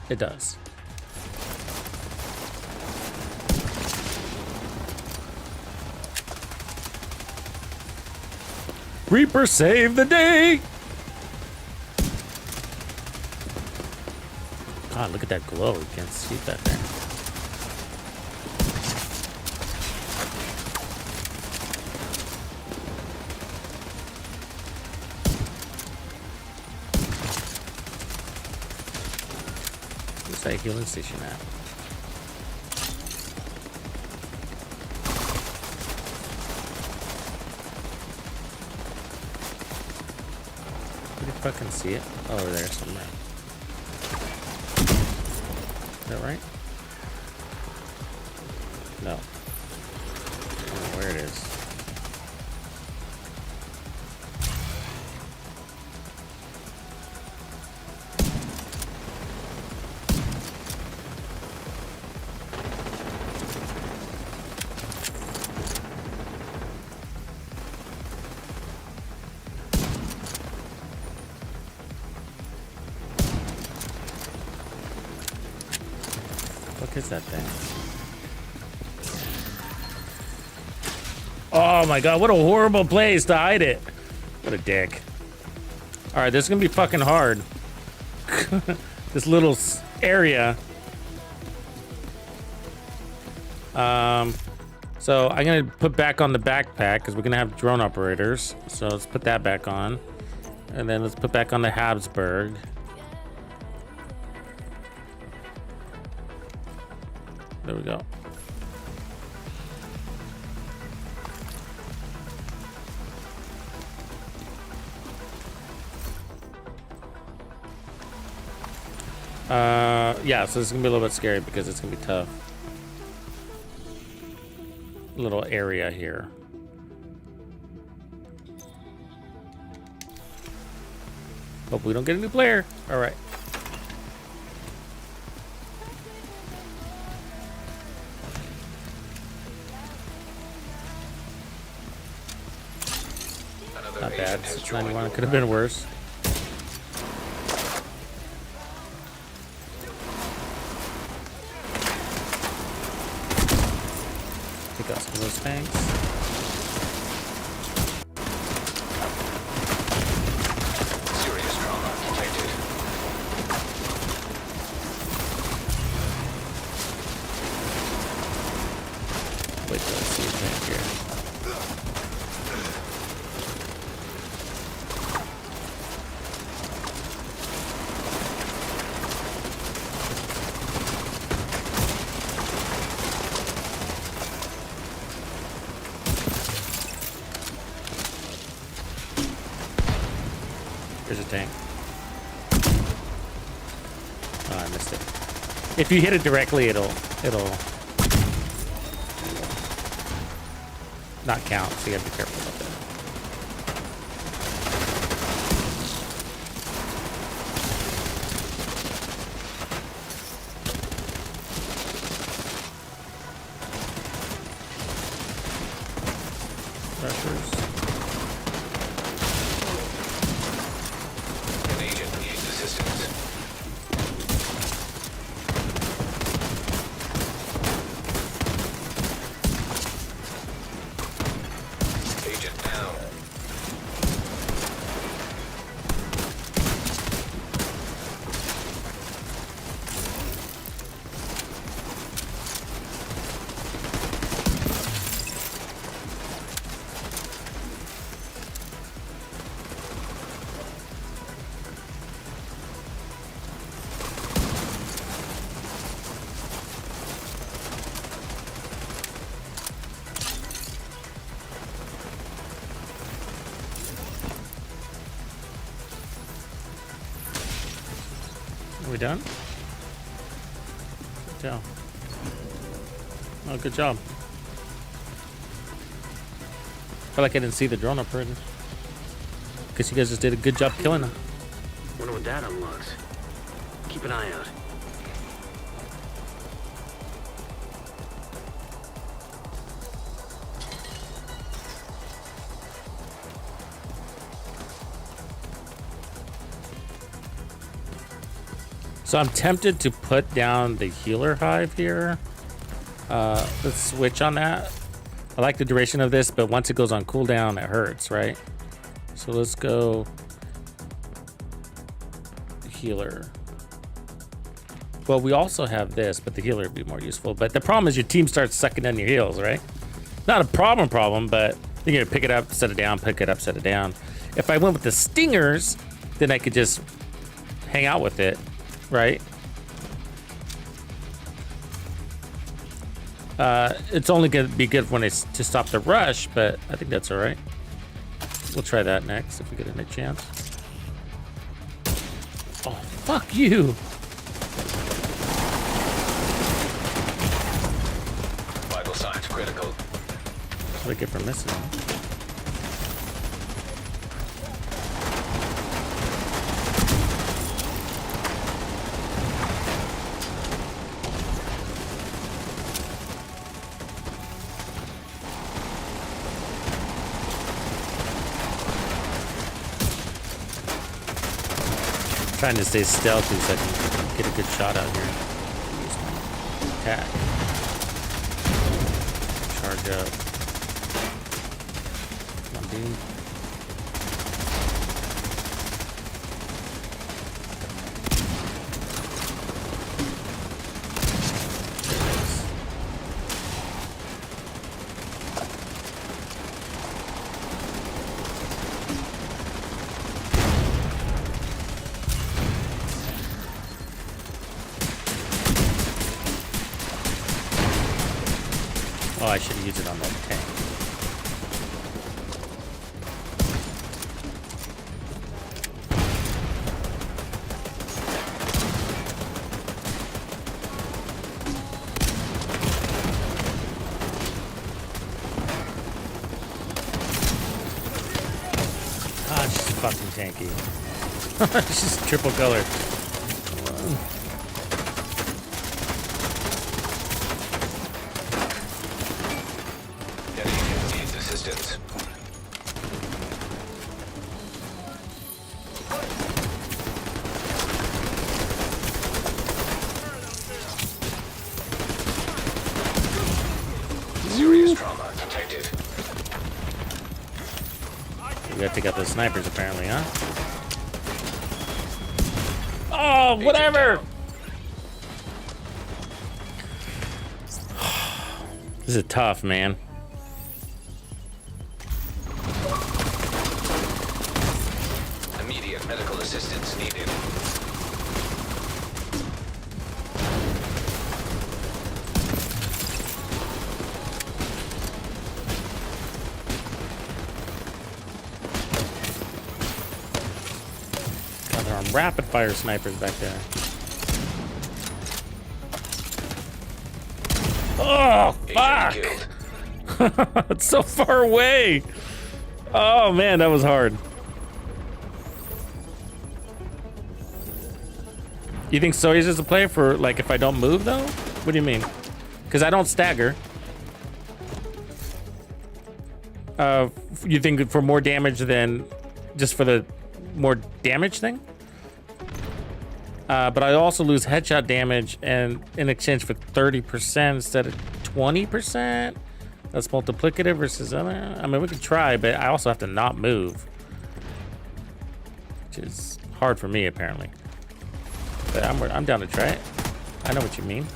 It does. Reaper save the day! God, look at that glow. You can't see that there. Healing station at. Did you fucking see it? Oh, over there somewhere. Is that right? No. I don't know where it is. What is that thing? Oh my god, what a horrible place to hide it. What a dick. Alright, this is gonna be fucking hard. This little area. So I'm gonna put back on the backpack because we're gonna have drone operators. So let's put that back on. And then let's put back on the Habsburg. There we go. Yeah, so it's gonna be a little bit scary because it's gonna be tough. Little area here. Hope we don't get a new player. All right. Not bad. 691 could have been worse. Pick up some of those tanks. Serious trauma detected. Wait till I see a tank here. There's a tank. Oh, I missed it. If you hit it directly, it'll not count, so you gotta be careful about that. Rushers. An agent needs assistance. Agent down. Are we done? Good job. Oh, good job. I feel like I didn't see the drone operator. Guess you guys just did a good job killing them. Wonder what that unlocks. Keep an eye out. So I'm tempted to put down the healer hive here. Let's switch on that. I like the duration of this, but once it goes on cooldown, it hurts, right? So let's go healer. Well, we also have this, but the healer would be more useful. But the problem is your team starts sucking down your heals, right? Not a problem, but you're gonna pick it up, set it down, pick it up, set it down. If I went with the stingers, then I could just hang out with it, right? It's only gonna be good when it's to stop the rush, but I think that's all right. We'll try that next if we get a chance. Oh, fuck you! Vital signs critical. What do I get for missing? Trying to stay stealthy so I can get a good shot out here. attack. Charge up. Come on, dude. Oh, I should have used it on that tank. Ah, it's just fucking tanky. It's just triple color. Needs assistance. Serious trauma detected. We gotta take out those snipers apparently, huh? Oh, whatever! This is tough, man. Immediate medical assistance needed. God, there are rapid fire snipers back there. Oh, fuck! Agent killed. It's so far away. Oh man, that was hard. You think Sawyer's is a play for like if I don't move though? What do you mean? Because I don't stagger. You think for more damage than just for the more damage thing? But I also lose headshot damage and in exchange for 30% instead of 20%. That's multiplicative versus other. I mean, we could try, but I also have to not move, which is hard for me apparently. But I'm down to try it. I know what you mean.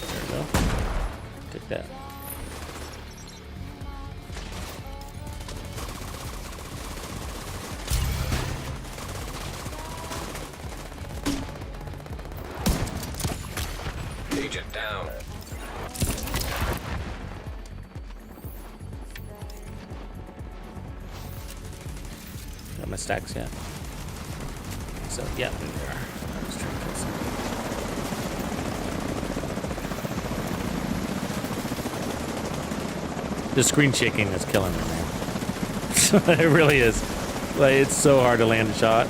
There we go. Take that. Agent down. Got my stacks yet. So yeah, there they are. I was trying to kill some. The screen shaking is killing me, man. It really is. Like, it's so hard to land a shot.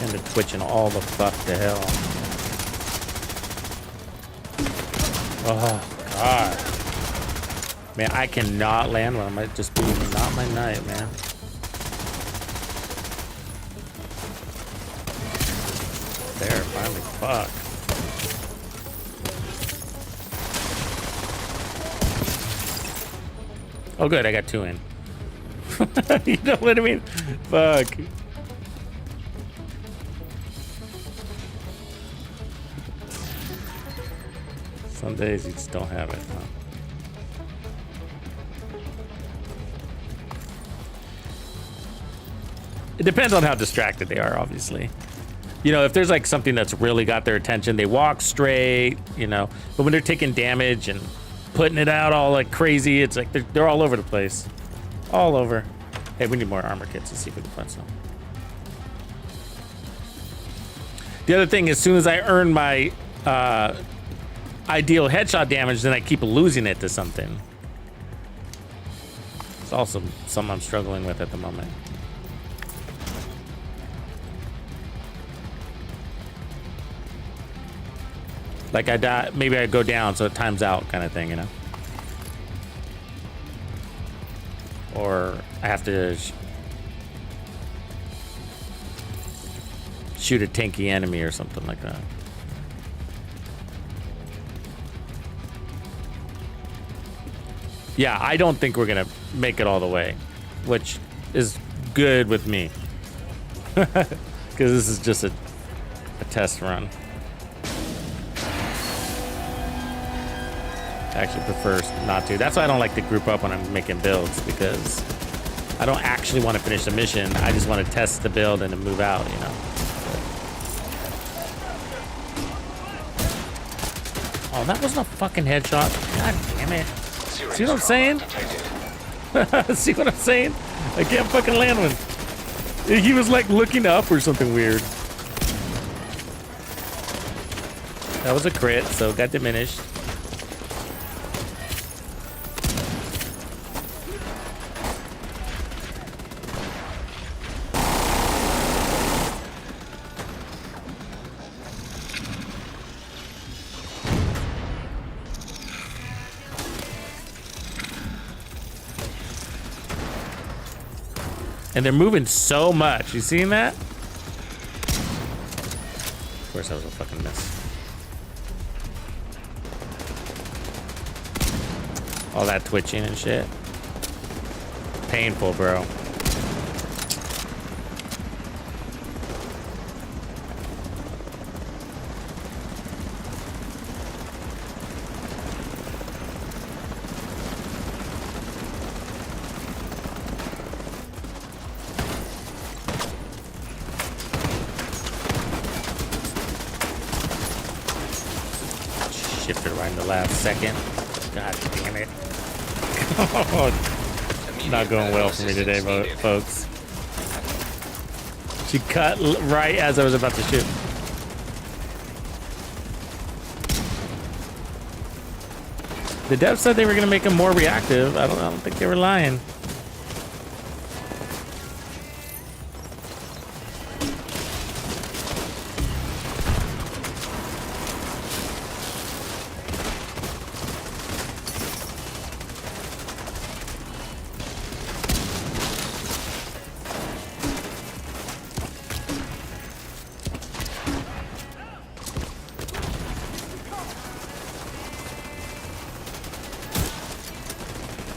And the twitching all the fuck to hell. Oh, God. Man, I cannot land one. I might just be not my night, man. There, finally. Fuck. Oh, good. I got 2 in. You know what I mean? Fuck. Some days you just don't have it, huh? It depends on how distracted they are, obviously. You know, if there's like something that's really got their attention, they walk straight, you know. But when they're taking damage and putting it out all like crazy, it's like they're all over the place. All over. Hey, we need more armor kits. Let's see if we can find some. The other thing, as soon as I earn my ideal headshot damage, then I keep losing it to something. It's also something I'm struggling with at the moment. Like I die, maybe I go down so it times out kind of thing, you know? Or I have to shoot a tanky enemy or something like that. Yeah, I don't think we're gonna make it all the way, which is good with me. Because this is just a test run. I actually prefer not to. That's why I don't like to group up when I'm making builds, because I don't actually want to finish the mission. I just want to test the build and then move out, you know? Oh, that wasn't a fucking headshot. God damn it. See what I'm saying? See what I'm saying? I can't fucking land one. He was like looking up or something weird. That was a crit, so it got diminished. And they're moving so much. You seen that? Of course, that was a fucking miss. All that twitching and shit. Painful, bro. Shifted right in the last second. God damn it. Not going well for me today, folks. She cut right as I was about to shoot. The devs said they were going to make him more reactive. I don't think they were lying.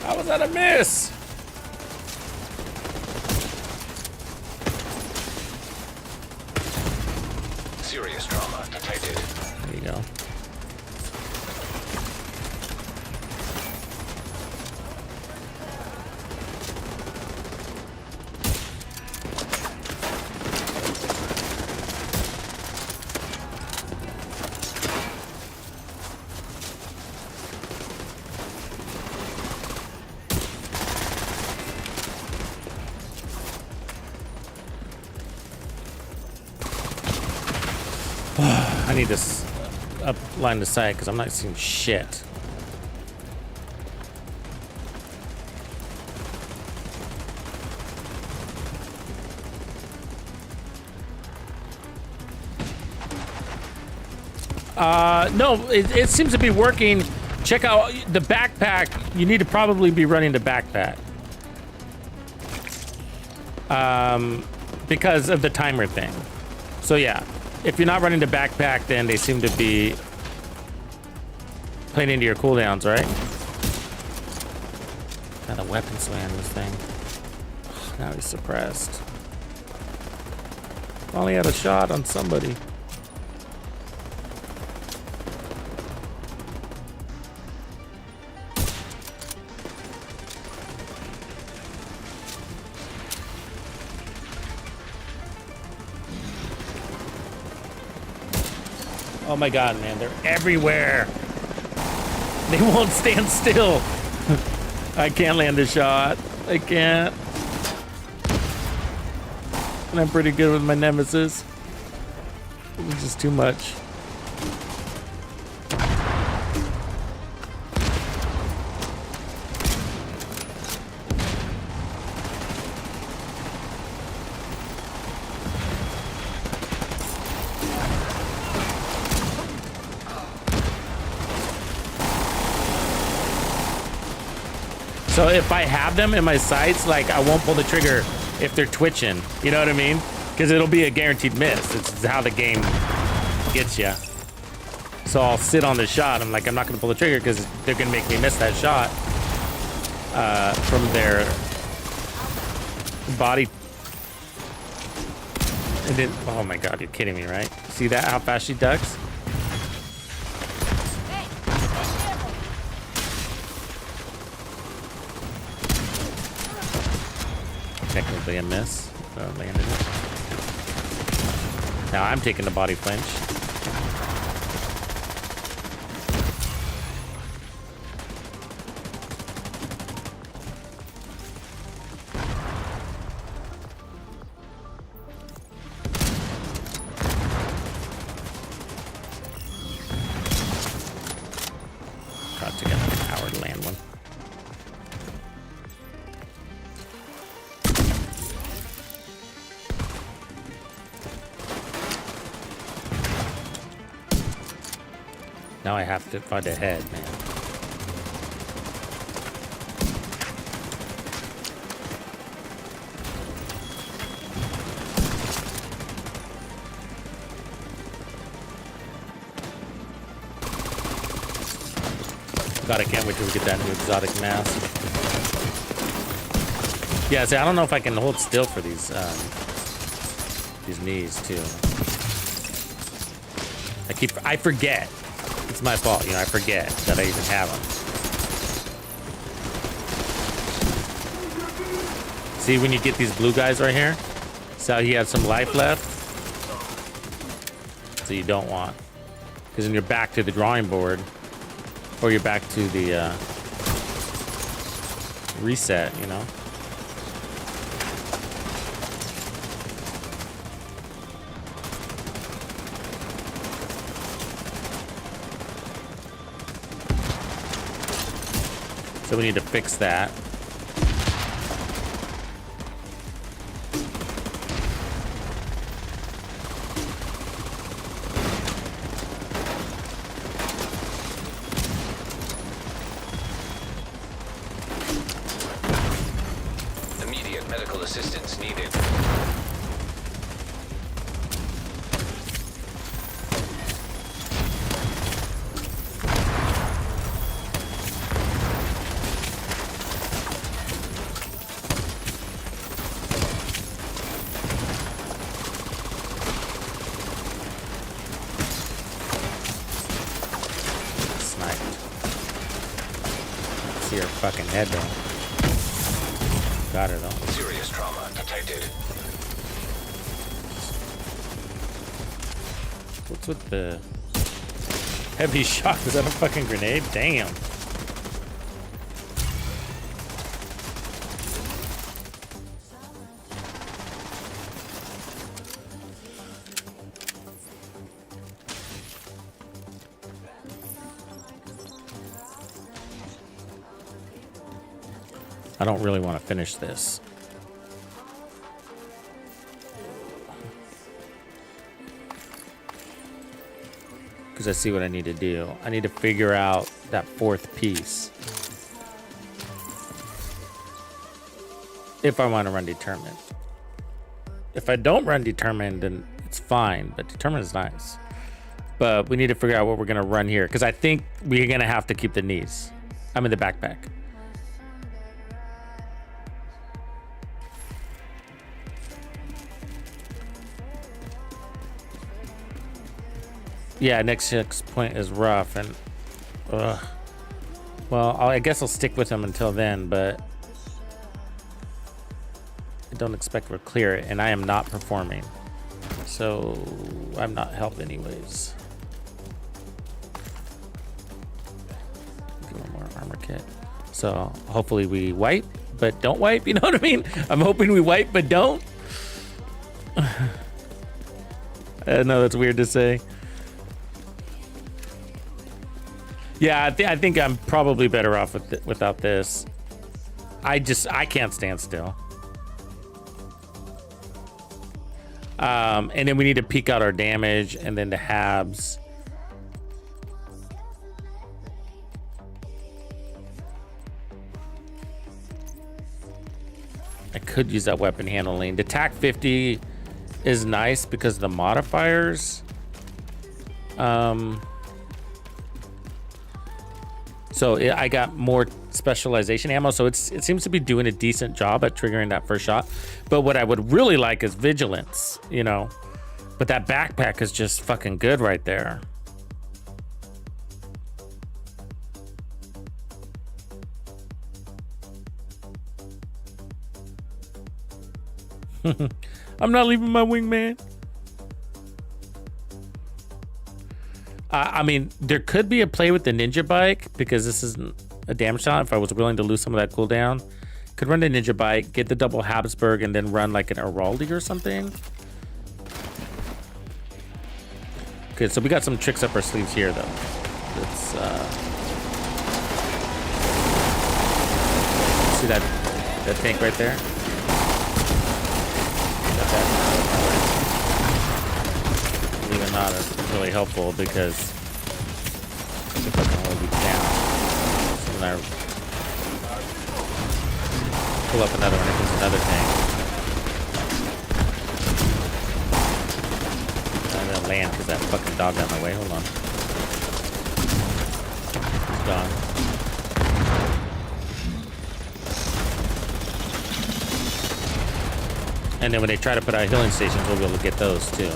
How was that a miss? Serious trauma detected. There you go. I need to up line the sight because I'm not seeing shit. No, it seems to be working. Check out the backpack. You need to probably be running the backpack. Because of the timer thing. So yeah. If you're not running the backpack, then they seem to be playing into your cooldowns, right? Got a weapon sway on this thing. Now he's suppressed. Only had a shot on somebody. Oh my god, man, they're everywhere. They won't stand still. I can't land a shot. I can't. And I'm pretty good with my nemesis. It's just too much. So if I have them in my sights, like I won't pull the trigger if they're twitching. You know what I mean? Because it'll be a guaranteed miss. It's how the game gets you. So I'll sit on the shot. I'm like, I'm not gonna pull the trigger because they're gonna make me miss that shot from their body. And then, oh my God, you're kidding me, right? See that? How fast she ducks? Technically a miss. Landed it. Now I'm taking the body flinch. Got to get an hour to land one. Now I have to find a head, man. God, I can't wait till we get that new exotic mask. Yeah, see, I don't know if I can hold still for these knees too. I forget. It's my fault, you know, I forget that I even have them. See, when you get these blue guys right here, so he has some life left. So you don't want. Because then you're back to the drawing board. Or you're back to the reset, you know? So we need to fix that. Immediate medical assistance needed. Fucking head though. Got her though. Serious trauma detected. What's with the heavy shock? Is that a fucking grenade? Damn. I don't really want to finish this. Because I see what I need to do. I need to figure out that fourth piece. If I want to run determined. If I don't run determined, then it's fine. But determined is nice. But we need to figure out what we're going to run here. Because I think we're going to have to keep the knees. I'm in the backpack. Yeah, next checkpoint is rough, and well, I guess I'll stick with him until then, but I don't expect we'll clear it, and I am not performing, so I'm not help anyways. Give him more armor kit. So hopefully we wipe, but don't wipe. You know what I mean? I'm hoping we wipe, but don't. I know that's weird to say. Yeah, I think I'm probably better off without this. I can't stand still. And then we need to peek out our damage, and then the habs. I could use that weapon handling. The TAC 50 is nice because of the modifiers. I got more specialization ammo, so it seems to be doing a decent job at triggering that first shot. But what I would really like is vigilance, you know. But that backpack is just fucking good right there. I'm not leaving my wingman. I mean, there could be a play with the ninja bike because this isn't a damage shot. If I was willing to lose some of that cooldown, could run the ninja bike, get the double Habsburg, and then run like an Araldi or something. Okay, so we got some tricks up our sleeves here, though. Let's see that tank right there. Got that. Believe it or not, it's really helpful because it fucking hold you down. So when I pull up another one, it goes another tank. I'm gonna land because that fucking dog got in my way. Hold on. It's gone. And then when they try to put out healing stations, we'll be able to get those too.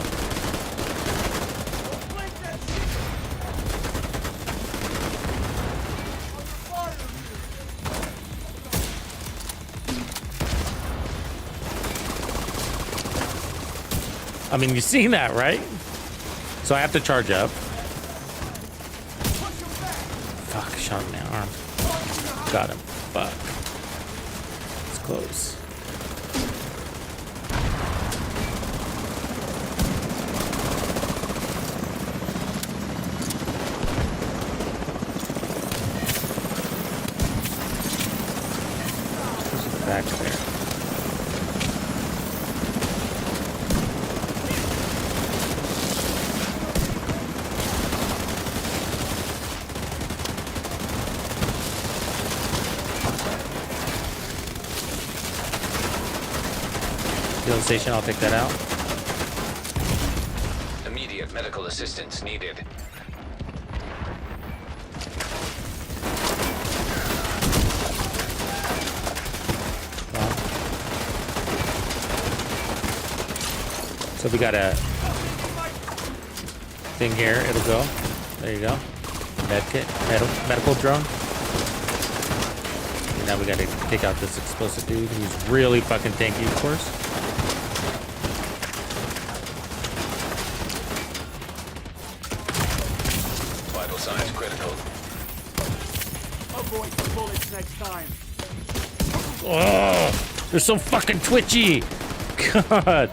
I mean, you've seen that, right? So I have to charge up. Fuck, shot in the arm. Got him. Fuck. It's close. Back there. Healing station, I'll take that out. Immediate medical assistance needed. So we got a thing here. It'll go. There you go. Med kit, medical drone. And now we got to take out this explosive dude. He's really fucking tanky, of course. Vital signs critical. Avoid the bullets next time. Oh, they're so fucking twitchy. God.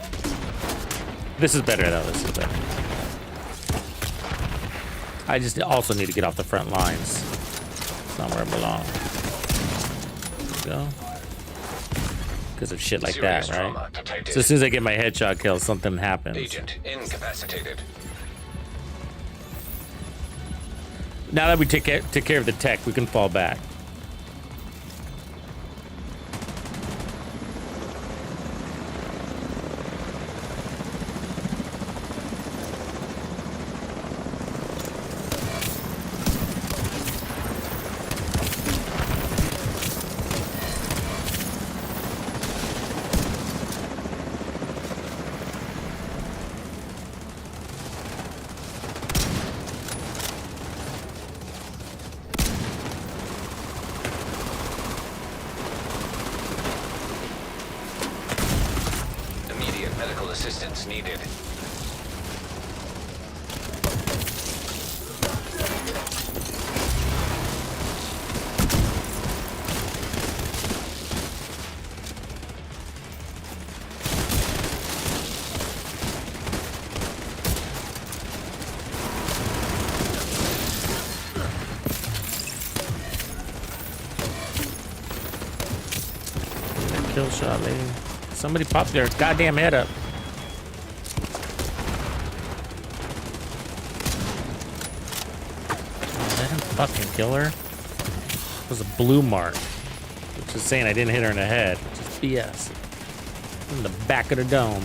This is better though. This is better. I just also need to get off the front lines. It's not where I belong. There we go. Because of shit like Serious that, trauma right? detected. So as soon as I get my headshot kill, something happens. Agent incapacitated. Now that we took care of the tech, we can fall back. Medical assistance needed. Kill shot, lady. Somebody popped their goddamn head up. Let him fucking kill her. It was a blue mark, which is saying I didn't hit her in the head, which is BS. In the back of the dome.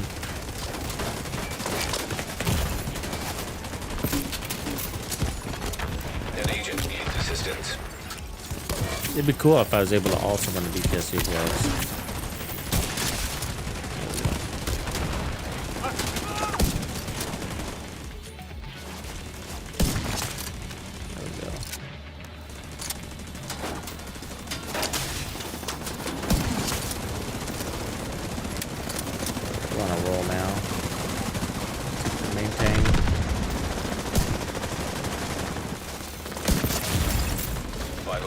An agent needs assistance. It'd be cool if I was able to also run the BTSC as well.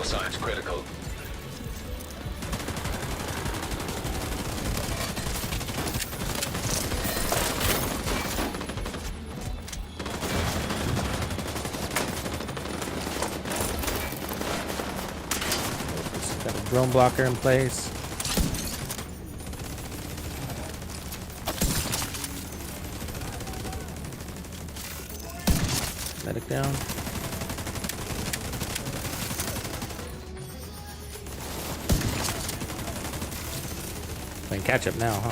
Signs critical. Got a drone blocker in place. Medic down. Playing catch up now, huh?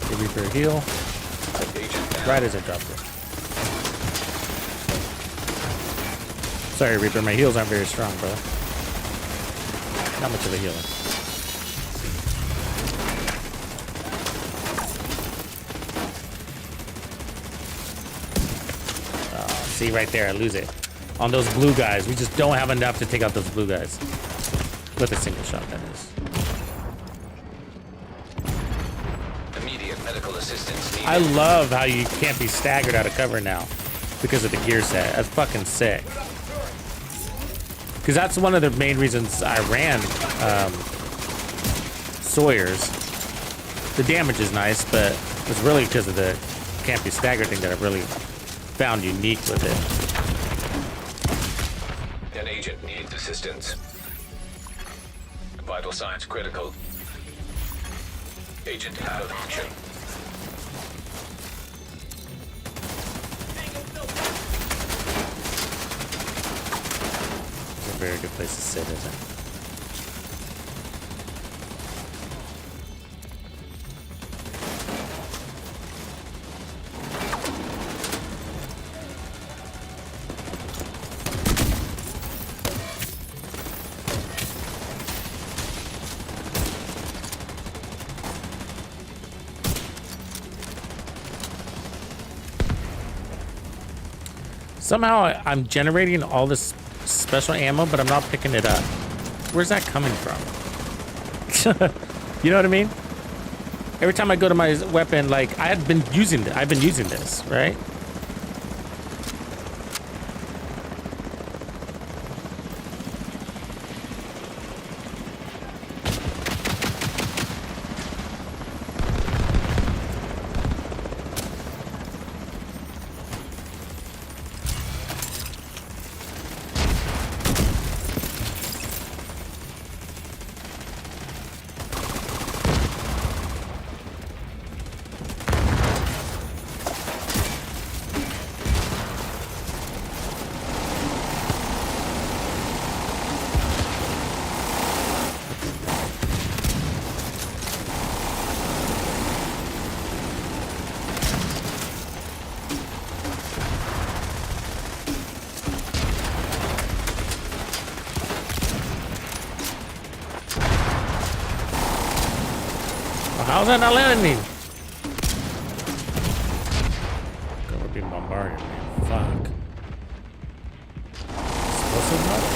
Give me for a heal. Right as I dropped it. Sorry, Reaper, my heals aren't very strong, bro. Not much of a healer. See right there, I lose it. On those blue guys, we just don't have enough to take out those blue guys. With a single shot, that is. Immediate medical assistance needed. I love how you can't be staggered out of cover now because of the gear set. That's fucking sick. Because that's one of the main reasons I ran Sawyer's. The damage is nice, but it's really because of the can't be staggered thing that I really found unique with it. An agent needs assistance. Vital signs critical. Agent out of action. It's a very good place to sit, isn't it? Somehow I'm generating all this special ammo, but I'm not picking it up. Where's that coming from? You know what I mean? Every time I go to my weapon, like I've been using this, right? How's that not letting me? We're being bombarded, man. Fuck. Explosive much?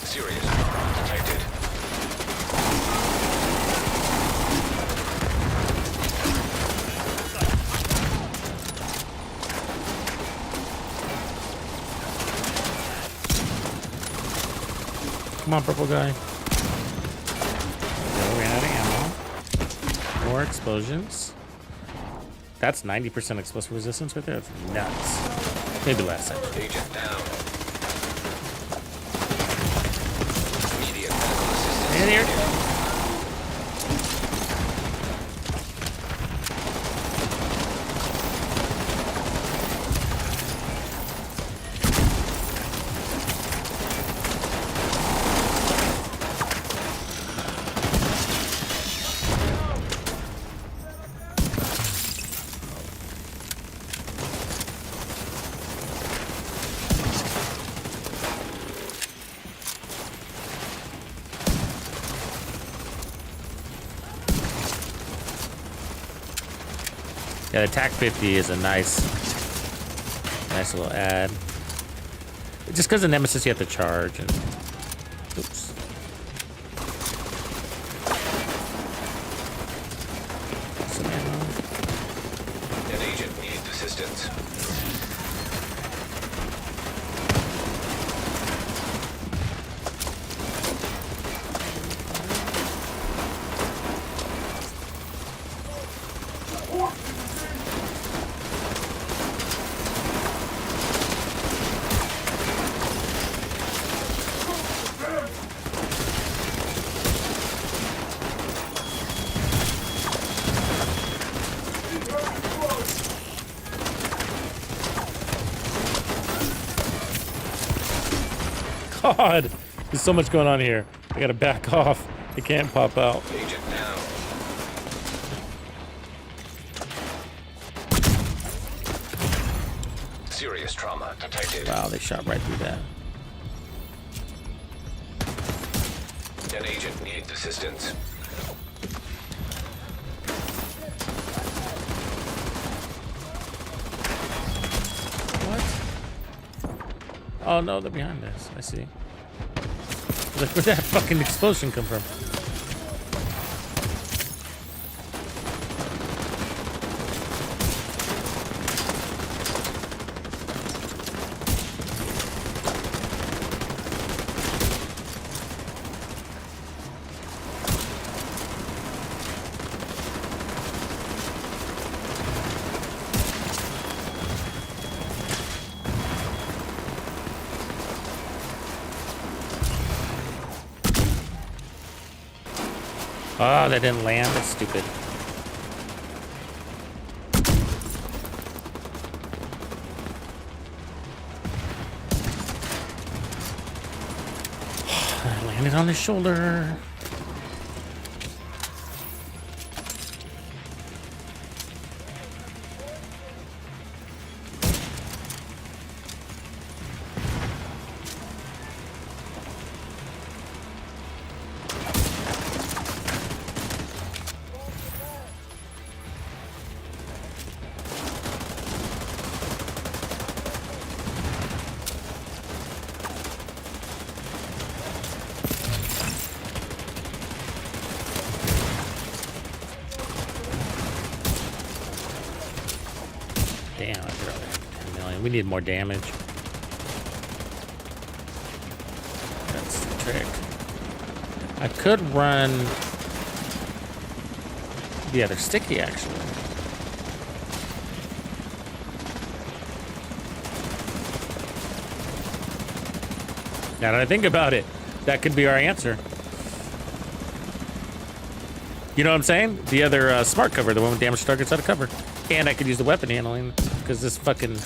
Serious harm detected. Come on, purple guy. Go, ran out of ammo. More explosions. That's 90% explosive resistance right there. That's nuts. Maybe last time. Agent down. Immediate in here. Yeah, the TAC 50 is a nice little add. Just because the Nemesis you have to charge and oops. Some ammo. An agent needs assistance. God, there's so much going on here. I gotta back off. It can't pop out. Agent down. Serious trauma detected. Wow, they shot right through that. An agent needs assistance. Oh no, they're behind us. I see. Like, where'd that fucking explosion come from? Oh, that didn't land. That's stupid. I landed on his shoulder. Damn, I forgot I had 10 million. We need more damage. That's the trick. I could run. Yeah, they're sticky actually. Now that I think about it, that could be our answer. You know what I'm saying? The other smart cover, the one with damage targets out of cover. And I could use the weapon handling, because this fucking...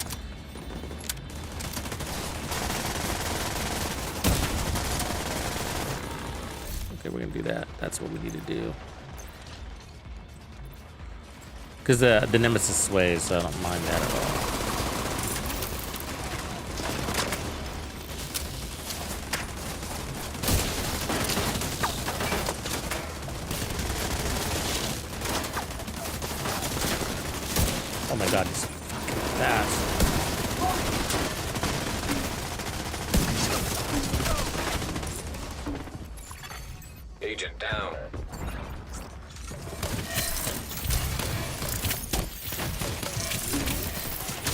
Okay, we're gonna do that. That's what we need to do. Because the Nemesis sways, so I don't mind that at all. Oh my god, he's fucking fast. Agent down.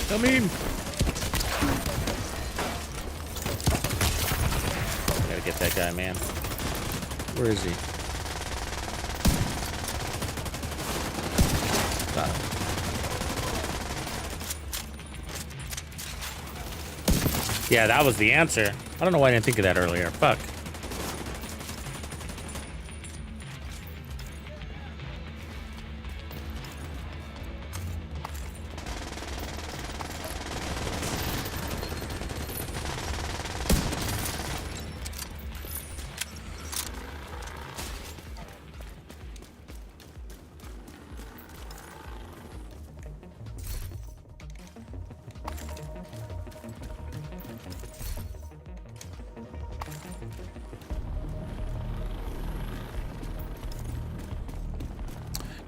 Come in. Gotta get that guy, man. Where is he? Got him. Yeah, that was the answer. I don't know why I didn't think of that earlier. Fuck.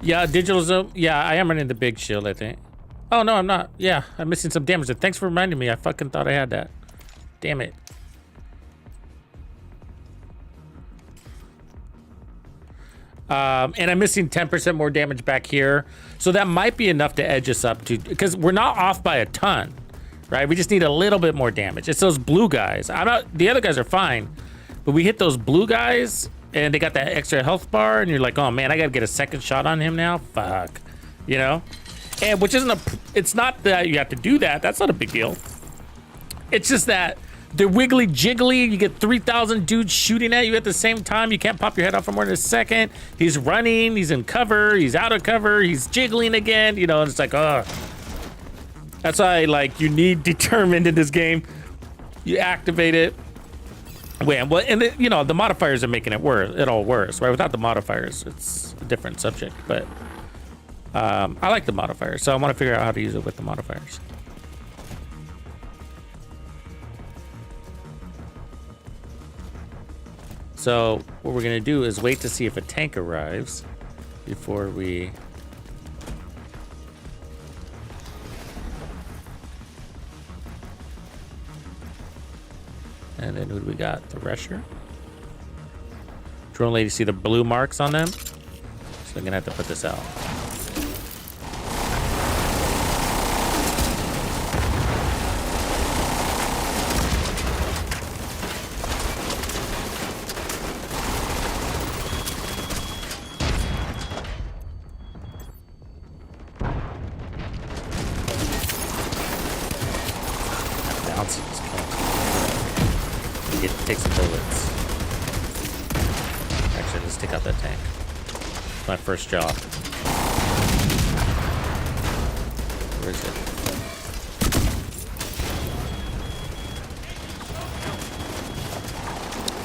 Yeah, digital zoom. Yeah, I am running the big shield, I think. Oh, no, I'm not. Yeah, I'm missing some damage. Thanks for reminding me. I fucking thought I had that. Damn it. And I'm missing 10% more damage back here. So that might be enough to edge us up to, because we're not off by a ton, right? We just need a little bit more damage. It's those blue guys. The other guys are fine, but we hit those blue guys and they got that extra health bar and you're like, oh man, I gotta get a second shot on him now. Fuck, you know? And which isn't it's not that you have to do that. That's not a big deal. It's just that they're wiggly jiggly. You get 3,000 dudes shooting at you at the same time. You can't pop your head off for more than a second. He's running, he's in cover, he's out of cover, he's jiggling again, you know, and it's like, oh. That's why, like, you need determined in this game. You activate it. Well, and you know, the modifiers are making it all worse, right? Without the modifiers, it's a different subject, but I like the modifiers, so I want to figure out how to use it with the modifiers. So what we're gonna do is wait to see if a tank arrives before we and then who do we got? The Rusher. Drone lady, see the blue marks on them? So I'm gonna have to put this out. Take some bullets. Actually, let's take out that tank. It's my first job. Where is it?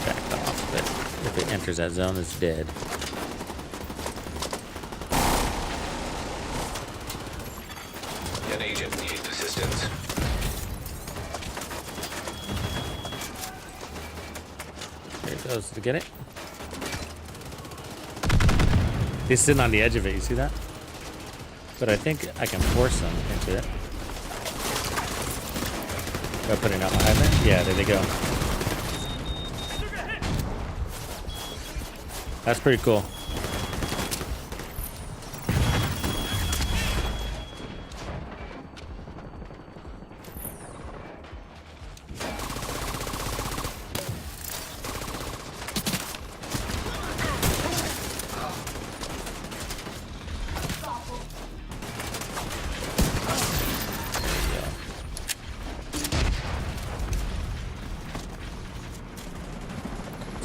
Back off of it. If it enters that zone, it's dead. An agent needs assistance. Goes to get it. He's sitting on the edge of it, you see that? But I think I can force them into it. By putting out behind there? Yeah, there they go. That's pretty cool.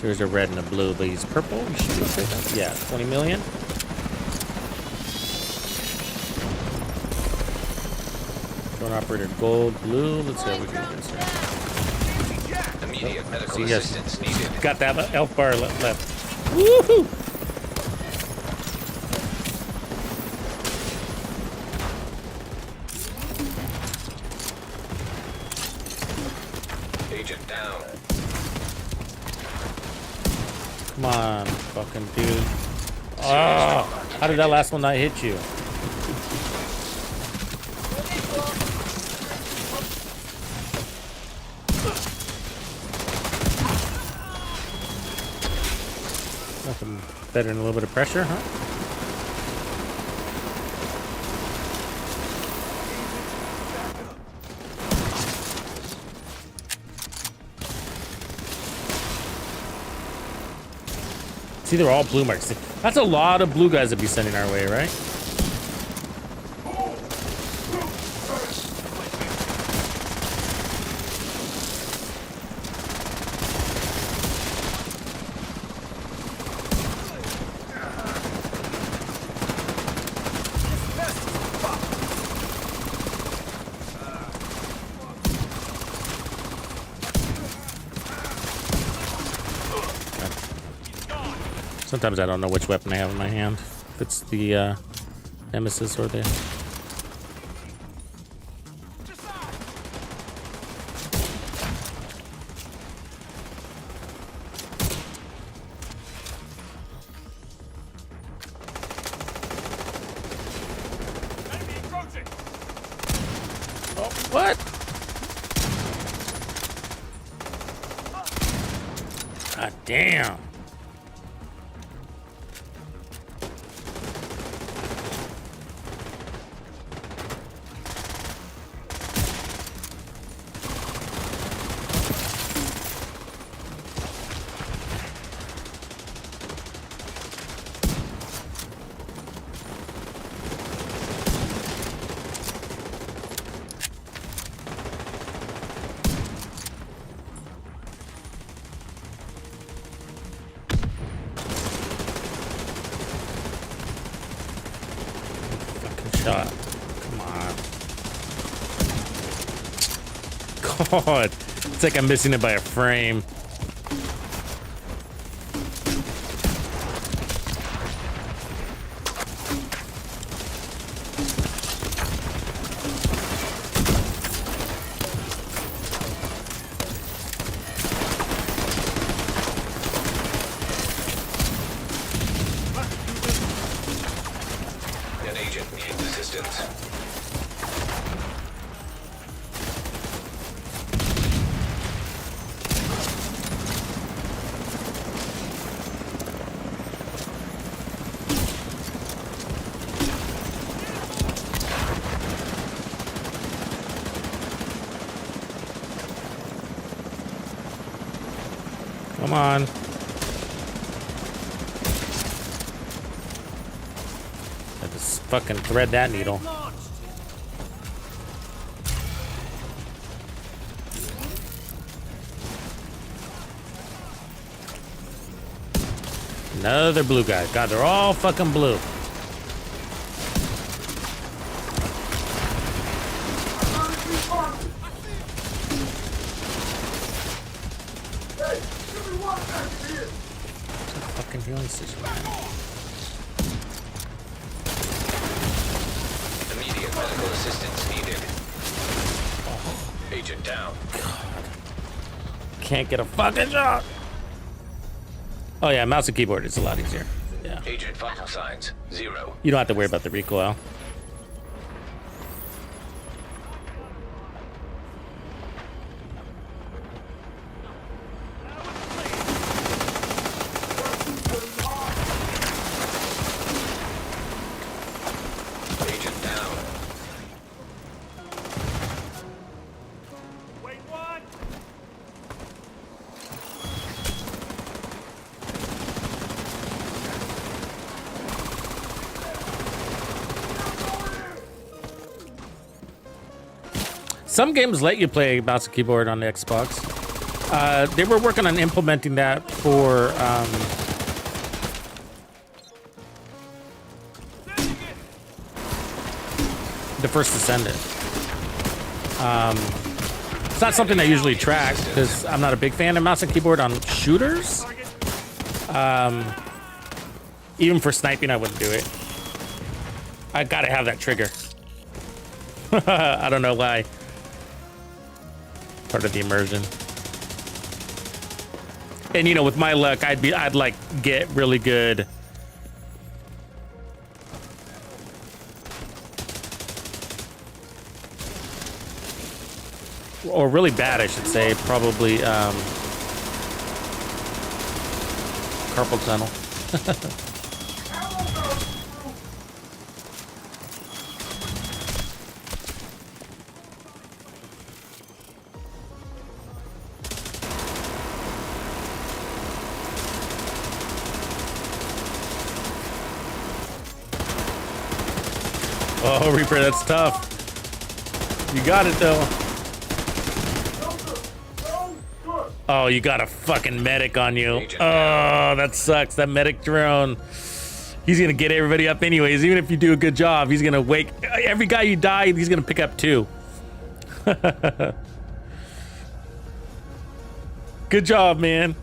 There's a red and a blue, but he's purple. You should be okay. Yeah, 20 million. Drone operator gold, blue. Let's see how we can do this here. Immediate medical So you guys assistance needed. got that elf bar left. Woohoo! Agent down. Come on, fucking dude. Oh, how did that last one not hit you? Nothing better than a little bit of pressure, huh? See, they're all blue marks. That's a lot of blue guys to be sending our way, right? Sometimes I don't know which weapon I have in my hand. If it's the Nemesis or the... God damn. Shot. Come on. God. It's like I'm missing it by a frame. An agent needs assistance. Come on. I just fucking thread that needle. Another blue guy. God, they're all fucking blue. Fucking healing station. Immediate medical assistance needed. Agent down. Can't get a fucking shot. Oh yeah, mouse and keyboard is a lot easier. Yeah. Agent vital signs 0. You don't have to worry about the recoil. Agent down. Wait, what? Some games let you play mouse and keyboard on the Xbox. They were working on implementing that for the First Descendant. It's not something I usually track because I'm not a big fan of mouse and keyboard on shooters. Even for sniping, I wouldn't do it. I gotta have that trigger. I don't know why. Part of the immersion. And you know, with my luck, I'd like get really good. Or really bad, I should say. Probably carpal tunnel. Oh, Reaper, that's tough. You got it, though. Oh, you got a fucking medic on you. Oh, that sucks. That medic drone. He's going to get everybody up anyways. Even if you do a good job, he's going to wake... Every guy you die, he's going to pick up 2. Good job, man.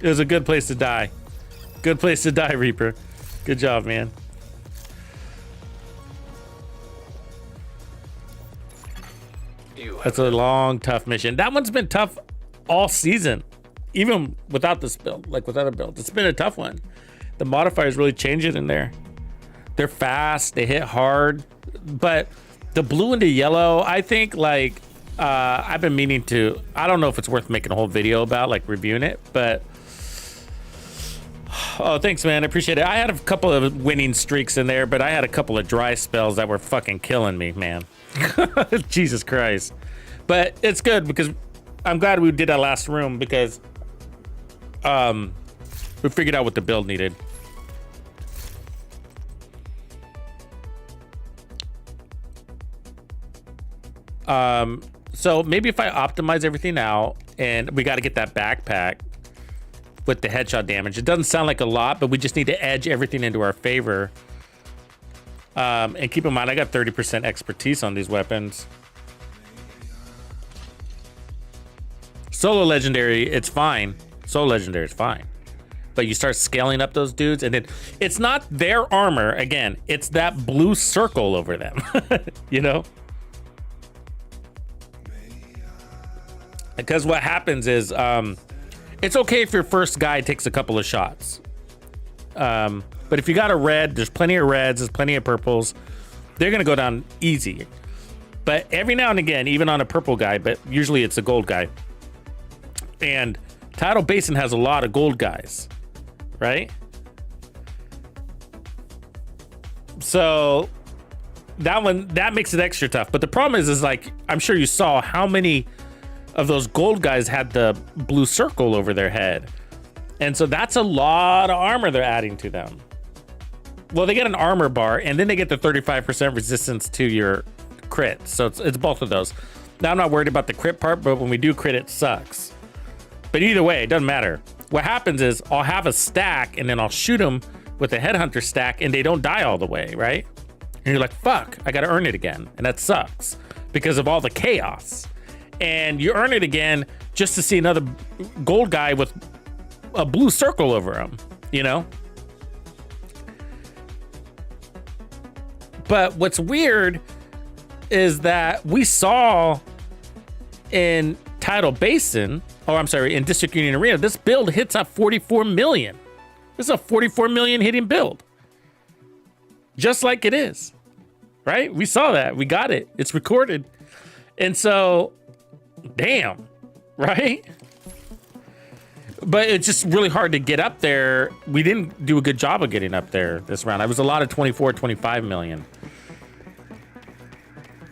It was a good place to die. Good place to die, Reaper. Good job, man. That's a long, tough mission. That one's been tough all season, even without this build, like without a build. It's been a tough one. The modifiers really change it in there. They're fast, they hit hard, but The blue and the yellow, I think, like, I've been meaning to, I don't know if it's worth making a whole video about, like, reviewing it, but, oh, thanks, man, I appreciate it. I had a couple of winning streaks in there, but I had a couple of dry spells that were fucking killing me, man. Jesus Christ. But it's good, because I'm glad we did that last room, because we figured out what the build needed. So maybe if I optimize everything out, and we got to get that backpack with the headshot damage. It doesn't sound like a lot, but we just need to edge everything into our favor. And keep in mind, I got 30% expertise on these weapons. Solo legendary, it's fine. Solo legendary is fine. But you start scaling up those dudes, and then it's not their armor. Again, it's that blue circle over them, you know? Because what happens is, it's okay if your first guy takes a couple of shots. But if you got a red, there's plenty of reds, there's plenty of purples. They're gonna go down easy. But every now and again, even on a purple guy, but usually it's a gold guy. And Tidal Basin has a lot of gold guys, right? So that makes it extra tough. But the problem is like, I'm sure you saw how many of those gold guys had the blue circle over their head. And so that's a lot of armor they're adding to them. Well, they get an armor bar, and then they get the 35% resistance to your crit. So it's both of those. Now, I'm not worried about the crit part, but when we do crit, it sucks. But either way, it doesn't matter. What happens is I'll have a stack, and then I'll shoot them with a headhunter stack, and they don't die all the way, right? And you're like, fuck, I gotta earn it again. And that sucks because of all the chaos. And you earn it again just to see another gold guy with a blue circle over him, you know? But what's weird is that we saw in Tidal Basin, oh, I'm sorry, in District Union Arena, this build hits at 44 million. This is a 44 million hitting build. Just like it is, right? We saw that, we got it, it's recorded. And so, damn, right? But it's just really hard to get up there. We didn't do a good job of getting up there this round. I was a lot of 24, 25 million.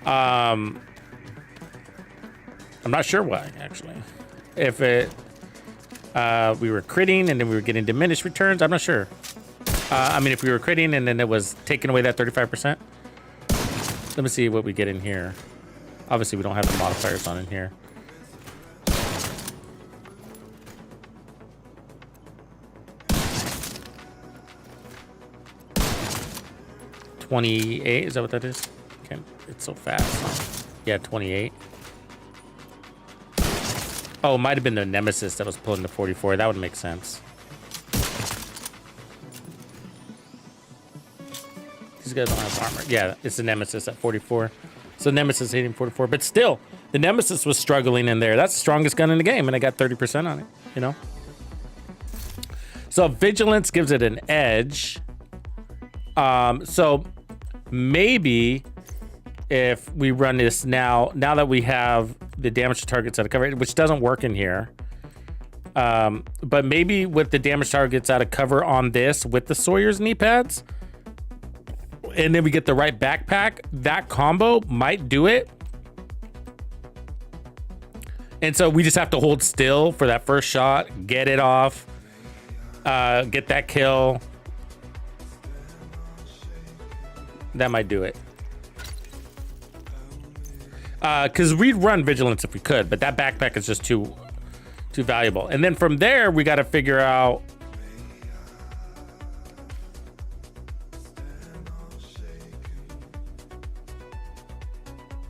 I'm not sure why, actually. If it, we were critting and then we were getting diminished returns, I'm not sure. I mean, if we were critting and then it was taking away that 35%. Let me see what we get in here. Obviously, we don't have the modifiers on in here. $28, is that what that is? Okay, it's so fast. Yeah, 28. Oh, it might have been the Nemesis that was pulling the 44. That would make sense. These guys don't have armor. Yeah, it's the Nemesis at 44. So Nemesis hitting 44, but still, the Nemesis was struggling in there. That's the strongest gun in the game, and I got 30% on it, you know? So Vigilance gives it an edge. So maybe if we run this now that we have the damage to targets out of cover, which doesn't work in here, but maybe with the damage targets out of cover on this with the Sawyer's knee pads, and then we get the right backpack, that combo might do it. And so we just have to hold still for that first shot, get it off, get that kill. That might do it. Because we'd run Vigilance if we could, but that backpack is just too valuable. And then from there, we got to figure out.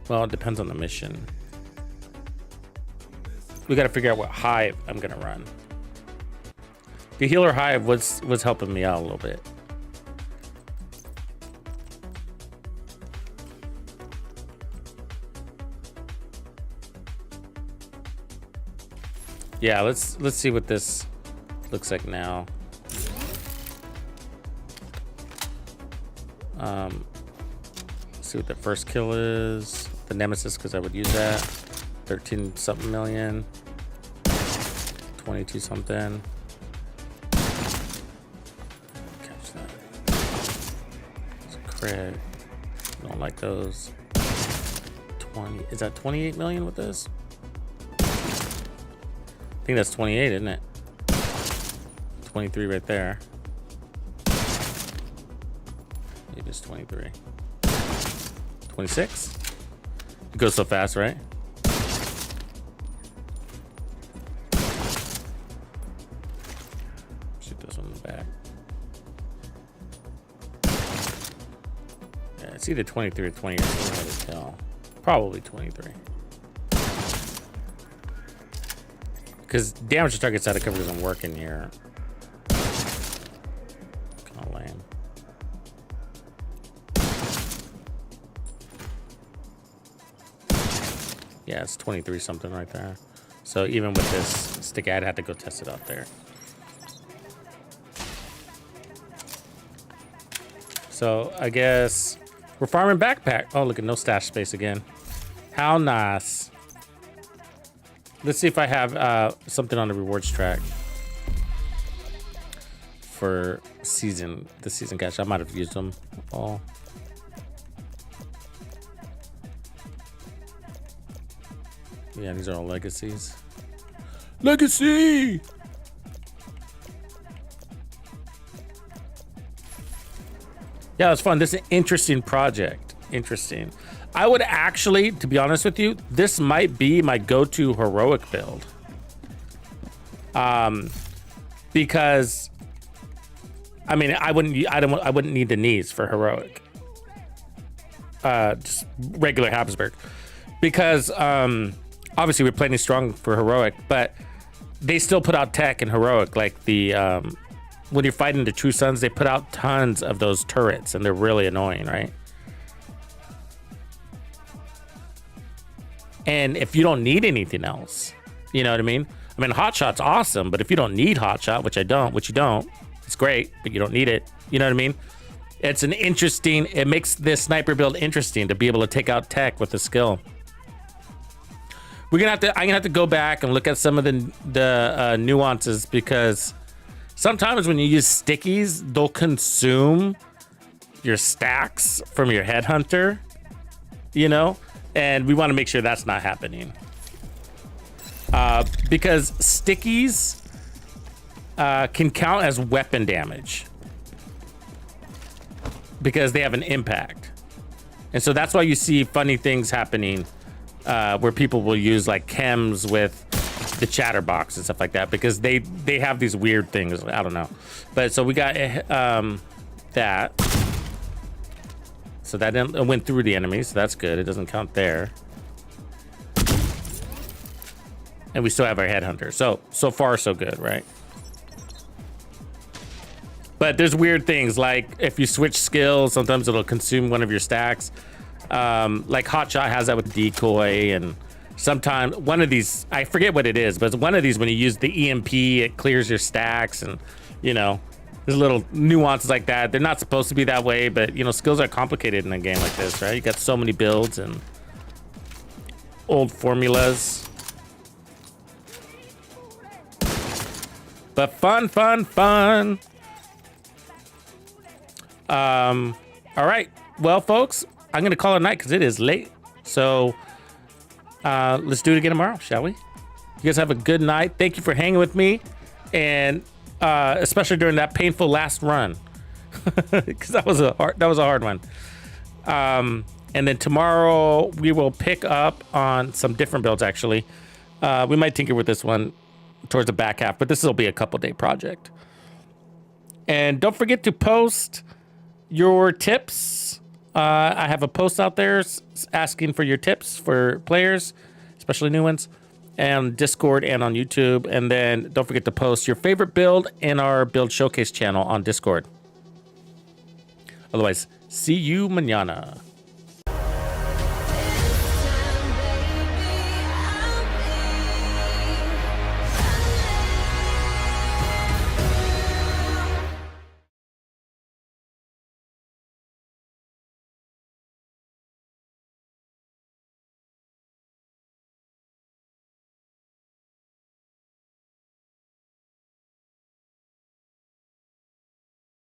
Well, it depends on the mission. We got to figure out what hive I'm gonna run. The healer hive was helping me out a little bit. Yeah, let's see what this looks like now. see what the first kill is. The Nemesis, because I would use that. 13 something million. 22 something. Catch that. It's a crit. Don't like those. 20. Is that 28 million with this? I think that's 28, isn't it? 23 right there. Maybe it's 23. 26? It goes so fast, right? Shoot this one in the back. Yeah, it's either 23 or 20 or something. Hard to tell. Probably 23. Because damage to target side of cover doesn't work in here. Kind of lame. Yeah, it's 23 something right there. So even with this stick, I'd have to go test it out there. So I guess we're farming backpack. Oh, look at no stash space again. How nice. Let's see if I have something on the rewards track for the season cash. I might have used them all. Yeah, these are all legacies. Legacy! Yeah, it's fun. This is an interesting project. Interesting. I would actually, to be honest with you, this might be my go-to heroic build. Because I mean, I wouldn't need the knees for heroic. Just regular Habsburg. Because obviously we're playing strong for heroic, but they still put out tech in heroic, like the when you're fighting the True Sons, they put out tons of those turrets and they're really annoying, right? And if you don't need anything else, you know what I mean? I mean, Hotshot's awesome, but if you don't need Hotshot, which you don't, it's great, but you don't need it. You know what I mean? It's an interesting, it makes this sniper build interesting to be able to take out tech with the skill. I'm gonna have to go back and look at some of the nuances, because sometimes when you use stickies, they'll consume your stacks from your headhunter, you know? And we want to make sure that's not happening. Because stickies can count as weapon damage. Because they have an impact. And so that's why you see funny things happening where people will use like chems with the chatterbox and stuff like that, because they have these weird things. I don't know. But so we got that. So that went through the enemy, so that's good. It doesn't count there. And we still have our headhunter. So far, so good, right? But there's weird things, like if you switch skills, sometimes it'll consume one of your stacks. Like Hotshot has that with decoy, and sometimes one of these, I forget what it is, but one of these, when you use the EMP, it clears your stacks, and you know, there's little nuances like that. They're not supposed to be that way, but you know, skills are complicated in a game like this, right? You got so many builds and old formulas. But fun. All right. Well, folks, I'm going to call it a night because it is late. So let's do it again tomorrow, shall we? You guys have a good night. Thank you for hanging with me. And especially during that painful last run, because that was a hard one. And then tomorrow we will pick up on some different builds. Actually, we might tinker with this one towards the back half, but this will be a couple-day project. And don't forget to post your tips. I have a post out there asking for your tips for players, especially new ones, and Discord and on YouTube. And then don't forget to post your favorite build in our build showcase channel on Discord. Otherwise, see you mañana.